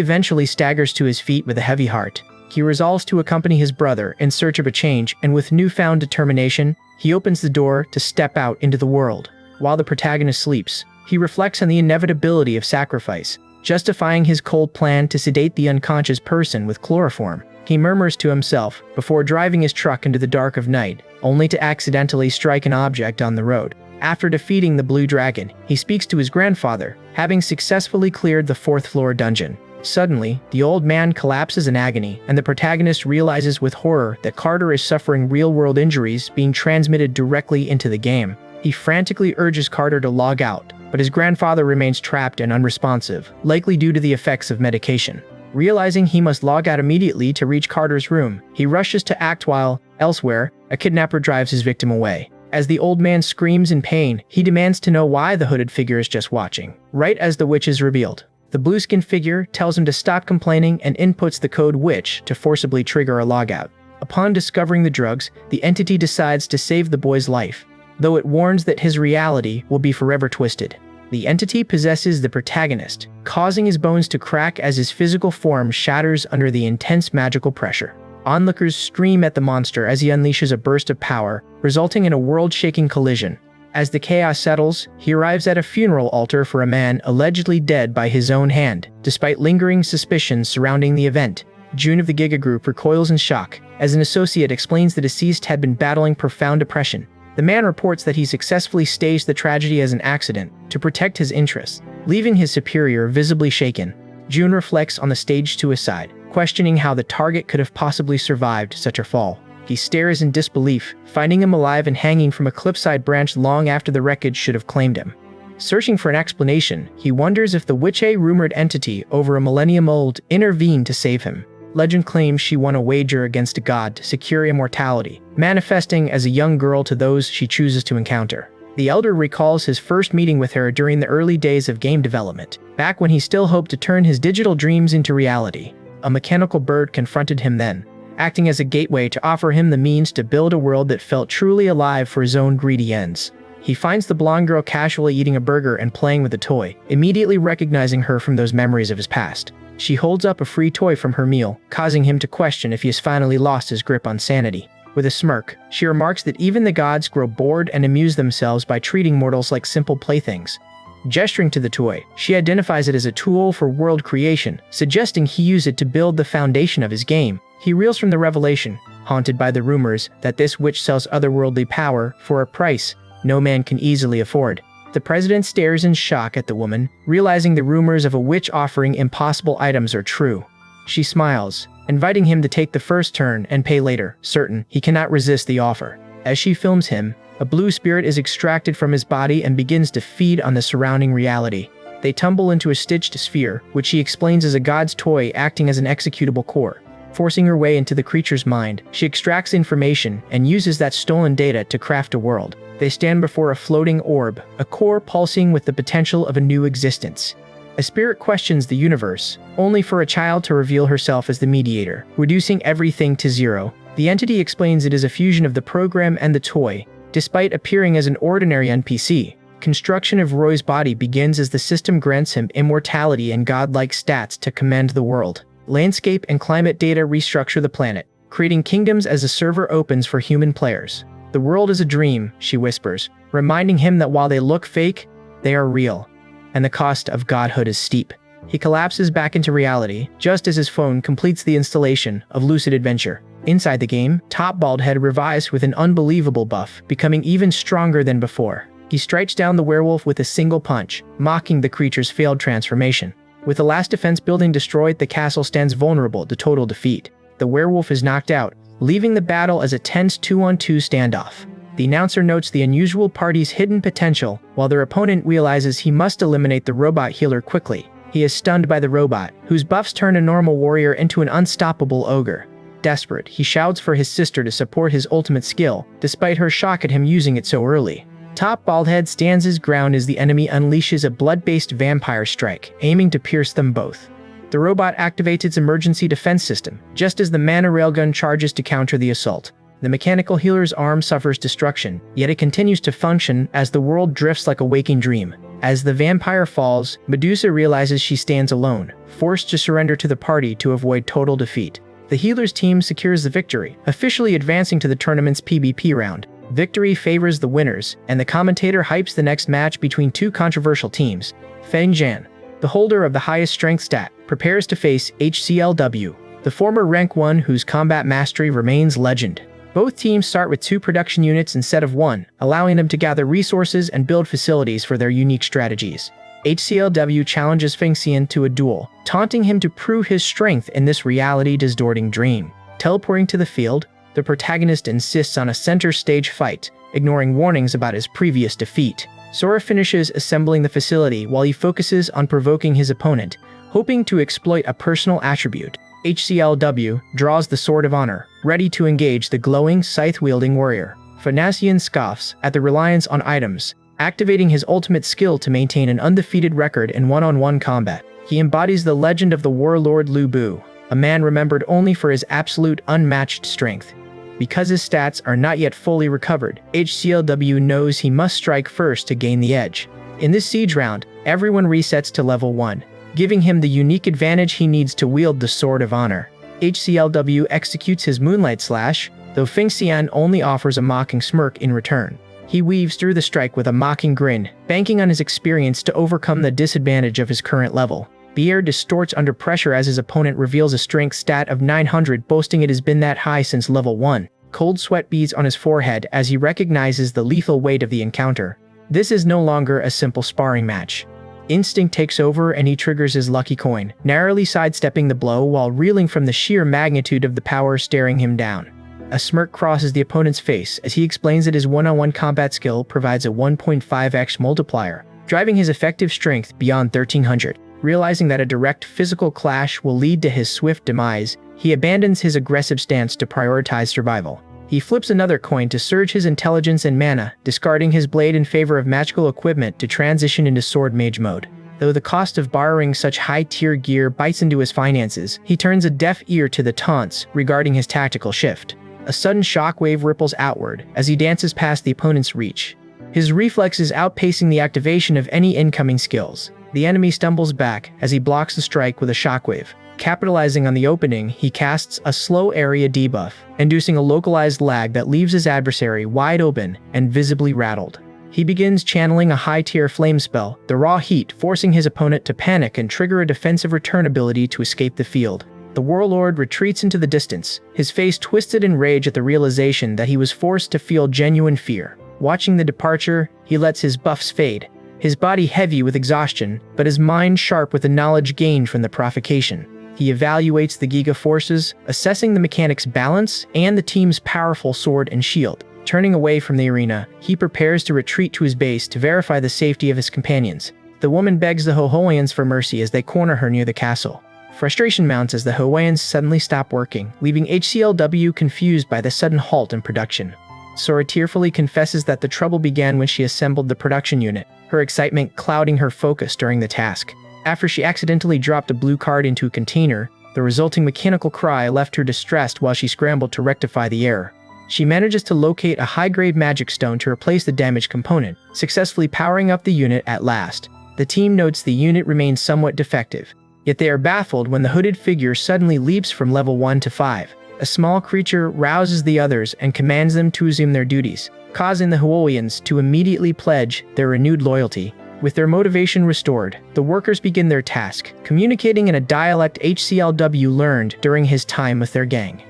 eventually staggers to his feet with a heavy heart. He resolves to accompany his brother in search of a change, and with newfound determination, he opens the door to step out into the world. While the protagonist sleeps, he reflects on the inevitability of sacrifice, justifying his cold plan to sedate the unconscious person with chloroform. He murmurs to himself before driving his truck into the dark of night, only to accidentally strike an object on the road. After defeating the Blue Dragon, he speaks to his grandfather, having successfully cleared the 4th-floor dungeon. Suddenly, the old man collapses in agony, and the protagonist realizes with horror that Carter is suffering real-world injuries being transmitted directly into the game. He frantically urges Carter to log out, but his grandfather remains trapped and unresponsive, likely due to the effects of medication. Realizing he must log out immediately to reach Carter's room, he rushes to act while, elsewhere, a kidnapper drives his victim away. As the old man screams in pain, he demands to know why the hooded figure is just watching. Right as the witch is revealed, the blue-skinned figure tells him to stop complaining and inputs the code witch to forcibly trigger a logout. Upon discovering the drugs, the entity decides to save the boy's life, though it warns that his reality will be forever twisted. The entity possesses the protagonist, causing his bones to crack as his physical form shatters under the intense magical pressure. Onlookers scream at the monster as he unleashes a burst of power, resulting in a world-shaking collision. As the chaos settles, he arrives at a funeral altar for a man allegedly dead by his own hand. Despite lingering suspicions surrounding the event, June of the Giga Group recoils in shock, as an associate explains the deceased had been battling profound depression. The man reports that he successfully staged the tragedy as an accident to protect his interests, leaving his superior visibly shaken. June reflects on the staged suicide, questioning how the target could have possibly survived such a fall. He stares in disbelief, finding him alive and hanging from a cliffside branch long after the wreckage should have claimed him. Searching for an explanation, he wonders if the witch-rumored entity over a millennium old intervened to save him. Legend claims she won a wager against a god to secure immortality, manifesting as a young girl to those she chooses to encounter. The elder recalls his first meeting with her during the early days of game development, back when he still hoped to turn his digital dreams into reality. A mechanical bird confronted him then, acting as a gateway to offer him the means to build a world that felt truly alive for his own greedy ends. He finds the blonde girl casually eating a burger and playing with a toy, immediately recognizing her from those memories of his past. She holds up a free toy from her meal, causing him to question if he has finally lost his grip on sanity. With a smirk, she remarks that even the gods grow bored and amuse themselves by treating mortals like simple playthings. Gesturing to the toy, she identifies it as a tool for world creation, suggesting he use it to build the foundation of his game. He reels from the revelation, haunted by the rumors that this witch sells otherworldly power for a price no man can easily afford. The president stares in shock at the woman, realizing the rumors of a witch offering impossible items are true. She smiles, inviting him to take the first turn and pay later, certain he cannot resist the offer. As she films him, a blue spirit is extracted from his body and begins to feed on the surrounding reality. They tumble into a stitched sphere, which she explains is a god's toy acting as an executable core. Forcing her way into the creature's mind, she extracts information and uses that stolen data to craft a world. They stand before a floating orb, a core pulsing with the potential of a new existence. A spirit questions the universe, only for a child to reveal herself as the mediator, reducing everything to zero. The entity explains it is a fusion of the program and the toy. Despite appearing as an ordinary NPC, construction of Roy's body begins as the system grants him immortality and godlike stats to command the world. Landscape and climate data restructure the planet, creating kingdoms as the server opens for human players. The world is a dream, she whispers, reminding him that while they look fake, they are real, and the cost of godhood is steep. He collapses back into reality, just as his phone completes the installation of Lucid Adventure. Inside the game, Top Baldhead revives with an unbelievable buff, becoming even stronger than before. He strikes down the werewolf with a single punch, mocking the creature's failed transformation. With the last defense building destroyed, the castle stands vulnerable to total defeat. The werewolf is knocked out, leaving the battle as a tense 2-on-2 standoff. The announcer notes the unusual party's hidden potential, while their opponent realizes he must eliminate the robot healer quickly. He is stunned by the robot, whose buffs turn a normal warrior into an unstoppable ogre. Desperate, he shouts for his sister to support his ultimate skill, despite her shock at him using it so early. Top Baldhead stands his ground as the enemy unleashes a blood-based vampire strike, aiming to pierce them both. The robot activates its emergency defense system, just as the mana railgun charges to counter the assault. The mechanical healer's arm suffers destruction, yet it continues to function as the world drifts like a waking dream. As the vampire falls, Medusa realizes she stands alone, forced to surrender to the party to avoid total defeat. The healer's team secures the victory, officially advancing to the tournament's PvP round. Victory favors the winners, and the commentator hypes the next match between two controversial teams. Feng Jian, the holder of the highest strength stat, prepares to face HCLW, the former rank 1 whose combat mastery remains legend. Both teams start with 2 production units instead of 1, allowing them to gather resources and build facilities for their unique strategies. HCLW challenges Feng Xian to a duel, taunting him to prove his strength in this reality-distorting dream. Teleporting to the field, the protagonist insists on a center stage fight, ignoring warnings about his previous defeat. Sora finishes assembling the facility while he focuses on provoking his opponent, hoping to exploit a personal attribute. HCLW draws the Sword of Honor, ready to engage the glowing, scythe-wielding warrior. Fanasian scoffs at the reliance on items, activating his ultimate skill to maintain an undefeated record in one-on-one combat. He embodies the legend of the warlord Lu Bu, a man remembered only for his absolute unmatched strength. Because his stats are not yet fully recovered, HCLW knows he must strike first to gain the edge. In this siege round, everyone resets to level 1, giving him the unique advantage he needs to wield the Sword of Honor. HCLW executes his Moonlight Slash, though Feng Xian only offers a mocking smirk in return. He weaves through the strike with a mocking grin, banking on his experience to overcome the disadvantage of his current level. The air distorts under pressure as his opponent reveals a strength stat of 900, boasting it has been that high since level 1. Cold sweat beads on his forehead as he recognizes the lethal weight of the encounter. This is no longer a simple sparring match. Instinct takes over and he triggers his lucky coin, narrowly sidestepping the blow while reeling from the sheer magnitude of the power staring him down. A smirk crosses the opponent's face as he explains that his one-on-one combat skill provides a 1.5x multiplier, driving his effective strength beyond 1300. Realizing that a direct physical clash will lead to his swift demise, he abandons his aggressive stance to prioritize survival. He flips another coin to surge his intelligence and mana, discarding his blade in favor of magical equipment to transition into sword mage mode. Though the cost of borrowing such high-tier gear bites into his finances, he turns a deaf ear to the taunts regarding his tactical shift. A sudden shockwave ripples outward as he dances past the opponent's reach, his reflexes outpacing the activation of any incoming skills. The enemy stumbles back as he blocks the strike with a shockwave. Capitalizing on the opening, he casts a slow area debuff, inducing a localized lag that leaves his adversary wide open and visibly rattled. He begins channeling a high-tier flame spell, the raw heat forcing his opponent to panic and trigger a defensive return ability to escape the field. The warlord retreats into the distance, his face twisted in rage at the realization that he was forced to feel genuine fear. Watching the departure, he lets his buffs fade, his body heavy with exhaustion, but his mind sharp with the knowledge gained from the provocation. He evaluates the Giga forces, assessing the mechanic's balance and the team's powerful sword and shield. Turning away from the arena, he prepares to retreat to his base to verify the safety of his companions. The woman begs the Hohoians for mercy as they corner her near the castle. Frustration mounts as the Hohoians suddenly stop working, leaving HCLW confused by the sudden halt in production. Sora tearfully confesses that the trouble began when she assembled the production unit, her excitement clouding her focus during the task. After she accidentally dropped a blue card into a container, The resulting mechanical cry left her distressed while she scrambled to rectify the error. She manages to locate a high-grade magic stone to replace the damaged component, successfully powering up the unit at last. The team notes the unit remains somewhat defective, yet they are baffled when the hooded figure suddenly leaps from level 1 to 5. A small creature rouses the others and commands them to resume their duties, causing the Huoians to immediately pledge their renewed loyalty. With their motivation restored, the workers begin their task, communicating in a dialect HCLW learned during his time with their gang.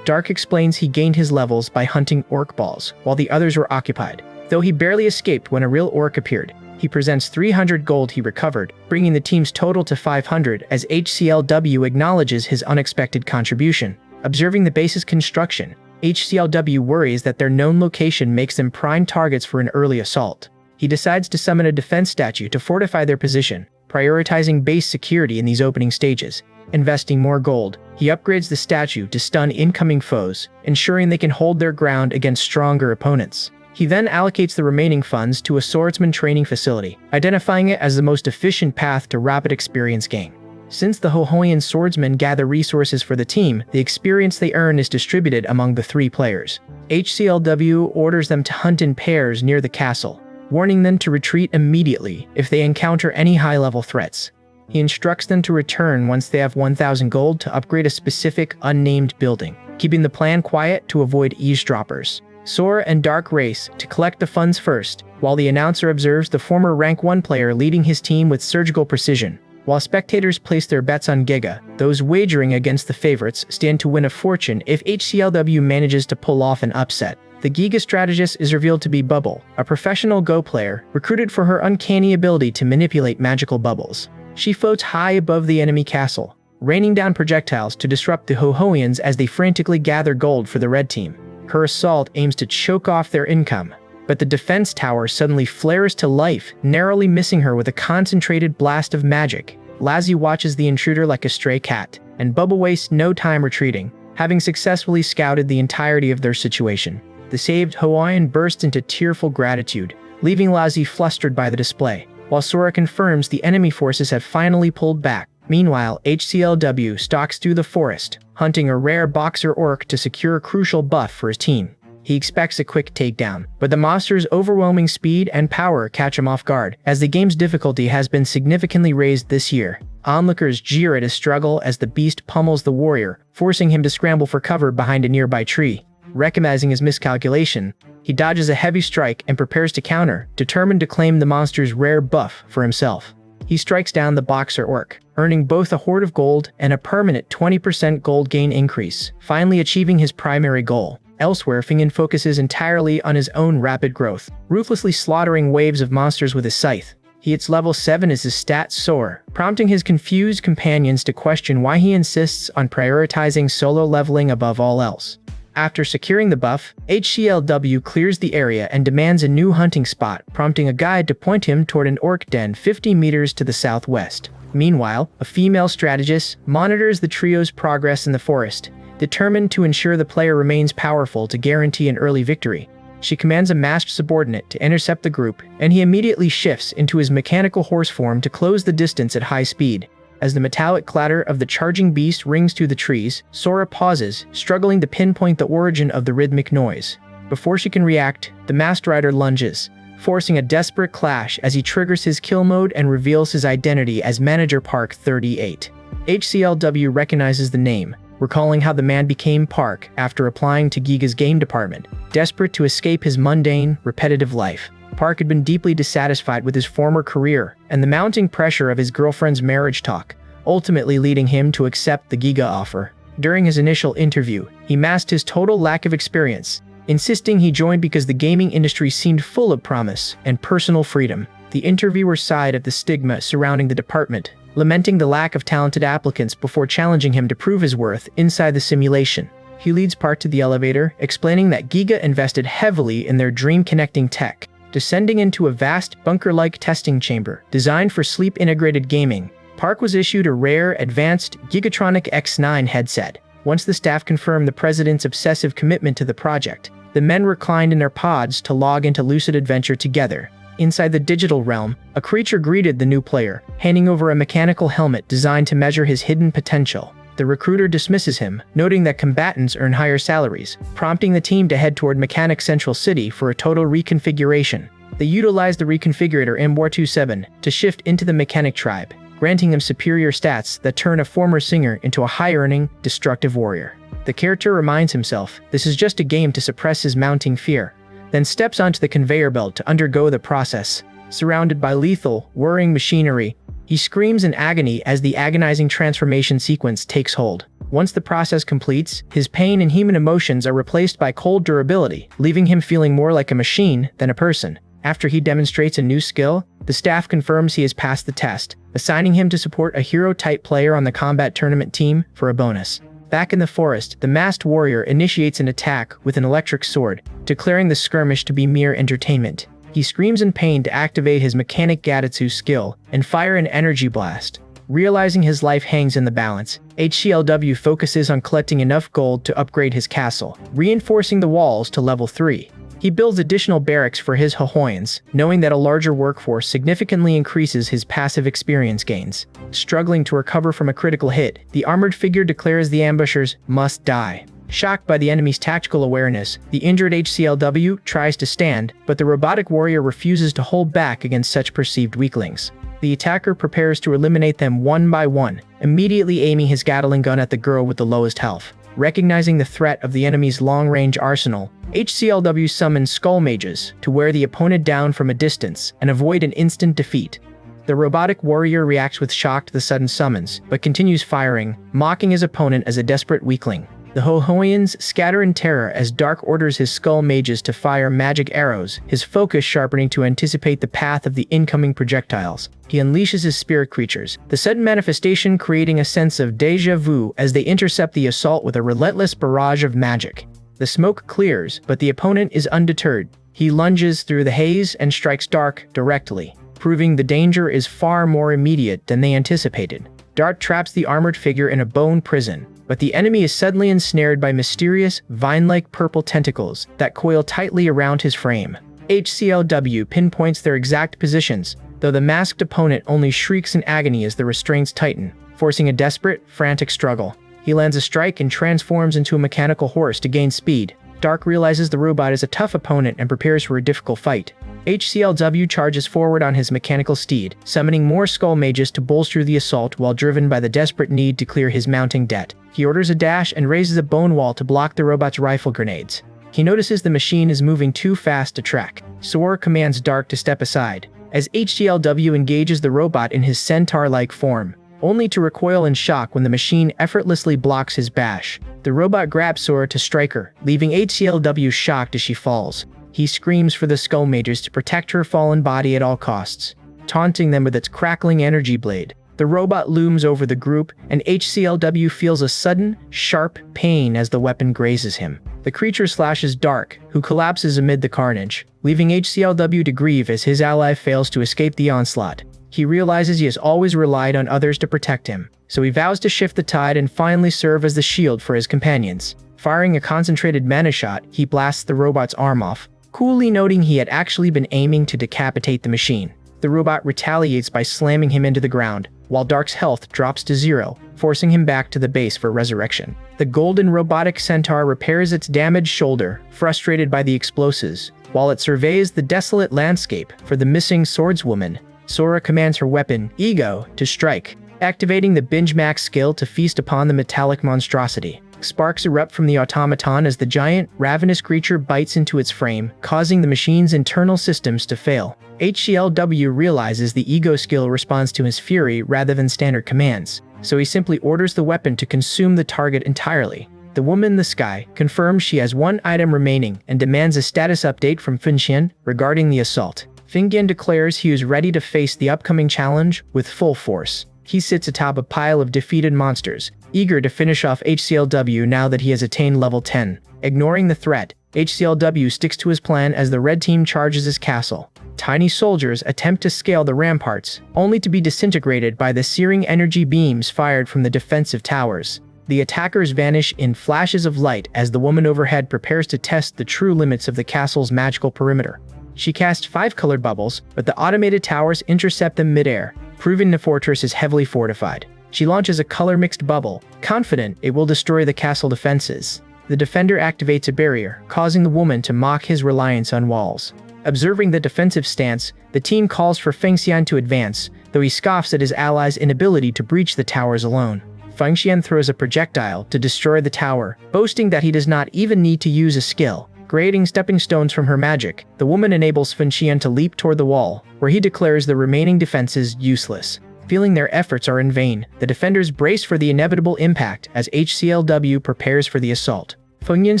Dark explains he gained his levels by hunting orc balls, while the others were occupied. Though he barely escaped when a real orc appeared, he presents 300 gold he recovered, bringing the team's total to 500 as HCLW acknowledges his unexpected contribution. Observing the base's construction, HCLW worries that their known location makes them prime targets for an early assault. He decides to summon a defense statue to fortify their position, prioritizing base security in these opening stages. Investing more gold, he upgrades the statue to stun incoming foes, ensuring they can hold their ground against stronger opponents. He then allocates the remaining funds to a swordsman training facility, identifying it as the most efficient path to rapid experience gain. Since the Huoian swordsmen gather resources for the team, the experience they earn is distributed among the 3 players. HCLW orders them to hunt in pairs near the castle, warning them to retreat immediately if they encounter any high-level threats. He instructs them to return once they have 1,000 gold to upgrade a specific, unnamed building, keeping the plan quiet to avoid eavesdroppers. Sora and Dark race to collect the funds first, while the announcer observes the former rank 1 player leading his team with surgical precision. While spectators place their bets on Giga, those wagering against the favorites stand to win a fortune if HCLW manages to pull off an upset. The Giga strategist is revealed to be Bubble, a professional Go player, recruited for her uncanny ability to manipulate magical bubbles. She floats high above the enemy castle, raining down projectiles to disrupt the Huoians as they frantically gather gold for the red team. Her assault aims to choke off their income, but the defense tower suddenly flares to life, narrowly missing her with a concentrated blast of magic. Lazzy watches the intruder like a stray cat, and Bubble wastes no time retreating, having successfully scouted the entirety of their situation. The saved Huoian bursts into tearful gratitude, leaving Lazzy flustered by the display, while Sora confirms the enemy forces have finally pulled back. Meanwhile, HCLW stalks through the forest, hunting a rare boxer orc to secure a crucial buff for his team. He expects a quick takedown, but the monster's overwhelming speed and power catch him off guard, as the game's difficulty has been significantly raised this year. Onlookers jeer at his struggle as the beast pummels the warrior, forcing him to scramble for cover behind a nearby tree. Recognizing his miscalculation, he dodges a heavy strike and prepares to counter, determined to claim the monster's rare buff for himself. He strikes down the boxer orc, earning both a hoard of gold and a permanent 20% gold gain increase, finally achieving his primary goal. Elsewhere, Fingen focuses entirely on his own rapid growth, ruthlessly slaughtering waves of monsters with his scythe. He hits level 7 as his stats soar, prompting his confused companions to question why he insists on prioritizing solo leveling above all else. After securing the buff, HCLW clears the area and demands a new hunting spot, prompting a guide to point him toward an orc den 50 meters to the southwest. Meanwhile, a female strategist monitors the trio's progress in the forest, determined to ensure the player remains powerful to guarantee an early victory. She commands a masked subordinate to intercept the group, and he immediately shifts into his mechanical horse form to close the distance at high speed. As the metallic clatter of the charging beast rings through the trees, Sora pauses, struggling to pinpoint the origin of the rhythmic noise. Before she can react, the masked rider lunges, forcing a desperate clash as he triggers his kill mode and reveals his identity as Manager Park 38. HCLW recognizes the name, recalling how the man became Park after applying to Giga's game department, desperate to escape his mundane, repetitive life. Park had been deeply dissatisfied with his former career and the mounting pressure of his girlfriend's marriage talk, ultimately leading him to accept the Giga offer. During his initial interview, he masked his total lack of experience, insisting he joined because the gaming industry seemed full of promise and personal freedom. The interviewer sighed at the stigma surrounding the department, lamenting the lack of talented applicants before challenging him to prove his worth inside the simulation. He leads Park to the elevator, explaining that Giga invested heavily in their dream-connecting tech, descending into a vast, bunker-like testing chamber designed for sleep-integrated gaming. Park was issued a rare, advanced Gigatronic X9 headset. Once the staff confirmed the president's obsessive commitment to the project, the men reclined in their pods to log into lucid adventure together. Inside the digital realm, a creature greeted the new player, handing over a mechanical helmet designed to measure his hidden potential. the recruiter dismisses him, noting that combatants earn higher salaries, prompting the team to head toward Mechanic Central City for a total reconfiguration. They utilize the reconfigurator M427 to shift into the mechanic tribe, granting them superior stats that turn a former singer into a high-earning, destructive warrior. The character reminds himself this is just a game to suppress his mounting fear, then steps onto the conveyor belt to undergo the process. Surrounded by lethal, whirring machinery, he screams in agony as the agonizing transformation sequence takes hold. Once the process completes, his pain and human emotions are replaced by cold durability, leaving him feeling more like a machine than a person. After he demonstrates a new skill, the staff confirms he has passed the test, assigning him to support a hero-type player on the combat tournament team for a bonus. Back in the forest, the masked warrior initiates an attack with an electric sword, declaring the skirmish to be mere entertainment. He screams in pain to activate his mechanic Gatetsu skill and fire an energy blast. Realizing his life hangs in the balance, HCLW focuses on collecting enough gold to upgrade his castle, reinforcing the walls to level 3. He builds additional barracks for his Hohoyans, knowing that a larger workforce significantly increases his passive experience gains. Struggling to recover from a critical hit, the armored figure declares the ambushers must die. Shocked by the enemy's tactical awareness, the injured HCLW tries to stand, but the robotic warrior refuses to hold back against such perceived weaklings. The attacker prepares to eliminate them one by one, immediately aiming his Gatling gun at the girl with the lowest health. Recognizing the threat of the enemy's long-range arsenal, HCLW summons Skull Mages to wear the opponent down from a distance and avoid an instant defeat. The robotic warrior reacts with shock to the sudden summons, but continues firing, mocking his opponent as a desperate weakling. The Hohoyans scatter in terror as Dark orders his Skull Mages to fire magic arrows, his focus sharpening to anticipate the path of the incoming projectiles. He unleashes his spirit creatures, the sudden manifestation creating a sense of déjà vu as they intercept the assault with a relentless barrage of magic. The smoke clears, but the opponent is undeterred. He lunges through the haze and strikes Dark directly, proving the danger is far more immediate than they anticipated. Dark traps the armored figure in a bone prison, but the enemy is suddenly ensnared by mysterious, vine-like purple tentacles that coil tightly around his frame. HCLW pinpoints their exact positions, though the masked opponent only shrieks in agony as the restraints tighten, forcing a desperate, frantic struggle. He lands a strike and transforms into a mechanical horse to gain speed. Dark realizes the robot is a tough opponent and prepares for a difficult fight. HCLW charges forward on his mechanical steed, summoning more Skull Mages to bolster the assault while driven by the desperate need to clear his mounting debt. He orders a dash and raises a bone wall to block the robot's rifle grenades. He notices the machine is moving too fast to track. Sora commands Dark to step aside, as HCLW engages the robot in his centaur-like form, only to recoil in shock when the machine effortlessly blocks his bash. The robot grabs Sora to strike her, leaving HCLW shocked as she falls. He screams for the Skull Mages to protect her fallen body at all costs, taunting them with its crackling energy blade. The robot looms over the group, and HCLW feels a sudden, sharp pain as the weapon grazes him. The creature slashes Dark, who collapses amid the carnage, leaving HCLW to grieve as his ally fails to escape the onslaught. He realizes he has always relied on others to protect him, so he vows to shift the tide and finally serve as the shield for his companions. Firing a concentrated mana shot, he blasts the robot's arm off, coolly noting he had actually been aiming to decapitate the machine. The robot retaliates by slamming him into the ground, while Dark's health drops to 0, forcing him back to the base for resurrection. The golden robotic centaur repairs its damaged shoulder, frustrated by the explosives, while it surveys the desolate landscape for the missing swordswoman. Sora commands her weapon, Ego, to strike, activating the Binge Max skill to feast upon the metallic monstrosity. Sparks erupt from the automaton as the giant, ravenous creature bites into its frame, causing the machine's internal systems to fail. HCLW realizes the Ego skill responds to his fury rather than standard commands, so he simply orders the weapon to consume the target entirely. The woman in the sky confirms she has one item remaining and demands a status update from Finxian regarding the assault. Finxian declares he is ready to face the upcoming challenge with full force. He sits atop a pile of defeated monsters, eager to finish off HCLW now that he has attained level 10. Ignoring the threat, HCLW sticks to his plan as the red team charges his castle. Tiny soldiers attempt to scale the ramparts, only to be disintegrated by the searing energy beams fired from the defensive towers. The attackers vanish in flashes of light as the woman overhead prepares to test the true limits of the castle's magical perimeter. She casts 5 colored bubbles, but the automated towers intercept them mid-air, proving the fortress is heavily fortified. She launches a color-mixed bubble, confident it will destroy the castle defenses. The defender activates a barrier, causing the woman to mock his reliance on walls. Observing the defensive stance, the team calls for Fengxian to advance, though he scoffs at his allies' inability to breach the towers alone. Fengxian throws a projectile to destroy the tower, boasting that he does not even need to use a skill. Creating stepping stones from her magic, the woman enables Fengxian to leap toward the wall, where he declares the remaining defenses useless. Feeling their efforts are in vain, the defenders brace for the inevitable impact as HCLW prepares for the assault. Fengxian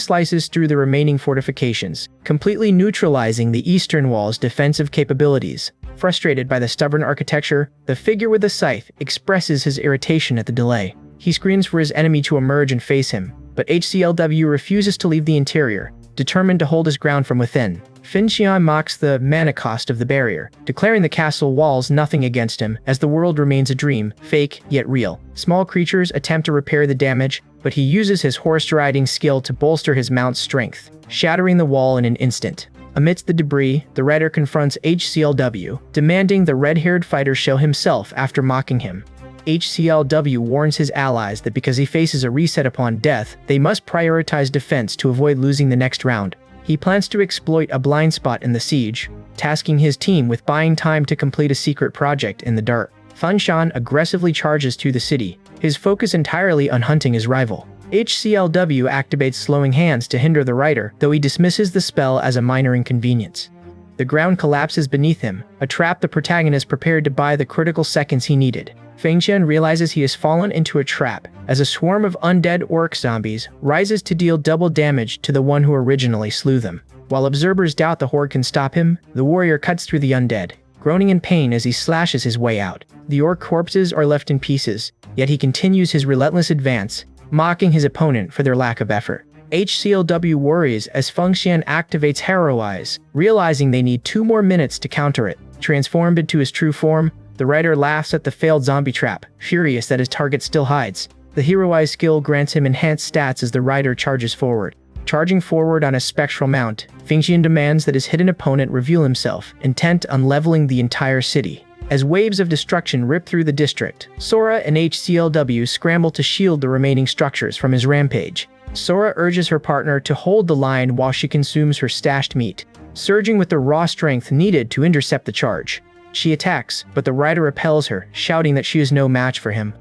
slices through the remaining fortifications, completely neutralizing the eastern wall's defensive capabilities. Frustrated by the stubborn architecture, the figure with the scythe expresses his irritation at the delay. He screams for his enemy to emerge and face him, but HCLW refuses to leave the interior, determined to hold his ground from within. Fengxian mocks the mana cost of the barrier, declaring the castle walls nothing against him as the world remains a dream, fake yet real. Small creatures attempt to repair the damage, but he uses his horse-riding skill to bolster his mount's strength, shattering the wall in an instant. Amidst the debris, the rider confronts HCLW, demanding the red-haired fighter show himself after mocking him. HCLW warns his allies that because he faces a reset upon death, they must prioritize defense to avoid losing the next round. He plans to exploit a blind spot in the siege, tasking his team with buying time to complete a secret project in the dark. Fengxian aggressively charges to the city, his focus entirely on hunting his rival. HCLW activates slowing hands to hinder the rider, though he dismisses the spell as a minor inconvenience. The ground collapses beneath him, a trap the protagonist prepared to buy the critical seconds he needed. Fengxian realizes he has fallen into a trap, as a swarm of undead orc zombies rises to deal double damage to the one who originally slew them. While observers doubt the horde can stop him, the warrior cuts through the undead, groaning in pain as he slashes his way out. The orc corpses are left in pieces, yet he continues his relentless advance, mocking his opponent for their lack of effort. HCLW worries as Fengxian activates Harrow Eyes, realizing they need 2 more minutes to counter it. Transformed into his true form, the rider laughs at the failed zombie trap, furious that his target still hides. The Hero Eye skill grants him enhanced stats as the rider charges forward. Charging forward on a spectral mount, Fengxian demands that his hidden opponent reveal himself, intent on leveling the entire city. As waves of destruction rip through the district, Sora and HCLW scramble to shield the remaining structures from his rampage. Sora urges her partner to hold the line while she consumes her stashed meat, surging with the raw strength needed to intercept the charge. She attacks, but the rider repels her, shouting that she is no match for him.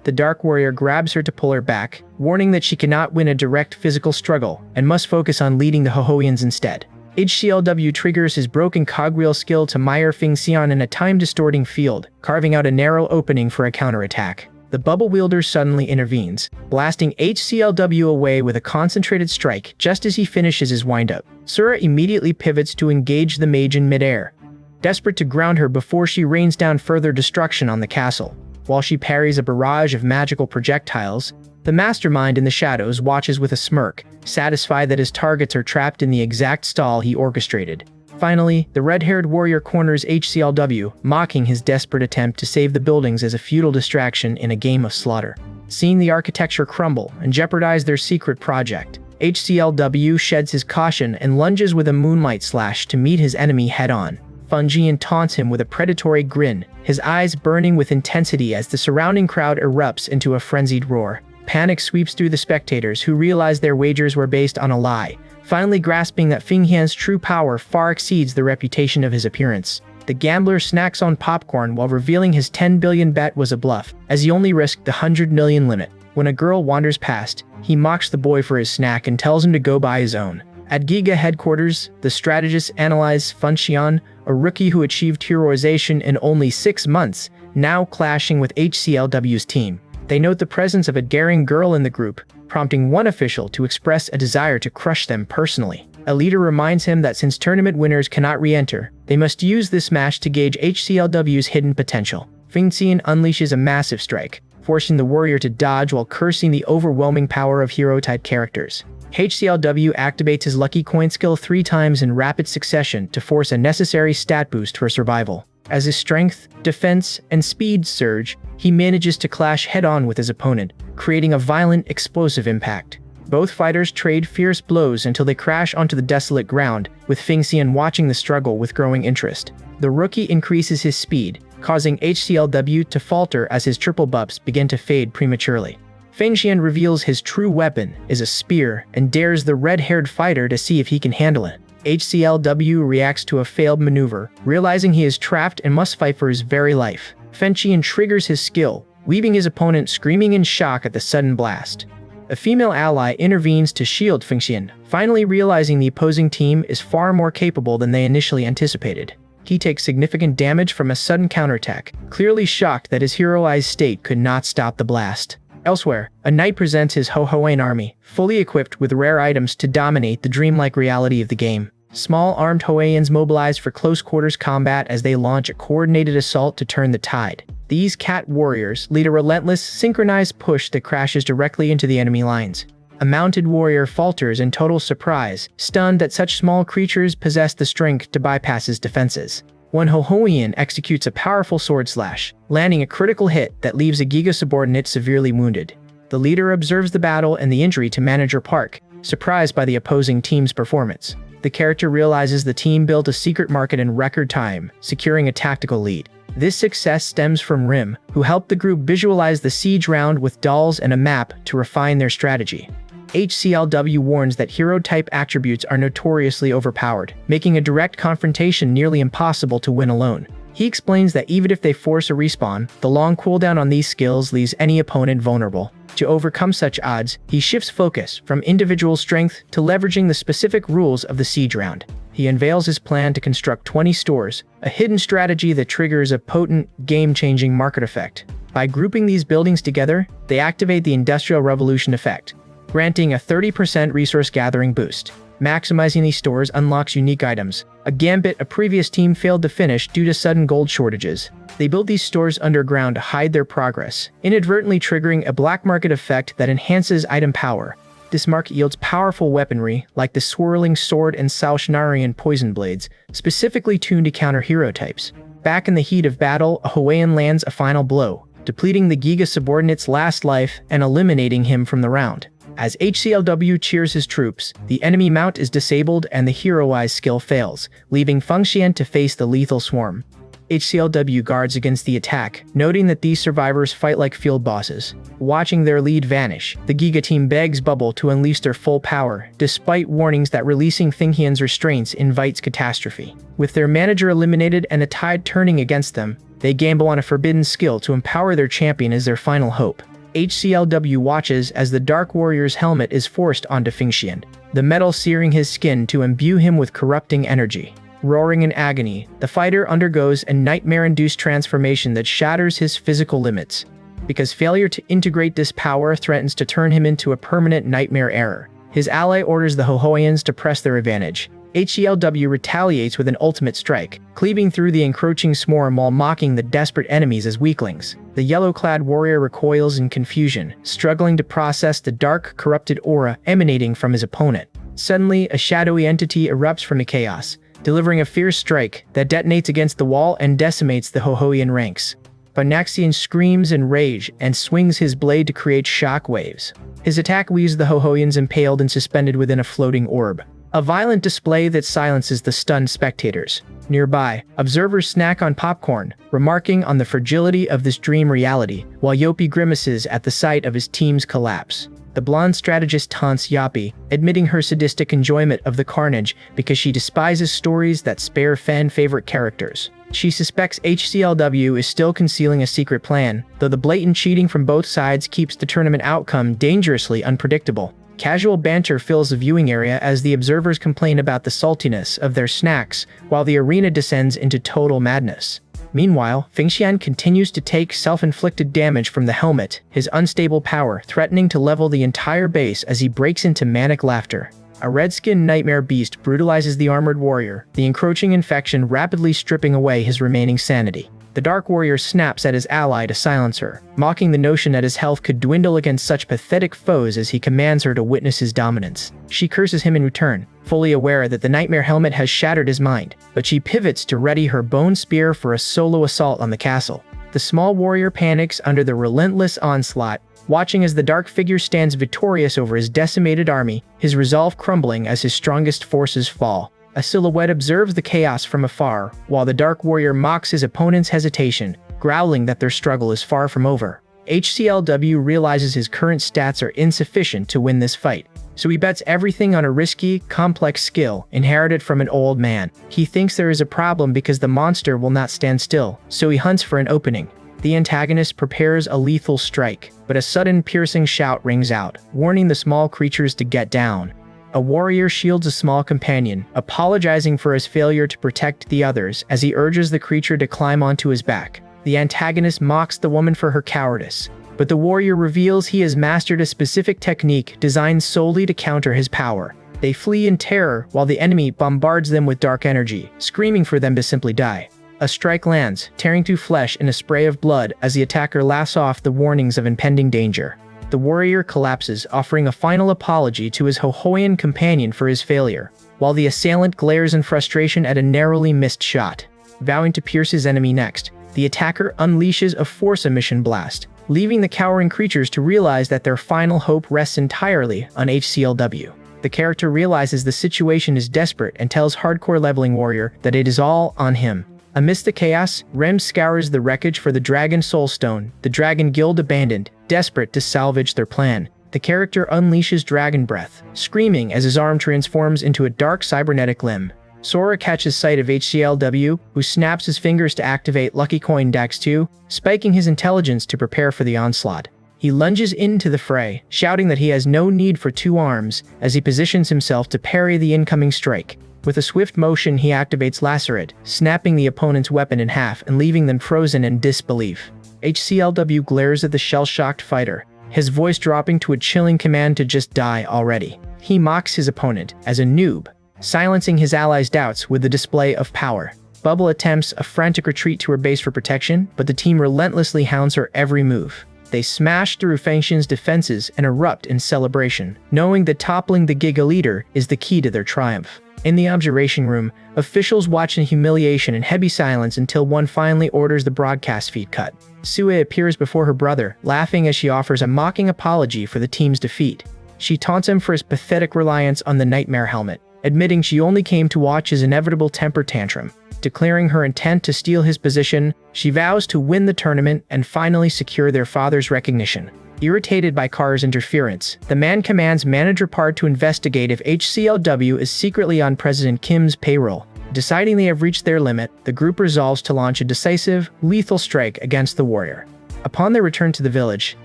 The Dark Warrior grabs her to pull her back, warning that she cannot win a direct physical struggle and must focus on leading the Hohoians instead. HCLW triggers his broken cogwheel skill to mire Fengxian in a time-distorting field, carving out a narrow opening for a counterattack. The bubble wielder suddenly intervenes, blasting HCLW away with a concentrated strike just as he finishes his windup. Sora immediately pivots to engage the mage in midair, desperate to ground her before she rains down further destruction on the castle. While she parries a barrage of magical projectiles, the mastermind in the shadows watches with a smirk, satisfied that his targets are trapped in the exact stall he orchestrated. Finally, the red-haired warrior corners HCLW, mocking his desperate attempt to save the buildings as a futile distraction in a game of slaughter. Seeing the architecture crumble and jeopardize their secret project, HCLW sheds his caution and lunges with a moonlight slash to meet his enemy head-on. Fengxian taunts him with a predatory grin, his eyes burning with intensity as the surrounding crowd erupts into a frenzied roar. Panic sweeps through the spectators who realize their wagers were based on a lie, finally grasping that Fengxian's true power far exceeds the reputation of his appearance. The gambler snacks on popcorn while revealing his 10 billion bet was a bluff, as he only risked the 100 million limit. When a girl wanders past, he mocks the boy for his snack and tells him to go buy his own. At Giga headquarters, the strategists analyze Fengxian, a rookie who achieved heroization in only 6 months, now clashing with HCLW's team. They note the presence of a daring girl in the group, prompting one official to express a desire to crush them personally. A leader reminds him that since tournament winners cannot re-enter, they must use this match to gauge HCLW's hidden potential. Fengxian unleashes a massive strike, forcing the warrior to dodge while cursing the overwhelming power of hero-type characters. HCLW activates his lucky coin skill 3 times in rapid succession to force a necessary stat boost for survival. As his strength, defense, and speed surge, he manages to clash head-on with his opponent, creating a violent, explosive impact. Both fighters trade fierce blows until they crash onto the desolate ground, with Fengxian watching the struggle with growing interest. The rookie increases his speed, causing HCLW to falter as his triple buffs begin to fade prematurely. Fengxian reveals his true weapon is a spear and dares the red-haired fighter to see if he can handle it. HCLW reacts to a failed maneuver, realizing he is trapped and must fight for his very life. Fengxian triggers his skill, leaving his opponent screaming in shock at the sudden blast. A female ally intervenes to shield Fengxian, finally realizing the opposing team is far more capable than they initially anticipated. He takes significant damage from a sudden counterattack, clearly shocked that his heroized state could not stop the blast. Elsewhere, a knight presents his Hohoan army, fully equipped with rare items to dominate the dreamlike reality of the game. Small armed Hoayans mobilize for close-quarters combat as they launch a coordinated assault to turn the tide. These cat warriors lead a relentless, synchronized push that crashes directly into the enemy lines. A mounted warrior falters in total surprise, stunned that such small creatures possess the strength to bypass his defenses. One Hohoian executes a powerful sword slash, landing a critical hit that leaves a Giga subordinate severely wounded. The leader observes the battle and the injury to Manager Park, surprised by the opposing team's performance. The character realizes the team built a secret market in record time, securing a tactical lead. This success stems from Rim, who helped the group visualize the siege round with dolls and a map to refine their strategy. HCLW warns that hero-type attributes are notoriously overpowered, making a direct confrontation nearly impossible to win alone. He explains that even if they force a respawn, the long cooldown on these skills leaves any opponent vulnerable. To overcome such odds, he shifts focus from individual strength to leveraging the specific rules of the siege round. He unveils his plan to construct 20 stores, a hidden strategy that triggers a potent, game-changing market effect. By grouping these buildings together, they activate the Industrial Revolution effect, granting a 30% resource gathering boost. Maximizing these stores unlocks unique items, a gambit a previous team failed to finish due to sudden gold shortages. They build these stores underground to hide their progress, inadvertently triggering a black market effect that enhances item power. This market yields powerful weaponry, like the swirling sword and Salshnarian poison blades, specifically tuned to counter hero types. Back in the heat of battle, a Hawaiian lands a final blow, depleting the Giga subordinate's last life and eliminating him from the round. As HCLW cheers his troops, the enemy mount is disabled and the heroized skill fails, leaving Fengxian to face the lethal swarm. HCLW guards against the attack, noting that these survivors fight like field bosses. Watching their lead vanish, the Giga team begs Bubble to unleash their full power, despite warnings that releasing Fengxian's restraints invites catastrophe. With their manager eliminated and the tide turning against them, they gamble on a forbidden skill to empower their champion as their final hope. HCLW watches as the Dark Warrior's helmet is forced onto Fengxian, the metal searing his skin to imbue him with corrupting energy. Roaring in agony, the fighter undergoes a nightmare-induced transformation that shatters his physical limits, because failure to integrate this power threatens to turn him into a permanent nightmare error. His ally orders the Hohoians to press their advantage. HCLW retaliates with an ultimate strike, cleaving through the encroaching swarm while mocking the desperate enemies as weaklings. The yellow-clad warrior recoils in confusion, struggling to process the dark, corrupted aura emanating from his opponent. Suddenly, a shadowy entity erupts from the chaos, delivering a fierce strike that detonates against the wall and decimates the Hohoian ranks. Panaxian screams in rage and swings his blade to create shock waves. His attack leaves the Hohoians impaled and suspended within a floating orb, a violent display that silences the stunned spectators. Nearby, observers snack on popcorn, remarking on the fragility of this dream reality, while Yopi grimaces at the sight of his team's collapse. The blonde strategist taunts Yopi, admitting her sadistic enjoyment of the carnage because she despises stories that spare fan-favorite characters. She suspects HCLW is still concealing a secret plan, though the blatant cheating from both sides keeps the tournament outcome dangerously unpredictable. Casual banter fills the viewing area as the observers complain about the saltiness of their snacks, while the arena descends into total madness. Meanwhile, Fengxian continues to take self-inflicted damage from the helmet, his unstable power threatening to level the entire base as he breaks into manic laughter. A red-skinned nightmare beast brutalizes the armored warrior, the encroaching infection rapidly stripping away his remaining sanity. The Dark Warrior snaps at his ally to silence her, mocking the notion that his health could dwindle against such pathetic foes as he commands her to witness his dominance. She curses him in return, fully aware that the nightmare helmet has shattered his mind, but she pivots to ready her bone spear for a solo assault on the castle. The small warrior panics under the relentless onslaught, watching as the dark figure stands victorious over his decimated army, his resolve crumbling as his strongest forces fall. A silhouette observes the chaos from afar, while the Dark Warrior mocks his opponent's hesitation, growling that their struggle is far from over. HCLW realizes his current stats are insufficient to win this fight, so he bets everything on a risky, complex skill inherited from an old man. He thinks there is a problem because the monster will not stand still, so he hunts for an opening. The antagonist prepares a lethal strike, but a sudden piercing shout rings out, warning the small creatures to get down. A warrior shields a small companion, apologizing for his failure to protect the others as he urges the creature to climb onto his back. The antagonist mocks the woman for her cowardice, but the warrior reveals he has mastered a specific technique designed solely to counter his power. They flee in terror while the enemy bombards them with dark energy, screaming for them to simply die. A strike lands, tearing through flesh in a spray of blood as the attacker laughs off the warnings of impending danger. The warrior collapses, offering a final apology to his Hohoyan companion for his failure, while the assailant glares in frustration at a narrowly missed shot. Vowing to pierce his enemy next, the attacker unleashes a force emission blast, leaving the cowering creatures to realize that their final hope rests entirely on HCLW. The character realizes the situation is desperate and tells Hardcore Leveling Warrior that it is all on him. Amidst the chaos, Rem scours the wreckage for the Dragon Soul Stone, the Dragon Guild abandoned, desperate to salvage their plan. The character unleashes Dragon Breath, screaming as his arm transforms into a dark cybernetic limb. Sora catches sight of HCLW, who snaps his fingers to activate Lucky Coin Dax 2, spiking his intelligence to prepare for the onslaught. He lunges into the fray, shouting that he has no need for two arms as he positions himself to parry the incoming strike. With a swift motion, he activates Lacerate, snapping the opponent's weapon in half and leaving them frozen in disbelief. HCLW glares at the shell-shocked fighter, his voice dropping to a chilling command to just die already. He mocks his opponent as a noob, silencing his allies' doubts with the display of power. Bubble attempts a frantic retreat to her base for protection, but the team relentlessly hounds her every move. They smash through Fengshin's defenses and erupt in celebration, knowing that toppling the Giga Leader is the key to their triumph. In the observation room, officials watch in humiliation and heavy silence until one finally orders the broadcast feed cut. Sue appears before her brother, laughing as she offers a mocking apology for the team's defeat. She taunts him for his pathetic reliance on the Nightmare Helmet, admitting she only came to watch his inevitable temper tantrum. Declaring her intent to steal his position, she vows to win the tournament and finally secure their father's recognition. Irritated by Car's interference, the man commands Manager Pard to investigate if HCLW is secretly on President Kim's payroll. Deciding they have reached their limit, the group resolves to launch a decisive, lethal strike against the warrior. Upon their return to the village,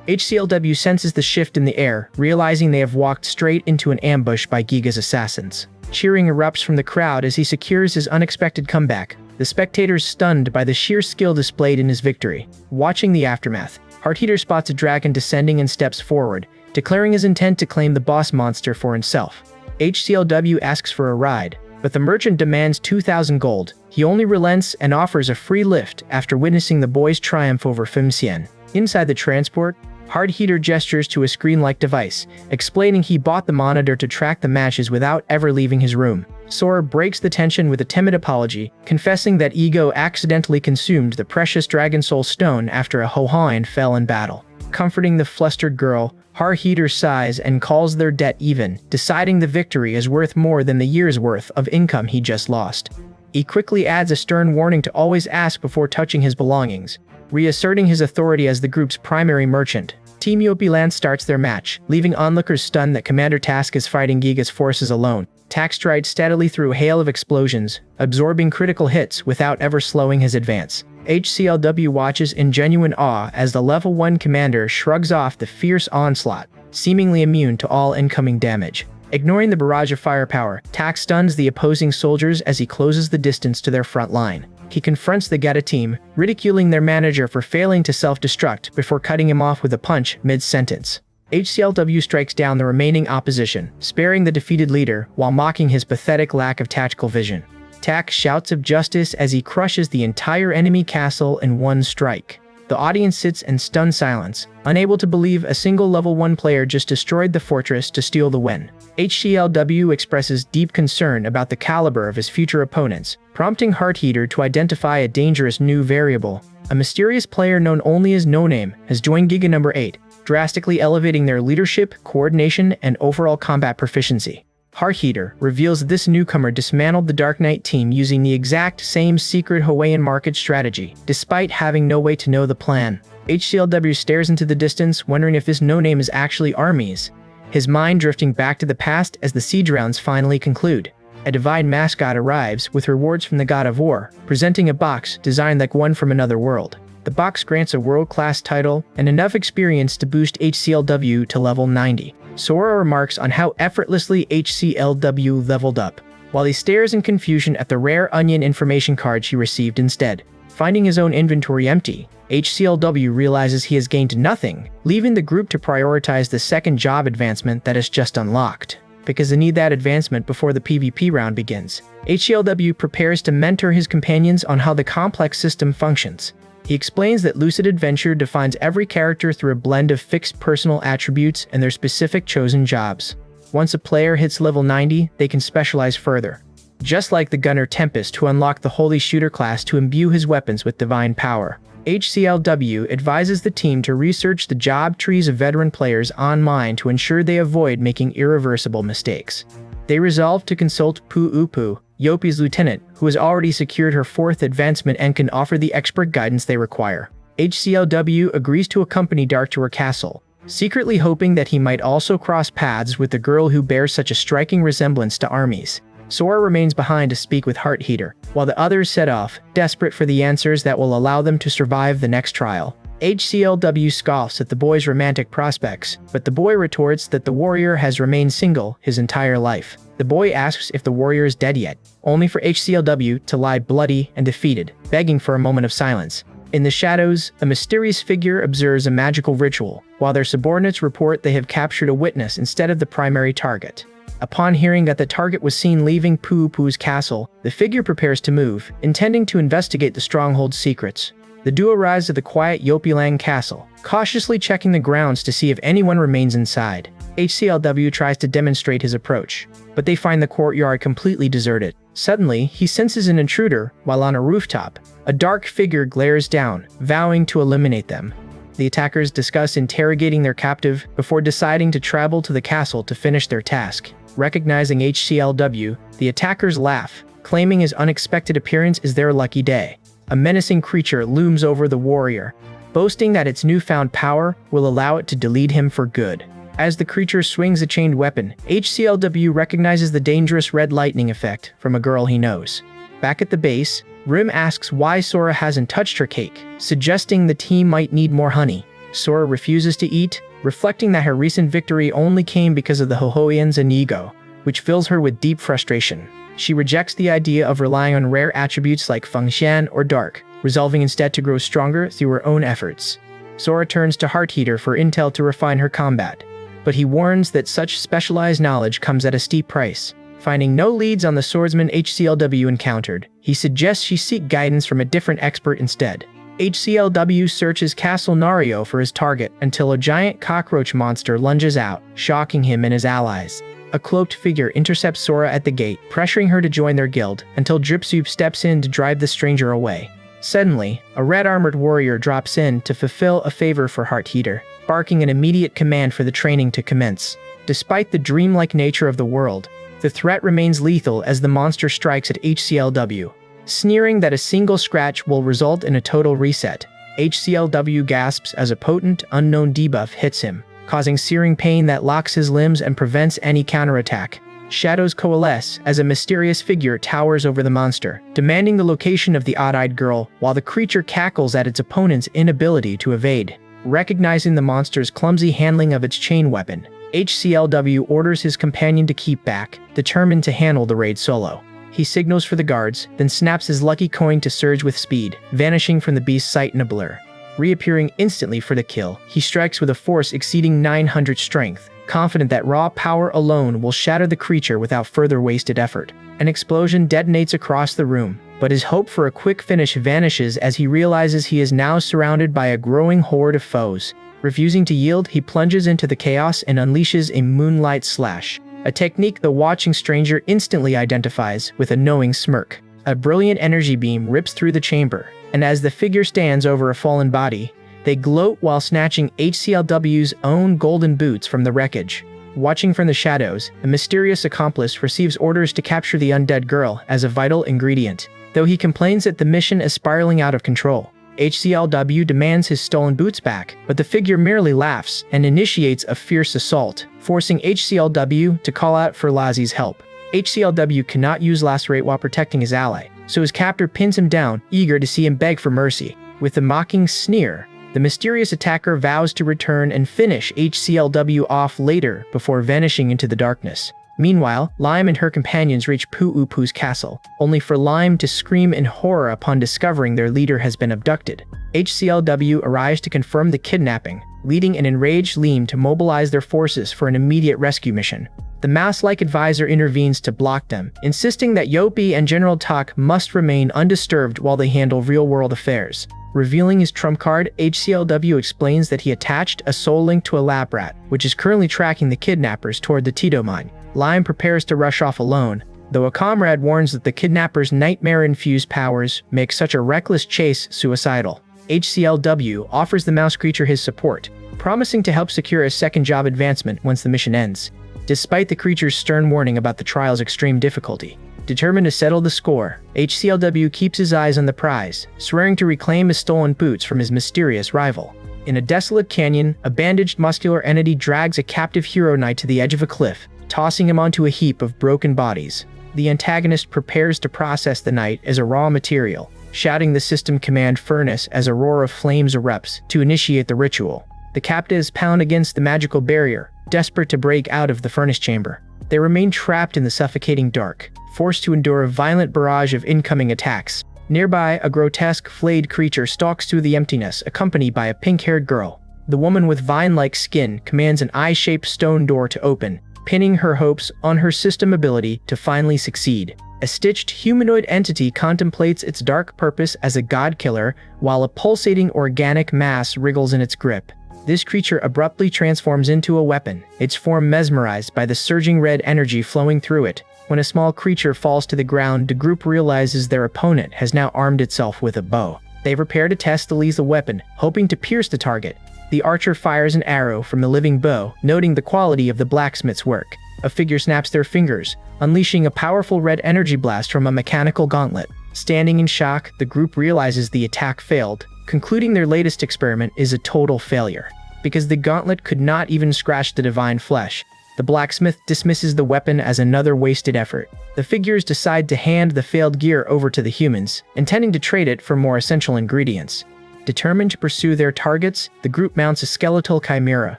HCLW senses the shift in the air, realizing they have walked straight into an ambush by Giga's assassins. Cheering erupts from the crowd as he secures his unexpected comeback, the spectators stunned by the sheer skill displayed in his victory. Watching the aftermath, Heartheater spots a dragon descending and steps forward, declaring his intent to claim the boss monster for himself. HCLW asks for a ride, but the merchant demands 2,000 gold. He only relents and offers a free lift after witnessing the boy's triumph over Fimsien. Inside the transport, Heartheater gestures to a screen-like device, explaining he bought the monitor to track the matches without ever leaving his room. Sora breaks the tension with a timid apology, confessing that Ego accidentally consumed the precious Dragon Soul Stone after a Hohoyan fell in battle. Comforting the flustered girl, Heartheater sighs and calls their debt even, deciding the victory is worth more than the year's worth of income he just lost. He quickly adds a stern warning to always ask before touching his belongings, reasserting his authority as the group's primary merchant. Team Yopiland starts their match, leaving onlookers stunned that Commander Task is fighting Giga's forces alone. Tak strides steadily through a hail of explosions, absorbing critical hits without ever slowing his advance. HCLW watches in genuine awe as the level 1 commander shrugs off the fierce onslaught, seemingly immune to all incoming damage. Ignoring the barrage of firepower, Tak stuns the opposing soldiers as he closes the distance to their front line. He confronts the Geta team, ridiculing their manager for failing to self-destruct before cutting him off with a punch mid-sentence. HCLW strikes down the remaining opposition, sparing the defeated leader while mocking his pathetic lack of tactical vision. Tak shouts of justice as he crushes the entire enemy castle in one strike. The audience sits in stunned silence, unable to believe a single level 1 player just destroyed the fortress to steal the win. HCLW expresses deep concern about the caliber of his future opponents, prompting Heartheater to identify a dangerous new variable. A mysterious player known only as No Name has joined Giga number 8, drastically elevating their leadership, coordination, and overall combat proficiency. Heart Heater reveals that this newcomer dismantled the Dark Knight team using the exact same secret Hawaiian market strategy, despite having no way to know the plan. HCLW stares into the distance, wondering if this no-name is actually Armies, his mind drifting back to the past as the siege rounds finally conclude. A divine mascot arrives with rewards from the God of War, presenting a box designed like one from another world. The box grants a world-class title and enough experience to boost HCLW to level 90. Sora remarks on how effortlessly HCLW leveled up, while he stares in confusion at the rare onion information card she received instead. Finding his own inventory empty, HCLW realizes he has gained nothing, leaving the group to prioritize the second job advancement that is just unlocked, because they need that advancement before the PvP round begins. HCLW prepares to mentor his companions on how the complex system functions. He explains that Lucid Adventure defines every character through a blend of fixed personal attributes and their specific chosen jobs. Once a player hits level 90, they can specialize further. Just like the Gunner Tempest, who unlocked the Holy Shooter class to imbue his weapons with divine power. HCLW advises the team to research the job trees of veteran players online to ensure they avoid making irreversible mistakes. They resolve to consult Pu'upu, Yopi's lieutenant, who has already secured her 4th advancement and can offer the expert guidance they require. HCLW agrees to accompany Dark to her castle, secretly hoping that he might also cross paths with the girl who bears such a striking resemblance to Armies. Sora remains behind to speak with Heart Heater, while the others set off, desperate for the answers that will allow them to survive the next trial. HCLW scoffs at the boy's romantic prospects, but the boy retorts that the warrior has remained single his entire life. The boy asks if the warrior is dead yet, only for HCLW to lie bloody and defeated, begging for a moment of silence. In the shadows, a mysterious figure observes a magical ritual, while their subordinates report they have captured a witness instead of the primary target. Upon hearing that the target was seen leaving Pu'upu's castle, the figure prepares to move, intending to investigate the stronghold's secrets. The duo arrives at the quiet Yopilang castle, cautiously checking the grounds to see if anyone remains inside. HCLW tries to demonstrate his approach, but they find the courtyard completely deserted. Suddenly, he senses an intruder while on a rooftop. A dark figure glares down, vowing to eliminate them. The attackers discuss interrogating their captive before deciding to travel to the castle to finish their task. Recognizing HCLW, the attackers laugh, claiming his unexpected appearance is their lucky day. A menacing creature looms over the warrior, boasting that its newfound power will allow it to delete him for good. As the creature swings a chained weapon, HCLW recognizes the dangerous red lightning effect from a girl he knows. Back at the base, Rim asks why Sora hasn't touched her cake, suggesting the team might need more honey. Sora refuses to eat, reflecting that her recent victory only came because of the Hohoians and ego, which fills her with deep frustration. She rejects the idea of relying on rare attributes like Fengshan or Dark, resolving instead to grow stronger through her own efforts. Sora turns to Heart Heater for intel to refine her combat, but he warns that such specialized knowledge comes at a steep price. Finding no leads on the swordsman HCLW encountered, he suggests she seek guidance from a different expert instead. HCLW searches Castle Nario for his target until a giant cockroach monster lunges out, shocking him and his allies. A cloaked figure intercepts Sora at the gate, pressuring her to join their guild, until Dripsoup steps in to drive the stranger away. Suddenly, a red-armored warrior drops in to fulfill a favor for Heart Heater, barking an immediate command for the training to commence. Despite the dreamlike nature of the world, the threat remains lethal as the monster strikes at HCLW. Sneering that a single scratch will result in a total reset, HCLW gasps as a potent, unknown debuff hits him, causing searing pain that locks his limbs and prevents any counterattack. Shadows coalesce as a mysterious figure towers over the monster, demanding the location of the odd-eyed girl, while the creature cackles at its opponent's inability to evade. Recognizing the monster's clumsy handling of its chain weapon, HCLW orders his companion to keep back, determined to handle the raid solo. He signals for the guards, then snaps his lucky coin to surge with speed, vanishing from the beast's sight in a blur. Reappearing instantly for the kill, he strikes with a force exceeding 900 strength, confident that raw power alone will shatter the creature without further wasted effort. An explosion detonates across the room, but his hope for a quick finish vanishes as he realizes he is now surrounded by a growing horde of foes. Refusing to yield, he plunges into the chaos and unleashes a moonlight slash, a technique the watching stranger instantly identifies with a knowing smirk. A brilliant energy beam rips through the chamber, and as the figure stands over a fallen body, they gloat while snatching HCLW's own golden boots from the wreckage. Watching from the shadows, a mysterious accomplice receives orders to capture the undead girl as a vital ingredient. Though he complains that the mission is spiraling out of control, HCLW demands his stolen boots back, but the figure merely laughs and initiates a fierce assault, forcing HCLW to call out for Lazzie's help. HCLW cannot use lacerate while protecting his ally, so his captor pins him down, eager to see him beg for mercy. With a mocking sneer, the mysterious attacker vows to return and finish HCLW off later before vanishing into the darkness. Meanwhile, Lime and her companions reach Poo-Poo's castle, only for Lime to scream in horror upon discovering their leader has been abducted. HCLW arrives to confirm the kidnapping, leading an enraged Lime to mobilize their forces for an immediate rescue mission. The mouse-like advisor intervenes to block them, insisting that Yopi and General Tak must remain undisturbed while they handle real-world affairs. Revealing his trump card, HCLW explains that he attached a soul link to a lab rat, which is currently tracking the kidnappers toward the Tito mine. Lime prepares to rush off alone, though a comrade warns that the kidnappers' nightmare-infused powers make such a reckless chase suicidal. HCLW offers the mouse creature his support, promising to help secure a second job advancement once the mission ends. Despite the creature's stern warning about the trial's extreme difficulty, determined to settle the score, HCLW keeps his eyes on the prize, swearing to reclaim his stolen boots from his mysterious rival. In a desolate canyon, a bandaged muscular entity drags a captive hero knight to the edge of a cliff, tossing him onto a heap of broken bodies. The antagonist prepares to process the knight as a raw material, shouting the system command furnace as a roar of flames erupts to initiate the ritual. The captives pound against the magical barrier, desperate to break out of the furnace chamber. They remain trapped in the suffocating dark, forced to endure a violent barrage of incoming attacks. Nearby, a grotesque, flayed creature stalks through the emptiness, accompanied by a pink-haired girl. The woman with vine-like skin commands an eye-shaped stone door to open, pinning her hopes on her system ability to finally succeed. A stitched humanoid entity contemplates its dark purpose as a god-killer, while a pulsating organic mass wriggles in its grip. This creature abruptly transforms into a weapon, its form mesmerized by the surging red energy flowing through it. When a small creature falls to the ground, the group realizes their opponent has now armed itself with a bow. They prepare to test the lethal weapon, hoping to pierce the target. The archer fires an arrow from the living bow, noting the quality of the blacksmith's work. A figure snaps their fingers, unleashing a powerful red energy blast from a mechanical gauntlet. Standing in shock, the group realizes the attack failed, concluding their latest experiment is a total failure. Because the gauntlet could not even scratch the divine flesh, the blacksmith dismisses the weapon as another wasted effort. The figures decide to hand the failed gear over to the humans, intending to trade it for more essential ingredients. Determined to pursue their targets, the group mounts a skeletal chimera,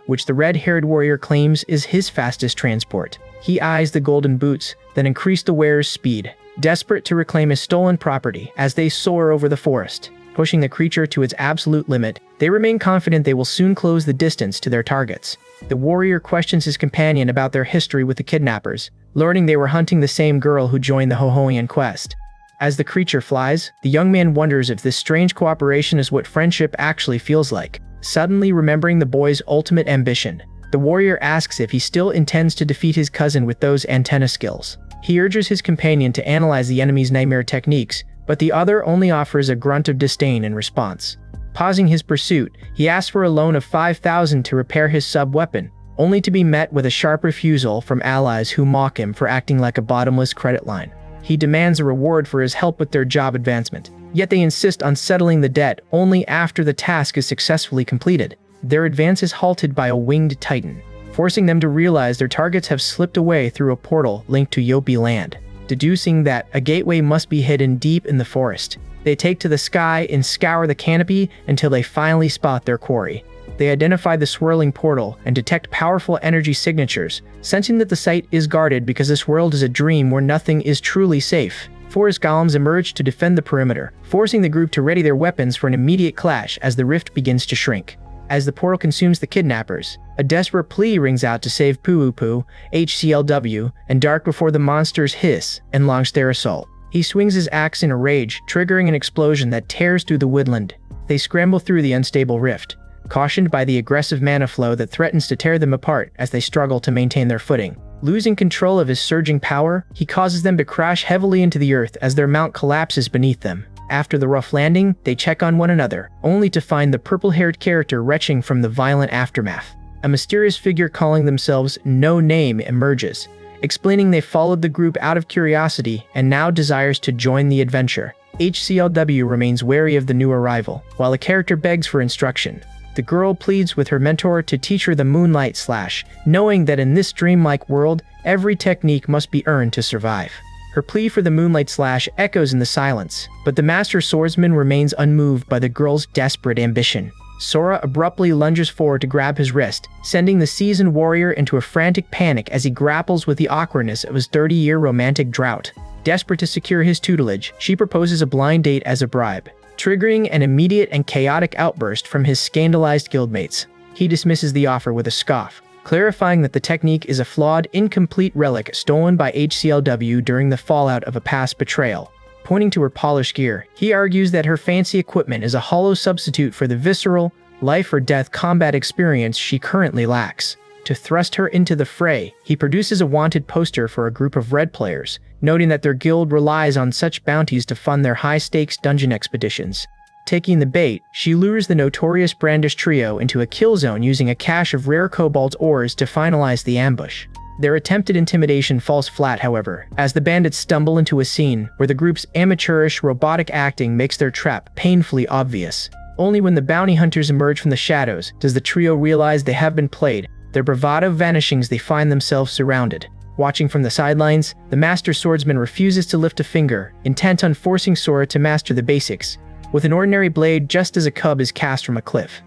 which the red-haired warrior claims is his fastest transport. He eyes the golden boots, then increase the wearer's speed, desperate to reclaim his stolen property as they soar over the forest. Pushing the creature to its absolute limit, they remain confident they will soon close the distance to their targets. The warrior questions his companion about their history with the kidnappers, learning they were hunting the same girl who joined the Hohoian quest. As the creature flies, the young man wonders if this strange cooperation is what friendship actually feels like. Suddenly remembering the boy's ultimate ambition, the warrior asks if he still intends to defeat his cousin with those antenna skills. He urges his companion to analyze the enemy's nightmare techniques, but the other only offers a grunt of disdain in response. Pausing his pursuit, he asks for a loan of 5,000 to repair his sub-weapon, only to be met with a sharp refusal from allies who mock him for acting like a bottomless credit line. He demands a reward for his help with their job advancement, yet they insist on settling the debt only after the task is successfully completed. Their advance is halted by a winged titan, forcing them to realize their targets have slipped away through a portal linked to Yopi land. Deducing that a gateway must be hidden deep in the forest, they take to the sky and scour the canopy until they finally spot their quarry. They identify the swirling portal and detect powerful energy signatures, sensing that the site is guarded because this world is a dream where nothing is truly safe. Forest golems emerge to defend the perimeter, forcing the group to ready their weapons for an immediate clash as the rift begins to shrink. As the portal consumes the kidnappers, a desperate plea rings out to save Poo-Poo, HCLW, and Dark before the monsters hiss and launch their assault. He swings his axe in a rage, triggering an explosion that tears through the woodland. They scramble through the unstable rift, cautioned by the aggressive mana flow that threatens to tear them apart as they struggle to maintain their footing. Losing control of his surging power, he causes them to crash heavily into the earth as their mount collapses beneath them. After the rough landing, they check on one another, only to find the purple-haired character retching from the violent aftermath. a mysterious figure calling themselves No Name emerges, explaining they followed the group out of curiosity and now desires to join the adventure. HCLW remains wary of the new arrival, while the character begs for instruction. The girl pleads with her mentor to teach her the moonlight slash, knowing that in this dreamlike world, every technique must be earned to survive. Her plea for the moonlight slash echoes in the silence, but the master swordsman remains unmoved by the girl's desperate ambition. Sora abruptly lunges forward to grab his wrist, sending the seasoned warrior into a frantic panic as he grapples with the awkwardness of his 30-year romantic drought. Desperate to secure his tutelage, she proposes a blind date as a bribe, triggering an immediate and chaotic outburst from his scandalized guildmates. He dismisses the offer with a scoff, clarifying that the technique is a flawed, incomplete relic stolen by HCLW during the fallout of a past betrayal. Pointing to her polished gear, he argues that her fancy equipment is a hollow substitute for the visceral, life-or-death combat experience she currently lacks. To thrust her into the fray, he produces a wanted poster for a group of red players, noting that their guild relies on such bounties to fund their high-stakes dungeon expeditions. Taking the bait, she lures the notorious Brandish trio into a kill zone using a cache of rare cobalt ores to finalize the ambush. Their attempted intimidation falls flat, however, as the bandits stumble into a scene where the group's amateurish robotic acting makes their trap painfully obvious. Only when the bounty hunters emerge from the shadows does the trio realize they have been played. Their bravado vanishing as they find themselves surrounded. Watching from the sidelines, the master swordsman refuses to lift a finger, intent on forcing Sora to master the basics, with an ordinary blade just as a cub is cast from a cliff.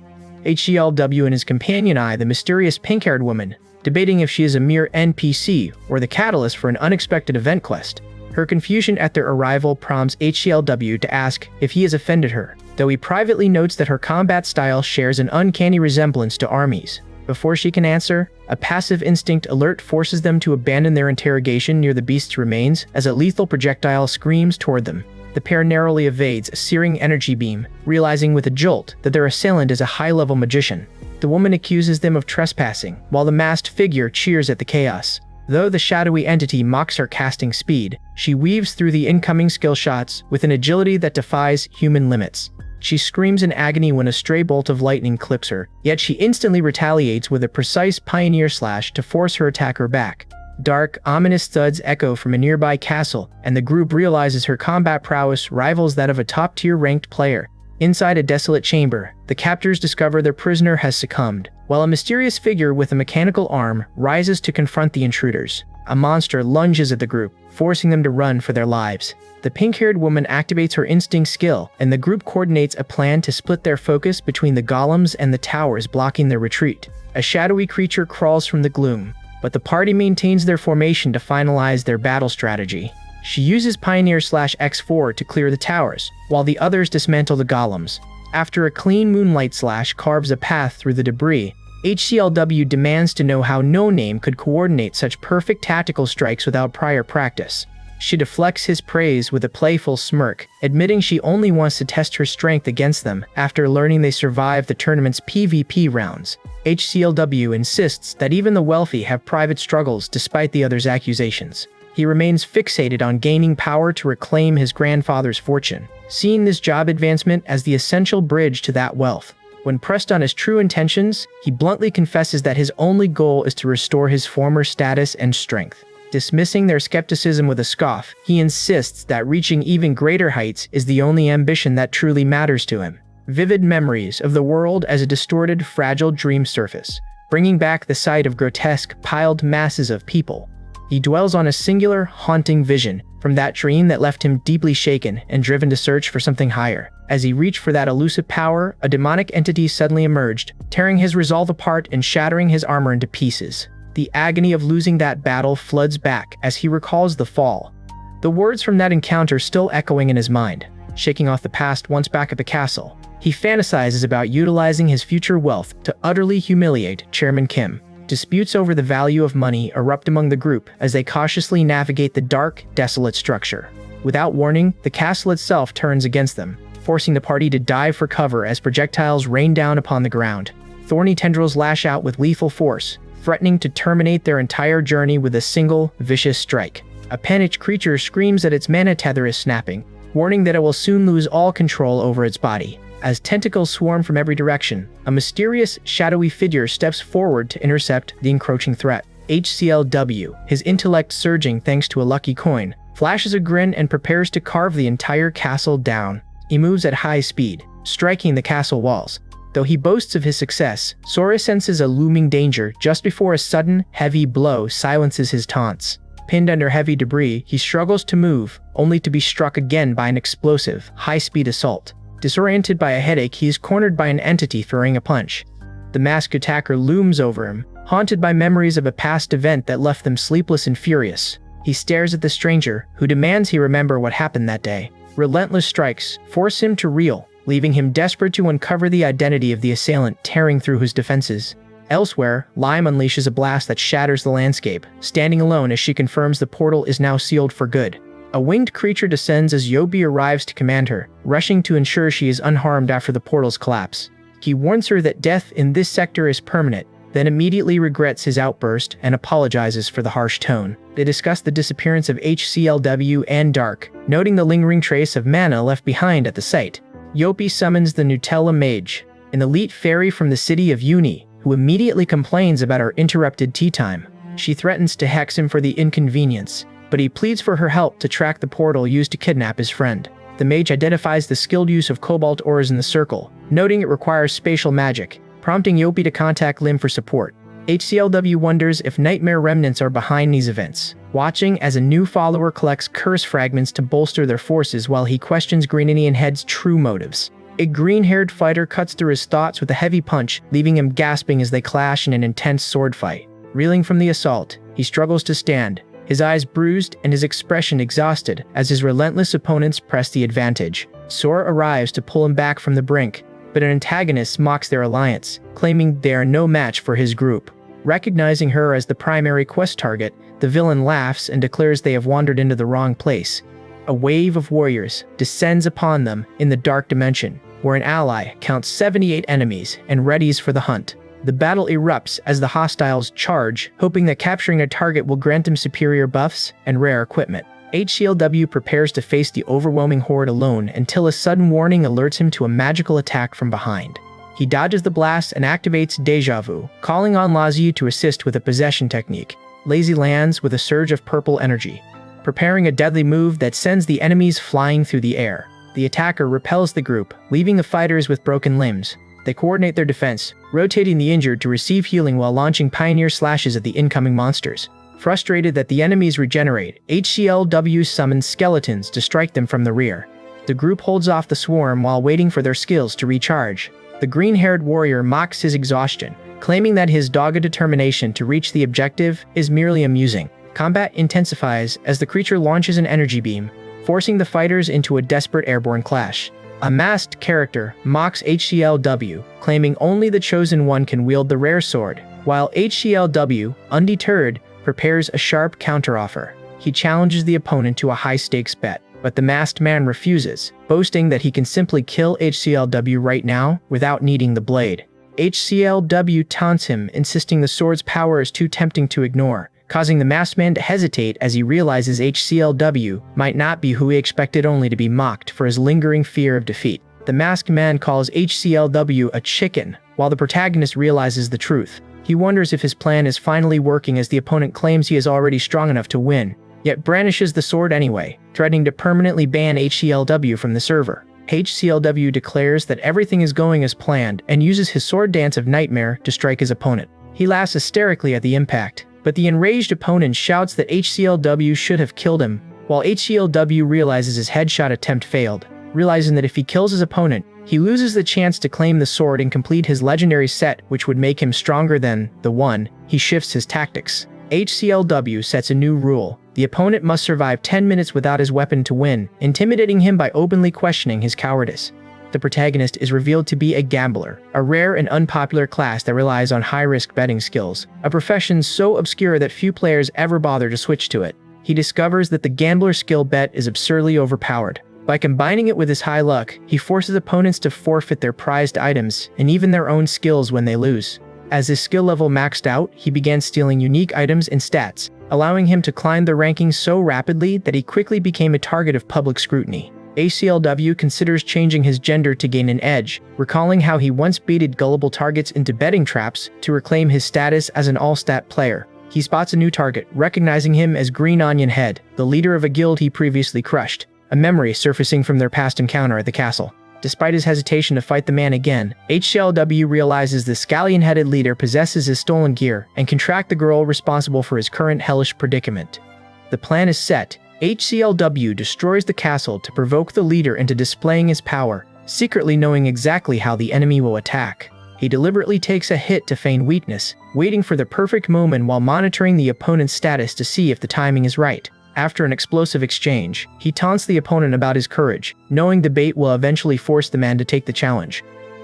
HCLW and his companion Eye, the mysterious pink-haired woman, debating if she is a mere NPC or the catalyst for an unexpected event quest. Her confusion at their arrival prompts HCLW to ask if he has offended her, though he privately notes that her combat style shares an uncanny resemblance to Army's. Before she can answer, a passive instinct alert forces them to abandon their interrogation near the beast's remains as a lethal projectile screams toward them. The pair narrowly evades a searing energy beam, realizing with a jolt that their assailant is a high-level magician. The woman accuses them of trespassing, while the masked figure cheers at the chaos. Though the shadowy entity mocks her casting speed, she weaves through the incoming skill shots with an agility that defies human limits. She screams in agony when a stray bolt of lightning clips her, yet she instantly retaliates with a precise pioneer slash to force her attacker back. Dark, ominous thuds echo from a nearby castle, and the group realizes her combat prowess rivals that of a top-tier ranked player. Inside a desolate chamber, the captors discover their prisoner has succumbed, while a mysterious figure with a mechanical arm rises to confront the intruders. A monster lunges at the group, forcing them to run for their lives. The pink-haired woman activates her instinct skill, and the group coordinates a plan to split their focus between the golems and the towers blocking their retreat. A shadowy creature crawls from the gloom, but the party maintains their formation to finalize their battle strategy. She uses Pioneer/X4 to clear the towers, while the others dismantle the golems. After a clean moonlight slash carves a path through the debris, HCLW demands to know how No Name could coordinate such perfect tactical strikes without prior practice. She deflects his praise with a playful smirk, admitting she only wants to test her strength against them after learning they survived the tournament's PvP rounds. HCLW insists that even the wealthy have private struggles despite the others' accusations. He remains fixated on gaining power to reclaim his grandfather's fortune, seeing this job advancement as the essential bridge to that wealth. When pressed on his true intentions, he bluntly confesses that his only goal is to restore his former status and strength. Dismissing their skepticism with a scoff, he insists that reaching even greater heights is the only ambition that truly matters to him. Vivid memories of the world as a distorted, fragile dream surface, bringing back the sight of grotesque, piled masses of people. He dwells on a singular, haunting vision from that dream that left him deeply shaken and driven to search for something higher. As he reached for that elusive power, a demonic entity suddenly emerged, tearing his resolve apart and shattering his armor into pieces. The agony of losing that battle floods back as he recalls the fall. The words from that encounter still echoing in his mind. Shaking off the past once back at the castle, he fantasizes about utilizing his future wealth to utterly humiliate Chairman Kim. Disputes over the value of money erupt among the group as they cautiously navigate the dark, desolate structure. Without warning, the castle itself turns against them, forcing the party to dive for cover as projectiles rain down upon the ground. Thorny tendrils lash out with lethal force, threatening to terminate their entire journey with a single, vicious strike. A panicked creature screams that its mana tether is snapping, warning that it will soon lose all control over its body. As tentacles swarm from every direction, a mysterious, shadowy figure steps forward to intercept the encroaching threat. HCLW, his intellect surging thanks to a lucky coin, flashes a grin and prepares to carve the entire castle down. He moves at high speed, striking the castle walls. Though he boasts of his success, Sora senses a looming danger just before a sudden, heavy blow silences his taunts. Pinned under heavy debris, he struggles to move, only to be struck again by an explosive, high-speed assault. Disoriented by a headache, he is cornered by an entity throwing a punch. The masked attacker looms over him, haunted by memories of a past event that left them sleepless and furious. He stares at the stranger, who demands he remember what happened that day. Relentless strikes force him to reel, leaving him desperate to uncover the identity of the assailant tearing through his defenses. Elsewhere, Lime unleashes a blast that shatters the landscape, standing alone as she confirms the portal is now sealed for good. A winged creature descends as Newbie arrives to command her, rushing to ensure she is unharmed after the portal's collapse. He warns her that death in this sector is permanent, then immediately regrets his outburst and apologizes for the harsh tone. They discuss the disappearance of HCLW and Dark, noting the lingering trace of mana left behind at the site. Newbie summons the Nutella Mage, an elite fairy from the city of Uni, who immediately complains about our interrupted tea time. She threatens to hex him for the inconvenience, but he pleads for her help to track the portal used to kidnap his friend. The mage identifies the skilled use of cobalt ores in the circle, noting it requires spatial magic, prompting Newbie to contact Lim for support. HCLW wonders if nightmare remnants are behind these events, watching as a new follower collects curse fragments to bolster their forces while he questions Green Indian Head's true motives. A green-haired fighter cuts through his thoughts with a heavy punch, leaving him gasping as they clash in an intense sword fight. Reeling from the assault, he struggles to stand, his eyes bruised and his expression exhausted as his relentless opponents press the advantage. Sora arrives to pull him back from the brink, but an antagonist mocks their alliance, claiming they are no match for his group. Recognizing her as the primary quest target, the villain laughs and declares they have wandered into the wrong place. A wave of warriors descends upon them in the dark dimension, where an ally counts 78 enemies and readies for the hunt. The battle erupts as the hostiles charge, hoping that capturing a target will grant them superior buffs and rare equipment. HCLW prepares to face the overwhelming horde alone until a sudden warning alerts him to a magical attack from behind. He dodges the blast and activates Deja Vu, calling on Lazy to assist with a possession technique. Lazy lands with a surge of purple energy, preparing a deadly move that sends the enemies flying through the air. The attacker repels the group, leaving the fighters with broken limbs. They coordinate their defense, rotating the injured to receive healing while launching pioneer slashes at the incoming monsters. Frustrated that the enemies regenerate, HCLW summons skeletons to strike them from the rear. The group holds off the swarm while waiting for their skills to recharge. The green-haired warrior mocks his exhaustion, claiming that his dogged determination to reach the objective is merely amusing. Combat intensifies as the creature launches an energy beam, forcing the fighters into a desperate airborne clash. A masked character mocks HCLW, claiming only the Chosen One can wield the rare sword, while HCLW, undeterred, prepares a sharp counteroffer. He challenges the opponent to a high-stakes bet, but the masked man refuses, boasting that he can simply kill HCLW right now without needing the blade. HCLW taunts him, insisting the sword's power is too tempting to ignore, causing the masked man to hesitate as he realizes HCLW might not be who he expected, only to be mocked for his lingering fear of defeat. The masked man calls HCLW a chicken, while the protagonist realizes the truth. He wonders if his plan is finally working as the opponent claims he is already strong enough to win, yet brandishes the sword anyway, threatening to permanently ban HCLW from the server. HCLW declares that everything is going as planned and uses his sword dance of nightmare to strike his opponent. He laughs hysterically at the impact, but the enraged opponent shouts that HCLW should have killed him, while HCLW realizes his headshot attempt failed. Realizing that if he kills his opponent, he loses the chance to claim the sword and complete his legendary set, which would make him stronger than the One. He shifts his tactics. HCLW sets a new rule. The opponent must survive 10 minutes without his weapon to win, intimidating him by openly questioning his cowardice. The protagonist is revealed to be a gambler, a rare and unpopular class that relies on high-risk betting skills, a profession so obscure that few players ever bother to switch to it. He discovers that the gambler skill bet is absurdly overpowered. By combining it with his high luck, he forces opponents to forfeit their prized items and even their own skills when they lose. As his skill level maxed out, he began stealing unique items and stats, allowing him to climb the rankings so rapidly that he quickly became a target of public scrutiny. HCLW considers changing his gender to gain an edge, recalling how he once baited gullible targets into betting traps to reclaim his status as an all-stat player. He spots a new target, recognizing him as Green Onion Head, the leader of a guild he previously crushed, a memory surfacing from their past encounter at the castle. Despite his hesitation to fight the man again, HCLW realizes the scallion-headed leader possesses his stolen gear and can track the girl responsible for his current hellish predicament. The plan is set. HCLW destroys the castle to provoke the leader into displaying his power, secretly knowing exactly how the enemy will attack. He deliberately takes a hit to feign weakness, waiting for the perfect moment while monitoring the opponent's status to see if the timing is right. After an explosive exchange, he taunts the opponent about his courage, knowing the bait will eventually force the man to take the challenge.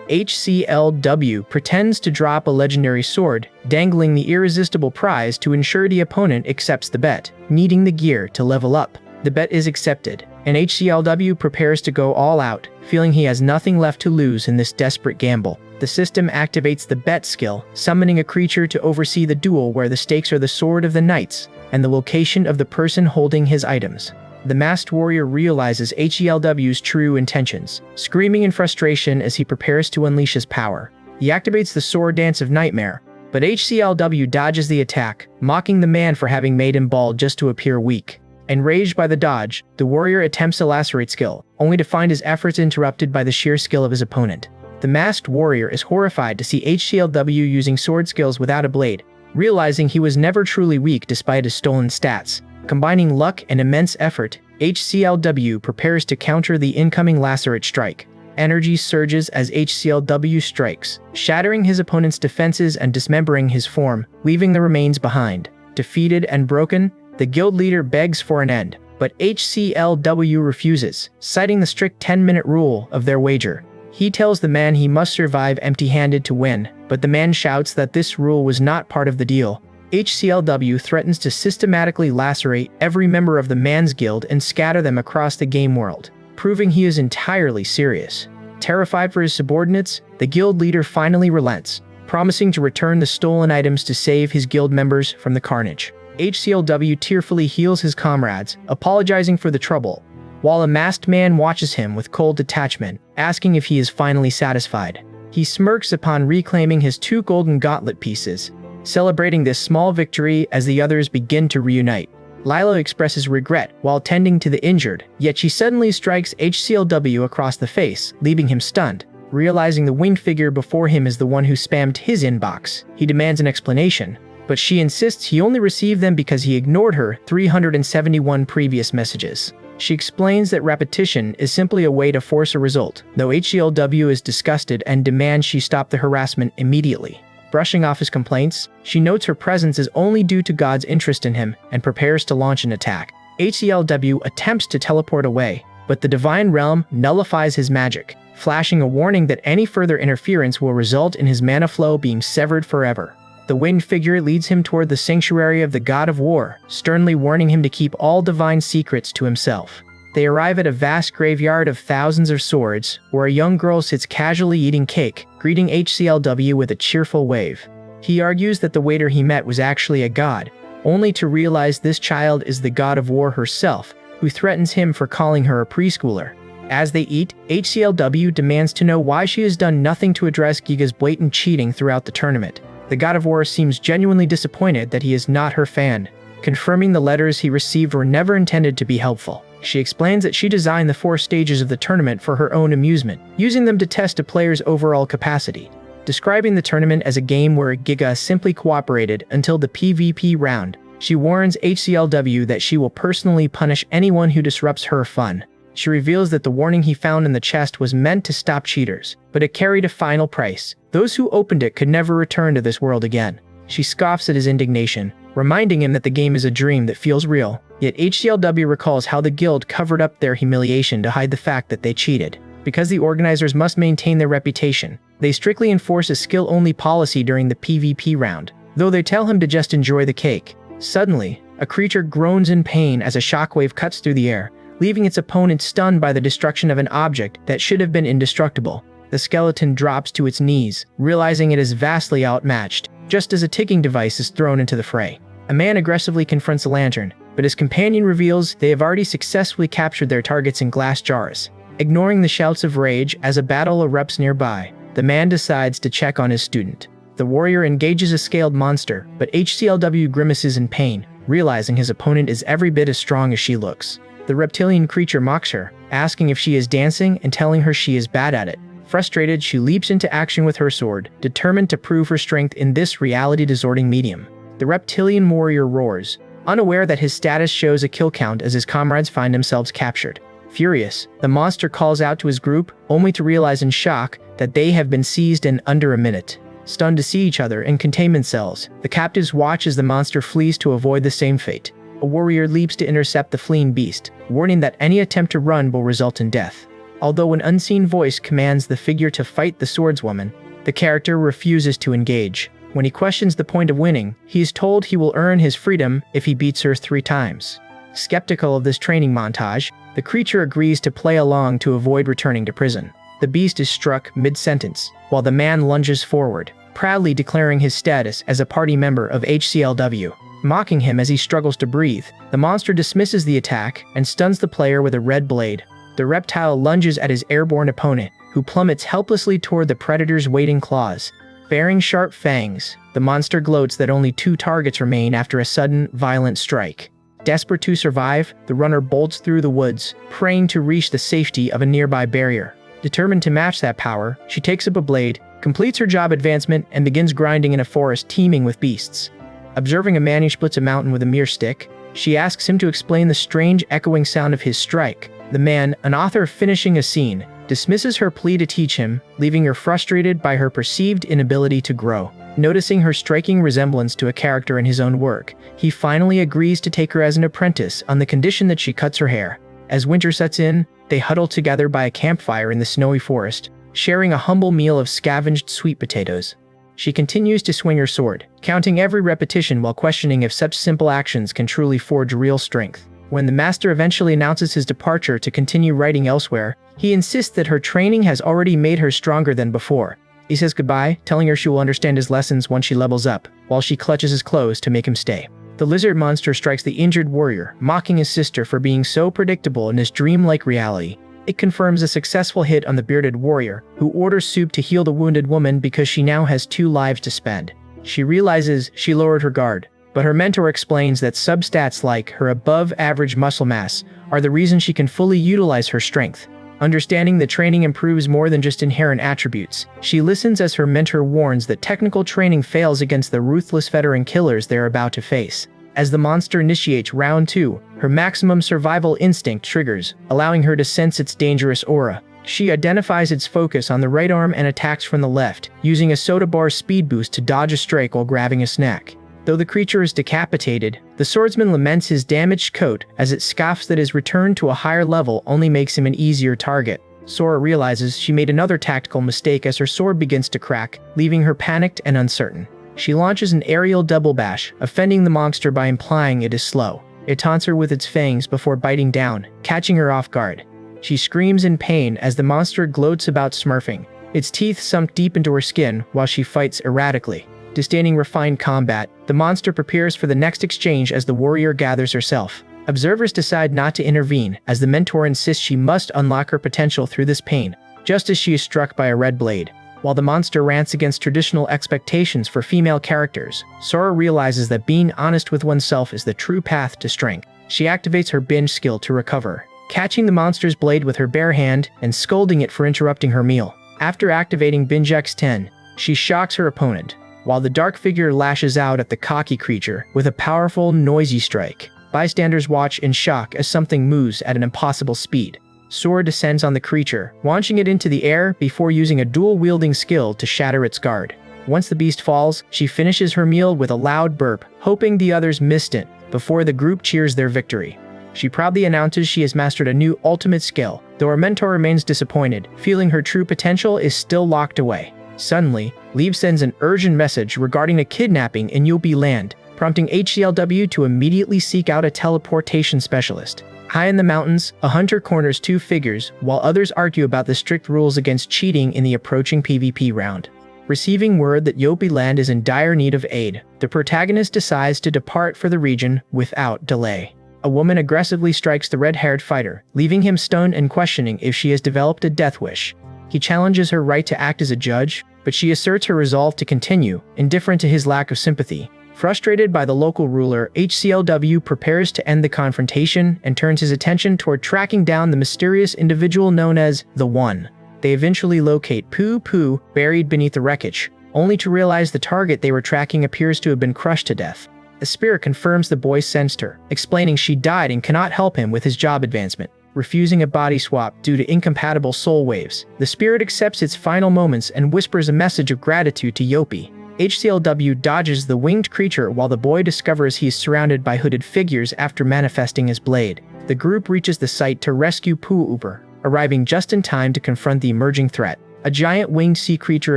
HCLW pretends to drop a legendary sword, dangling the irresistible prize to ensure the opponent accepts the bet, needing the gear to level up. The bet is accepted, and HCLW prepares to go all out, feeling he has nothing left to lose in this desperate gamble. The system activates the bet skill, summoning a creature to oversee the duel where the stakes are the sword of the knights and the location of the person holding his items. The masked warrior realizes HCLW's true intentions, screaming in frustration as he prepares to unleash his power. He activates the sword dance of nightmare, but HCLW dodges the attack, mocking the man for having made him bald just to appear weak. Enraged by the dodge, the warrior attempts to lacerate skill, only to find his efforts interrupted by the sheer skill of his opponent. The masked warrior is horrified to see HCLW using sword skills without a blade, realizing he was never truly weak despite his stolen stats. Combining luck and immense effort, HCLW prepares to counter the incoming lacerate strike. Energy surges as HCLW strikes, shattering his opponent's defenses and dismembering his form, leaving the remains behind. Defeated and broken, the guild leader begs for an end, but HCLW refuses, citing the strict 10-minute rule of their wager. He tells the man he must survive empty-handed to win, but the man shouts that this rule was not part of the deal. HCLW threatens to systematically lacerate every member of the man's guild and scatter them across the game world, proving he is entirely serious. Terrified for his subordinates, the guild leader finally relents, promising to return the stolen items to save his guild members from the carnage. HCLW tearfully heals his comrades, apologizing for the trouble, while a masked man watches him with cold detachment, asking if he is finally satisfied. He smirks upon reclaiming his 2 golden gauntlet pieces, celebrating this small victory as the others begin to reunite. Lila expresses regret while tending to the injured, yet she suddenly strikes HCLW across the face, leaving him stunned. Realizing the winged figure before him is the one who spammed his inbox, he demands an explanation, but she insists he only received them because he ignored her 371 previous messages. She explains that repetition is simply a way to force a result, though HCLW is disgusted and demands she stop the harassment immediately. Brushing off his complaints, she notes her presence is only due to God's interest in him and prepares to launch an attack. HCLW attempts to teleport away, but the divine realm nullifies his magic, flashing a warning that any further interference will result in his mana flow being severed forever. The winged figure leads him toward the sanctuary of the god of war, sternly warning him to keep all divine secrets to himself. They arrive at a vast graveyard of thousands of swords, where a young girl sits casually eating cake, greeting HCLW with a cheerful wave. He argues that the waiter he met was actually a god, only to realize this child is the god of war herself, who threatens him for calling her a preschooler. As they eat, HCLW demands to know why she has done nothing to address Giga's blatant cheating throughout the tournament. The god of war seems genuinely disappointed that he is not her fan, confirming the letters he received were never intended to be helpful. She explains that she designed the 4 stages of the tournament for her own amusement, using them to test a player's overall capacity. Describing the tournament as a game where Giga simply cooperated until the PvP round, she warns HCLW that she will personally punish anyone who disrupts her fun. She reveals that the warning he found in the chest was meant to stop cheaters, but it carried a final price. Those who opened it could never return to this world again. She scoffs at his indignation, reminding him that the game is a dream that feels real. Yet HCLW recalls how the guild covered up their humiliation to hide the fact that they cheated. Because the organizers must maintain their reputation, they strictly enforce a skill-only policy during the PvP round, though they tell him to just enjoy the cake. Suddenly, a creature groans in pain as a shockwave cuts through the air, leaving its opponent stunned by the destruction of an object that should have been indestructible. The skeleton drops to its knees, realizing it is vastly outmatched, just as a ticking device is thrown into the fray. A man aggressively confronts a lantern, but his companion reveals they have already successfully captured their targets in glass jars. Ignoring the shouts of rage as a battle erupts nearby, the man decides to check on his student. The warrior engages a scaled monster, but HCLW grimaces in pain, realizing his opponent is every bit as strong as she looks. The reptilian creature mocks her, asking if she is dancing and telling her she is bad at it. Frustrated, she leaps into action with her sword, determined to prove her strength in this reality-distorting medium. The reptilian warrior roars, unaware that his status shows a kill count as his comrades find themselves captured. Furious, the monster calls out to his group, only to realize in shock that they have been seized in under a minute. Stunned to see each other in containment cells, the captives watch as the monster flees to avoid the same fate. A warrior leaps to intercept the fleeing beast, warning that any attempt to run will result in death. Although an unseen voice commands the figure to fight the swordswoman, the character refuses to engage. When he questions the point of winning, he is told he will earn his freedom if he beats her 3 times. Skeptical of this training montage, the creature agrees to play along to avoid returning to prison. The beast is struck mid-sentence, while the man lunges forward, proudly declaring his status as a party member of HCLW. Mocking him as he struggles to breathe, the monster dismisses the attack and stuns the player with a red blade. The reptile lunges at his airborne opponent, who plummets helplessly toward the predator's waiting claws. Bearing sharp fangs, the monster gloats that only 2 targets remain after a sudden, violent strike. Desperate to survive, the runner bolts through the woods, praying to reach the safety of a nearby barrier. Determined to match that power, she takes up a blade, completes her job advancement, and begins grinding in a forest teeming with beasts. Observing a man who splits a mountain with a mere stick, she asks him to explain the strange echoing sound of his strike. The man, an author finishing a scene, dismisses her plea to teach him, leaving her frustrated by her perceived inability to grow. Noticing her striking resemblance to a character in his own work, he finally agrees to take her as an apprentice on the condition that she cuts her hair. As winter sets in, they huddle together by a campfire in the snowy forest, sharing a humble meal of scavenged sweet potatoes. She continues to swing her sword, counting every repetition while questioning if such simple actions can truly forge real strength. When the master eventually announces his departure to continue writing elsewhere, he insists that her training has already made her stronger than before. He says goodbye, telling her she will understand his lessons once she levels up, while she clutches his clothes to make him stay. The lizard monster strikes the injured warrior, mocking his sister for being so predictable in this dreamlike reality. It confirms a successful hit on the bearded warrior, who orders Soup to heal the wounded woman because she now has 2 lives to spend. She realizes she lowered her guard, but her mentor explains that substats like her above-average muscle mass are the reason she can fully utilize her strength. Understanding that training improves more than just inherent attributes, she listens as her mentor warns that technical training fails against the ruthless veteran killers they're about to face. As the monster initiates round 2, her maximum survival instinct triggers, allowing her to sense its dangerous aura. She identifies its focus on the right arm and attacks from the left, using a soda bar speed boost to dodge a strike while grabbing a snack. Though the creature is decapitated, the swordsman laments his damaged coat as it scoffs that his return to a higher level only makes him an easier target. Sora realizes she made another tactical mistake as her sword begins to crack, leaving her panicked and uncertain. She launches an aerial double bash, offending the monster by implying it is slow. It taunts her with its fangs before biting down, catching her off guard. She screams in pain as the monster gloats about smurfing, its teeth sunk deep into her skin while she fights erratically. Disdaining refined combat, the monster prepares for the next exchange as the warrior gathers herself. Observers decide not to intervene as the mentor insists she must unlock her potential through this pain, just as she is struck by a red blade. While the monster rants against traditional expectations for female characters, Sora realizes that being honest with oneself is the true path to strength. She activates her binge skill to recover, catching the monster's blade with her bare hand and scolding it for interrupting her meal. After activating Binge X10, she shocks her opponent, while the dark figure lashes out at the cocky creature with a powerful, noisy strike. Bystanders watch in shock as something moves at an impossible speed. Sora descends on the creature, launching it into the air before using a dual-wielding skill to shatter its guard. Once the beast falls, she finishes her meal with a loud burp, hoping the others missed it, before the group cheers their victory. She proudly announces she has mastered a new ultimate skill, though her mentor remains disappointed, feeling her true potential is still locked away. Suddenly, Leave sends an urgent message regarding a kidnapping in Newbie land, prompting HCLW to immediately seek out a teleportation specialist. High in the mountains, a hunter corners 2 figures, while others argue about the strict rules against cheating in the approaching PvP round. Receiving word that Newbie land is in dire need of aid, the protagonist decides to depart for the region without delay. a woman aggressively strikes the red-haired fighter, leaving him stunned and questioning if she has developed a death wish. He challenges her right to act as a judge, but she asserts her resolve to continue, indifferent to his lack of sympathy. Frustrated by the local ruler, HCLW prepares to end the confrontation and turns his attention toward tracking down the mysterious individual known as the One. They eventually locate Poo Poo buried beneath the wreckage, only to realize the target they were tracking appears to have been crushed to death. The spirit confirms the boy sensed her, explaining she died and cannot help him with his job advancement. Refusing a body swap due to incompatible soul waves, the spirit accepts its final moments and whispers a message of gratitude to Yopi. HCLW dodges the winged creature while the boy discovers he is surrounded by hooded figures after manifesting his blade. The group reaches the site to rescue Poo Uber, arriving just in time to confront the emerging threat. A giant winged sea creature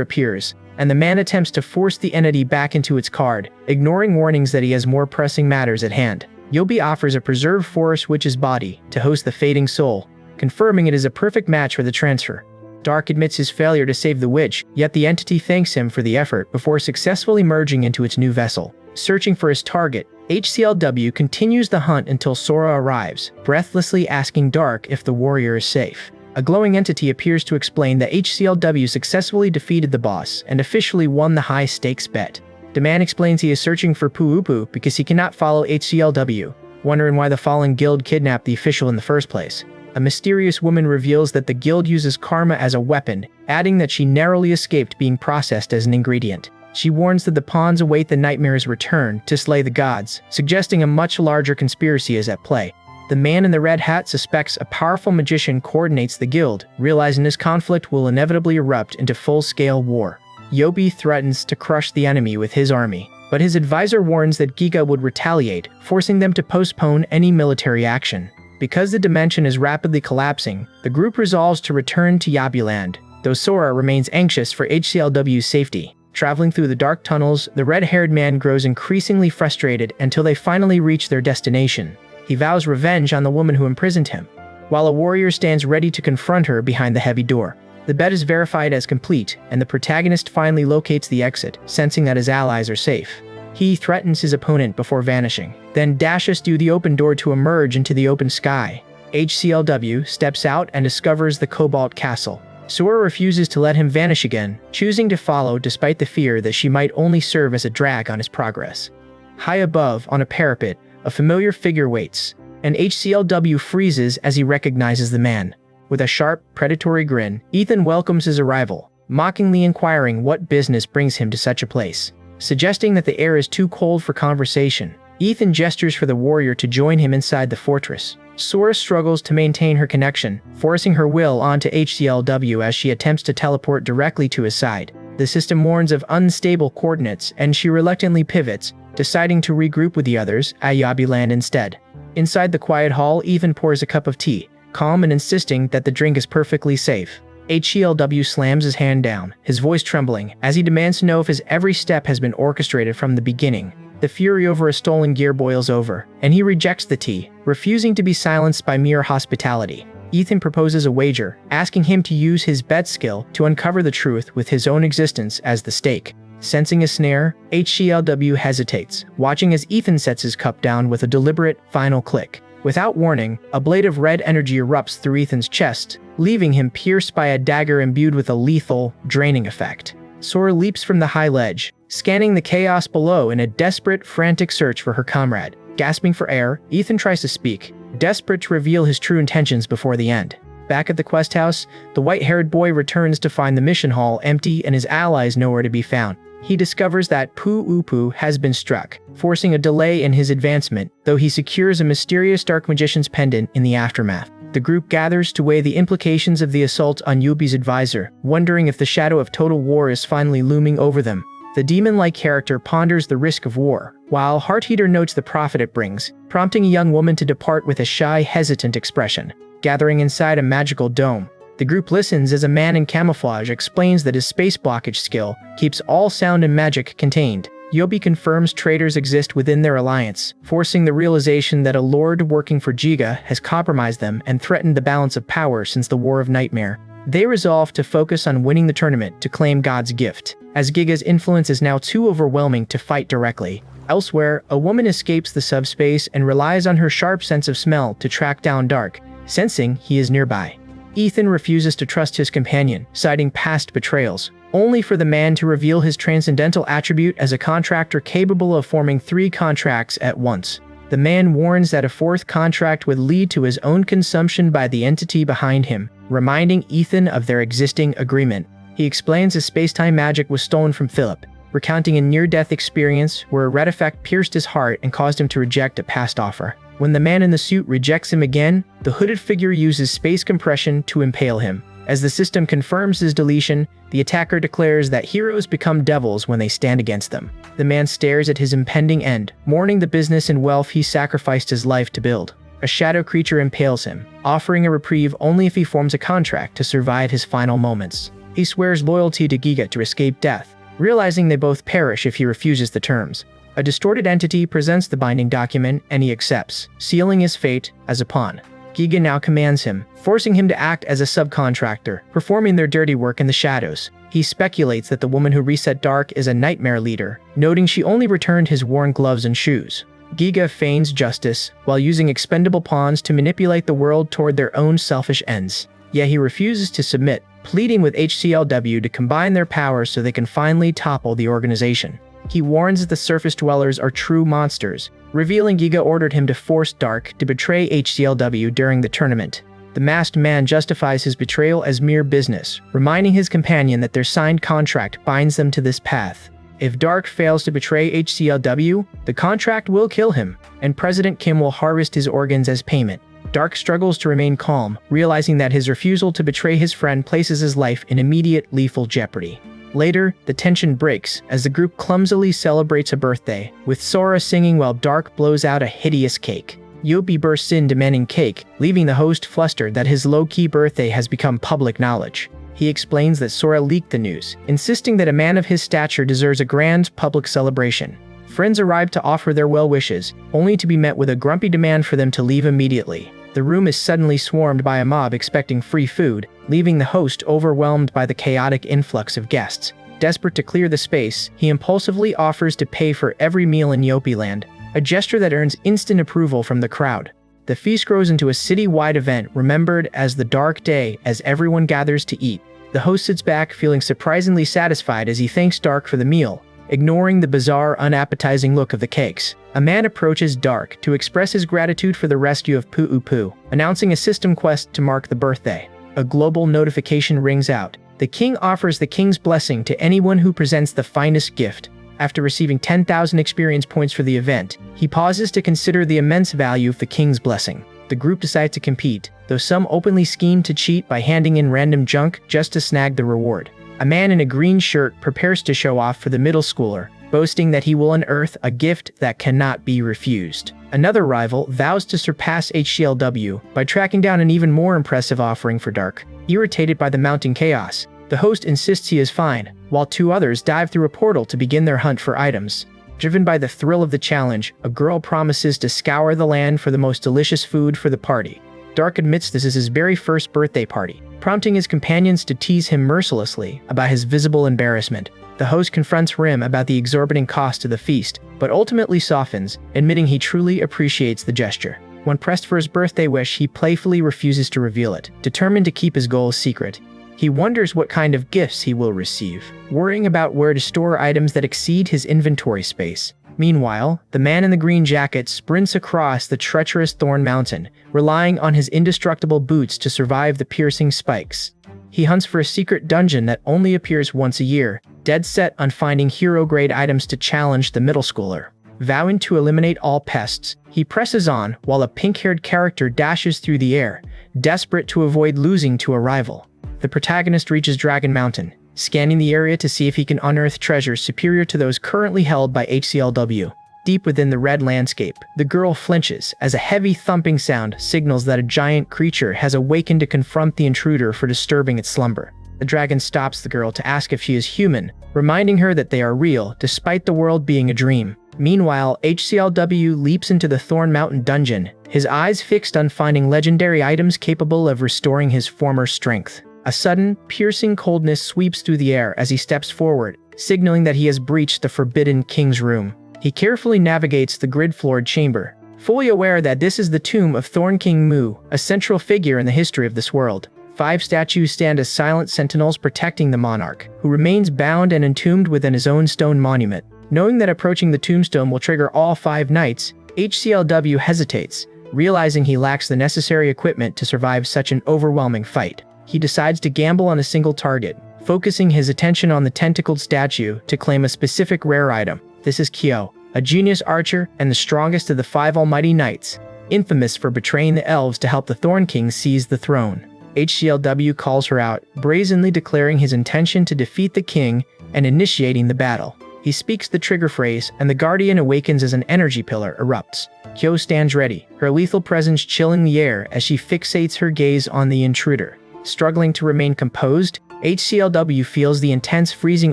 appears, and the man attempts to force the entity back into its card, ignoring warnings that he has more pressing matters at hand. Yobi offers a preserved forest witch's body to host the fading soul, confirming it is a perfect match for the transfer. Dark admits his failure to save the witch, yet the entity thanks him for the effort before successfully merging into its new vessel. Searching for his target, HCLW continues the hunt until Sora arrives, breathlessly asking Dark if the warrior is safe. A glowing entity appears to explain that HCLW successfully defeated the boss and officially won the high-stakes bet. The man explains he is searching for Poo Upu because he cannot follow HCLW, wondering why the fallen guild kidnapped the official in the first place. A mysterious woman reveals that the guild uses karma as a weapon, adding that she narrowly escaped being processed as an ingredient. She warns that the pawns await the nightmare's return to slay the gods, suggesting a much larger conspiracy is at play. The man in the red hat suspects a powerful magician coordinates the guild, realizing this conflict will inevitably erupt into full-scale war. Yobi threatens to crush the enemy with his army, but his advisor warns that Giga would retaliate, forcing them to postpone any military action. Because the dimension is rapidly collapsing, the group resolves to return to Yabiland, though Sora remains anxious for HCLW's safety. Traveling through the dark tunnels, the red-haired man grows increasingly frustrated until they finally reach their destination. He vows revenge on the woman who imprisoned him, while a warrior stands ready to confront her behind the heavy door. The bet is verified as complete, and the protagonist finally locates the exit, sensing that his allies are safe. He threatens his opponent before vanishing, then dashes through the open door to emerge into the open sky. HCLW steps out and discovers the Cobalt Castle. Sora refuses to let him vanish again, choosing to follow despite the fear that she might only serve as a drag on his progress. High above, on a parapet, a familiar figure waits, and HCLW freezes as he recognizes the man. With a sharp, predatory grin, Ethan welcomes his arrival, mockingly inquiring what business brings him to such a place. Suggesting that the air is too cold for conversation, Ethan gestures for the warrior to join him inside the fortress. Sora struggles to maintain her connection, forcing her will onto HCLW as she attempts to teleport directly to his side. The system warns of unstable coordinates, and she reluctantly pivots, deciding to regroup with the others at Yabiland instead. Inside the quiet hall, Ethan pours a cup of tea, calm and insisting that the drink is perfectly safe. HCLW slams his hand down, his voice trembling, as he demands to know if his every step has been orchestrated from the beginning. The fury over a stolen gear boils over, and he rejects the tea, refusing to be silenced by mere hospitality. Ethan proposes a wager, asking him to use his bet skill to uncover the truth with his own existence as the stake. Sensing a snare, HCLW hesitates, watching as Ethan sets his cup down with a deliberate, final click. Without warning, a blade of red energy erupts through Ethan's chest, leaving him pierced by a dagger imbued with a lethal, draining effect. Sora leaps from the high ledge, scanning the chaos below in a desperate, frantic search for her comrade. Gasping for air, Ethan tries to speak, desperate to reveal his true intentions before the end. Back at the quest house, the white-haired boy returns to find the mission hall empty and his allies nowhere to be found. He discovers that Poo Upu has been struck, forcing a delay in his advancement, though he secures a mysterious dark magician's pendant in the aftermath. The group gathers to weigh the implications of the assault on Yubi's advisor, wondering if the shadow of total war is finally looming over them. The demon-like character ponders the risk of war, while Hearteater notes the profit it brings, prompting a young woman to depart with a shy, hesitant expression. Gathering inside a magical dome, the group listens as a man in camouflage explains that his space blockage skill keeps all sound and magic contained. Yobi confirms traitors exist within their alliance, forcing the realization that a lord working for Giga has compromised them and threatened the balance of power since the War of Nightmare. They resolve to focus on winning the tournament to claim God's gift. as Giga's influence is now too overwhelming to fight directly. Elsewhere, a woman escapes the subspace and relies on her sharp sense of smell to track down Dark, sensing he is nearby. Ethan refuses to trust his companion, citing past betrayals, only for the man to reveal his transcendental attribute as a contractor capable of forming 3 contracts at once. The man warns that a 4th contract would lead to his own consumption by the entity behind him, reminding Ethan of their existing agreement. He explains his space-time magic was stolen from Philip, recounting a near-death experience where a red effect pierced his heart and caused him to reject a past offer. When the man in the suit rejects him again, the hooded figure uses space compression to impale him. As the system confirms his deletion, the attacker declares that heroes become devils when they stand against them. The man stares at his impending end, mourning the business and wealth he sacrificed his life to build. A shadow creature impales him, offering a reprieve only if he forms a contract to survive his final moments. He swears loyalty to Giga to escape death, realizing they both perish if he refuses the terms. A distorted entity presents the binding document and he accepts, sealing his fate as a pawn. Giga now commands him, forcing him to act as a subcontractor, performing their dirty work in the shadows. He speculates that the woman who reset Dark is a nightmare leader, noting she only returned his worn gloves and shoes. Giga feigns justice, while using expendable pawns to manipulate the world toward their own selfish ends. Yet he refuses to submit, pleading with HCLW to combine their powers so they can finally topple the organization. He warns that the surface dwellers are true monsters, revealing Giga ordered him to force Dark to betray HCLW during the tournament. The masked man justifies his betrayal as mere business, reminding his companion that their signed contract binds them to this path. If Dark fails to betray HCLW, the contract will kill him, and President Kim will harvest his organs as payment. Dark struggles to remain calm, realizing that his refusal to betray his friend places his life in immediate lethal jeopardy. Later, the tension breaks as the group clumsily celebrates a birthday, with Sora singing while Dark blows out a hideous cake. Newbie bursts in demanding cake, leaving the host flustered that his low-key birthday has become public knowledge. He explains that Sora leaked the news, insisting that a man of his stature deserves a grand public celebration. Friends arrive to offer their well wishes, only to be met with a grumpy demand for them to leave immediately. The room is suddenly swarmed by a mob expecting free food, leaving the host overwhelmed by the chaotic influx of guests. Desperate to clear the space, he impulsively offers to pay for every meal in Yopi-land, a gesture that earns instant approval from the crowd. The feast grows into a city-wide event remembered as the Dark Day as everyone gathers to eat. The host sits back feeling surprisingly satisfied as he thanks Dark for the meal, ignoring the bizarre, unappetizing look of the cakes. A man approaches Dark to express his gratitude for the rescue of Poo-Poo, announcing a system quest to mark the birthday. A global notification rings out. The king offers the king's blessing to anyone who presents the finest gift. After receiving 10,000 experience points for the event, he pauses to consider the immense value of the king's blessing. The group decides to compete, though some openly scheme to cheat by handing in random junk just to snag the reward. A man in a green shirt prepares to show off for the middle schooler, boasting that he will unearth a gift that cannot be refused. Another rival vows to surpass HCLW by tracking down an even more impressive offering for Dark. Irritated by the mounting chaos, the host insists he is fine, while 2 others dive through a portal to begin their hunt for items. Driven by the thrill of the challenge, a girl promises to scour the land for the most delicious food for the party. Dark admits this is his very first birthday party, prompting his companions to tease him mercilessly about his visible embarrassment. The host confronts Rim about the exorbitant cost of the feast, but ultimately softens, admitting he truly appreciates the gesture. When pressed for his birthday wish, he playfully refuses to reveal it, determined to keep his goals secret. He wonders what kind of gifts he will receive, worrying about where to store items that exceed his inventory space. Meanwhile, the man in the green jacket sprints across the treacherous Thorn Mountain, relying on his indestructible boots to survive the piercing spikes. He hunts for a secret dungeon that only appears once a year, dead set on finding hero-grade items to challenge the middle schooler. Vowing to eliminate all pests, he presses on while a pink-haired character dashes through the air, desperate to avoid losing to a rival. The protagonist reaches Dragon Mountain, scanning the area to see if he can unearth treasures superior to those currently held by HCLW. Deep within the red landscape, the girl flinches as a heavy thumping sound signals that a giant creature has awakened to confront the intruder for disturbing its slumber. The dragon stops the girl to ask if she is human, reminding her that they are real despite the world being a dream. Meanwhile, HCLW leaps into the Thorn Mountain dungeon, his eyes fixed on finding legendary items capable of restoring his former strength. A sudden, piercing coldness sweeps through the air as he steps forward, signaling that he has breached the forbidden king's room. He carefully navigates the grid-floored chamber, fully aware that this is the tomb of Thorn King Mu, a central figure in the history of this world. 5 statues stand as silent sentinels protecting the monarch, who remains bound and entombed within his own stone monument. Knowing that approaching the tombstone will trigger all 5 knights, HCLW hesitates, realizing he lacks the necessary equipment to survive such an overwhelming fight. He decides to gamble on a single target, focusing his attention on the tentacled statue to claim a specific rare item. This is Kyo, a genius archer and the strongest of the 5 almighty knights, infamous for betraying the elves to help the Thorn King seize the throne. HCLW calls her out, brazenly declaring his intention to defeat the king and initiating the battle. He speaks the trigger phrase, and the Guardian awakens as an energy pillar erupts. Kyo stands ready, her lethal presence chilling the air as she fixates her gaze on the intruder. Struggling to remain composed, HCLW feels the intense freezing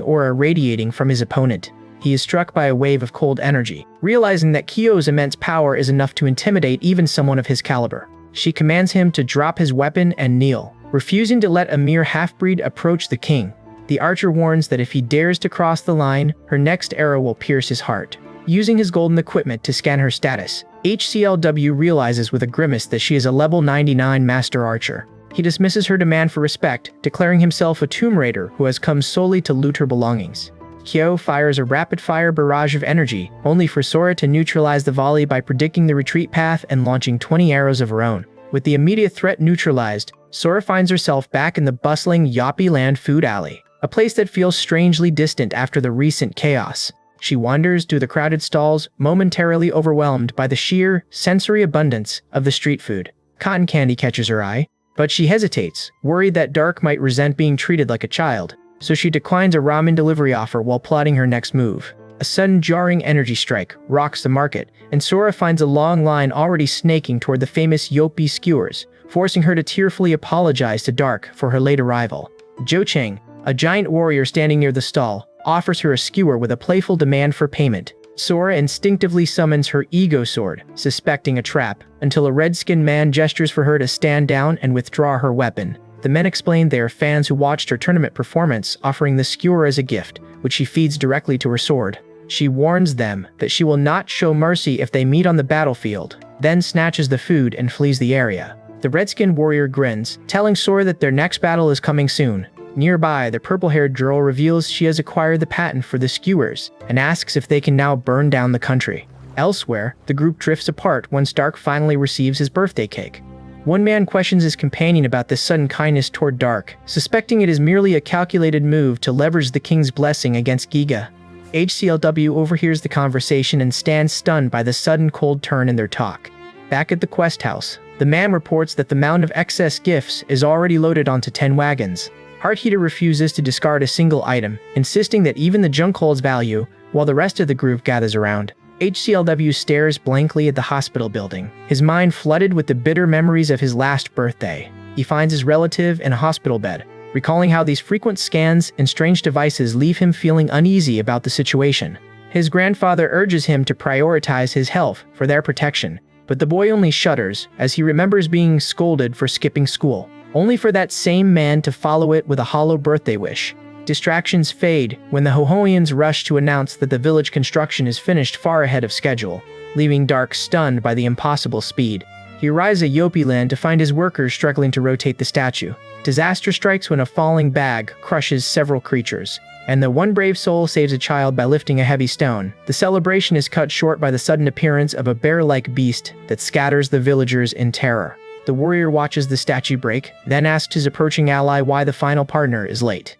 aura radiating from his opponent. He is struck by a wave of cold energy, realizing that Kyo's immense power is enough to intimidate even someone of his caliber. She commands him to drop his weapon and kneel, refusing to let a mere half-breed approach the king. The archer warns that if he dares to cross the line, her next arrow will pierce his heart. Using his golden equipment to scan her status, HCLW realizes with a grimace that she is a level 99 master archer. He dismisses her demand for respect, declaring himself a tomb raider who has come solely to loot her belongings. Kyo fires a rapid-fire barrage of energy, only for Sora to neutralize the volley by predicting the retreat path and launching 20 arrows of her own. With the immediate threat neutralized, Sora finds herself back in the bustling Yoppie Land food alley, a place that feels strangely distant after the recent chaos. She wanders through the crowded stalls, momentarily overwhelmed by the sheer, sensory abundance of the street food. Cotton candy catches her eye, but she hesitates, worried that Dark might resent being treated like a child, so she declines a ramen delivery offer while plotting her next move. A sudden jarring energy strike rocks the market, and Sora finds a long line already snaking toward the famous Yoppie skewers, forcing her to tearfully apologize to Dark for her late arrival. Jo Chang, a giant warrior standing near the stall, offers her a skewer with a playful demand for payment. Sora instinctively summons her ego sword, suspecting a trap, until a red-skinned man gestures for her to stand down and withdraw her weapon. The men explain they are fans who watched her tournament performance, offering the skewer as a gift, which she feeds directly to her sword. She warns them that she will not show mercy if they meet on the battlefield, then snatches the food and flees the area. The red-skinned warrior grins, telling Sora that their next battle is coming soon. Nearby, the purple-haired girl reveals she has acquired the patent for the skewers and asks if they can now burn down the country. Elsewhere, the group drifts apart when Dark finally receives his birthday cake. One man questions his companion about this sudden kindness toward Dark, suspecting it is merely a calculated move to leverage the king's blessing against Giga. HCLW overhears the conversation and stands stunned by the sudden cold turn in their talk. Back at the quest house, the man reports that the mound of excess gifts is already loaded onto 10 wagons. Heartheater refuses to discard a single item, insisting that even the junk holds value, while the rest of the group gathers around. HCLW stares blankly at the hospital building, his mind flooded with the bitter memories of his last birthday. He finds his relative in a hospital bed, recalling how these frequent scans and strange devices leave him feeling uneasy about the situation. His grandfather urges him to prioritize his health for their protection, but the boy only shudders as he remembers being scolded for skipping school, only for that same man to follow it with a hollow birthday wish. Distractions fade when the Hohoians rush to announce that the village construction is finished far ahead of schedule, leaving Dark stunned by the impossible speed. He arrives at Yoppie Land to find his workers struggling to rotate the statue. Disaster strikes when a falling bag crushes several creatures, and the one brave soul saves a child by lifting a heavy stone. The celebration is cut short by the sudden appearance of a bear-like beast that scatters the villagers in terror. The warrior watches the statue break, then asks his approaching ally why the final partner is late.